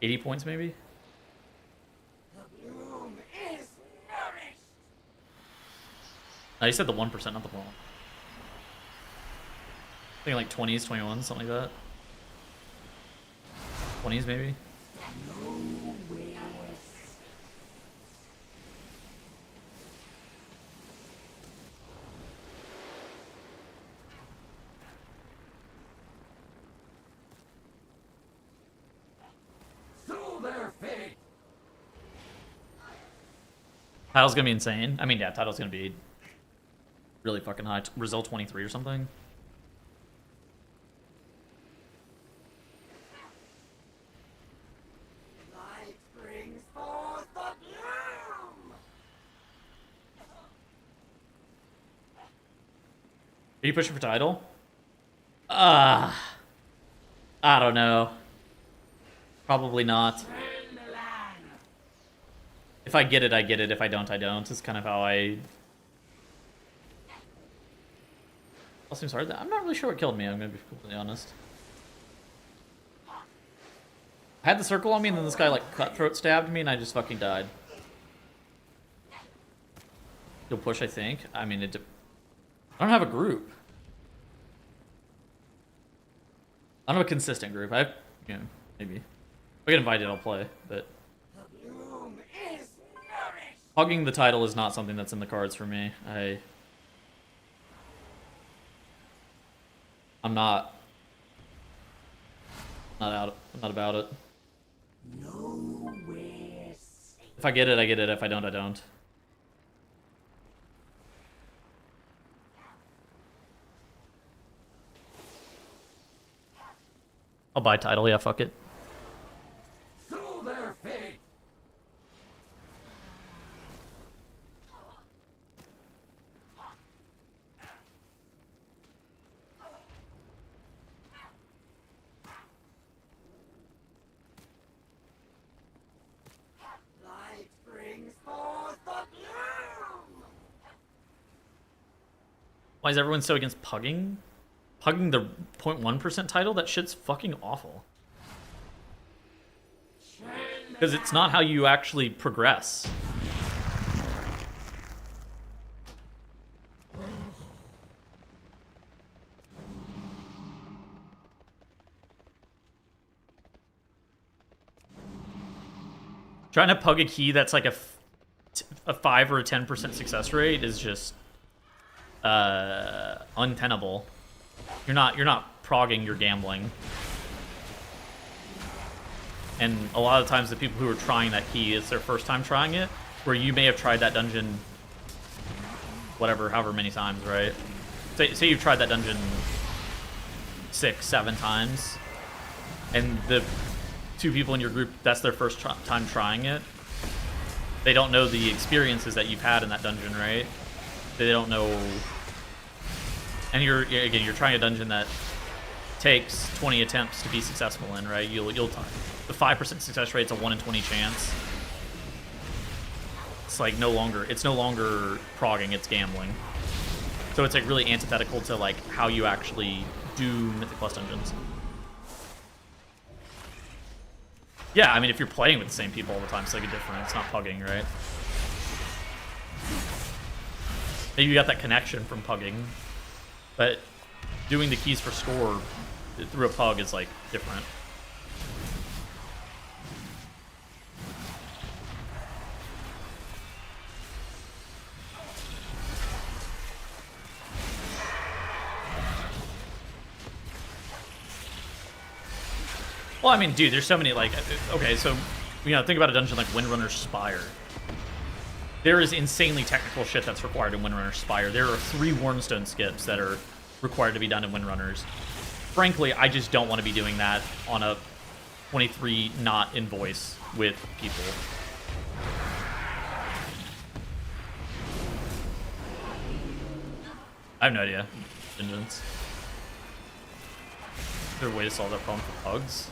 80 points maybe? No, you said the 1%, not the ball. I think like 20s, 21s, something like that. 20s maybe? Title's gonna be insane. I mean, yeah, title's gonna be really fucking high. Result 23 or something. Light brings forth the bloom. Are you pushing for title? I don't know. Probably not. If I get it, I get it. If I don't, I don't. It's kind of how I... That seems hard. I'm not really sure what killed me, I'm going to be completely honest. I had the circle on me, and then this guy, like, cutthroat stabbed me, and I just fucking died. You'll push, I think. I mean, I don't have a group. I don't have a consistent group. I maybe. If I get invited, I'll play, but... Hugging the title is not something that's in the cards for me. I'm not about it. If I get it, I get it. If I don't, I don't. I'll buy title, yeah, fuck it. Why is everyone so against pugging? Pugging the 0.1% title? That shit's fucking awful. Because it's not how you actually progress. Trying to pug a key that's like a 5 or a 10% success rate is just untenable. You're not progging your gambling. And a lot of times the people who are trying that key, it's their first time trying it, where you may have tried that dungeon however many times, right? Say you've tried that dungeon 6, 7 times, and the 2 people in your group, that's their first time trying it. They don't know the experiences that you've had in that dungeon, right? They don't know... And you're trying a dungeon that takes 20 attempts to be successful in, right? The 5% success rate's a 1 in 20 chance. It's like no longer progging, it's gambling. So it's like really antithetical to like how you actually do Mythic Plus dungeons. Yeah, I mean, if you're playing with the same people all the time, it's like a different. It's not pugging, right? Maybe you got that connection from pugging, but doing the keys for score through a pug is like different. Well, I mean, dude, there's so many, like, okay, so, think about a dungeon like Windrunner's Spire. There is insanely technical shit that's required in Windrunner's Spire. There are 3 Wormstone skips that are required to be done in Windrunners. Frankly, I just don't want to be doing that on a 23 not invoice with people. I have no idea. Dungeons. Is there a way to solve that problem for pugs?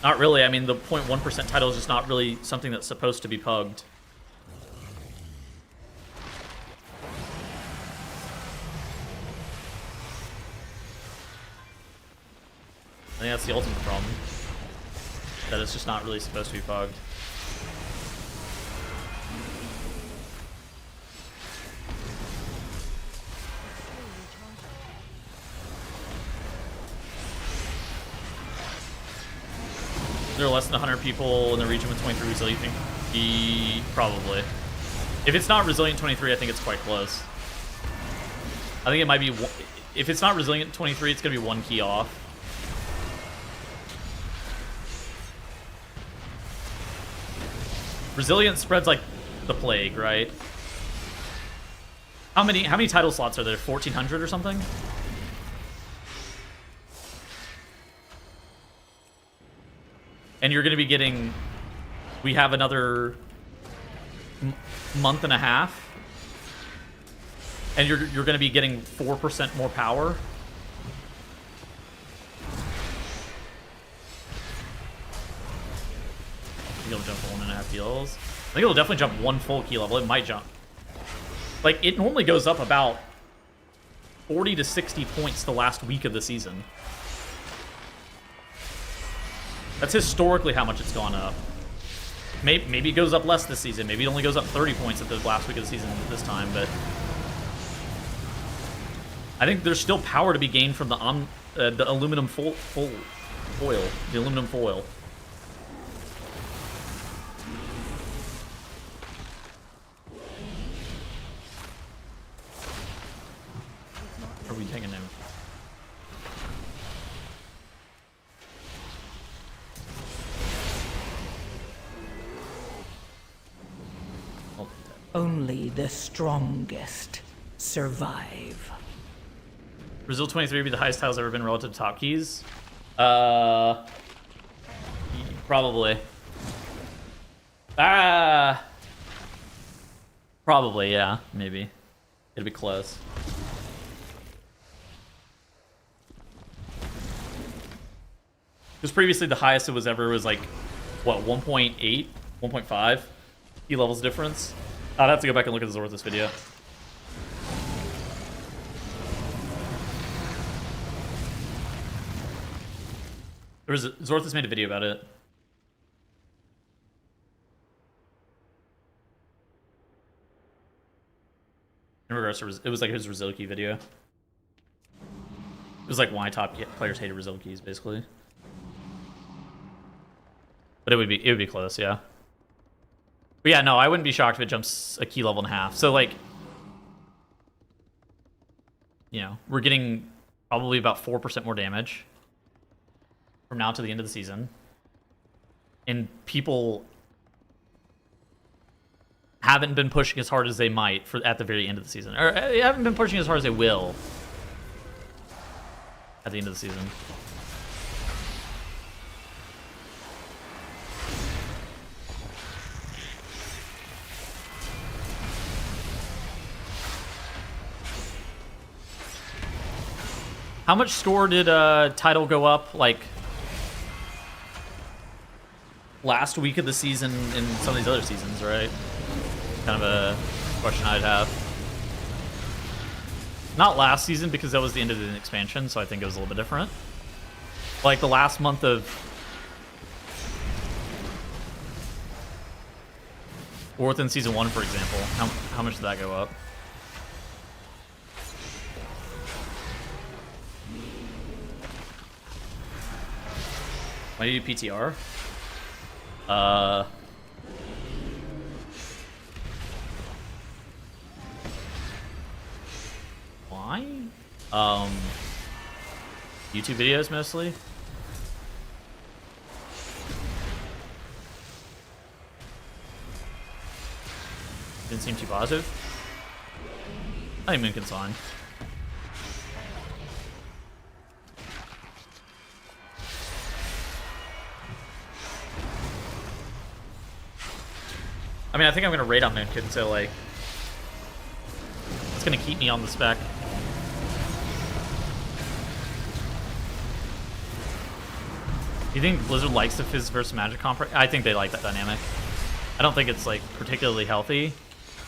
Not really. I mean, the 0.1% title is just not really something that's supposed to be pugged. I think that's the ultimate problem. That it's just not really supposed to be pugged. There are less than 100 people in the region with 23 resilient. You think? Probably. If it's not resilient 23, I think it's quite close. I think it might be... If it's not resilient 23, it's going to be 1 key off. Resilience spreads like the plague, right? How many title slots are there? 1,400 or something? And you're going to be getting... We have another month and a half. And you're going to be getting 4% more power. I think it'll jump for 1.5 heals. I think it'll definitely jump 1 full key level. It might jump. Like, it normally goes up about 40 to 60 points the last week of the season. That's historically how much it's gone up. Maybe it goes up less this season. Maybe it only goes up 30 points at the last week of the season this time, but... I think there's still power to be gained from the aluminum foil. The aluminum foil. Are we taking him? Only the strongest survive. Brazil 23 would be the highest title's ever been relative to top keys. Probably. Probably, yeah. Maybe. It'd be close. Because previously the highest it was ever was like, what, 1.8? 1.5 key levels difference? I'd have to go back and look at the Zorthus video. Zorthus made a video about it. In regards to, it was like his Rizilki video. It was like why top players hated Rizilkis, basically. But it would be close, yeah. But yeah, no, I wouldn't be shocked if it jumps a key level and a half. So like, you know, we're getting probably about 4% more damage from now to the end of the season. And people haven't been pushing as hard as they might at the very end of the season. Or they haven't been pushing as hard as they will at the end of the season. How much score did title go up, like, last week of the season in some of these other seasons, right? Kind of a question I'd have. Not last season, because that was the end of the expansion, so I think it was a little bit different. Like, the last month of... or within Season 1, for example. How much did that go up? Why do you do PTR? Why? YouTube videos mostly. Didn't seem too positive. I think Minkin's fine. I mean, I think I'm gonna raid on Minkin, so like, it's gonna keep me on the spec. You think Blizzard likes the Fizz versus Magic comp? I think they like that dynamic. I don't think it's like particularly healthy,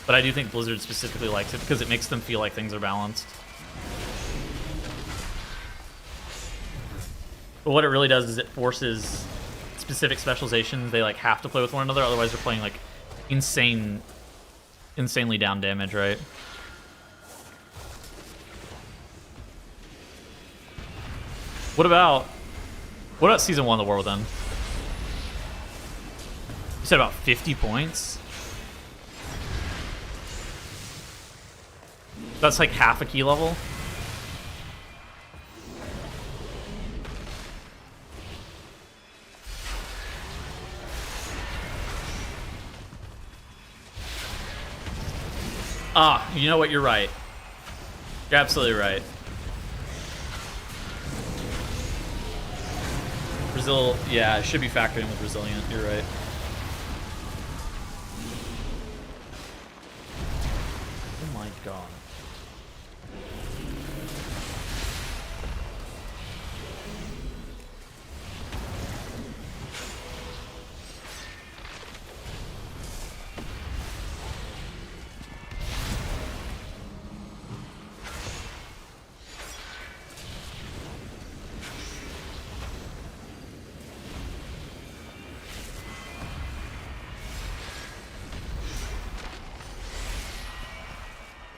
but I do think Blizzard specifically likes it because it makes them feel like things are balanced. But what it really does is it forces specific specializations. They like have to play with one another, otherwise they're playing like insanely down damage, right? What about Season 1 of the War Within? You said about 50 points? That's like half a key level? Ah, you know what? You're right. You're absolutely right. Brazil, yeah, it should be factored in with Resilient. You're right. Oh my god.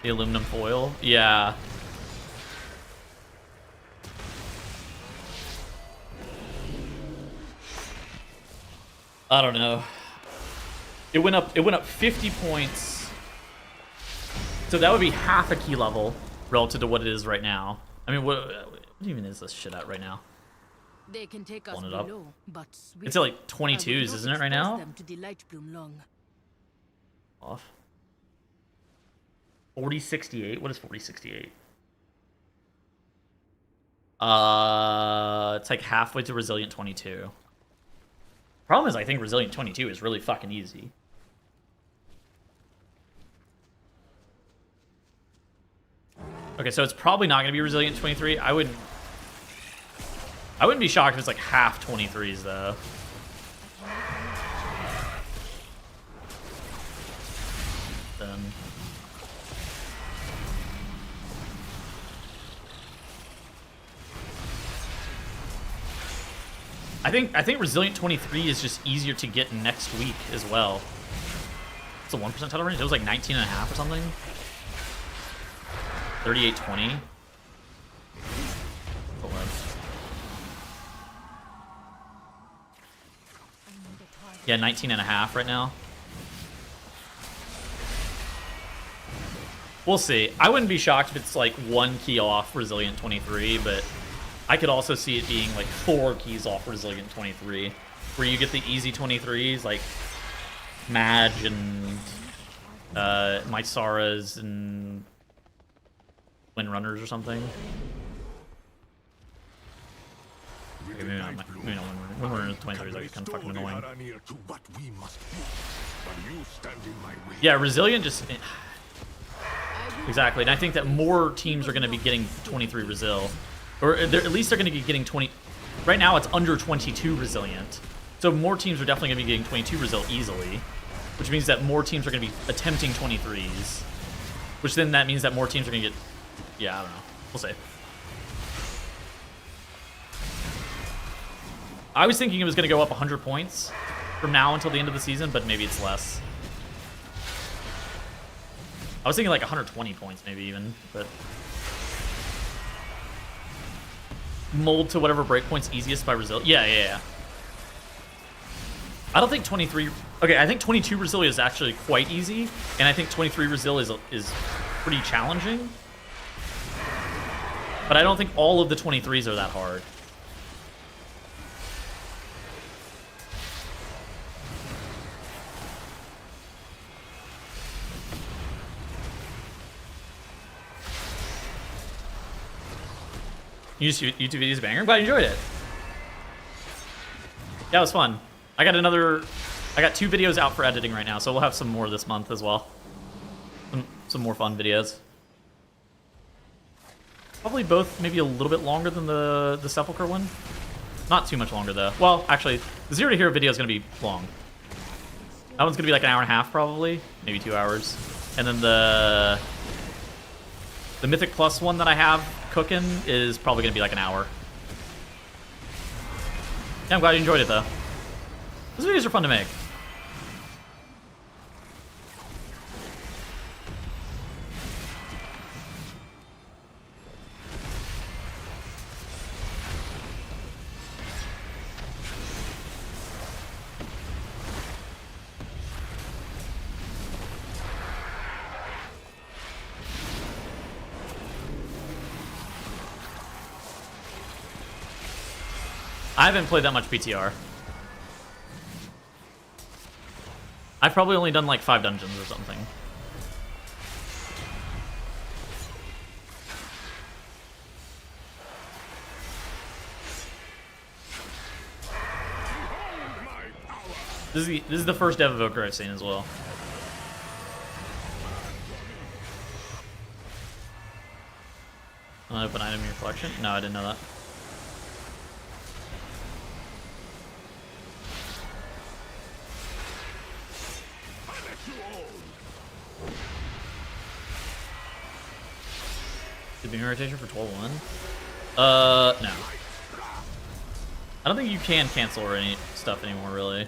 The aluminum foil? Yeah. I don't know. It went up 50 points. So that would be half a key level relative to what it is right now. I mean, what even is this shit at right now? They can take us Pulling it up. below, but It's at like 22s, isn't it right now? Them to the light bloom long. Off. 4068? What is 4068? It's like halfway to Resilient 22. Problem is, I think Resilient 22 is really fucking easy. Okay, so it's probably not going to be Resilient 23. I wouldn't be shocked if it's like half 23s though. Then I think Resilient 23 is just easier to get next week as well. It's a 1% title range. It was like 19.5 or something. 3820. Hold on. Yeah, 19.5 right now. We'll see. I wouldn't be shocked if it's like 1 key off Resilient 23, but I could also see it being like 4 keys off Resilient 23, where you get the easy 23s like Madge and Mysaras and Windrunners or something. Okay, maybe not Windrunners 23 is like kind of fucking annoying. Yeah, Resilient just... Exactly, and I think that more teams are going to be getting 23 Resil. Or at least they're going to be getting 20... Right now it's under 22 Resilient. So more teams are definitely going to be getting 22 Resil easily. Which means that more teams are going to be attempting 23s. Which then that means that more teams are going to get... Yeah, I don't know. We'll see. I was thinking it was going to go up 100 points from now until the end of the season, but maybe it's less. I was thinking like 120 points maybe even, but... Mold to whatever breakpoint's easiest by Resil. Yeah. I don't think 23... Okay, I think 22 Resil is actually quite easy, and I think 23 Resil is pretty challenging. But I don't think all of the 23s are that hard. YouTube videos banger. I'm glad you enjoyed it. Yeah, it was fun. I got 2 videos out for editing right now, so we'll have some more this month as well. Some more fun videos. Probably both maybe a little bit longer than the Sepulchre one. Not too much longer though. Well, actually, the Zero to Hero video is going to be long. That one's going to be like an hour and a half probably, maybe 2 hours. And then the Mythic Plus one that I have cooking is probably going to be like an hour. Yeah, I'm glad you enjoyed it though. Those videos are fun to make. I haven't played that much PTR. I've probably only done like 5 dungeons or something. This is the first Dev Evoker I've seen as well. An open item in your collection? No, I didn't know that. The beam rotation for 12-1? No. I don't think you can cancel or any stuff anymore, really.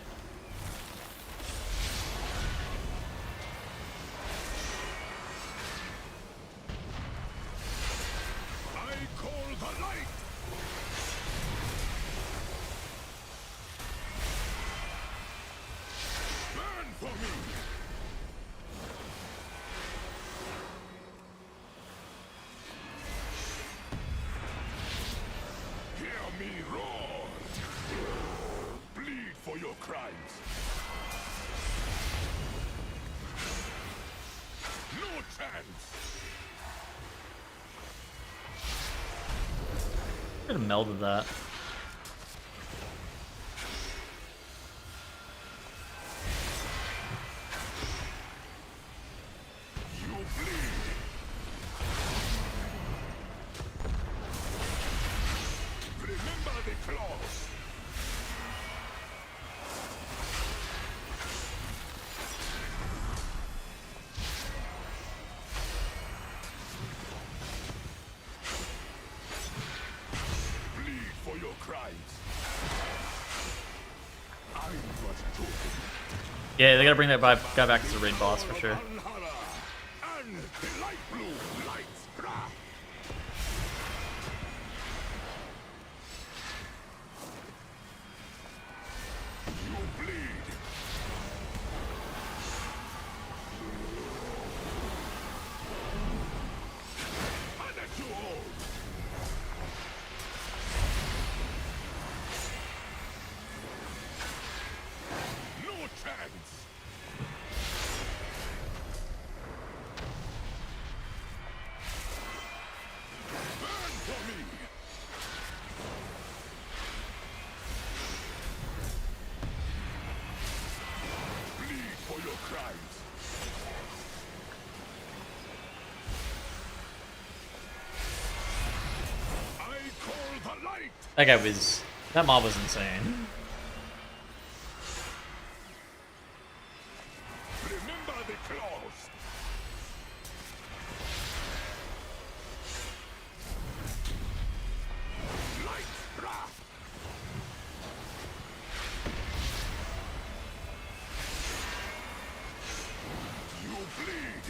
Could have melded that. Yeah, they gotta bring that guy back as a raid boss for sure. That mob was insane. Remember the claws. Light wrath. You bleed.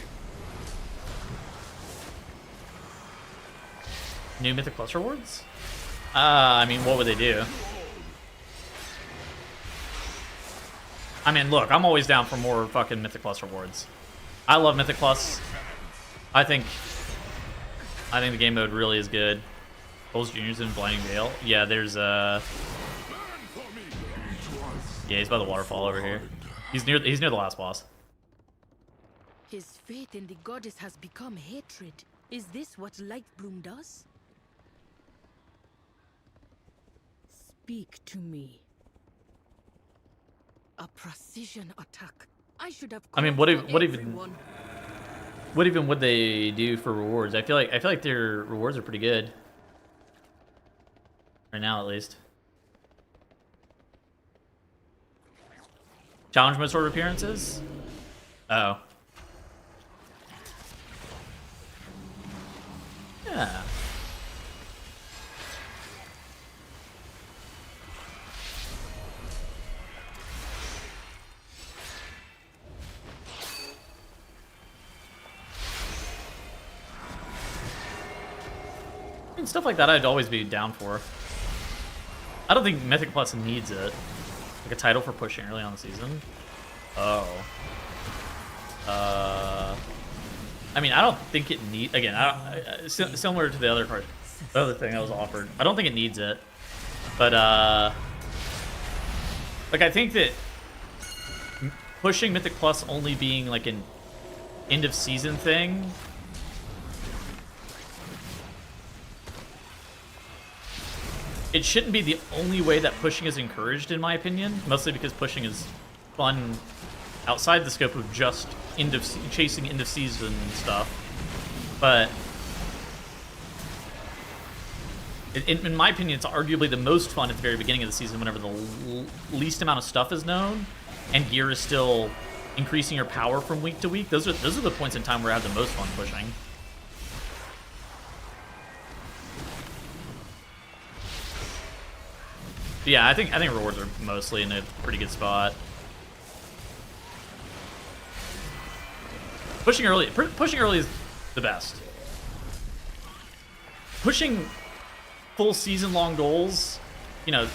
New Mythic Plus rewards? I mean, what would they do? I mean, look, I'm always down for more fucking Mythic Plus rewards. I love Mythic Plus. I think the game mode really is good. Bulls Juniors and Blinding Veil. Yeah, there's yeah, he's by the waterfall over here. He's near the last boss. His faith in the goddess has become hatred. Is this what Lightbloom does? Speak to me. A precision attack. I should have. I mean, what even would they do for rewards? I feel like their rewards are pretty good right now, at least. Challenge mode sort of appearances. Oh. Yeah. And stuff like that I'd always be down for. I don't think Mythic Plus needs it. Like a title for pushing early on the season. Oh. I mean, I don't think it needs... Again, similar to the other card. The other thing that was offered. I don't think it needs it. But, like, I think that pushing Mythic Plus only being, like, an end-of-season thing... It shouldn't be the only way that pushing is encouraged, in my opinion. Mostly because pushing is fun outside the scope of just chasing end-of-season stuff. But in my opinion, it's arguably the most fun at the very beginning of the season, whenever the least amount of stuff is known and gear is still increasing your power from week to week. Those are the points in time where I have the most fun pushing. But yeah, I think rewards are mostly in a pretty good spot. Pushing early is the best. Pushing full season long goals, you know,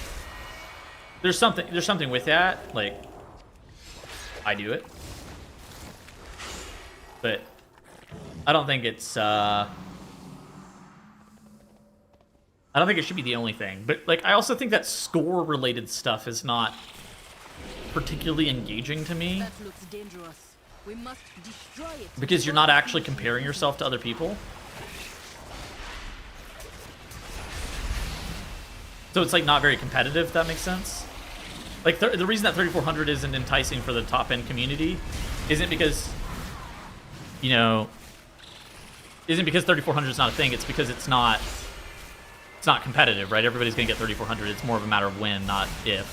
there's something with that. Like, I do it, but I don't think it's I don't think it should be the only thing. But like, I also think that score related stuff is not particularly engaging to me. That looks dangerous. We must destroy it. Because you're not actually comparing yourself to other people. So it's like not very competitive, if that makes sense. Like the reason that 3400 isn't enticing for the top end community isn't because, you know, isn't because 3400 is not a thing. It's because it's not competitive, right? Everybody's gonna get 3400. It's more of a matter of when, not if.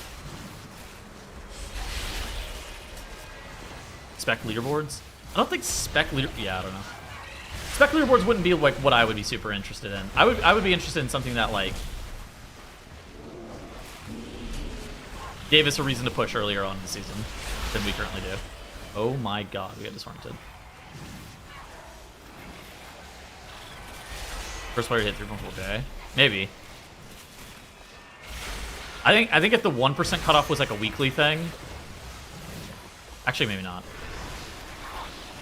Spec leaderboards? I don't think yeah, I don't know. Spec leaderboards wouldn't be like what I would be super interested in. I would be interested in something that like gave us a reason to push earlier on in the season than we currently do. Oh my god, we got disoriented. First player hit 3.4K. Maybe. I think if the 1% cutoff was like a weekly thing. Actually, maybe not.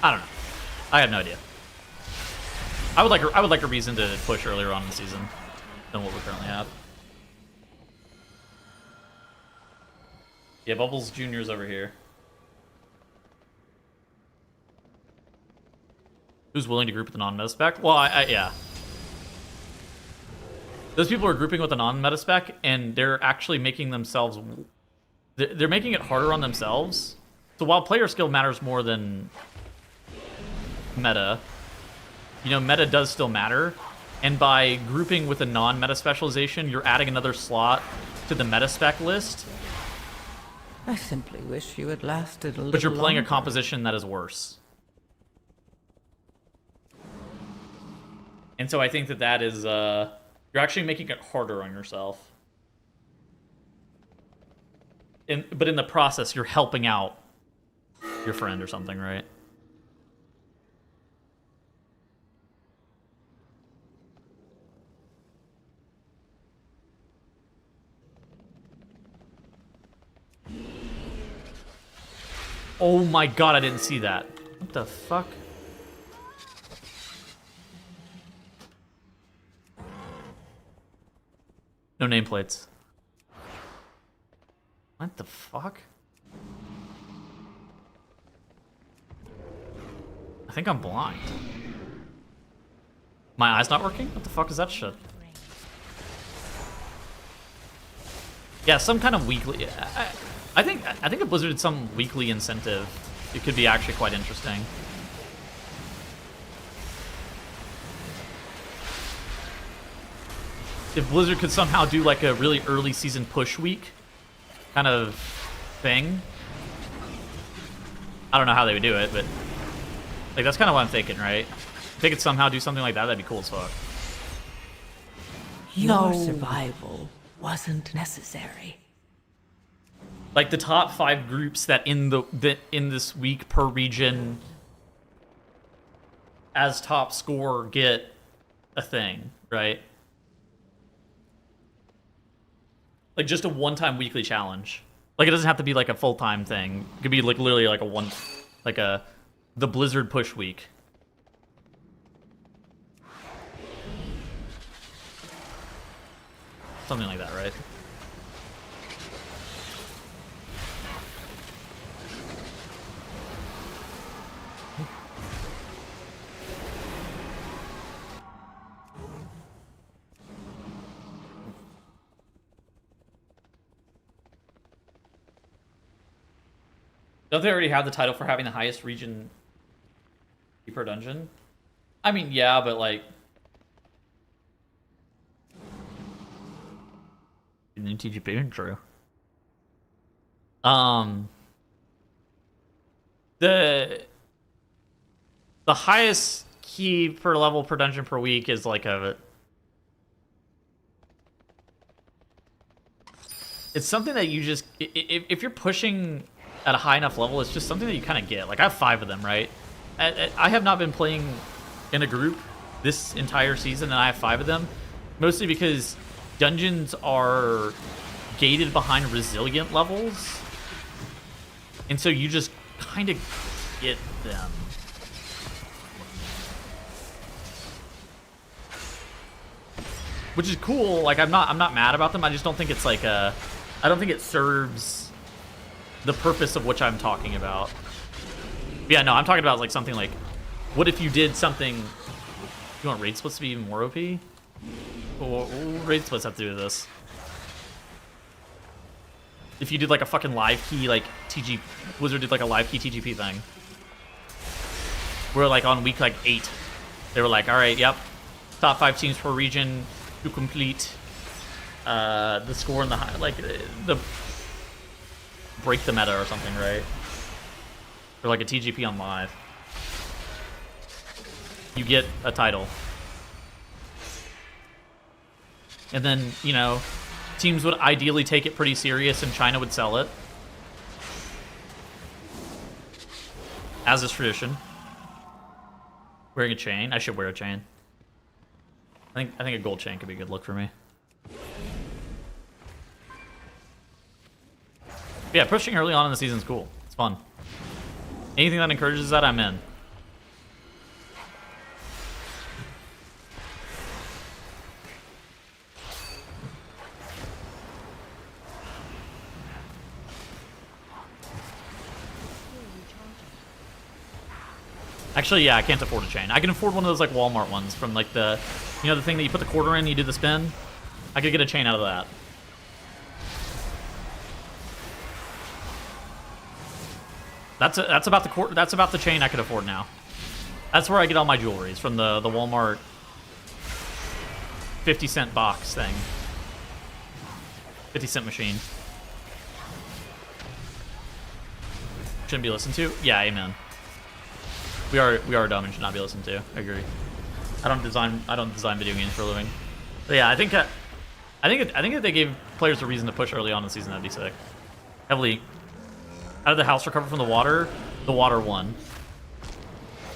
I don't know. I have no idea. I would like a reason to push earlier on in the season than what we currently have. Yeah, Bubbles Jr.'s over here. Who's willing to group with the non-meta spec? Well, yeah. Those people are grouping with a non-meta spec, and they're actually making themselves... They're making it harder on themselves So while player skill matters more than meta, you know, meta does still matter. And by grouping with a non-meta specialization, you're adding another slot to the meta spec list. I simply wish you had lasted a little. But you're playing longer. a composition that is worse. And so I think that is, you're actually making it harder on yourself. But in the process, you're helping out your friend or something, right? Oh my god, I didn't see that. What the fuck? No nameplates. What the fuck? I think I'm blind. My eye's not working? What the fuck is that shit? Yeah, some kind of weekly... I think if Blizzard did some weekly incentive, it could be actually quite interesting. If Blizzard could somehow do like a really early season push week kind of thing. I don't know how they would do it, but like that's kind of what I'm thinking, right? If they could somehow do something like that, that'd be cool as fuck. Your survival wasn't necessary. Like the top 5 groups that in this week per region as top score get a thing, right? Like just a one-time weekly challenge. Like it doesn't have to be like a full-time thing. It could be like literally like the Blizzard push week. Something like that, right? Don't they already have the title for having the highest region per dungeon? I mean, yeah, but like... New TGP, true. The highest key per level per dungeon per week is like it's something that you just... If you're pushing at a high enough level, it's just something that you kind of get. Like, I have 5 of them, right? I have not been playing in a group this entire season, and I have 5 of them. Mostly because dungeons are gated behind resilient levels. And so you just kind of get them. Which is cool. Like, I'm not mad about them. I just don't think it's like I don't think it serves the purpose of which I'm talking about. Yeah, no, I'm talking about like something like, what if you did something? You want raid splits to be even more OP? What raid splits have to do with this? If you did like a fucking live key, like Blizzard did like a live key TGP thing, where like on week like 8, they were like, all right, yep, top 5 teams per region to complete the score in the high, like the break the meta or something, right? Or like a TGP on live. You get a title. And then, you know, teams would ideally take it pretty serious and China would sell it. As is tradition. Wearing a chain. I should wear a chain. I think a gold chain could be a good look for me. Yeah, pushing early on in the season is cool. It's fun. Anything that encourages that, I'm in. Actually, yeah, I can't afford a chain. I can afford one of those like Walmart ones from like the, you know, the thing that you put the quarter in, you do the spin. I could get a chain out of that. That's about the chain I could afford now. That's where I get all my jewelries, from the Walmart 50-cent box thing. 50-cent machine. Shouldn't be listened to? Yeah, amen. We are dumb and should not be listened to. I agree. I don't design video games for a living. But yeah, I think if they gave players a reason to push early on in the season, that'd be sick. Heavily. How did the house recover from the water? The water won.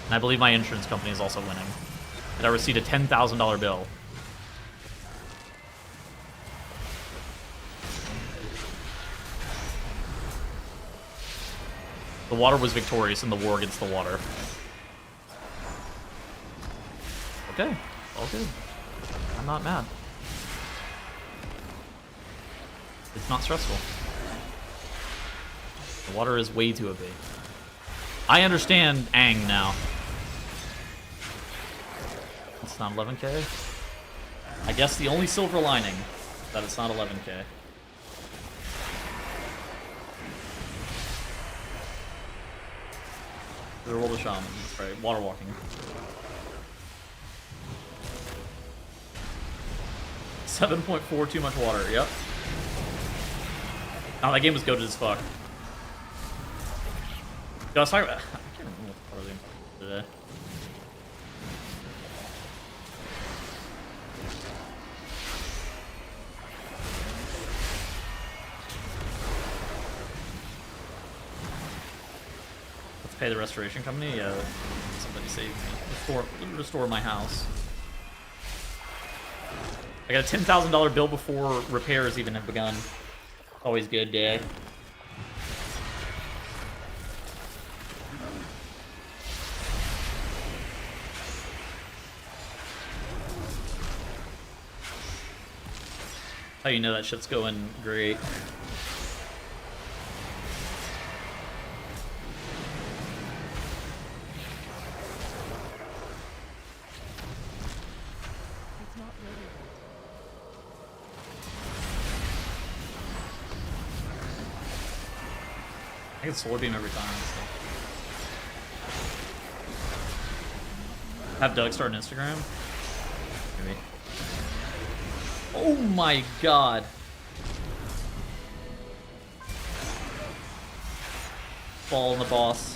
And I believe my insurance company is also winning. And I received a $10,000 bill. The water was victorious in the war against the water. Okay, all good. I'm not mad. It's not stressful. The water is way too OP. I understand Aang now. It's not 11k. I guess the only silver lining is that it's not 11k. The roll the shaman, that's right. Water walking. 7.4 too much water, yep. Oh, that game was goated as fuck. I was talking about, I can't remember what I was talking today. Let's pay the restoration company? Yeah, somebody saved me. Restore my house. I got a $10,000 bill before repairs even have begun. Always good day. How you know that shit's going great? I get solar beam every time. So. Have Doug start an Instagram? Maybe. Oh my god. Fall in the boss.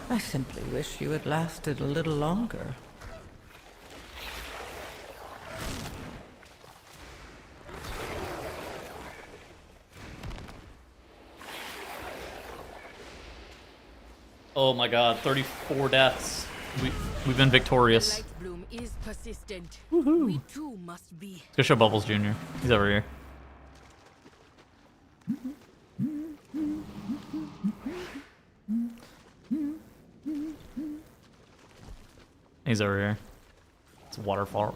I simply wish you had lasted a little longer. Oh my god, 34 deaths. We've been victorious. Bloom is persistent. Woohoo. We too must be. Let's go show Bubbles Jr. He's over here. He's over here. It's a waterfall.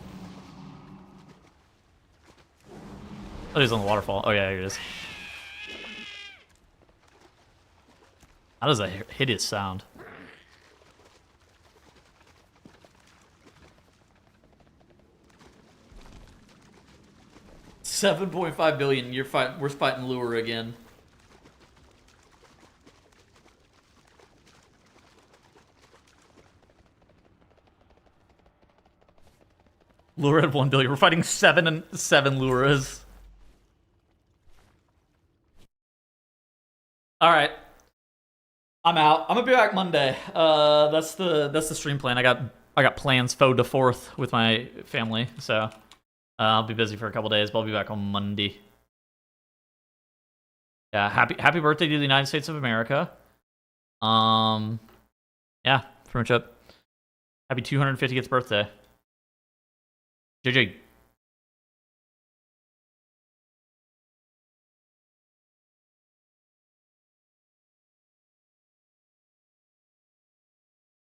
Oh, he's on the waterfall. Oh yeah, here it is. How does that hideous sound? $7.5 billion. We're fighting Lure again. Lure at 1 billion. We're fighting 7 Luras. All right. I'm out. I'm gonna be back Monday. That's the stream plan. I got plans faux de fourth with my family, so I'll be busy for a couple days, but I'll be back on Monday. Yeah, happy birthday to the United States of America. Yeah, pretty much it. Happy 250th birthday. JJ,